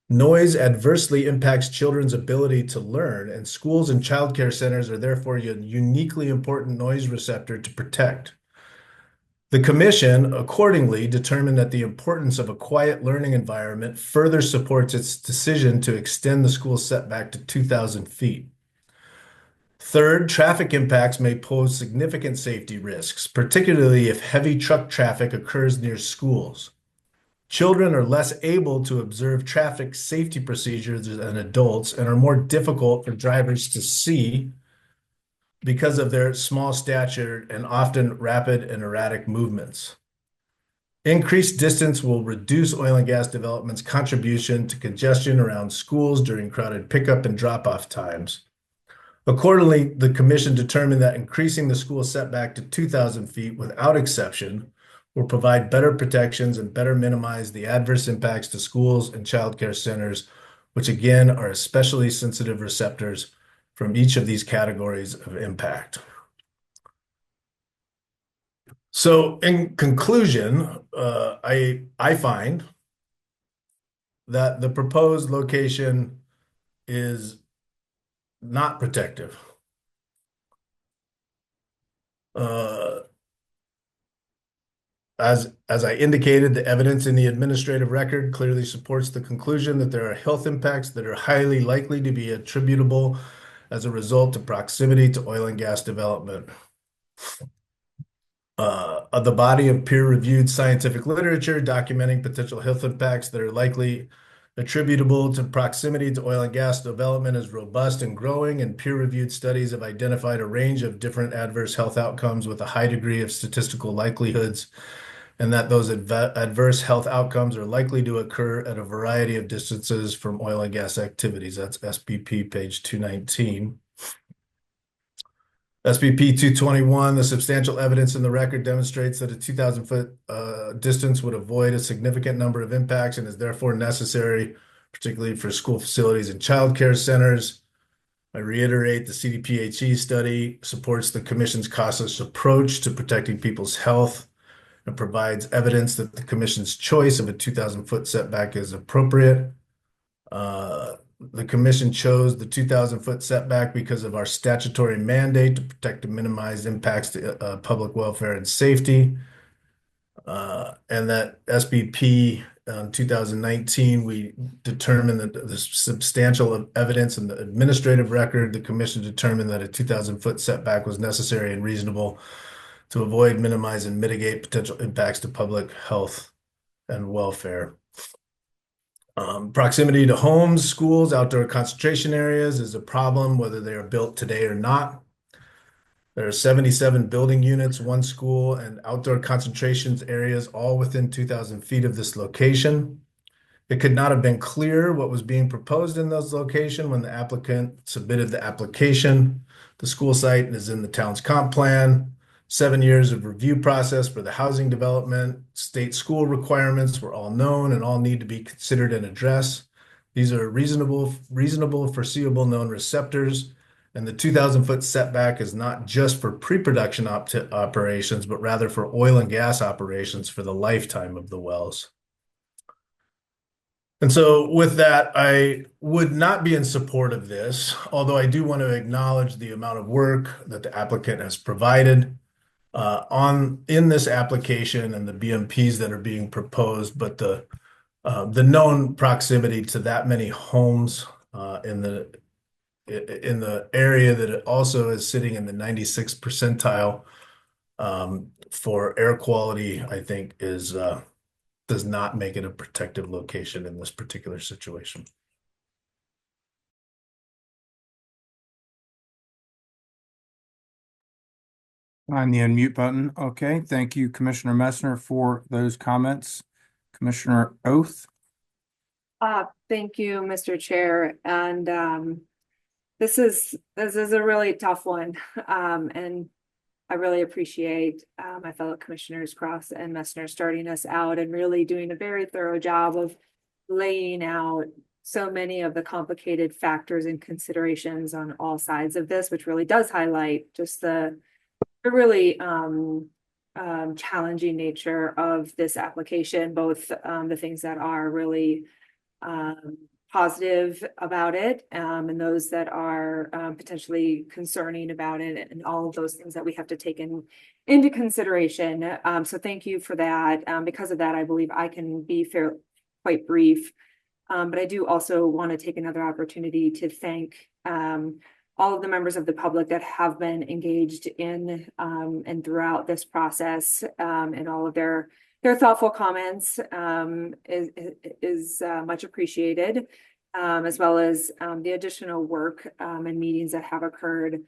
Noise adversely impacts children's ability to learn, and schools and child care centers are therefore a uniquely important noise receptor to protect. The commission accordingly determined that the importance of a quiet learning environment further supports its decision to extend the school setback to 2,000 feet. Third, traffic impacts may pose significant safety risks, particularly if heavy truck traffic occurs near schools. Children are less able to observe traffic safety procedures than adults and are more difficult for drivers to see because of their small stature and often rapid and erratic movements. Increased distance will reduce oil and gas development's contribution to congestion around schools during crowded pickup and drop-off times. Accordingly, the commission determined that increasing the school setback to 2,000 feet without exception will provide better protections and better minimize the adverse impacts to schools and child care centers, which again are especially sensitive receptors from each of these categories of impact. So in conclusion, I find that the proposed location is not protective. Uh, as I indicated, the evidence in the administrative record clearly supports the conclusion that there are health impacts that are highly likely to be attributable as a result of proximity to oil and gas development. Of the body of peer-reviewed scientific literature documenting potential health impacts that are likely attributable to proximity to oil and gas development is robust and growing, and peer-reviewed studies have identified a range of different adverse health outcomes with a high degree of statistical likelihoods, and that those adverse health outcomes are likely to occur at a variety of distances from oil and gas activities. That's SBP page 219. SBP 221, the substantial evidence in the record demonstrates that a 2,000-foot distance would avoid a significant number of impacts and is therefore necessary, particularly for school facilities and childcare centers. I reiterate the CDPHE study supports the Commission's cautious approach to protecting people's health and provides evidence that the Commission's choice of a 2,000-foot setback is appropriate. The Commission chose the 2,000-foot setback because of our statutory mandate to protect and minimize impacts to public welfare and safety. And that SBP 2019, we determined that the substantial evidence in the administrative record, the Commission determined that a 2,000-foot setback was necessary and reasonable to avoid, minimize, and mitigate potential impacts to public health and welfare. Proximity to homes, schools, outdoor concentration areas is a problem, whether they are built today or not. There are 77 building units, one school, and outdoor concentrations areas, all within 2,000 feet of this location. It could not have been clearer what was being proposed in those locations when the applicant submitted the application. The school site is in the town's comp plan. 7 years of review process for the housing development. State school requirements were all known and all need to be considered and addressed. These are reasonable, foreseeable known receptors. And the 2,000-foot setback is not just for pre-production operations, but rather for oil and gas operations for the lifetime of the wells. And so with that, I would not be in support of this, although I do want to acknowledge the amount of work that the applicant has provided in this application and the BMPs that are being proposed, but the known proximity to that many homes in the area that it also is sitting in the 96th percentile for air quality, I think does not make it a protected location in this particular situation. Find the unmute button. Okay, thank you, Commissioner Messner, for those comments. Commissioner Oath. Thank you, Mr. Chair. And this is a really tough one. And I really appreciate my fellow commissioners Cross and Messner starting us out and really doing a very thorough job of laying out so many of the complicated factors and considerations on all sides of this, which really does highlight just the really challenging nature of this application, both the things that are really positive about it and those that are potentially concerning about it, and all of those things that we have to take into consideration. So thank you for that. Because of that, I believe I can be quite brief. But I do also want to take another opportunity to thank all of the members of the public that have been engaged in and throughout this process, and all of their thoughtful comments is much appreciated, as well as the additional work and meetings that have occurred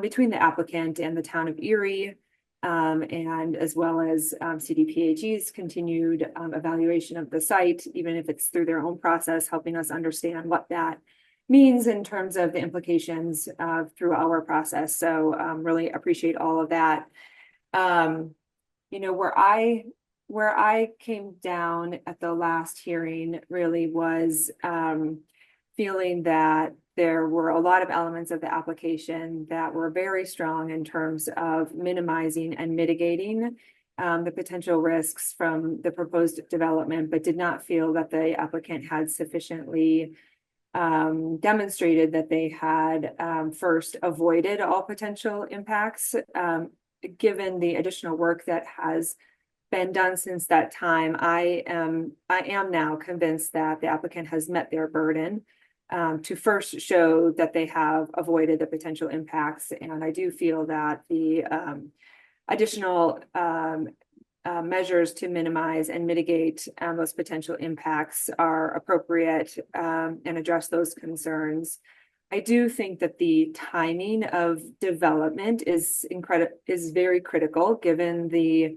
between the applicant and the town of Erie, and as well as CDPHE's continued evaluation of the site, even if it's through their own process, helping us understand what that means in terms of the implications through our process. So really appreciate all of that. You know, where I came down at the last hearing really was feeling that there were a lot of elements of the application that were very strong in terms of minimizing and mitigating the potential risks from the proposed development, but did not feel that the applicant had sufficiently demonstrated that they had first avoided all potential impacts given the additional work that has been done since that time, I am now convinced that the applicant has met their burden to first show that they have avoided the potential impacts. And I do feel that the additional measures to minimize and mitigate those potential impacts are appropriate and address those concerns. I do think that the timing of development is very critical given the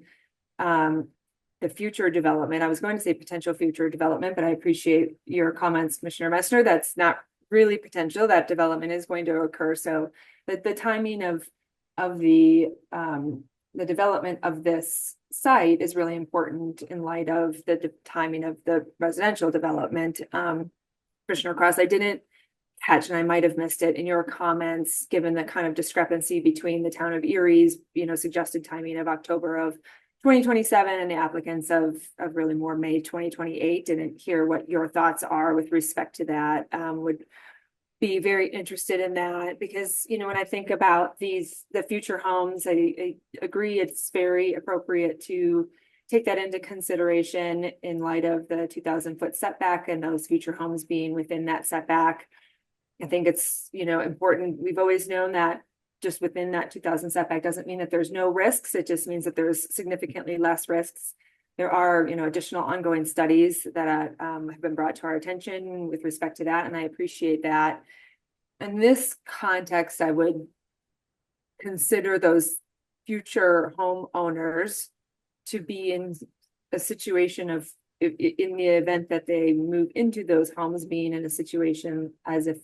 future development. I was going to say potential future development, but I appreciate your comments, Commissioner Messner. That's not really potential. That development is going to occur. So the timing of the development of this site is really important in light of the timing of the residential development. Commissioner Cross, I didn't catch, and I might have missed it in your comments, given the kind of discrepancy between the town of Erie's, suggested timing of October of 2027 and the applicants of really more May 2028. Didn't hear what your thoughts are with respect to that. Would be very interested in that because, when I think about the future homes, I agree it's very appropriate to take that into consideration in light of the 2,000-foot setback and those future homes being within that setback. I think it's, important. We've always known that just within that 2,000 setback doesn't mean that there's no risks. It just means that there's significantly less risks. There are, additional ongoing studies that have been brought to our attention with respect to that, and I appreciate that. In this context, I would consider those future homeowners to be in a situation of, in the event that they move into those homes, being in a situation as if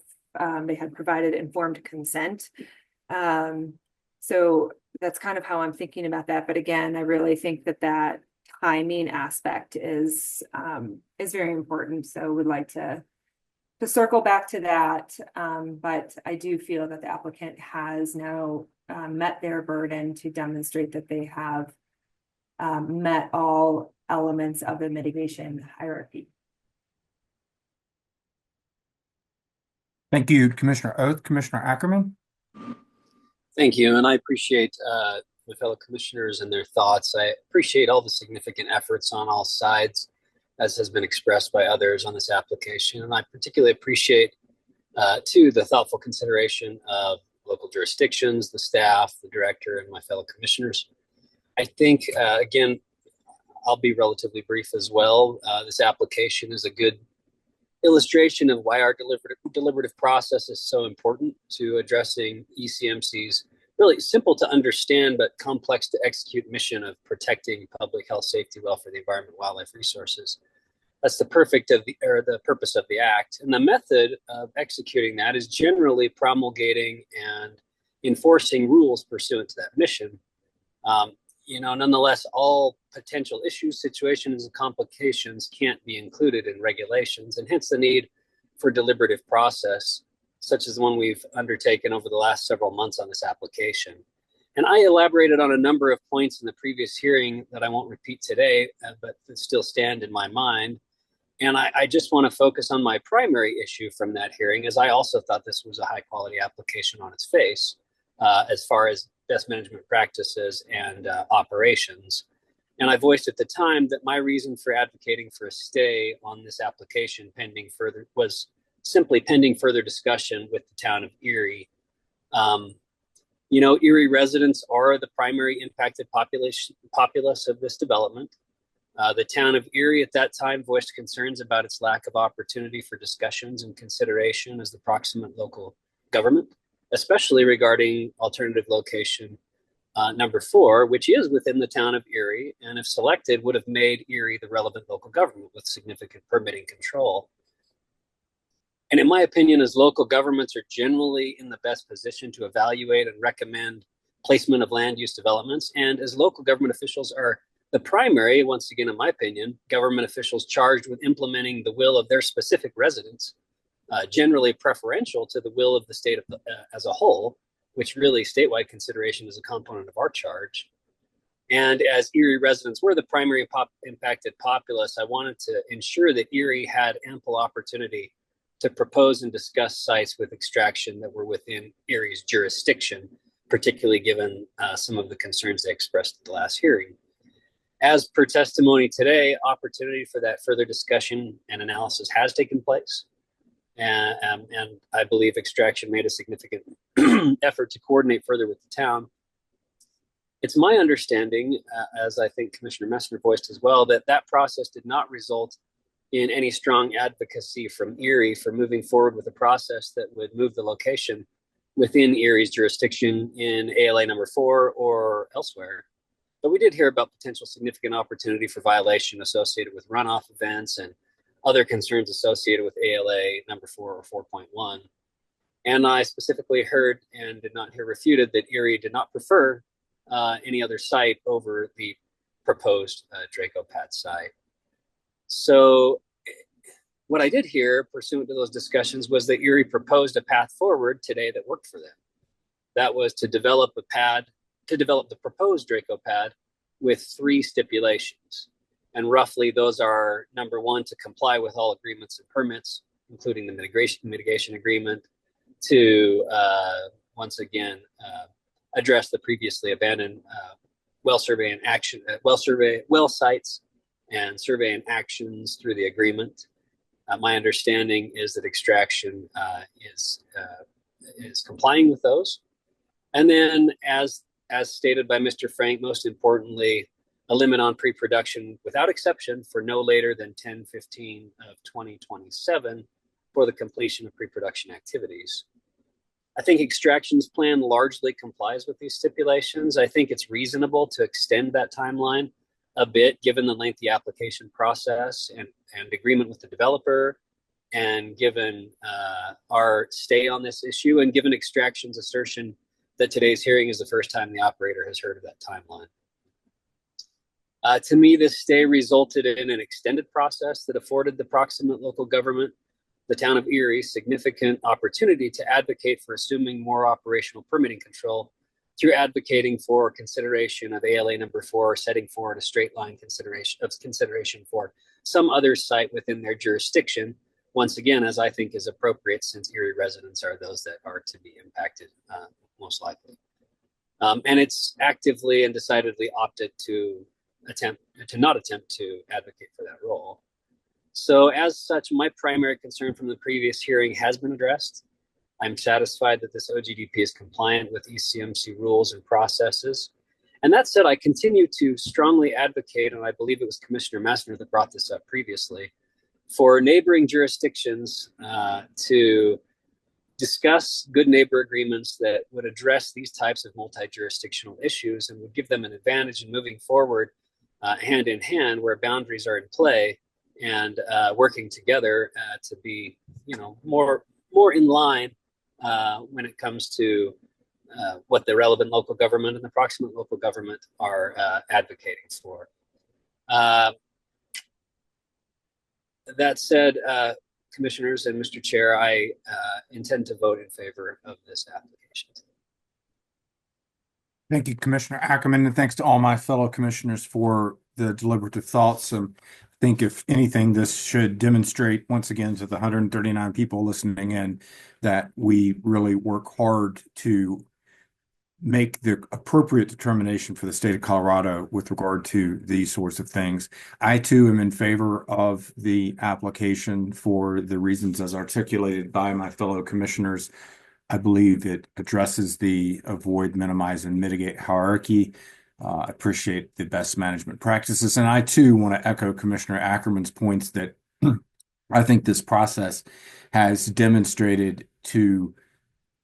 they had provided informed consent. So that's kind of how I'm thinking about that. But again, I really think that timing aspect is very important. So would like to circle back to that. But I do feel that the applicant has now met their burden to demonstrate that they have met all elements of the mitigation hierarchy. Thank you, Commissioner Oath. Commissioner Ackerman? Thank you, and I appreciate my fellow commissioners and their thoughts. I appreciate all the significant efforts on all sides, as has been expressed by others on this application. And I particularly appreciate, too, the thoughtful consideration of local jurisdictions, the staff, the director, and my fellow commissioners. I think, again, I'll be relatively brief as well. This application is a good illustration of why our deliberative process is so important to addressing ECMC's really simple to understand but complex to execute mission of protecting public health, safety, welfare, the environment, wildlife resources. That's the purpose of the act. And the method of executing that is generally promulgating and enforcing rules pursuant to that mission. Nonetheless, all potential issues, situations, and complications can't be included in regulations, and hence the need for deliberative process, such as the one we've undertaken over the last several months on this application. And I elaborated on a number of points in the previous hearing that I won't repeat today, but that still stand in my mind. And I just want to focus on my primary issue from that hearing, as I also thought this was a high quality application on its face, as far as best management practices and operations. And I voiced at the time that my reason for advocating for a stay on this application was simply pending further discussion with the town of Erie. Erie residents are the primary impacted populace of this development. The town of Erie at that time voiced concerns about its lack of opportunity for discussions and consideration as the proximate local government, especially regarding alternative location number 4, which is within the town of Erie, and if selected, would have made Erie the relevant local government with significant permitting control. And in my opinion, as local governments are generally in the best position to evaluate and recommend placement of land use developments, and as local government officials are the primary, once again, in my opinion, government officials charged with implementing the will of their specific residents, generally preferential to the will of the state as a whole, which really statewide consideration is a component of our charge. And as Erie residents were the primary impacted populace, I wanted to ensure that Erie had ample opportunity to propose and discuss sites with extraction that were within Erie's jurisdiction, particularly given some of the concerns they expressed at the last hearing. As per testimony today, opportunity for that further discussion and analysis has taken place. And I believe Extraction made a significant effort to coordinate further with the town. It's my understanding, as I think Commissioner Messner voiced as well, that that process did not result in any strong advocacy from Erie for moving forward with a process that would move the location within Erie's jurisdiction in ALA number 4 or elsewhere. But we did hear about potential significant opportunity for violation associated with runoff events and other concerns associated with ALA number 4 or 4.1. And I specifically heard and did not hear refuted that Erie did not prefer any other site over the proposed Draco pad site. So what I did hear pursuant to those discussions was that Erie proposed a path forward today that worked for them. That was to develop a pad, to develop the proposed Draco pad with 3 stipulations. And roughly those are, number 1, to comply with all agreements and permits, including the mitigation agreement, to once again address the previously abandoned well survey and action, well sites and survey and actions through the agreement. My understanding is that Extraction is complying with those. And then as stated by Mr. Frank, most importantly, a limit on pre-production without exception for no later than 10/15 of 2027 for the completion of pre-production activities. I think Extraction's plan largely complies with these stipulations. I think it's reasonable to extend that timeline a bit, given the lengthy application process and agreement with the developer, and given our stay on this issue, and given Extraction's assertion that today's hearing is the first time the operator has heard of that timeline. To me, this stay resulted in an extended process that afforded the proximate local government, the town of Erie, significant opportunity to advocate for assuming more operational permitting control through advocating for consideration of ALA number 4, setting forward a straight line consideration for some other site within their jurisdiction, once again, as I think is appropriate, since Erie residents are those that are to be impacted most likely. And it's actively and decidedly opted to not attempt to advocate for that role. So as such, my primary concern from the previous hearing has been addressed. I'm satisfied that this OGDP is compliant with ECMC rules and processes. And that said, I continue to strongly advocate, and I believe it was Commissioner Messner that brought this up previously, for neighboring jurisdictions to discuss good neighbor agreements that would address these types of multi-jurisdictional issues and would give them an advantage in moving forward hand in hand where boundaries are in play, and working together to be, more in line when it comes to what the relevant local government and the proximate local government are advocating for. That said, Commissioners and Mr. Chair, I intend to vote in favor of this application. Thank you, Commissioner Ackerman, and thanks to all my fellow commissioners for the deliberative thoughts. I think if anything, this should demonstrate once again to the 139 people listening in that we really work hard to make the appropriate determination for the state of Colorado with regard to these sorts of things. I too am in favor of the application for the reasons as articulated by my fellow commissioners. I believe it addresses the avoid, minimize, and mitigate hierarchy. I appreciate the best management practices. And I too want to echo Commissioner Ackerman's points that I think this process has demonstrated to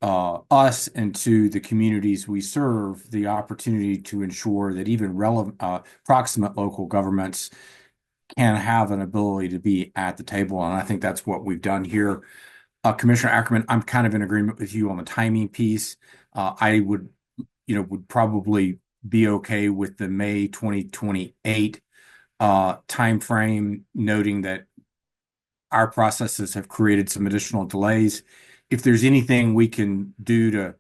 us and to the communities we serve the opportunity to ensure that even relevant proximate local governments can have an ability to be at the table. And I think that's what we've done here. Commissioner Ackerman, I'm kind of in agreement with you on the timing piece. I would probably be okay with the May 2028 timeframe, noting that our processes have created some additional delays. If there's anything we can do to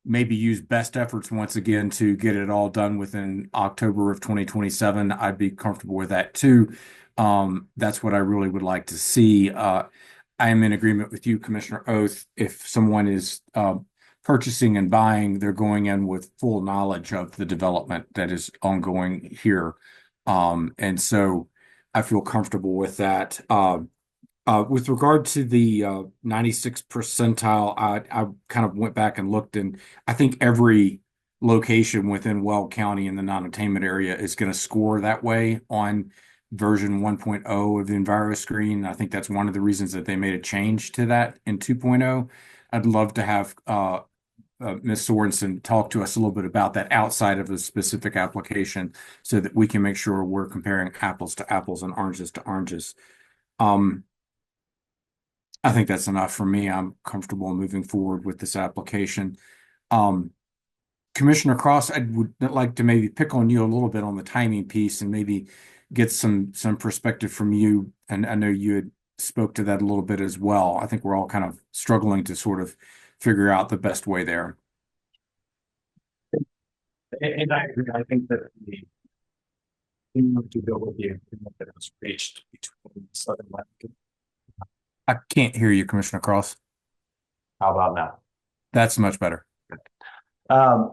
maybe use best efforts once again to get it all done within October of 2027, I'd be comfortable with that too. That's what I really would like to see. I am in agreement with you, Commissioner Oath. If someone is purchasing and buying, they're going in with full knowledge of the development that is ongoing here. And so I feel comfortable with that. With regard to the 96th percentile, I kind of went back and looked, and I think every location within Weld County in the non-attainment area is going to score that way on version 1.0 of the EnviroScreen. I think that's one of the reasons that they made a change to that in 2.0. I'd love to have Ms. Sorensen talk to us a little bit about that outside of the specific application so that we can make sure we're comparing apples to apples and oranges to oranges. I think that's enough for me. I'm comfortable moving forward with this application. Commissioner Cross, I would like to maybe pick on you a little bit on the timing piece and maybe get some perspective from you. And I know you had spoke to that a little bit as well. I think we're all kind of struggling to sort of figure out the best way there. And I agree. I think that the to go with the agreement that was reached between Southern Latin. I can't hear you, Commissioner Cross. How about now? That's much better. I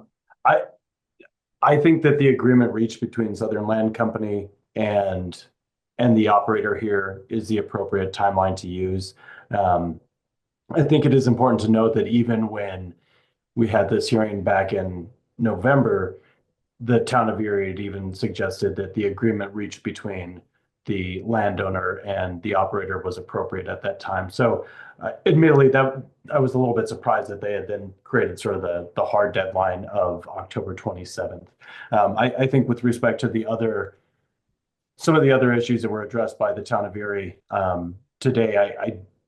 think that the agreement reached between Southern Land Company and the operator here is the appropriate timeline to use. I think it is important to note that even when we had this hearing back in November, the town of Erie had even suggested that the agreement reached between the landowner and the operator was appropriate at that time. So admittedly, that I was a little bit surprised that they had then created sort of the hard deadline of October 27th. I think with respect to some of the other issues that were addressed by the town of Erie today,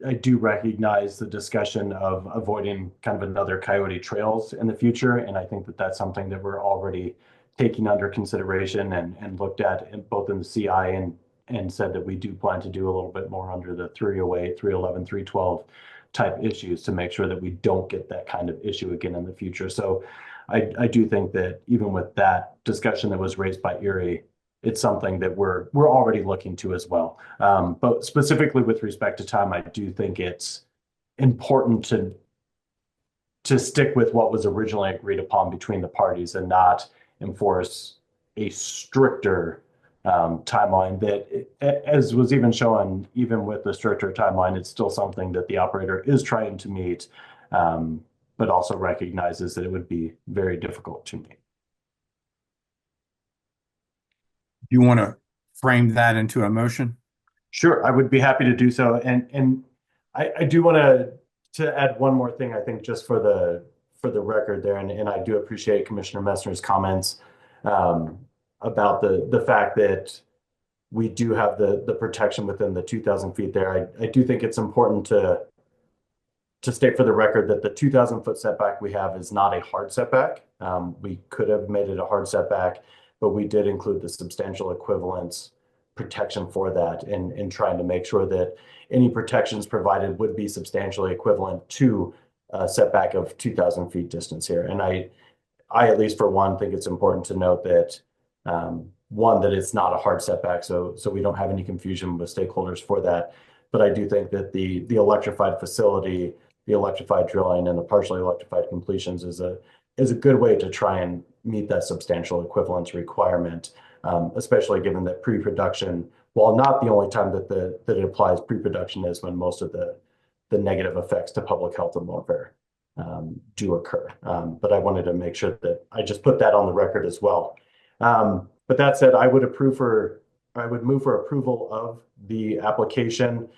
I do recognize the discussion of avoiding kind of another coyote trails in the future. And I think that that's something that we're already taking under consideration and looked at both in the CI and said that we do plan to do a little bit more under the 308, 311, 312 type issues to make sure that we don't get that kind of issue again in the future. So I do think that even with that discussion that was raised by Erie, it's something that we're already looking to as well. But specifically with respect to time, I do think it's important to stick with what was originally agreed upon between the parties and not enforce a stricter timeline that, as was even shown, even with the stricter timeline, it's still something that the operator is trying to meet, but also recognizes that it would be very difficult to meet. You want to frame that into a motion? Sure, I would be happy to do so. And I do want to add one more thing, I think, just for the record there. And I do appreciate Commissioner Messner's comments about the fact that we do have the protection within the 2,000 feet there. I do think it's important to state for the record that the 2,000 foot setback we have is not a hard setback. We could have made it a hard setback, but we did include the substantial equivalence protection for that in trying to make sure that any protections provided would be substantially equivalent to a setback of 2,000 feet distance here. And I at least for one, think it's important to note that one, that it's not a hard setback, so we don't have any confusion with stakeholders for that. But I do think that the electrified facility, the electrified drilling, and the partially electrified completions is a good way to try and meet that substantial equivalence requirement, especially given that pre-production, while not the only time that it applies, pre-production is when most of the negative effects to public health and welfare do occur. But I wanted to make sure that I just put that on the record as well. But that said, I would move for approval of the application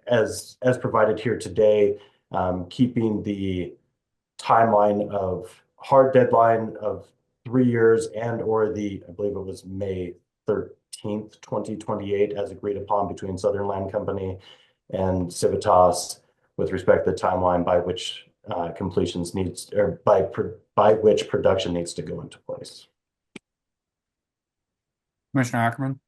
as provided here today, keeping the timeline of hard deadline of 3 years and or I believe it was May 13th, 2028 as agreed upon between Southern Land Company and Civitas with respect to the timeline by which completions needs or by which production needs to go into place. Commissioner Ackerman?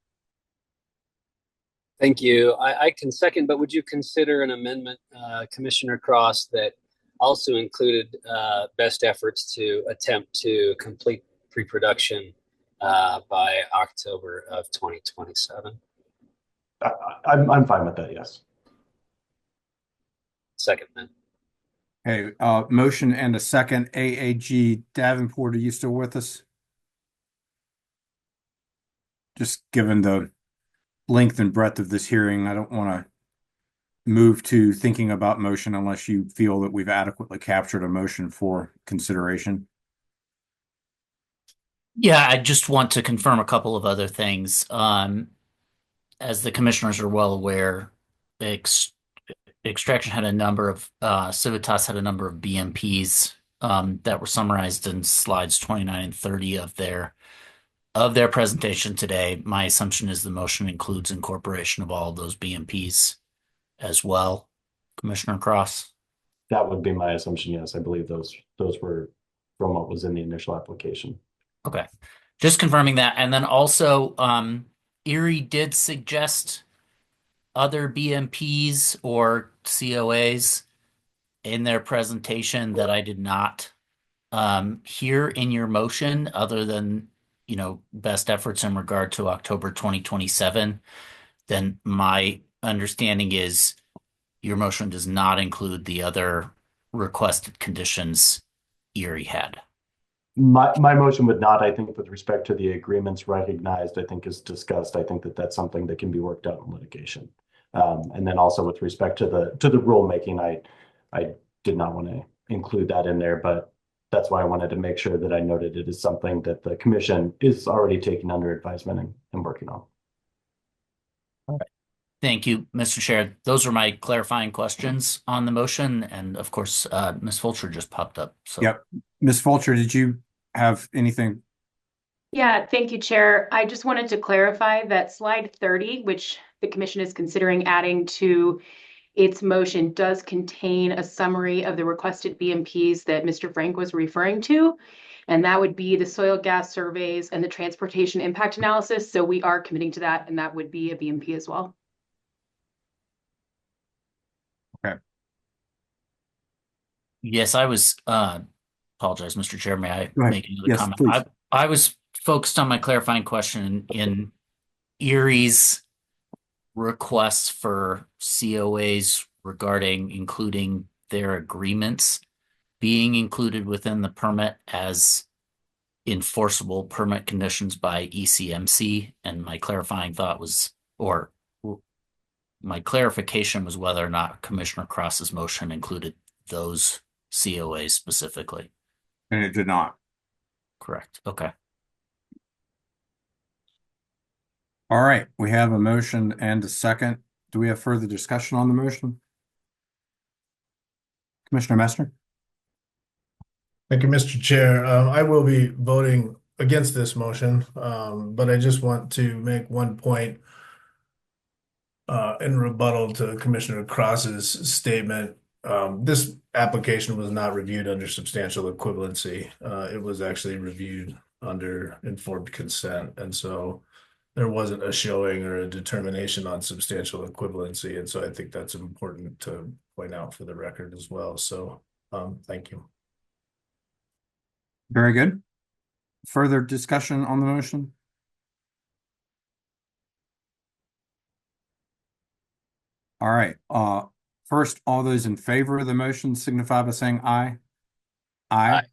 Thank you. I can second, but would you consider an amendment, Commissioner Cross, that also included best efforts to attempt to complete pre-production by October of 2027? I'm fine with that, yes. Second, then. Okay, motion and a second. AAG Davenport, are you still with us? Just given the length and breadth of this hearing, I don't want to move to thinking about motion unless you feel that we've adequately captured a motion for consideration. Yeah, I just want to confirm a couple of other things. As the commissioners are well aware, Extraction had a number of Civitas had a number of BMPs that were summarized in slides 29 and 30 of their presentation today. My assumption is the motion includes incorporation of all of those BMPs as well. Commissioner Cross? That would be my assumption, yes. I believe those were from what was in the initial application. Okay. Just confirming that. And then also, Erie did suggest other BMPs or COAs in their presentation that I did not hear in your motion, other than, best efforts in regard to October 2027. Then my understanding is your motion does not include the other requested conditions Erie had. My motion would not. I think with respect to the agreements recognized, I think is discussed. I think that that's something that can be worked out in litigation. And then also with respect to the rulemaking, I did not want to include that in there, but that's why I wanted to make sure that I noted it as something that the commission is already taking under advisement and working on. All right. Thank you, Mr. Chair. Those are my clarifying questions on the motion. And of course, Ms. Fulcher just popped up. So. Yep. Ms. Fulcher, did you have anything? Yeah, thank you, Chair. I just wanted to clarify that slide 30, which the commission is considering adding to its motion, does contain a summary of the requested BMPs that Mr. Frank was referring to. And that would be the soil gas surveys and the transportation impact analysis. So we are committing to that, and that would be a BMP as well. Okay. Yes, I was apologize, Mr. Chair. May I make another yes, comment? Please. I was focused on my clarifying question in Erie's requests for COAs regarding including their agreements being included within the permit as enforceable permit conditions by ECMC. And my clarifying thought was, or my clarification was whether or not Commissioner Cross's motion included those COAs specifically. And it did not. Correct. Okay. All right. We have a motion and a second. Do we have further discussion on the motion? Commissioner Messner? Thank you, Mr. Chair. I will be voting against this motion, but I just want to make one point in rebuttal to Commissioner Cross's statement. This application was not reviewed under substantial equivalency. It was actually reviewed under informed consent. And so there wasn't a showing or a determination on substantial equivalency. And so I think that's important to point out for the record as well. So thank you. Very good. Further discussion on the motion? All right. First, all those in favor of the motion signify by saying aye. Aye.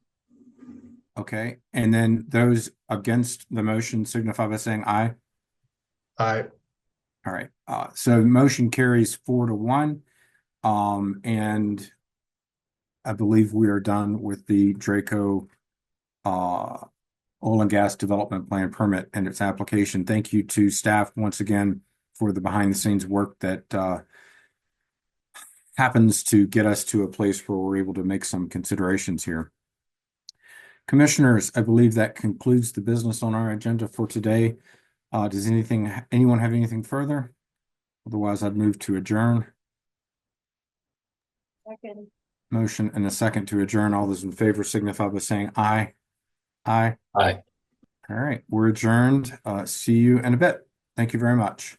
Okay. And then those against the motion signify by saying aye. Aye. All right. So motion carries 4-1. And I believe we are done with the Draco oil and gas development plan permit and its application. Thank you to staff once again for the behind the scenes work that happens to get us to a place where we're able to make some considerations here. Commissioners, I believe that concludes the business on our agenda for today. Does anyone have anything further? Otherwise, I'd move to adjourn. Second. Motion and a second to adjourn. All those in favor signify by saying aye. Aye. Aye. All right, we're adjourned. See you in a bit. Thank you very much.